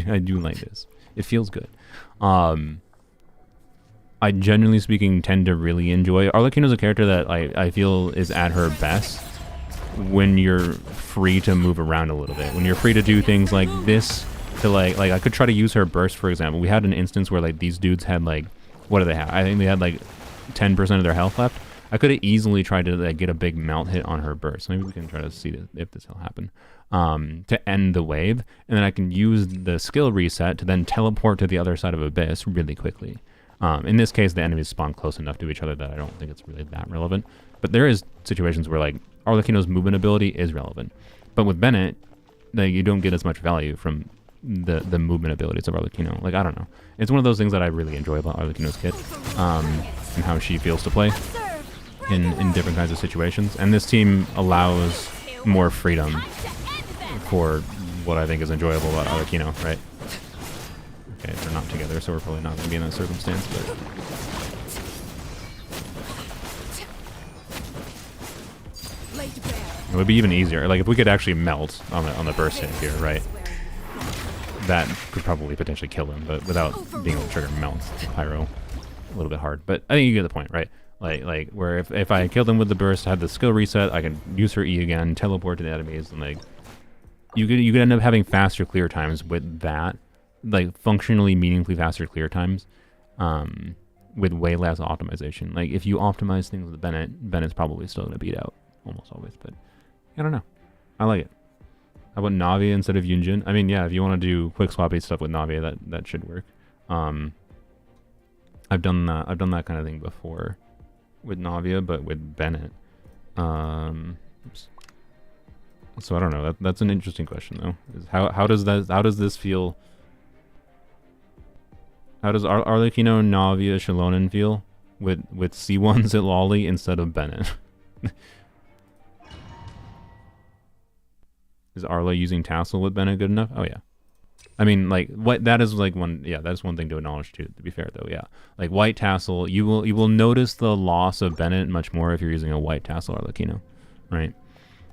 I do like this. It feels good. I generally speaking tend to really enjoy Arlecchino's a character that I feel is at her best when you're free to move around a little bit. When you're free to do things like this, to like I could try to use her burst, for example. We had an instance where like these dudes had like, what do they have? I think they had like 10% of their health left. I could have easily tried to like get a big melt hit on her burst. Maybe we can try to see if this will happen. To end the wave, and then I can use the skill reset to then teleport to the other side of Abyss really quickly. In this case, the enemies spawn close enough to each other that I don't think it's really that relevant. But there is situations where like Arlecchino's movement ability is relevant. But with Bennett, like, you don't get as much value from the movement abilities of Arlecchino. Like, I don't know. It's one of those things that I really enjoy about Arlecchino's kit, and how she feels to play in different kinds of situations. And this team allows more freedom for what I think is enjoyable about Arlecchino, right? Okay, they're not together, so we're probably not going to be in that circumstance, but... It would be even easier. Like, if we could actually melt on the burst hit here, right? That could probably potentially kill him, but without being able to trigger melt with Pyro, a little bit hard. But I think you get the point, right? Like where if I killed him with the burst, had the skill reset, I can use her E again, teleport to the enemies, and like you could end up having faster clear times with that, like functionally meaningfully faster clear times, with way less optimization. Like if you optimize things with Bennett's probably still gonna beat out almost always, but I don't know. I like it. How about Navi instead of Yunjin? I mean, yeah, if you want to do quick swappy stuff with Navi, that should work. I've done that kind of thing before with Navia, but with Bennett. Oops. So I don't know. That's an interesting question though. How does this feel? How does Arlecchino, Navia, Shilonen feel with C1 Citlali instead of Bennett? Is Arla using Tassel with Bennett good enough? Oh yeah. I mean, like, what that is like one, yeah, that's one thing to acknowledge too, to be fair though, yeah. Like white Tassel, you will notice the loss of Bennett much more if you're using a white Tassel Arlecchino, right?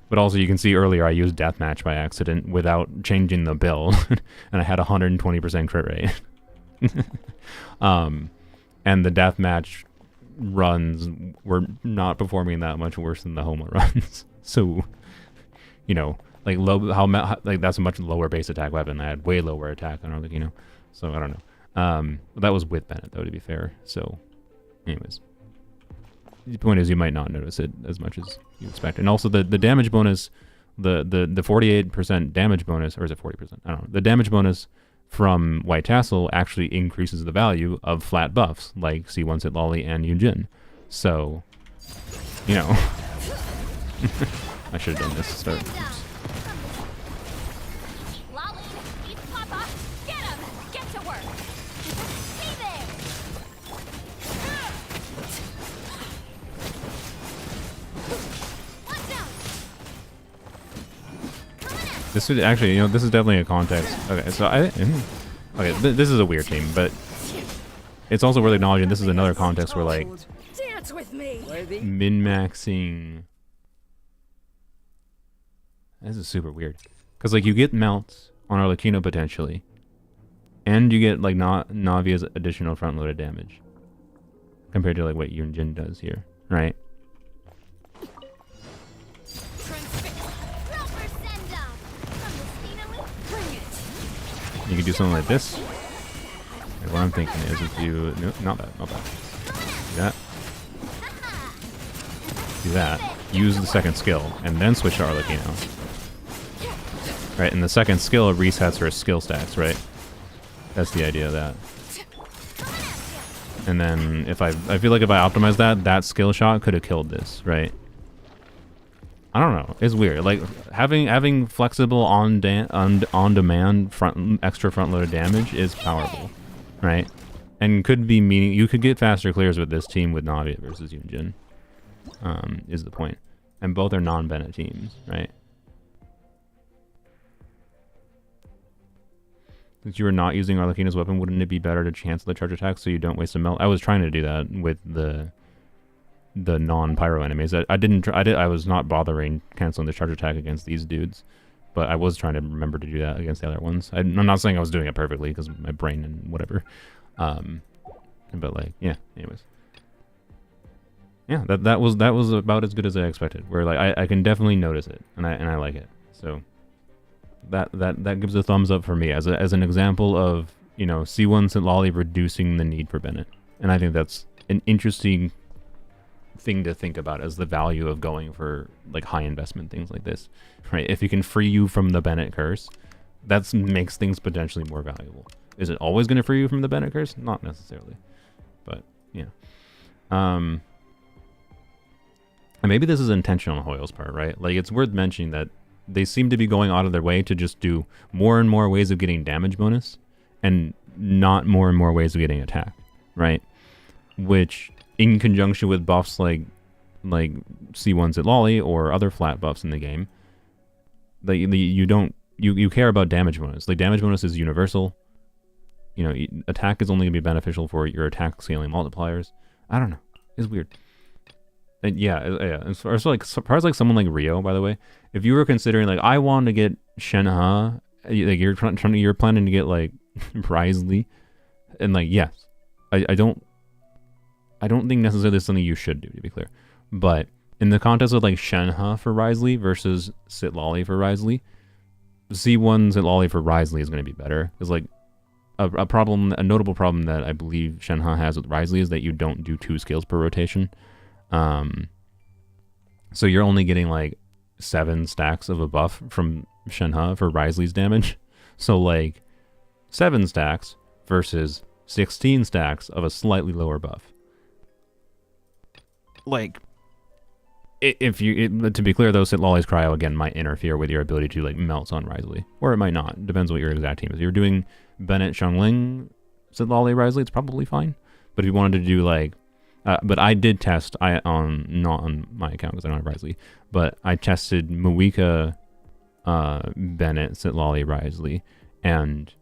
But also you can see earlier I used Deathmatch by accident without changing the build, and I had 120% crit rate. And the Deathmatch runs were not performing that much worse than the Homa runs. So, you know, like like that's a much lower base attack weapon. I had way lower attack on Arlecchino, so I don't know. But that was with Bennett though, to be fair. So, anyways, the point is you might not notice it as much as you expect. And also the damage bonus, the 48% damage bonus, or is it 40%? I don't know. The damage bonus from White Tassel actually increases the value of flat buffs like C1 Citlali and Yunjin. So, you know, I should have done this to start. Oops. This is actually, you know, this is definitely a context. Okay, so this is a weird team, but it's also worth acknowledging this is another context where like min-maxing. This is super weird because like you get melts on Arlecchino potentially, And you get like Navia's additional front-loaded damage compared to like what Yunjin does here, right? You can do something like this. And what I'm thinking is if you... No, not bad, not bad. Do that. Do that. Use the second skill, and then switch to Arlecchino. Right, and the second skill resets her skill stats, right? That's the idea of that. And then if I feel like if I optimize that skill shot could have killed this, right? I don't know. It's weird. Like having flexible on demand extra front loaded damage is powerful, right? And could be meaning you could get faster clears with this team with Navia versus Yunjin. Is the point. And both are non-Bennett teams, right? Since you are not using Arlecchino's weapon, wouldn't it be better to cancel the charge attack so you don't waste a melt? I was trying to do that with the non-pyro enemies. I was not bothering canceling the charge attack against these dudes, but I was trying to remember to do that against the other ones. I'm not saying I was doing it perfectly because my brain and whatever. But like, yeah. Anyways, yeah, that was about as good as I expected. Where like I can definitely notice it, and I like it. So that gives a thumbs up for me as an example of, you know, C1 Citlali reducing the need for Bennett, and I think that's an interesting thing to think about as the value of going for like high investment things like this, right? If you can free you from the Bennett curse, that makes things potentially more valuable. Is it always going to free you from the Bennett curse? Not necessarily, but yeah. And maybe this is intentional on Hoyo's part, right? Like it's worth mentioning that they seem to be going out of their way to just do more and more ways of getting damage bonus and not more and more ways of getting attack, right? Which in conjunction with buffs like C1 Citlali or other flat buffs in the game, you care about damage bonus. Like damage bonus is universal. You know, attack is only going to be beneficial for your attack scaling multipliers. I don't know. It's weird. And yeah. As far as like someone like Rio, by the way, if you were considering like I want to get Shenhe, like you're planning to get like Risley, and like yes, I don't think necessarily it's something you should do, to be clear. But in the context of like Shenhe for Risley versus Citlali for Risley, C1 Citlali for Risley is going to be better. Because like a notable problem that I believe Shenhe has with Risley is that you don't do 2 skills per rotation. So you're only getting like 7 stacks of a buff from Shenhe for Risley's damage. So like 7 stacks versus 16 stacks of a slightly lower buff. Like, to be clear though, Citlali's cryo again might interfere with your ability to like melt on Risley, or it might not. It depends what your exact team is. If you're doing Bennett, Xiangling, Citlali, Risley, it's probably fine. But if you wanted to do like, but I did test not on my account because I don't have Risley, but I tested Muika, Bennett, Citlali, Risley, and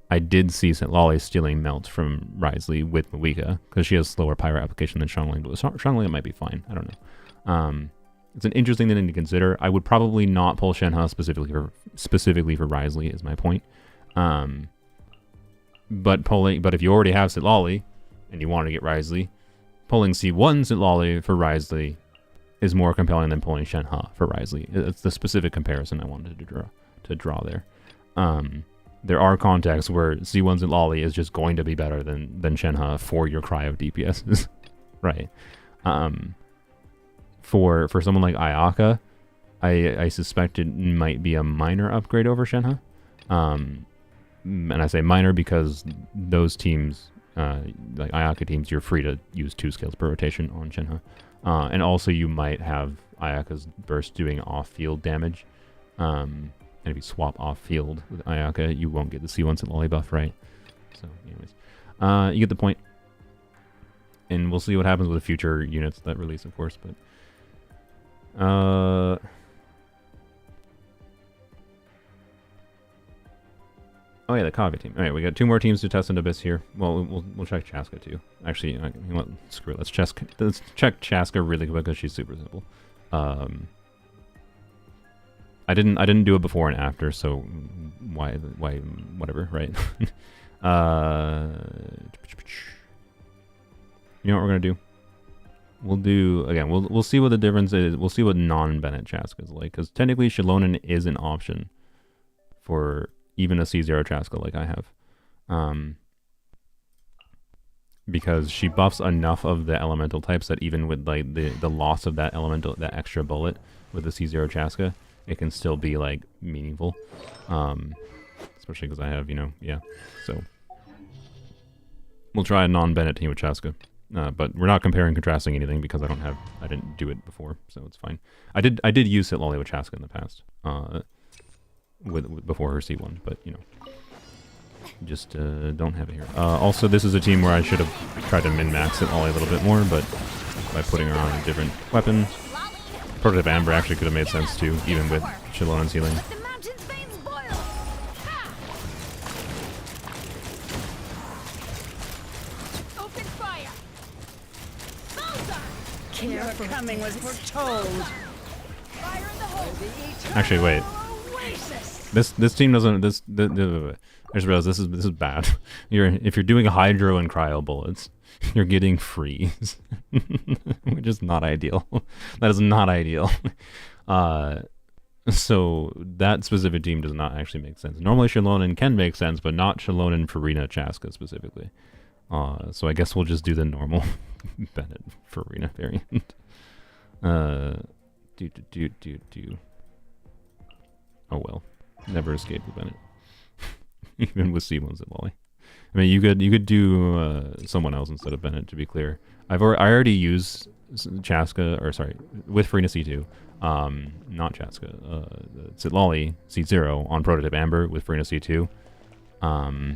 I did see Citlali stealing melt from Risley with Muika because she has slower pyro application than Xiangling, but with Xiangling it might be fine. I don't know. It's an interesting thing to consider. I would probably not pull Shenhe specifically for Risley is my point. But if you already have Citlali and you want to get Risley, pulling C1 Citlali for Risley is more compelling than pulling Shenhe for Risley. It's the specific comparison I wanted to draw there. There are contexts where C1 Citlali is just going to be better than Shenhe for your cryo DPSs, right? For someone like Ayaka, I suspect it might be a minor upgrade over Shenhe. And I say minor because those teams, like Ayaka teams, you're free to use 2 skills per rotation on Shenhe. And also you might have Ayaka's burst doing off-field damage. And if you swap off-field with Ayaka, you won't get the C1 Citlali buff, right? So, anyways. You get the point. And we'll see what happens with the future units that release, of course, but... Oh yeah, the Kage team. Alright, we got 2 more teams to test in Abyss here. Well, we'll check Chaska too. Actually, you know what? Screw it. Let's check Chaska really quick because she's super simple. I didn't do it before and after, so why whatever, right? You know what we're gonna do? We'll do again. We'll see what the difference is. We'll see what non-Bennett Chaska is like, because technically Shilonen is an option for even a C0 Chaska like I have, because she buffs enough of the elemental types that even with like the loss of that elemental, that extra bullet with the C0 Chaska, it can still be like meaningful. Especially because I have, you know, yeah. So we'll try a non-Bennett team with Chaska. But we're not comparing, contrasting anything because I didn't do it before, so it's fine. I did use Citlali with Chaska in the past, with before her C1, but you know, just don't have it here. Also, this is a team where I should have tried to min-max Citlali a little bit more, but by putting her on a different weapon, Prototype Amber actually could have made sense too, even with Shilonen's healing. Let the mountain's veins boil. Ha! Open fire. Your coming was foretold. Fire in the hole. Actually, wait. This team doesn't. I just realized this is bad. If you're doing hydro and cryo bullets, you're getting freeze, which is not ideal. That is not ideal. So that specific team does not actually make sense. Normally Shilonen can make sense, but not Shilonen Farina Chaska specifically. So I guess we'll just do the normal Bennett Farina variant. Oh well, never escaped with Bennett. Even with C1 Citlali. I mean, you could do someone else instead of Bennett. To be clear, I already used Chaska, or sorry, with Farina C2. Not Chaska. Citlali C0 on Prototype Amber with Farina C2. I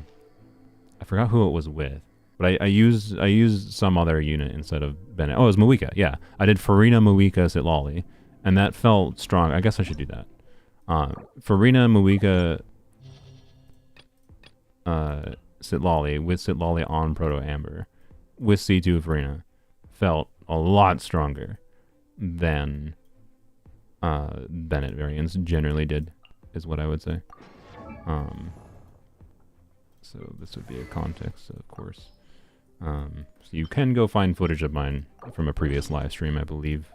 forgot who it was with, but I used some other unit instead of Bennett. Oh, it was Muika. Yeah, I did Farina, Muika, Citlali, and that felt strong. I guess I should do that. Farina, Muika, Citlali with Citlali on Proto Amber with C2 Farina felt a lot stronger than Bennett variants generally did, is what I would say. So this would be a context, of course. So you can go find footage of mine from a previous live stream, I believe.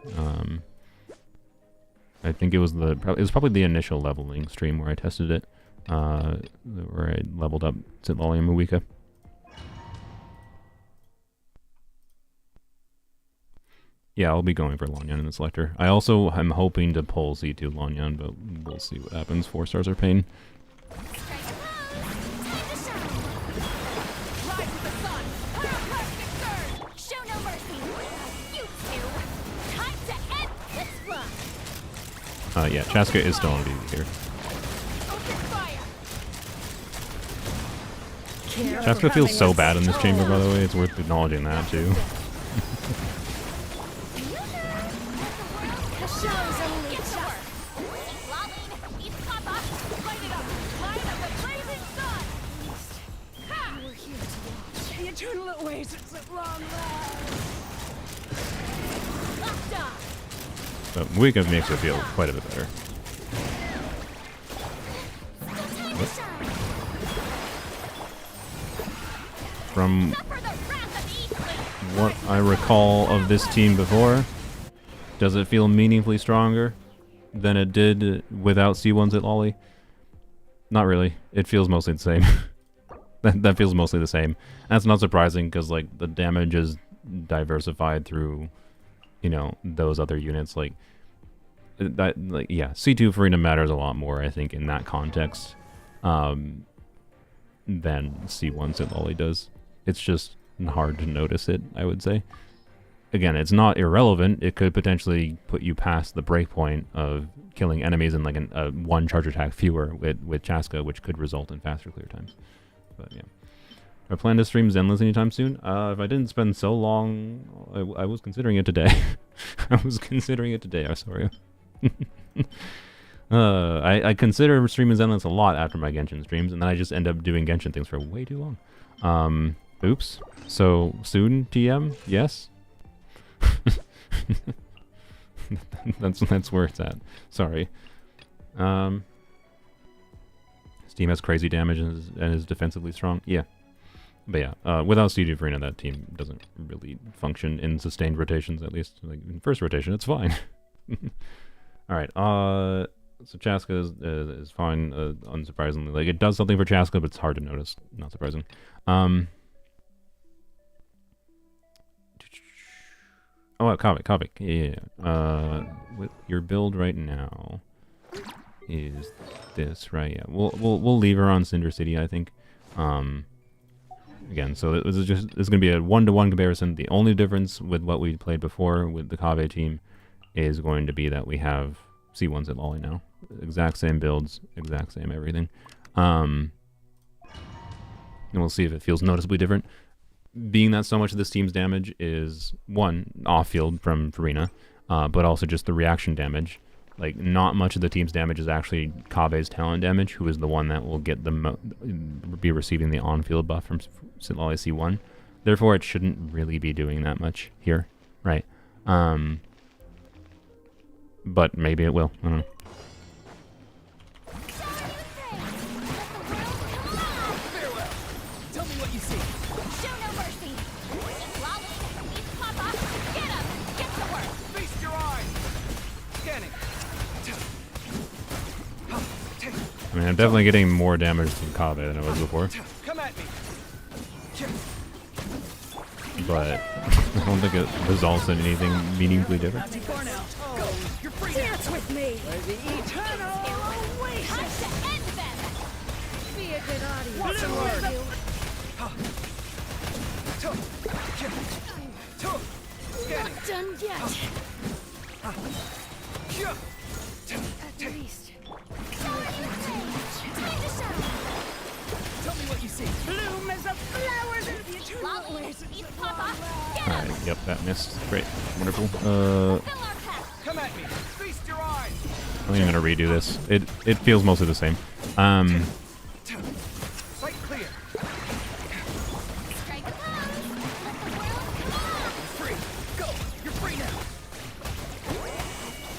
I think it was probably the initial leveling stream where I tested it, where I leveled up Citlali and Muika. Yeah, I'll be going for Lanyan in the selector. I also am hoping to pull C2 Lanyan, but we'll see what happens. 4 stars are pain. Yeah, Chaska is still on duty here. Chaska feels so bad in this chamber, by the way. It's worth acknowledging that, too. The eternal oasis at long last. But Muika makes it feel quite a bit better. From what I recall of this team before, does it feel meaningfully stronger than it did without C1 Citlali? Not really. It feels mostly the same. that feels mostly the same. And that's not surprising because like the damage is diversified through, you know, those other units. Like that, like yeah, C2 Farina matters a lot more, I think, in that context, than C1 Citlali does. It's just hard to notice it, I would say. Again, it's not irrelevant. It could potentially put you past the breakpoint of killing enemies in like a one charge attack fewer with Chaska, which could result in faster clear times. But yeah. I plan to stream Zenless anytime soon. If I didn't spend so long, I was considering it today. I was considering it today. I'm sorry. I consider streaming Zenless a lot after my Genshin streams, and then I just end up doing Genshin things for way too long. Oops. So soon, TM? Yes. that's where it's at. Sorry. Steam has crazy damage and is defensively strong. Yeah. But yeah, without CG Farina, that team doesn't really function in sustained rotations, at least. Like, in first rotation, it's fine. Alright, so Chaska is fine, unsurprisingly. Like, it does something for Chaska, but it's hard to notice. Not surprising. Oh, Kavik. Yeah. With your build right now is this, right? Yeah, we'll leave her on Cinder City, I think. Again, so it's gonna be a 1-to-1 comparison. The only difference with what we played before with the Kave team is going to be that we have C1 Citlali now. Exact same builds, exact same everything. And we'll see if it feels noticeably different. Being that so much of this team's damage is, one, off-field from Farina, but also just the reaction damage. Like, not much of the team's damage is actually Kave's talent damage, who is the one that will get be receiving the on-field buff from Citlali C1. Therefore, it shouldn't really be doing that much here, right? But maybe it will. I don't know. Farewell. Tell me what you see. Show no mercy. Citlali, East Papa, get him! Get to work! Feast your eyes. Scanning. I mean, I'm definitely getting more damage from Kave than I was before. Come at me. But I don't think it results in anything meaningfully different. For now. Go. You're free. Dance with me. Where the eternal Time oasis. to end them! Be a good audience. Watch and learn. Scanning. Not done yet. At least. Time to shine! Tell me what you see. Bloom as a flower that the eternal Citlali, oasis. East Papa, get him! Alright, yep, that missed. Great. Wonderful. Fill our path! Come at me. Feast your eyes. I think I'm gonna redo this. It feels mostly the same. Sight clear. Strike a pose! Let the world come on! Free. Go. You're free now.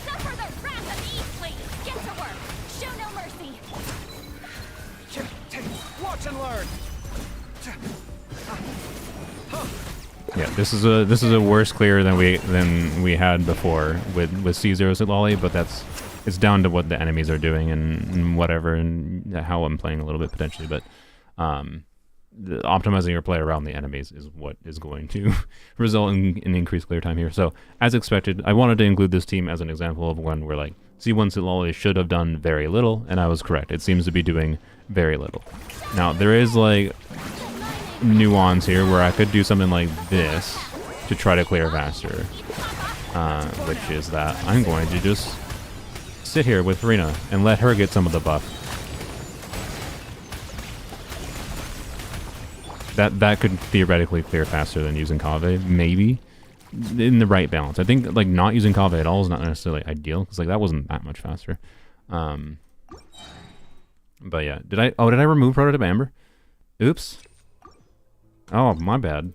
Suffer the wrath of Eastleigh! Get to work! Show no mercy! Watch and learn. Yeah, this is a worse clear than we had before with C0 Citlali, but it's down to what the enemies are doing and whatever, and how I'm playing a little bit potentially. But optimizing your play around the enemies is what is going to result in increased clear time here. So as expected, I wanted to include this team as an example of one where like C1 Citlali should have done very little, and I was correct. It seems to be doing very little. Now there is like nuance here where I could do something like this to try to clear faster, which is that I'm going to just sit here with Farina and let her get some of the buff. That could theoretically clear faster than using Kave, maybe, in the right balance. I think like not using Kave at all is not necessarily ideal, because like that wasn't that much faster. But yeah, did I remove Prototype Amber? Oops. Oh, my bad.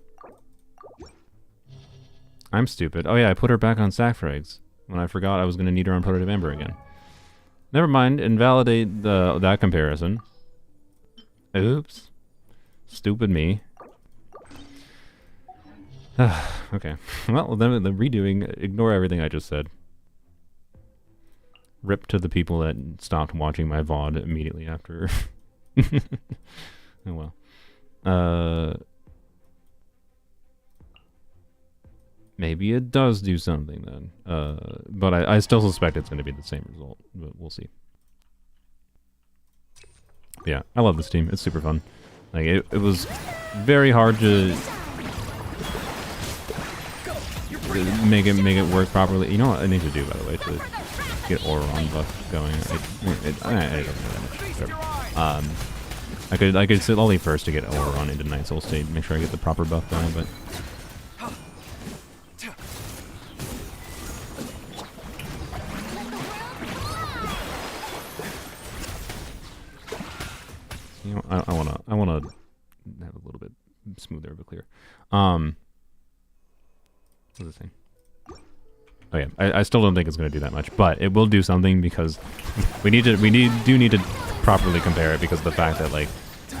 I'm stupid. Oh yeah, I put her back on Sack Frags when I forgot I was going to need her on Prototype Amber again. Never mind, invalidate that comparison. Oops. Stupid me. Okay. Well, then the redoing, ignore everything I just said. Rip to the people that stopped watching my VOD immediately after. Oh well. Maybe it does do something then. But I still suspect it's going to be the same result. But we'll see. Yeah, I love this team. It's super fun. Like it was very hard to make it work properly. You know what I need to do, by the way, to get Auron buff going. I don't know that much. Whatever. I could sit Lolly first to get Auron into Night Soul state, make sure I get the proper buff going, but. You know, I wanna have a little bit smoother of a clear. What's this thing? Oh yeah, I still don't think it's gonna do that much, but it will do something because we do need to properly compare it, because of the fact that like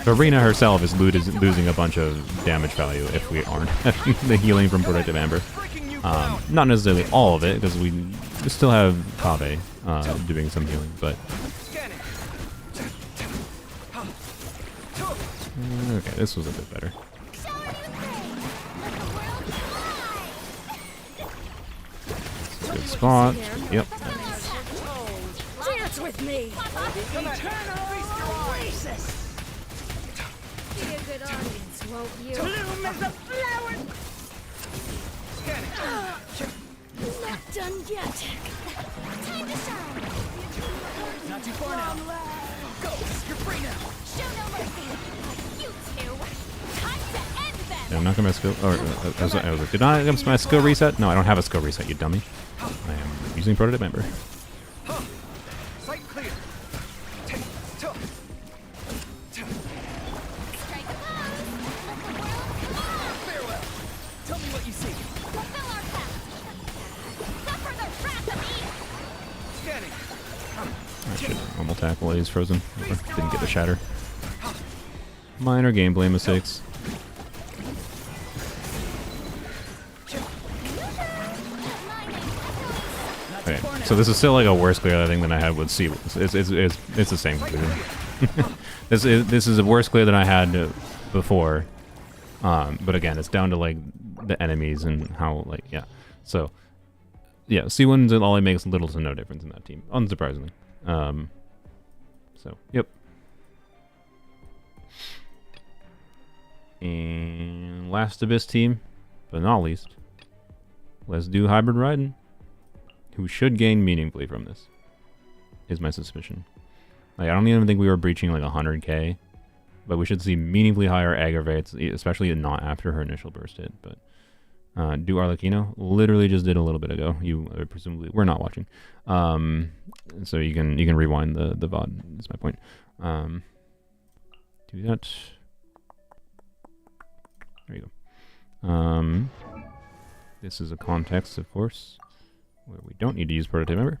Farina herself is losing a bunch of damage value if we aren't having the healing from Protective Amber. Not necessarily all of it, because we still have Kave doing some healing, but... Okay, this was a bit better. Good spot. Yep. Dance with me. The eternal oasis. Be a good audience, won't you? Bloom as a flower. Not done yet. Time to shine. Not too far now. Go! You're free now. Show no mercy. You two. Time to end them. Yeah, I'm not gonna skill. Or I was like, did I get my skill reset? No, I don't have a skill reset. You dummy. I am using Prototype Ember. Sight clear. Strike a pose. Let the world come on. Farewell. Tell me what you see. Fulfill our path. Suffer the wrath of Eve. Scanning. I should normal tackle while he's frozen. Didn't get the shatter. Minor gameplay mistakes. Okay, so this is still like a worse clear I think than I had with C1. It's the same clear. This is a worse clear than I had before. But again, it's down to like the enemies and how like yeah. So yeah, C1 Citlali makes little to no difference in that team, unsurprisingly. So yep. And last Abyss team, but not least, let's do Hybrid Raiden, who should gain meaningfully from this, is my suspicion. Like, I don't even think we were breaching like 100k, but we should see meaningfully higher aggravates, especially not after her initial burst hit. But do Arlecchino literally just did a little bit ago. You presumably were not watching, so you can rewind the VOD. That's my point. Do that. There you go. This is a context, of course, where we don't need to use Prototype Ember.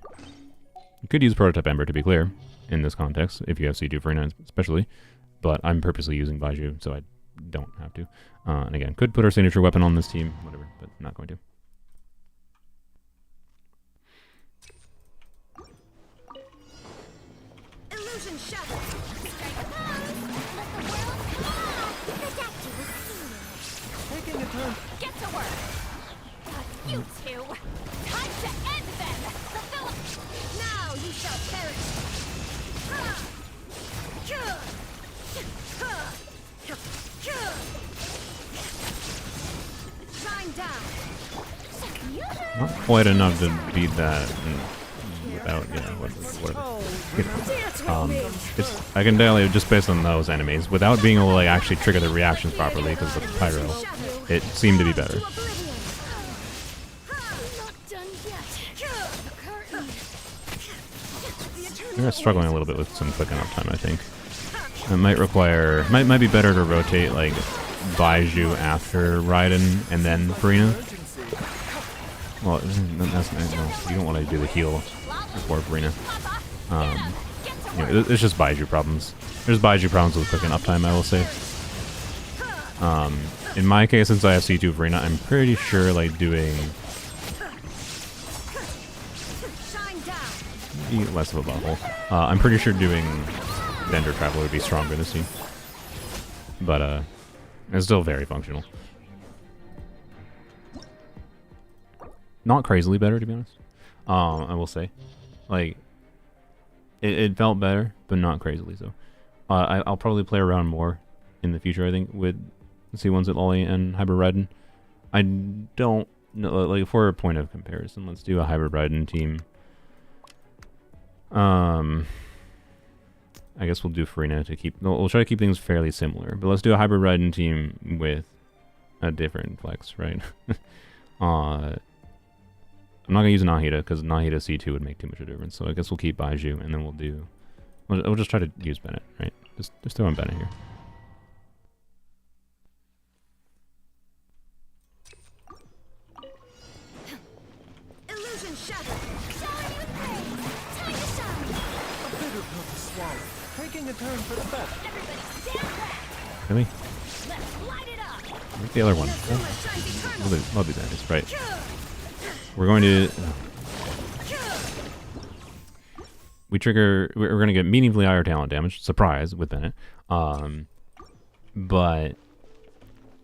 You could use Prototype Ember, to be clear, in this context, if you have C2 Farina especially, but I'm purposely using Baiju, so I don't have to. And again, could put our signature weapon on this team, whatever, but not going to. Illusion shattered. Strike a pose. Let the world come on. The doctor was seen. Taking a turn. Get to work. You two. Time to end them. Fulfill. Now you shall perish. Shine down. Not quite enough to beat that without, it's, I can tell you just based on those enemies, without being able to like actually trigger the reactions properly because of the pyro, it seemed to be better. Not done yet. Curtain. We're struggling a little bit with some clicking up time, I think. It might require, might be better to rotate like Baiju after Raiden and then Farina. Well, that's no, you don't want to do the heal before Farina. It's just Baiju problems. There's Baiju problems with clicking uptime, I will say. In my case, since I have C2 Farina, I'm pretty sure like doing less of a bubble. I'm pretty sure doing Vendor Traveler would be stronger this team, but it's still very functional. Not crazily better, to be honest. I will say, like, it felt better, but not crazily so. I'll probably play around more in the future, I think, with C1 Citlali and Hybrid Raiden. I don't know, like, for a point of comparison, let's do a Hybrid Raiden team. I guess we'll do Farina to keep... We'll try to keep things fairly similar, but let's do a Hybrid Raiden team with a different flex, right? I'm not going to use Nahida, because Nahida C2 would make too much of a difference, so I guess we'll keep Baiju, and then we'll just try to use Bennett, right? Just throw in Bennett here. Illusion shattered. Shine with praise. Time to shine. A bitter pill to swallow. Taking a turn for the better. Everybody stand back. Really? Let's light it up. Where's the other one? Oh, love these enemies, right. We're going to... We're going to get meaningfully higher talent damage. Surprise, with Bennett. But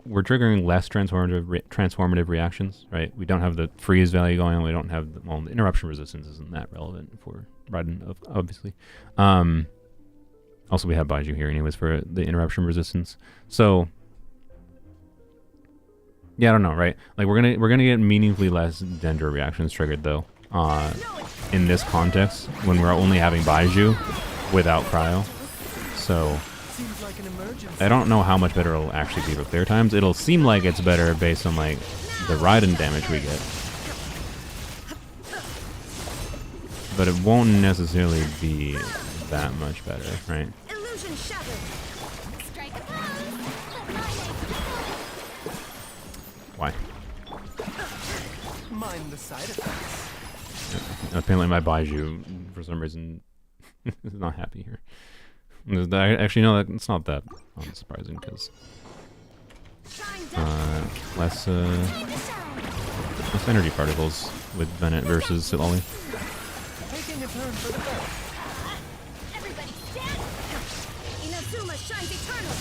we're triggering less transformative reactions, right? We don't have the freeze value going on. We don't have the interruption resistance isn't that relevant for Raiden, obviously. Also, we have Baiju here anyways for the interruption resistance. So, yeah, I don't know, right? Like we're gonna get meaningfully less Dendro reactions triggered though. In this context, when we're only having Baiju without Cryo. So, I don't know how much better it'll actually be for clear times. It'll seem like it's better based on like the Raiden damage we get. But it won't necessarily be that much better, right? Illusion shattered. Strike a pose. Why? Mind the side effects. Apparently my Baiju, for some reason, is not happy here. Actually, no, it's not that unsurprising, because less energy particles with Bennett versus Citlali. Taking a turn for the better. Everybody stand. Inazuma shines eternal.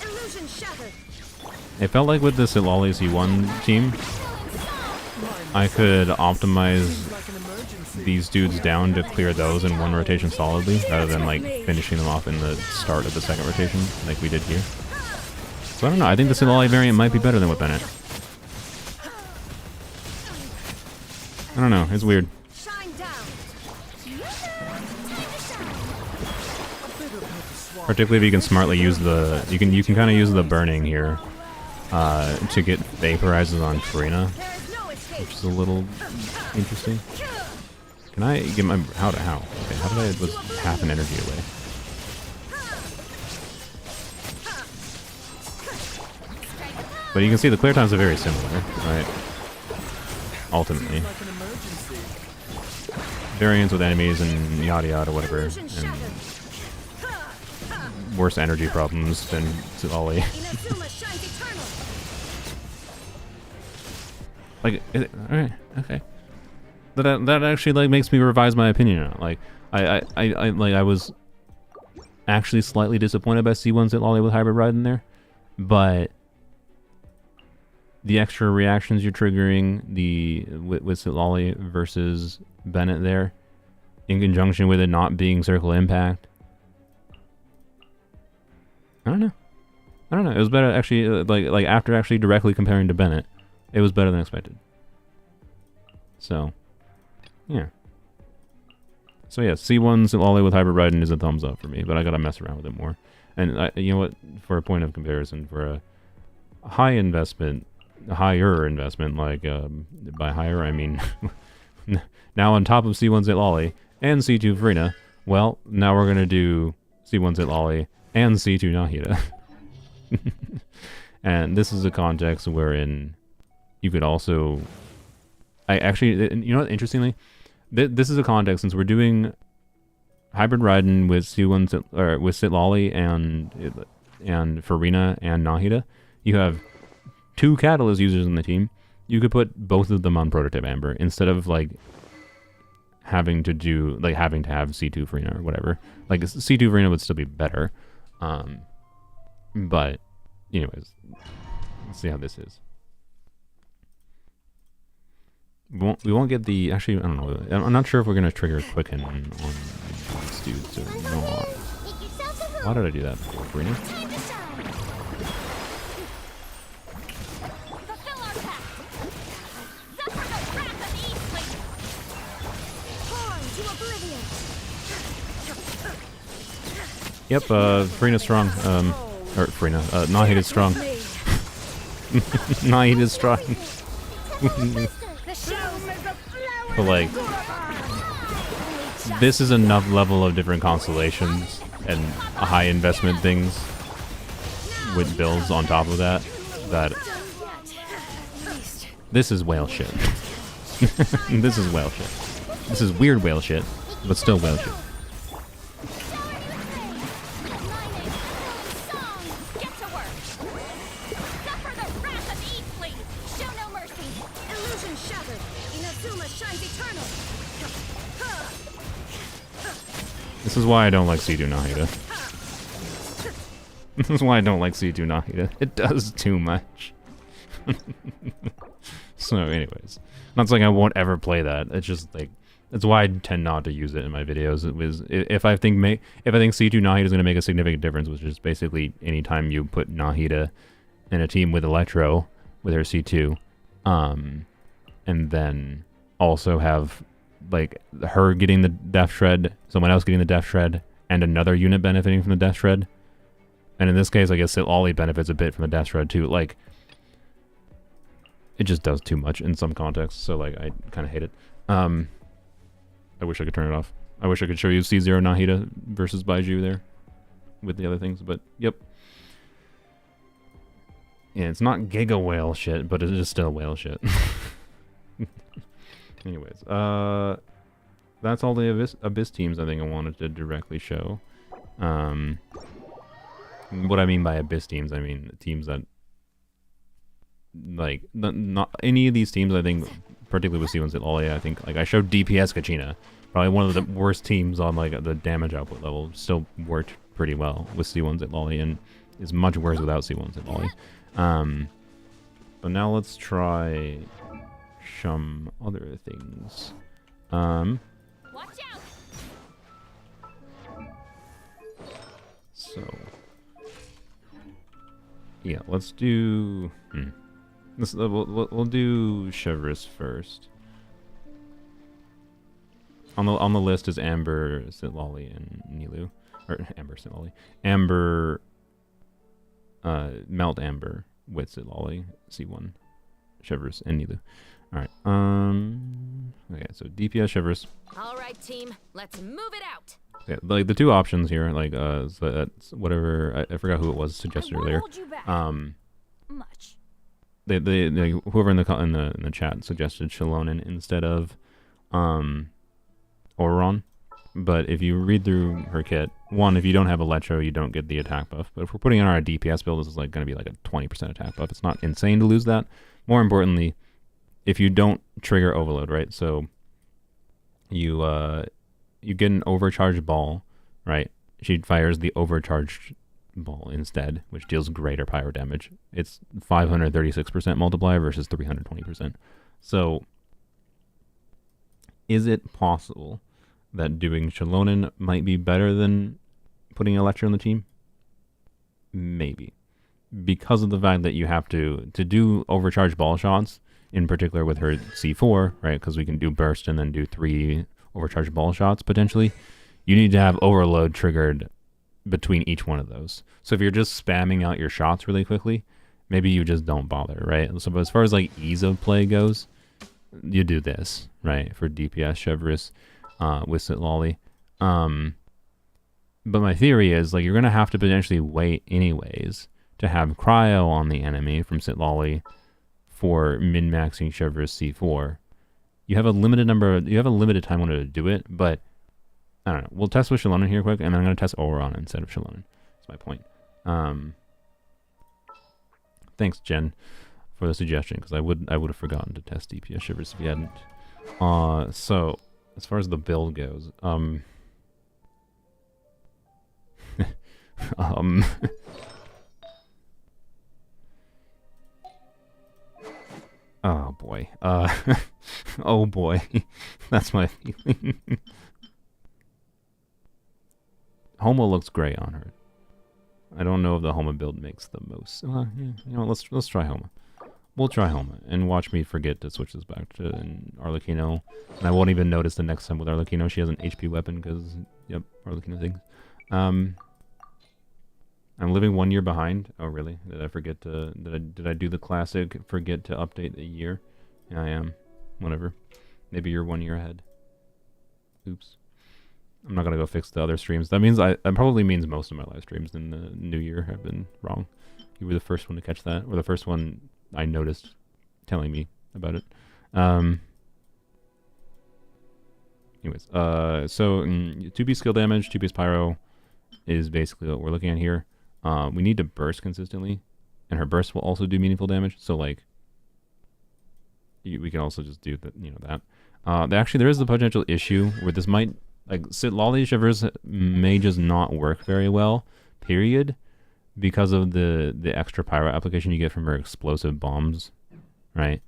Illusion shattered. It felt like with the Citlali C1 team, I could optimize these dudes down to clear those in one rotation solidly, rather than like finishing them off in the start of the second rotation, like we did here. So I don't know, I think the Citlali variant might be better than with Bennett. I don't know, it's weird. Shine down. Particularly if you can smartly use the, you can kind of use the burning here to get vaporizes on Farina, which is a little interesting. Can I get my how? Okay, how did I was half an energy away? But you can see the clear times are very similar, right? Ultimately, variants with enemies and yada yada whatever, and worse energy problems than Citlali. Like, alright, okay. That actually like makes me revise my opinion now. Like, I was actually slightly disappointed by C1 Citlali with Hybrid Raiden there, but the extra reactions you're triggering with Citlali versus Bennett there, in conjunction with it not being Circle Impact, I don't know. It was better actually. Like after actually directly comparing to Bennett, it was better than expected. So, yeah. So yeah, C1 Citlali with Hybrid Raiden is a thumbs up for me, but I gotta mess around with it more. And you know what? For a point of comparison, for a higher investment, like by higher I mean now on top of C1 Citlali and C2 Farina, well, now we're gonna do C1 Citlali and C2 Nahida. And this is a context wherein you could also... you know what, interestingly, this is a context, since we're doing Hybrid Raiden with C1 or with Citlali and Farina and Nahida, you have 2 Catalyst users in the team. You could put both of them on Prototype Amber instead of like having to have C2 Farina or whatever. Like C2 Farina would still be better. But anyways, let's see how this is. We won't get the, actually, I don't know, I'm not sure if we're gonna trigger Quicken on these dudes or not. Why did I do that? Farina? Yep, Farina's strong. Or Farina, Nahida's strong. Nahida's strong. But like, this is enough level of different constellations and high investment things with builds on top of that, that this is whale shit. This is whale shit. This is weird whale shit, but still whale shit. Get to work. Suffer the wrath of Eastleaf. Show no mercy. Illusion shattered. Inazuma shines eternal. This is why I don't like C2 Nahida. This is why I don't like C2 Nahida. It does too much. So anyways, not saying I won't ever play that. It's just like, that's why I tend not to use it in my videos. It was, if I think C2 Nahida is going to make a significant difference, which is basically anytime you put Nahida in a team with Electro with her C2, and then also have like her getting the Death Shred, someone else getting the Death Shred, and another unit benefiting from the Death Shred. And in this case, I guess Citlali benefits a bit from the Death Shred too. Like, it just does too much in some contexts, so like I kind of hate it. I wish I could turn it off. I wish I could show you C0 Nahida versus Baiju there with the other things, but yep. Yeah, it's not Giga Whale shit, but it is still whale shit. Anyways, that's all the Abyss teams I think I wanted to directly show. What I mean by Abyss teams, I mean teams that, like, not any of these teams, I think, particularly with C1 Citlali, I think, like, I showed DPS Kachina, probably one of the worst teams on, like, the damage output level, still worked pretty well with C1 Citlali, and is much worse without C1 Citlali. But now let's try some other things. Watch out. So, yeah, let's do. We'll do Chevreuse first. On the list is Amber, Citlali, and Nilu, or Amber, Citlali, Amber, Melt Amber with Citlali, C1, Chevreuse, and Nilu. All right. Okay, so DPS Chevreuse. All right, team. Let's move it out. Yeah, like the two options here, like so that's whatever I forgot who it was suggested earlier. Much. They whoever in the chat suggested Shalonen instead of Oron. But if you read through her kit, one, if you don't have Electro, you don't get the attack buff. But if we're putting in our DPS build, this is like going to be like a 20% attack buff. It's not insane to lose that. More importantly, if you don't trigger overload, right? So you get an overcharged ball, right? She fires the overcharged ball instead, which deals greater pyro damage. It's 536% multiplier versus 320%. So is it possible that doing Shalonen might be better than putting Electro on the team? Maybe. Because of the fact that you have to do overcharged ball shots, in particular with her C4, right? Because we can do burst and then do 3 overcharged ball shots potentially. You need to have overload triggered between each one of those. So if you're just spamming out your shots really quickly, maybe you just don't bother, right? So but as far as like ease of play goes, you do this, right? For DPS Chevreuse with Citlali. But my theory is like you're gonna have to potentially wait anyways to have cryo on the enemy from Citlali for min-maxing Chevreuse C4. You have a limited time limit to do it, but I don't know. We'll test with Shalonen here quick, and then I'm going to test Oron instead of Shalonen. That's my point. Thanks, Jen, for the suggestion, because I would have forgotten to test DPS Chevreuse if you hadn't. So, as far as the build goes, oh boy. Oh boy. That's my feeling. Homa looks great on her. I don't know if the Homa build makes the most. Yeah, you know, let's try Homa. We'll try Homa and watch me forget to switch this back to Arlecchino, and I won't even notice the next time with Arlecchino. She has an HP weapon because yep, Arlecchino things. I'm living 1 year behind. Oh really? Did I forget to? Did I do the classic forget to update the year? Yeah, I am. Whatever. Maybe you're 1 year ahead. Oops. I'm not gonna go fix the other streams. That means that probably means most of my live streams in the new year have been wrong. You were the first one to catch that, or the first one I noticed telling me about it. Anyways, so 2-piece skill damage, 2-piece pyro is basically what we're looking at here. We need to burst consistently, and her burst will also do meaningful damage. So like, we can also just do that, that. Actually, there is the potential issue where this might, like, Citlali Shivers may just not work very well, period, because of the extra pyro application you get from her explosive bombs, right?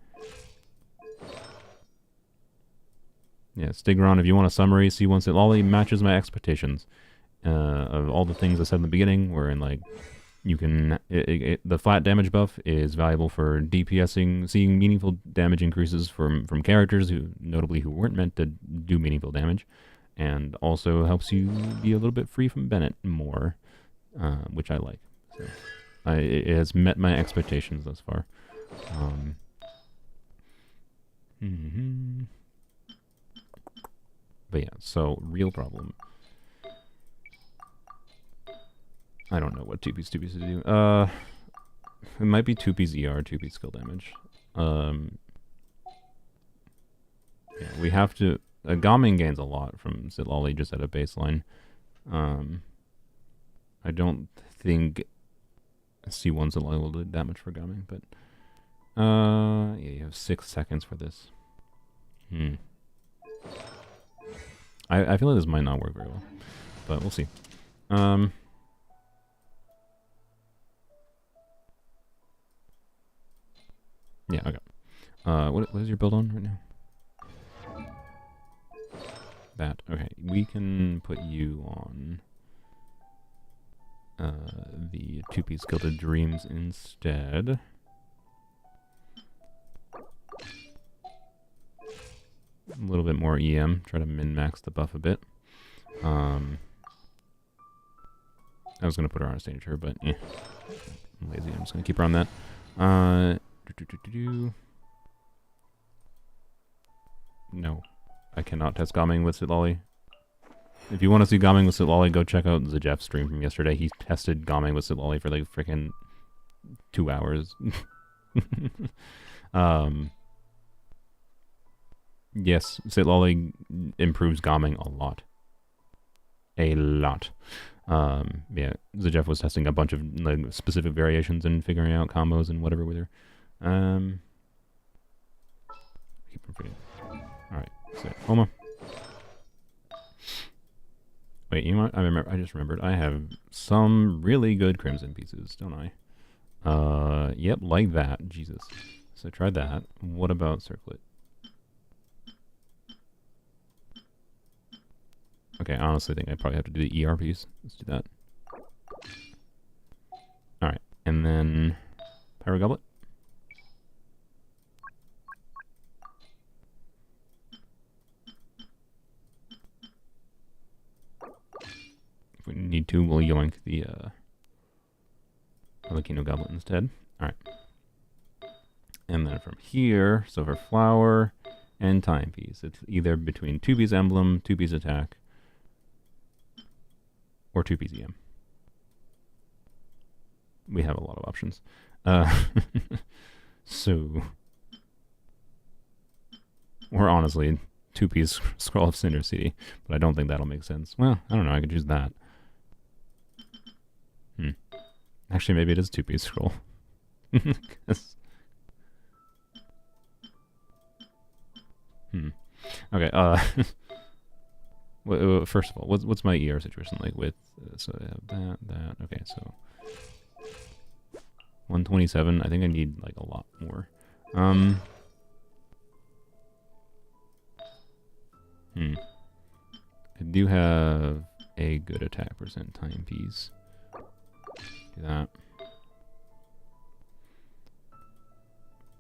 Yeah, Stigron, if you want a summary, C1 Citlali matches my expectations. Of all the things I said in the beginning, where in like, you can, the flat damage buff is valuable for DPSing, seeing meaningful damage increases from characters who weren't meant to do meaningful damage, and also helps you be a little bit free from Bennett more, which I like. So, it has met my expectations thus far. But yeah, so real problem. I don't know what 2-piece to do. It might be 2-piece ER, 2-piece skill damage. Yeah, we have to... Gaming gains a lot from Citlali just at a baseline. I don't think C1 Citlali will do that much for Gaming, but... yeah, you have 6 seconds for this. I feel like this might not work very well, but we'll see. Yeah, okay. What is your build on right now? That. Okay, we can put you on the 2-piece Gilded Dreams instead. A little bit more EM. Try to min-max the buff a bit. I was going to put her on a signature, but I'm lazy. I'm just going to keep her on that. No, I cannot test Gaming with Citlali. If you want to see Gaming with Citlali, go check out the Jeff stream from yesterday. He tested Gaming with Citlali for like freaking 2 hours. Yes, Citlali improves Gaming a lot. A lot. Yeah, Zajeff was testing a bunch of like specific variations and figuring out combos and whatever with her. Keep repeating. Alright, so Homa. Wait, you know what? I just remembered. I have some really good Crimson pieces, don't I? Yep, like that. Jesus. So try that. What about Circlet? Okay, I honestly think I probably have to do the ER piece. Let's do that. Alright, and then Pyro Goblet. If we need to, we'll yoink the Alikino Goblet instead. Alright. And then from here, so for Flower and Timepiece, it's either between 2-piece Emblem, 2-piece Attack, or 2-piece EM. We have a lot of options. So, or honestly, 2-piece Scroll of Cinder CD, but I don't think that'll make sense. Well, I don't know, I could choose that. Actually, maybe it is 2-piece Scroll. Okay, first of all, what's my ER situation like with, so I have that, okay, so 127, I think I need like a lot more. I do have a good attack percent timepiece. Do that.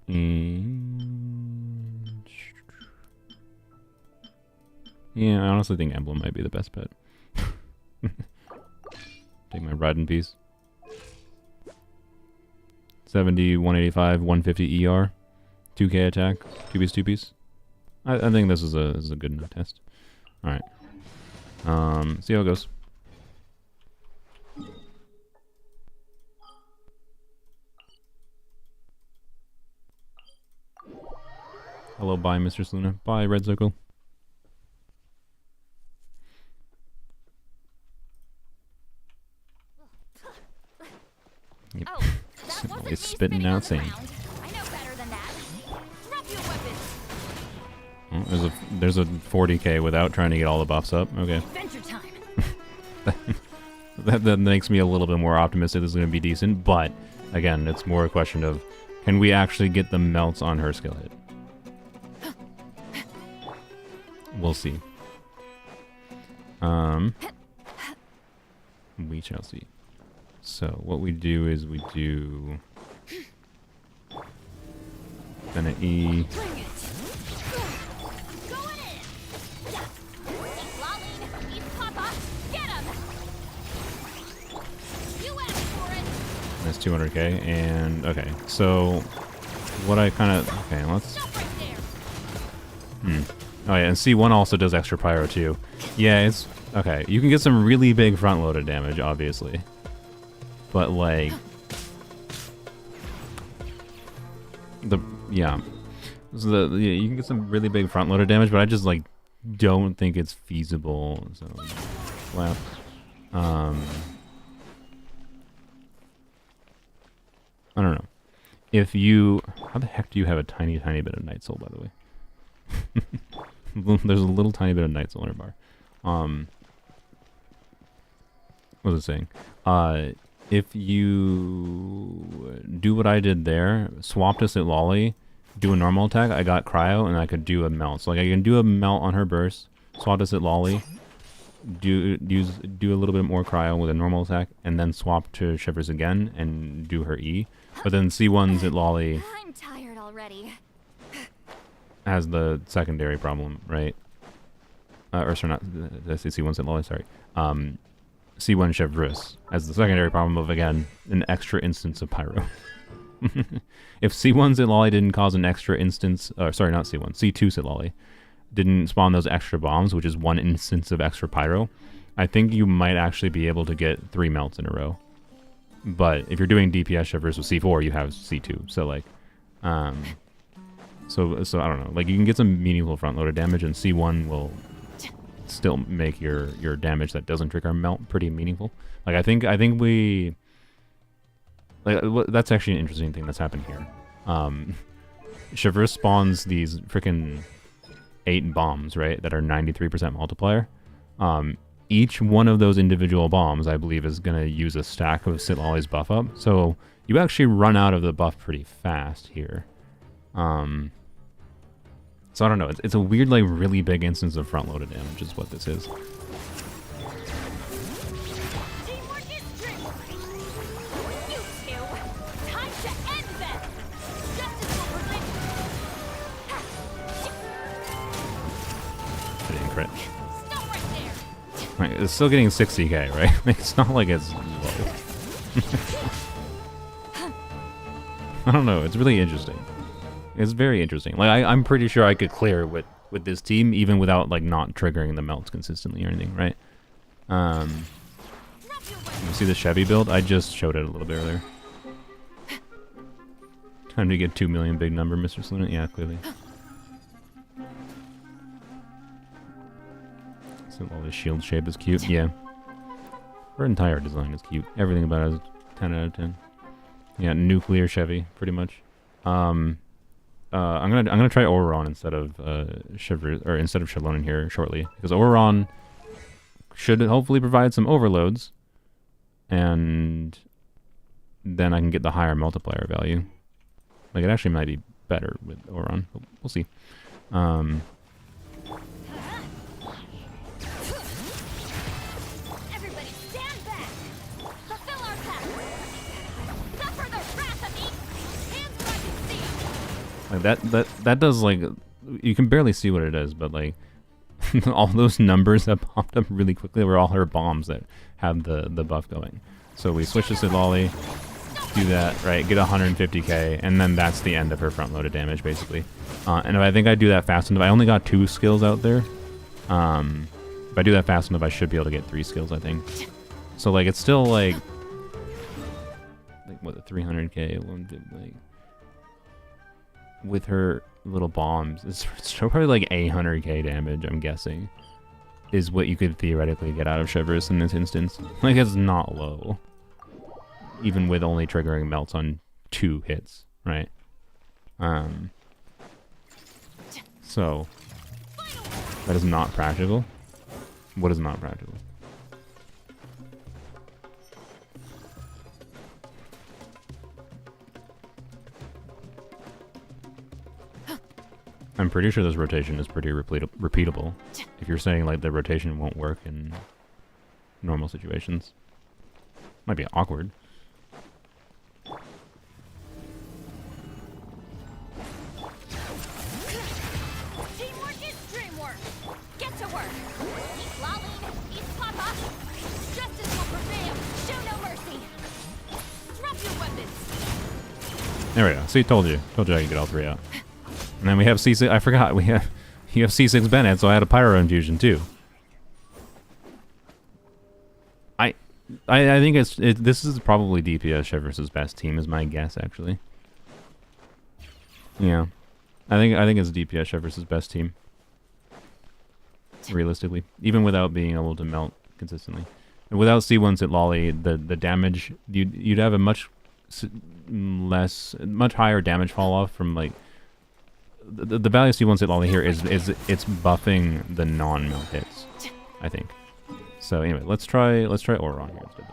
And yeah, I honestly think Emblem might be the best bet. Take my Raiden piece. 70, 185, 150 ER, 2K attack, 2-piece, 2-piece. I think this is a good enough test. All right. See how it goes. Hello, bye, Mr. Sluna. Bye, Red Circle. spitting out sand. I know better than that. Drop your weapons. Oh, there's a 40k without trying to get all the buffs up. Okay. Adventure time. That makes me a little bit more optimistic this is going to be decent, but again, it's more a question of can we actually get the melts on her skill hit? We'll see. We shall see. So what we do is we do gonna E. Bring it. Going in. Citlali, East Papa, get him. You asked for it. That's 200k, and okay. So what I kind of let's. Stop right there. Oh yeah, and C1 also does extra pyro too. Yeah, it's okay. You can get some really big front-loaded damage, obviously, but like so you can get some really big front-loaded damage, but I just like don't think it's feasible. So slap. I don't know. If you, how the heck do you have a tiny bit of Night Soul, by the way? There's a little tiny bit of Night Soul in her bar. What was it saying? If you do what I did there, swap to Citlali, do a normal attack, I got cryo, and I could do a melt. So like I can do a melt on her burst, swap to Citlali, do a little bit more cryo with a normal attack, and then swap to Shivers again and do her E. But then C1 Citlali I'm tired already. has the secondary problem, right? Or sorry, not did I say C1 Citlali, sorry. C1 Chevreuse has the secondary problem of, again, an extra instance of pyro. If C1 Citlali didn't cause an extra instance, sorry, not C1, C2 Citlali didn't spawn those extra bombs, which is one instance of extra pyro, I think you might actually be able to get 3 melts in a row. But if you're doing DPS Chevreuse with C4, you have C2. So like, so I don't know. Like you can get some meaningful front-loaded damage, and C1 will still make your damage that doesn't trigger melt pretty meaningful. Like I think we like that's actually an interesting thing that's happened here. Chevreuse spawns these freaking 8 bombs, right, that are 93% multiplier. Each one of those individual bombs, I believe, is going to use a stack of Citlali's buff up. So you actually run out of the buff pretty fast here. So I don't know. It's a weird, like, really big instance of front-loaded damage is what this is. Teamwork is dreamwork. You two, time to end them. Justice will prevail. Pretty crit. Stop right there. Right, it's still getting 60k, right? Like, it's not like it's low. I don't know. It's really interesting. It's very interesting. Like I'm pretty sure I could clear with this team even without like not triggering the melts consistently or anything, right? You see the Chevy build? I just showed it a little bit earlier. Time to get 2 million big number, Mr. Saluna. Yeah, clearly. So all the shield shape is cute. Yeah. Her entire design is cute. Everything about it is 10 out of 10. Yeah, nuclear Chevy, pretty much. I'm gonna try Oberon instead of Chevreuse, or instead of Shallonen here shortly, because Oberon should hopefully provide some overloads, and then I can get the higher multiplier value. Like it actually might be better with Oberon, but we'll see. Everybody stand back. Fulfill our pact. Suffer the wrath of each. Hands where I can see 'em. Like that does, like, you can barely see what it is, but like all those numbers that popped up really quickly were all her bombs that have the buff going. So we switch to Citlali, do that, right, get 150k, and then that's the end of her front-loaded damage, basically. And if I think I do that fast enough, I only got 2 skills out there. If I do that fast enough, I should be able to get 3 skills, I think. So like it's still like what, the 300k, like with her little bombs, it's still probably like 800k damage, I'm guessing, is what you could theoretically get out of Chevreuse in this instance. Like, it's not low, even with only triggering melts on 2 hits, right? So that is not practical. What is not practical? I'm pretty sure this rotation is pretty repeatable. If you're saying like the rotation won't work in normal situations, might be awkward. Teamwork is dreamwork. Get to work. Eat Lolly, eat Papa. Justice will prevail. Show no mercy. Drop your weapons. There we go. See, told you I could get all 3 out. And then we have C6. I forgot you have C6 Bennett, so I had a Pyro Infusion too. I think this is probably DPS Chevrolet's best team, is my guess actually. Yeah, I think it's DPS Chevrolet's best team. Realistically, even without being able to melt consistently, and without C1 Citlali, the damage you'd have a much higher damage fall off from like. The value of C1 Citlali here is it's buffing the non-melt hits, I think. So anyway, let's try Auron here instead.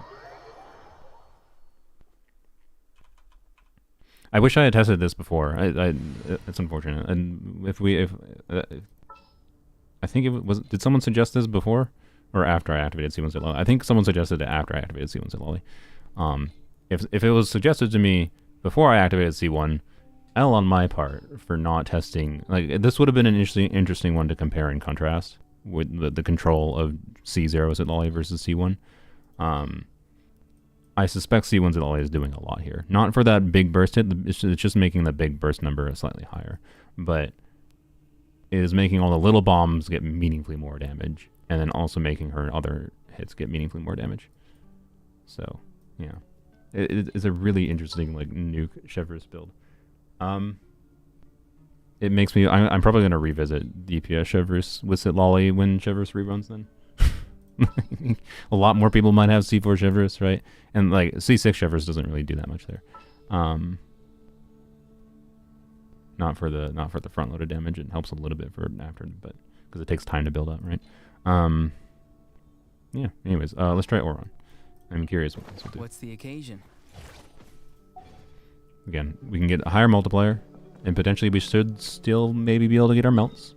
I wish I had tested this before. It's unfortunate. And I think it was. Did someone suggest this before or after I activated C1 Citlali? I think someone suggested it after I activated C1 Citlali. If it was suggested to me before I activated C1. L on my part for not testing. Like this would have been an interesting one to compare and contrast with the control of C0 Citlali versus C1. I suspect C1 Citlali is doing a lot here. Not for that big burst hit. It's just making the big burst number slightly higher, but it is making all the little bombs get meaningfully more damage, and then also making her other hits get meaningfully more damage. So yeah, it's a really interesting like nuke Chevreuse build. It makes me. I'm probably gonna revisit DPS Chevreuse with Citlali when Chevreuse reruns. Then a lot more people might have C4 Chevreuse, right? And like C6 Chevreuse doesn't really do that much there. Not for the front loaded damage. It helps a little bit for after, but because it takes time to build up, right? Yeah. Anyways, let's try Auron. I'm curious what this will do. What's the occasion? Again, we can get a higher multiplier, and potentially we should still maybe be able to get our melts.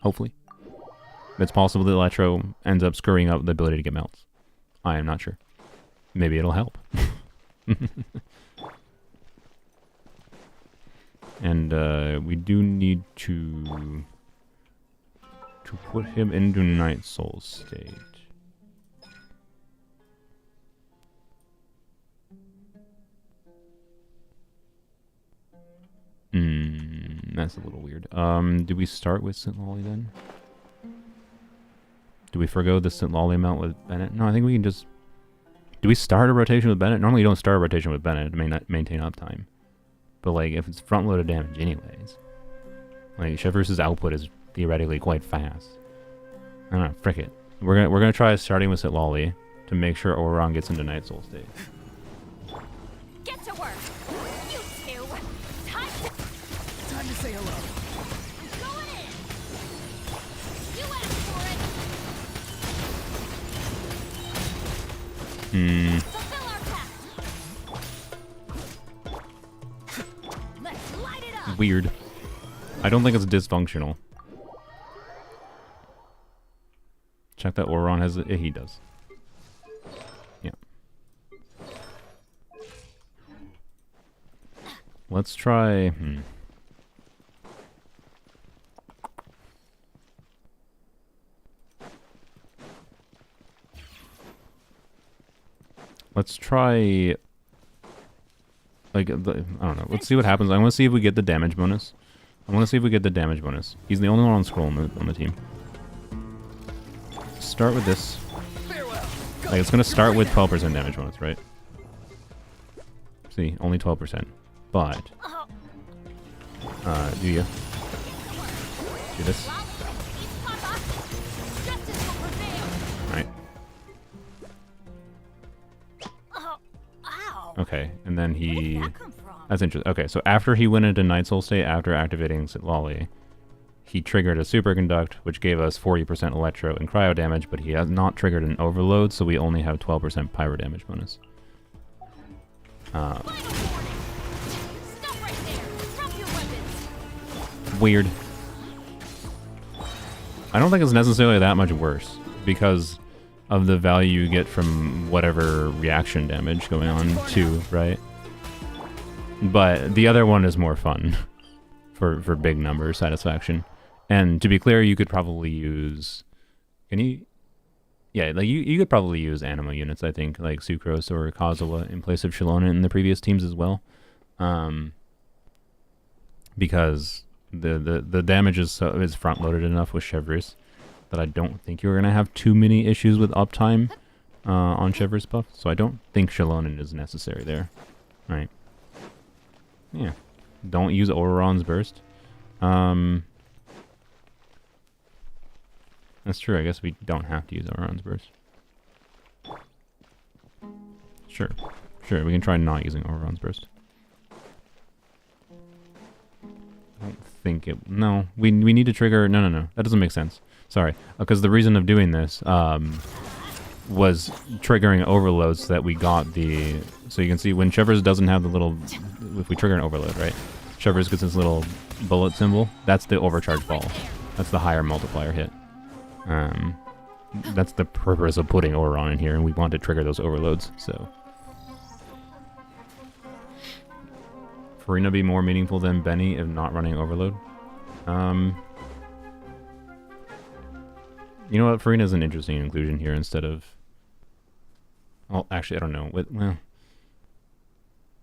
Hopefully. It's possible that Electro ends up screwing up the ability to get melts. I am not sure. Maybe it'll help. And we do need to put him into Night Soul state. That's a little weird. Do we start with Citlali then? Do we forgo the Citlali mount with Bennett? No, I think we can just... Do we start a rotation with Bennett? Normally you don't start a rotation with Bennett to maintain uptime. But like, if it's front-loaded damage anyways. Like, Chevreuse's output is theoretically quite fast. I don't know, frick it. We're gonna try starting with Citlali to make sure Auron gets into Night Soul state. Get to work. You two. Time to say hello. Going in. You asked for it. Fulfill our task. Let's light it up. Weird. I don't think it's dysfunctional. Check that Auron has it. Yeah, he does. Yeah. Let's try... Let's try... Like, I don't know. Let's see what happens. I want to see if we get the damage bonus. He's the only one on scroll on the team. Start with this. Like, it's going to start with 12% damage bonus, right? See, only 12%. But... do you? Do this. Right. Okay, and then he... Where did that come from? That's interesting. Okay, so after he went into Night Soul state, after activating Citlali, he triggered a Superconduct, which gave us 40% Electro and Cryo damage, but he has not triggered an Overload, so we only have 12% Pyro damage bonus. Weird. I don't think it's necessarily that much worse, because of the value you get from whatever reaction damage going on too, right? But the other one is more fun for big number satisfaction. And to be clear, you could probably use... Can you... Yeah, like you could probably use Anima units, I think, like Sucrose or Kazuha in place of Shalona in the previous teams as well. Because the damage is front-loaded enough with Chevreuse that I don't think you're going to have too many issues with uptime on Chevreuse buff. So I don't think Shalona is necessary there. Right. Yeah. Don't use Auron's Burst. That's true. I guess we don't have to use Auron's Burst. Sure. Sure, we can try not using Auron's Burst. I don't think it... No, we need to trigger... No. That doesn't make sense. Sorry. Because the reason of doing this was triggering overloads so that we got the... So you can see when Chevreuse doesn't have the little... If we trigger an overload, right? Chevreuse gets this little bullet symbol. That's the overcharge ball. That's the higher multiplier hit. That's the purpose of putting Auron in here, and we want to trigger those overloads, so... Furina be more meaningful than Benny if not running overload? You know what? Furina's an interesting inclusion here instead of... Well, actually, I don't know. Well...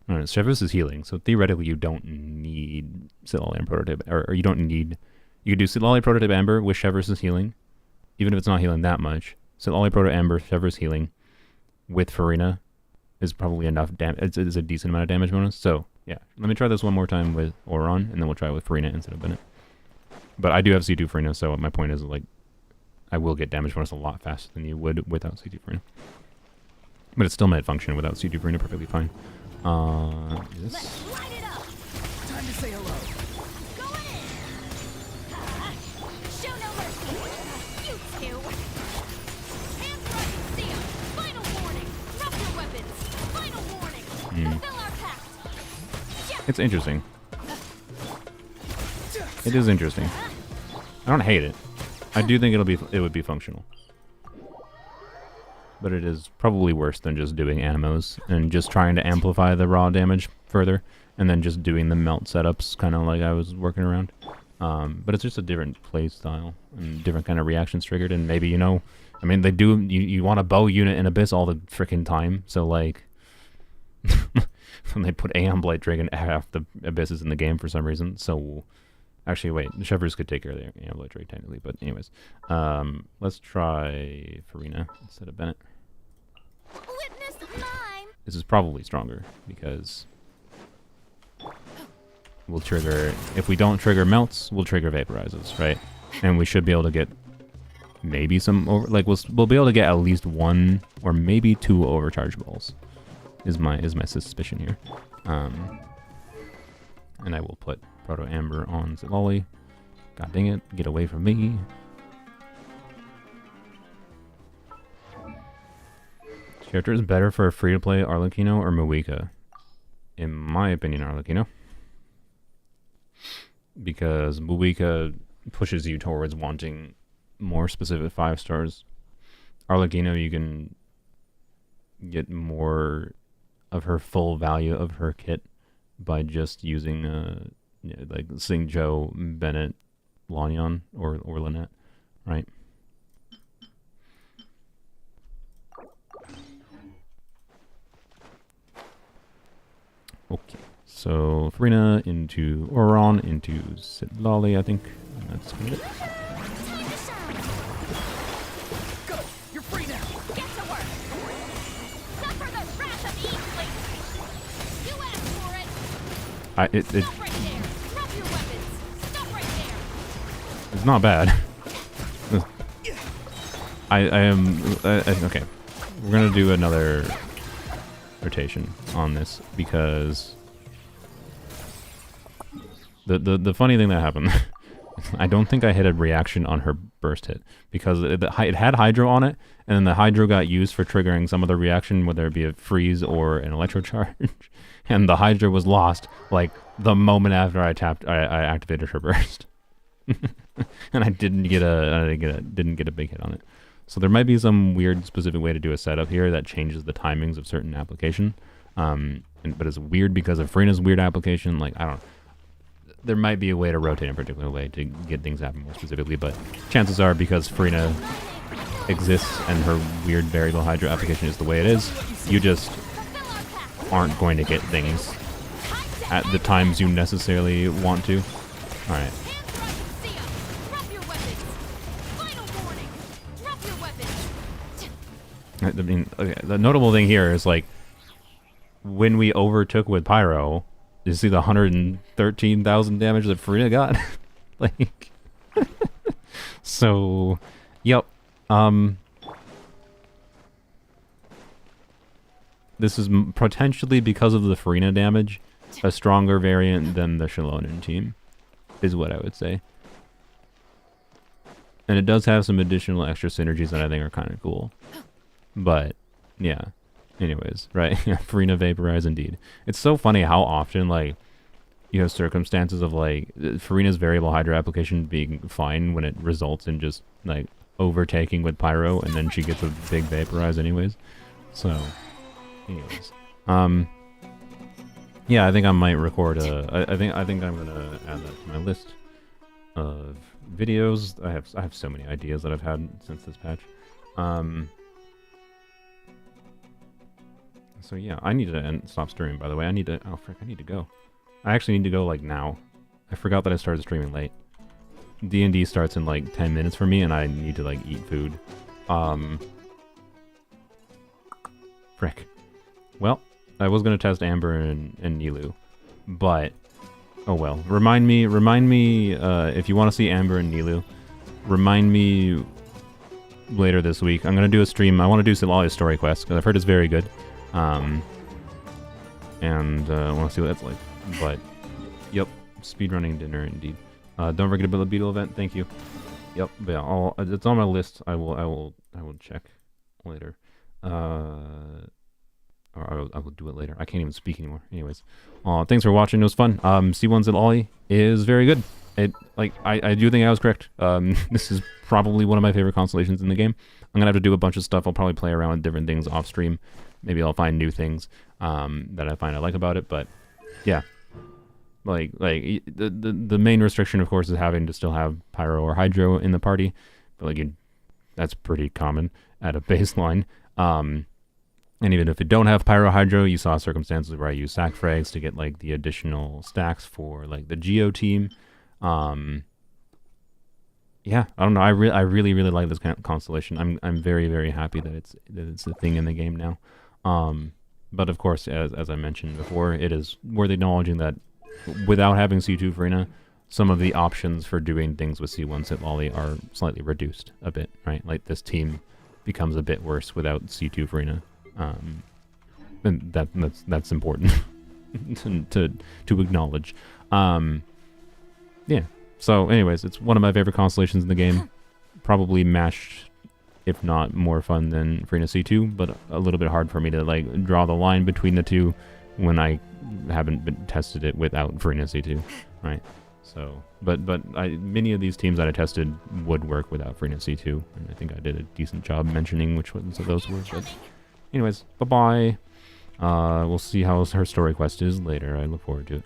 I don't know. Chevreuse is healing, so theoretically you don't need Citlali and Prototype... Or you don't need... You could do Citlali Prototype Amber with Chevreuse's healing, even if it's not healing that much. Citlali Proto Amber, Chevreuse healing with Furina is probably enough damage. It's a decent amount of damage bonus. So, yeah. Let me try this one more time with Auron, and then we'll try it with Furina instead of Bennett. But I do have C2 Furina, so my point is, like, I will get damage bonus a lot faster than you would without C2 Furina. But it still might function without C2 Furina perfectly fine. This... Let's light it up. Time to say hello. Go in. Show no mercy. You two. Hands rising seal. Final warning. Drop your weapons. Final warning. Fulfill our pact. It's interesting. It is interesting. I don't hate it. I do think it would be functional. But it is probably worse than just doing Animos and just trying to amplify the raw damage further, and then just doing the melt setups, kind of like I was working around. But it's just a different play style and different kind of reactions triggered, and maybe, you know, I mean, they do, you want a bow unit in Abyss all the freaking time, so like, when they put Aeon Blight Dragon, half the Abysses in the game for some reason, so... Actually, wait, the Chevreuse could take care of the Aeon Blight Dragon technically, but anyways. Let's try Furina instead of Bennett. Witness mine. This is probably stronger, because we'll trigger... If we don't trigger melts, we'll trigger vaporizes, right? And we should be able to get maybe some... we'll be able to get at least one or maybe two overcharge balls, is my suspicion here. And I will put Proto Amber on Citlali. God dang it, get away from me. Which character is better for a free-to-play Arlecchino or Moeka? In my opinion, Arlecchino. Because Moeka pushes you towards wanting more specific 5 stars. Arlecchino, you can get more of her full value of her kit by just using like Sing Joe, Bennett, Lanyon, or Lynette, right? Okay, so Furina into Auron, into Citlali, I think. That's good. Go! You're free now! Get to work. Suffer the wrath of Eastling. You asked for it. Stop right there. Drop your weapons. Stop right there. It's not bad. I am... okay. We're going to do another rotation on this because The funny thing that happened, I don't think I hit a reaction on her burst hit because it had Hydro on it, and then the Hydro got used for triggering some other reaction, whether it be a freeze or an electro charge, and the Hydro was lost like the moment after I activated her burst, and I didn't get a big hit on it. So there might be some weird specific way to do a setup here that changes the timings of certain application, but it's weird because of Freena's weird application. Like I don't know. There might be a way to rotate in a particular way to get things happen more specifically, but chances are because Freena exists and her weird variable Hydro application is the way it is, you just aren't going to get things at the times you necessarily want to. Alright. I mean, okay, the notable thing here is like when we overtook with Pyro, you see the 113,000 damage that Freena got? Like, so, yep. This is potentially, because of the Freena damage, a stronger variant than the Shalonen team, is what I would say. And it does have some additional extra synergies that I think are kind of cool. But, yeah. Anyways, right? Freena Vaporize indeed. It's so funny how often, like, you have circumstances of, like, Freena's variable Hydro application being fine when it results in just, like, overtaking with Pyro, and then she gets a big Vaporize anyways. So, anyways. Yeah, I think I might record I think I'm gonna add that to my list of videos. I have so many ideas that I've had since this patch. So yeah, I need to stop streaming, by the way. I need to... Oh, frick, I need to go. I actually need to go, like, now. I forgot that I started streaming late. D&D starts in, like, 10 minutes for me, and I need to, like, eat food. Frick. Well, I was gonna test Amber and Nilu, but... Oh well. Remind me, if you want to see Amber and Nilu, remind me later this week. I'm gonna do a stream. I want to do Citlali's story quest, because I've heard it's very good. I want to see what that's like. But, yep, speedrunning dinner indeed. Don't forget about the Beetle event. Thank you. Yep, but yeah, it's on my list. I will check later. Or I will do it later. I can't even speak anymore. Anyways, thanks for watching. It was fun. C1 Citlali is very good. I do think I was correct. This is probably one of my favorite constellations in the game. I'm gonna have to do a bunch of stuff. I'll probably play around with different things off stream. Maybe I'll find new things that I find I like about it. But yeah, like the main restriction, of course, is having to still have Pyro or Hydro in the party. But like that's pretty common at a baseline. And even if you don't have Pyro Hydro, you saw circumstances where I use sack frags to get like the additional stacks for like the Geo team. Yeah, I don't know. I really like this constellation. I'm very, very happy that it's a thing in the game now. But of course, as I mentioned before, it is worth acknowledging that without having C2 Freena, some of the options for doing things with C1 Citlali are slightly reduced a bit, right? Like this team becomes a bit worse without C2 Freena. And that's important to acknowledge. Yeah. So, anyways, it's one of my favorite constellations in the game. Probably matched, if not more fun than Freena C2, but a little bit hard for me to like draw the line between the two when I haven't tested it without Freena C2, right? So, but many of these teams that I tested would work without Freena C2, and I think I did a decent job mentioning which ones of those were. But, anyways, bye bye. We'll see how her story quest is later. I look forward to it.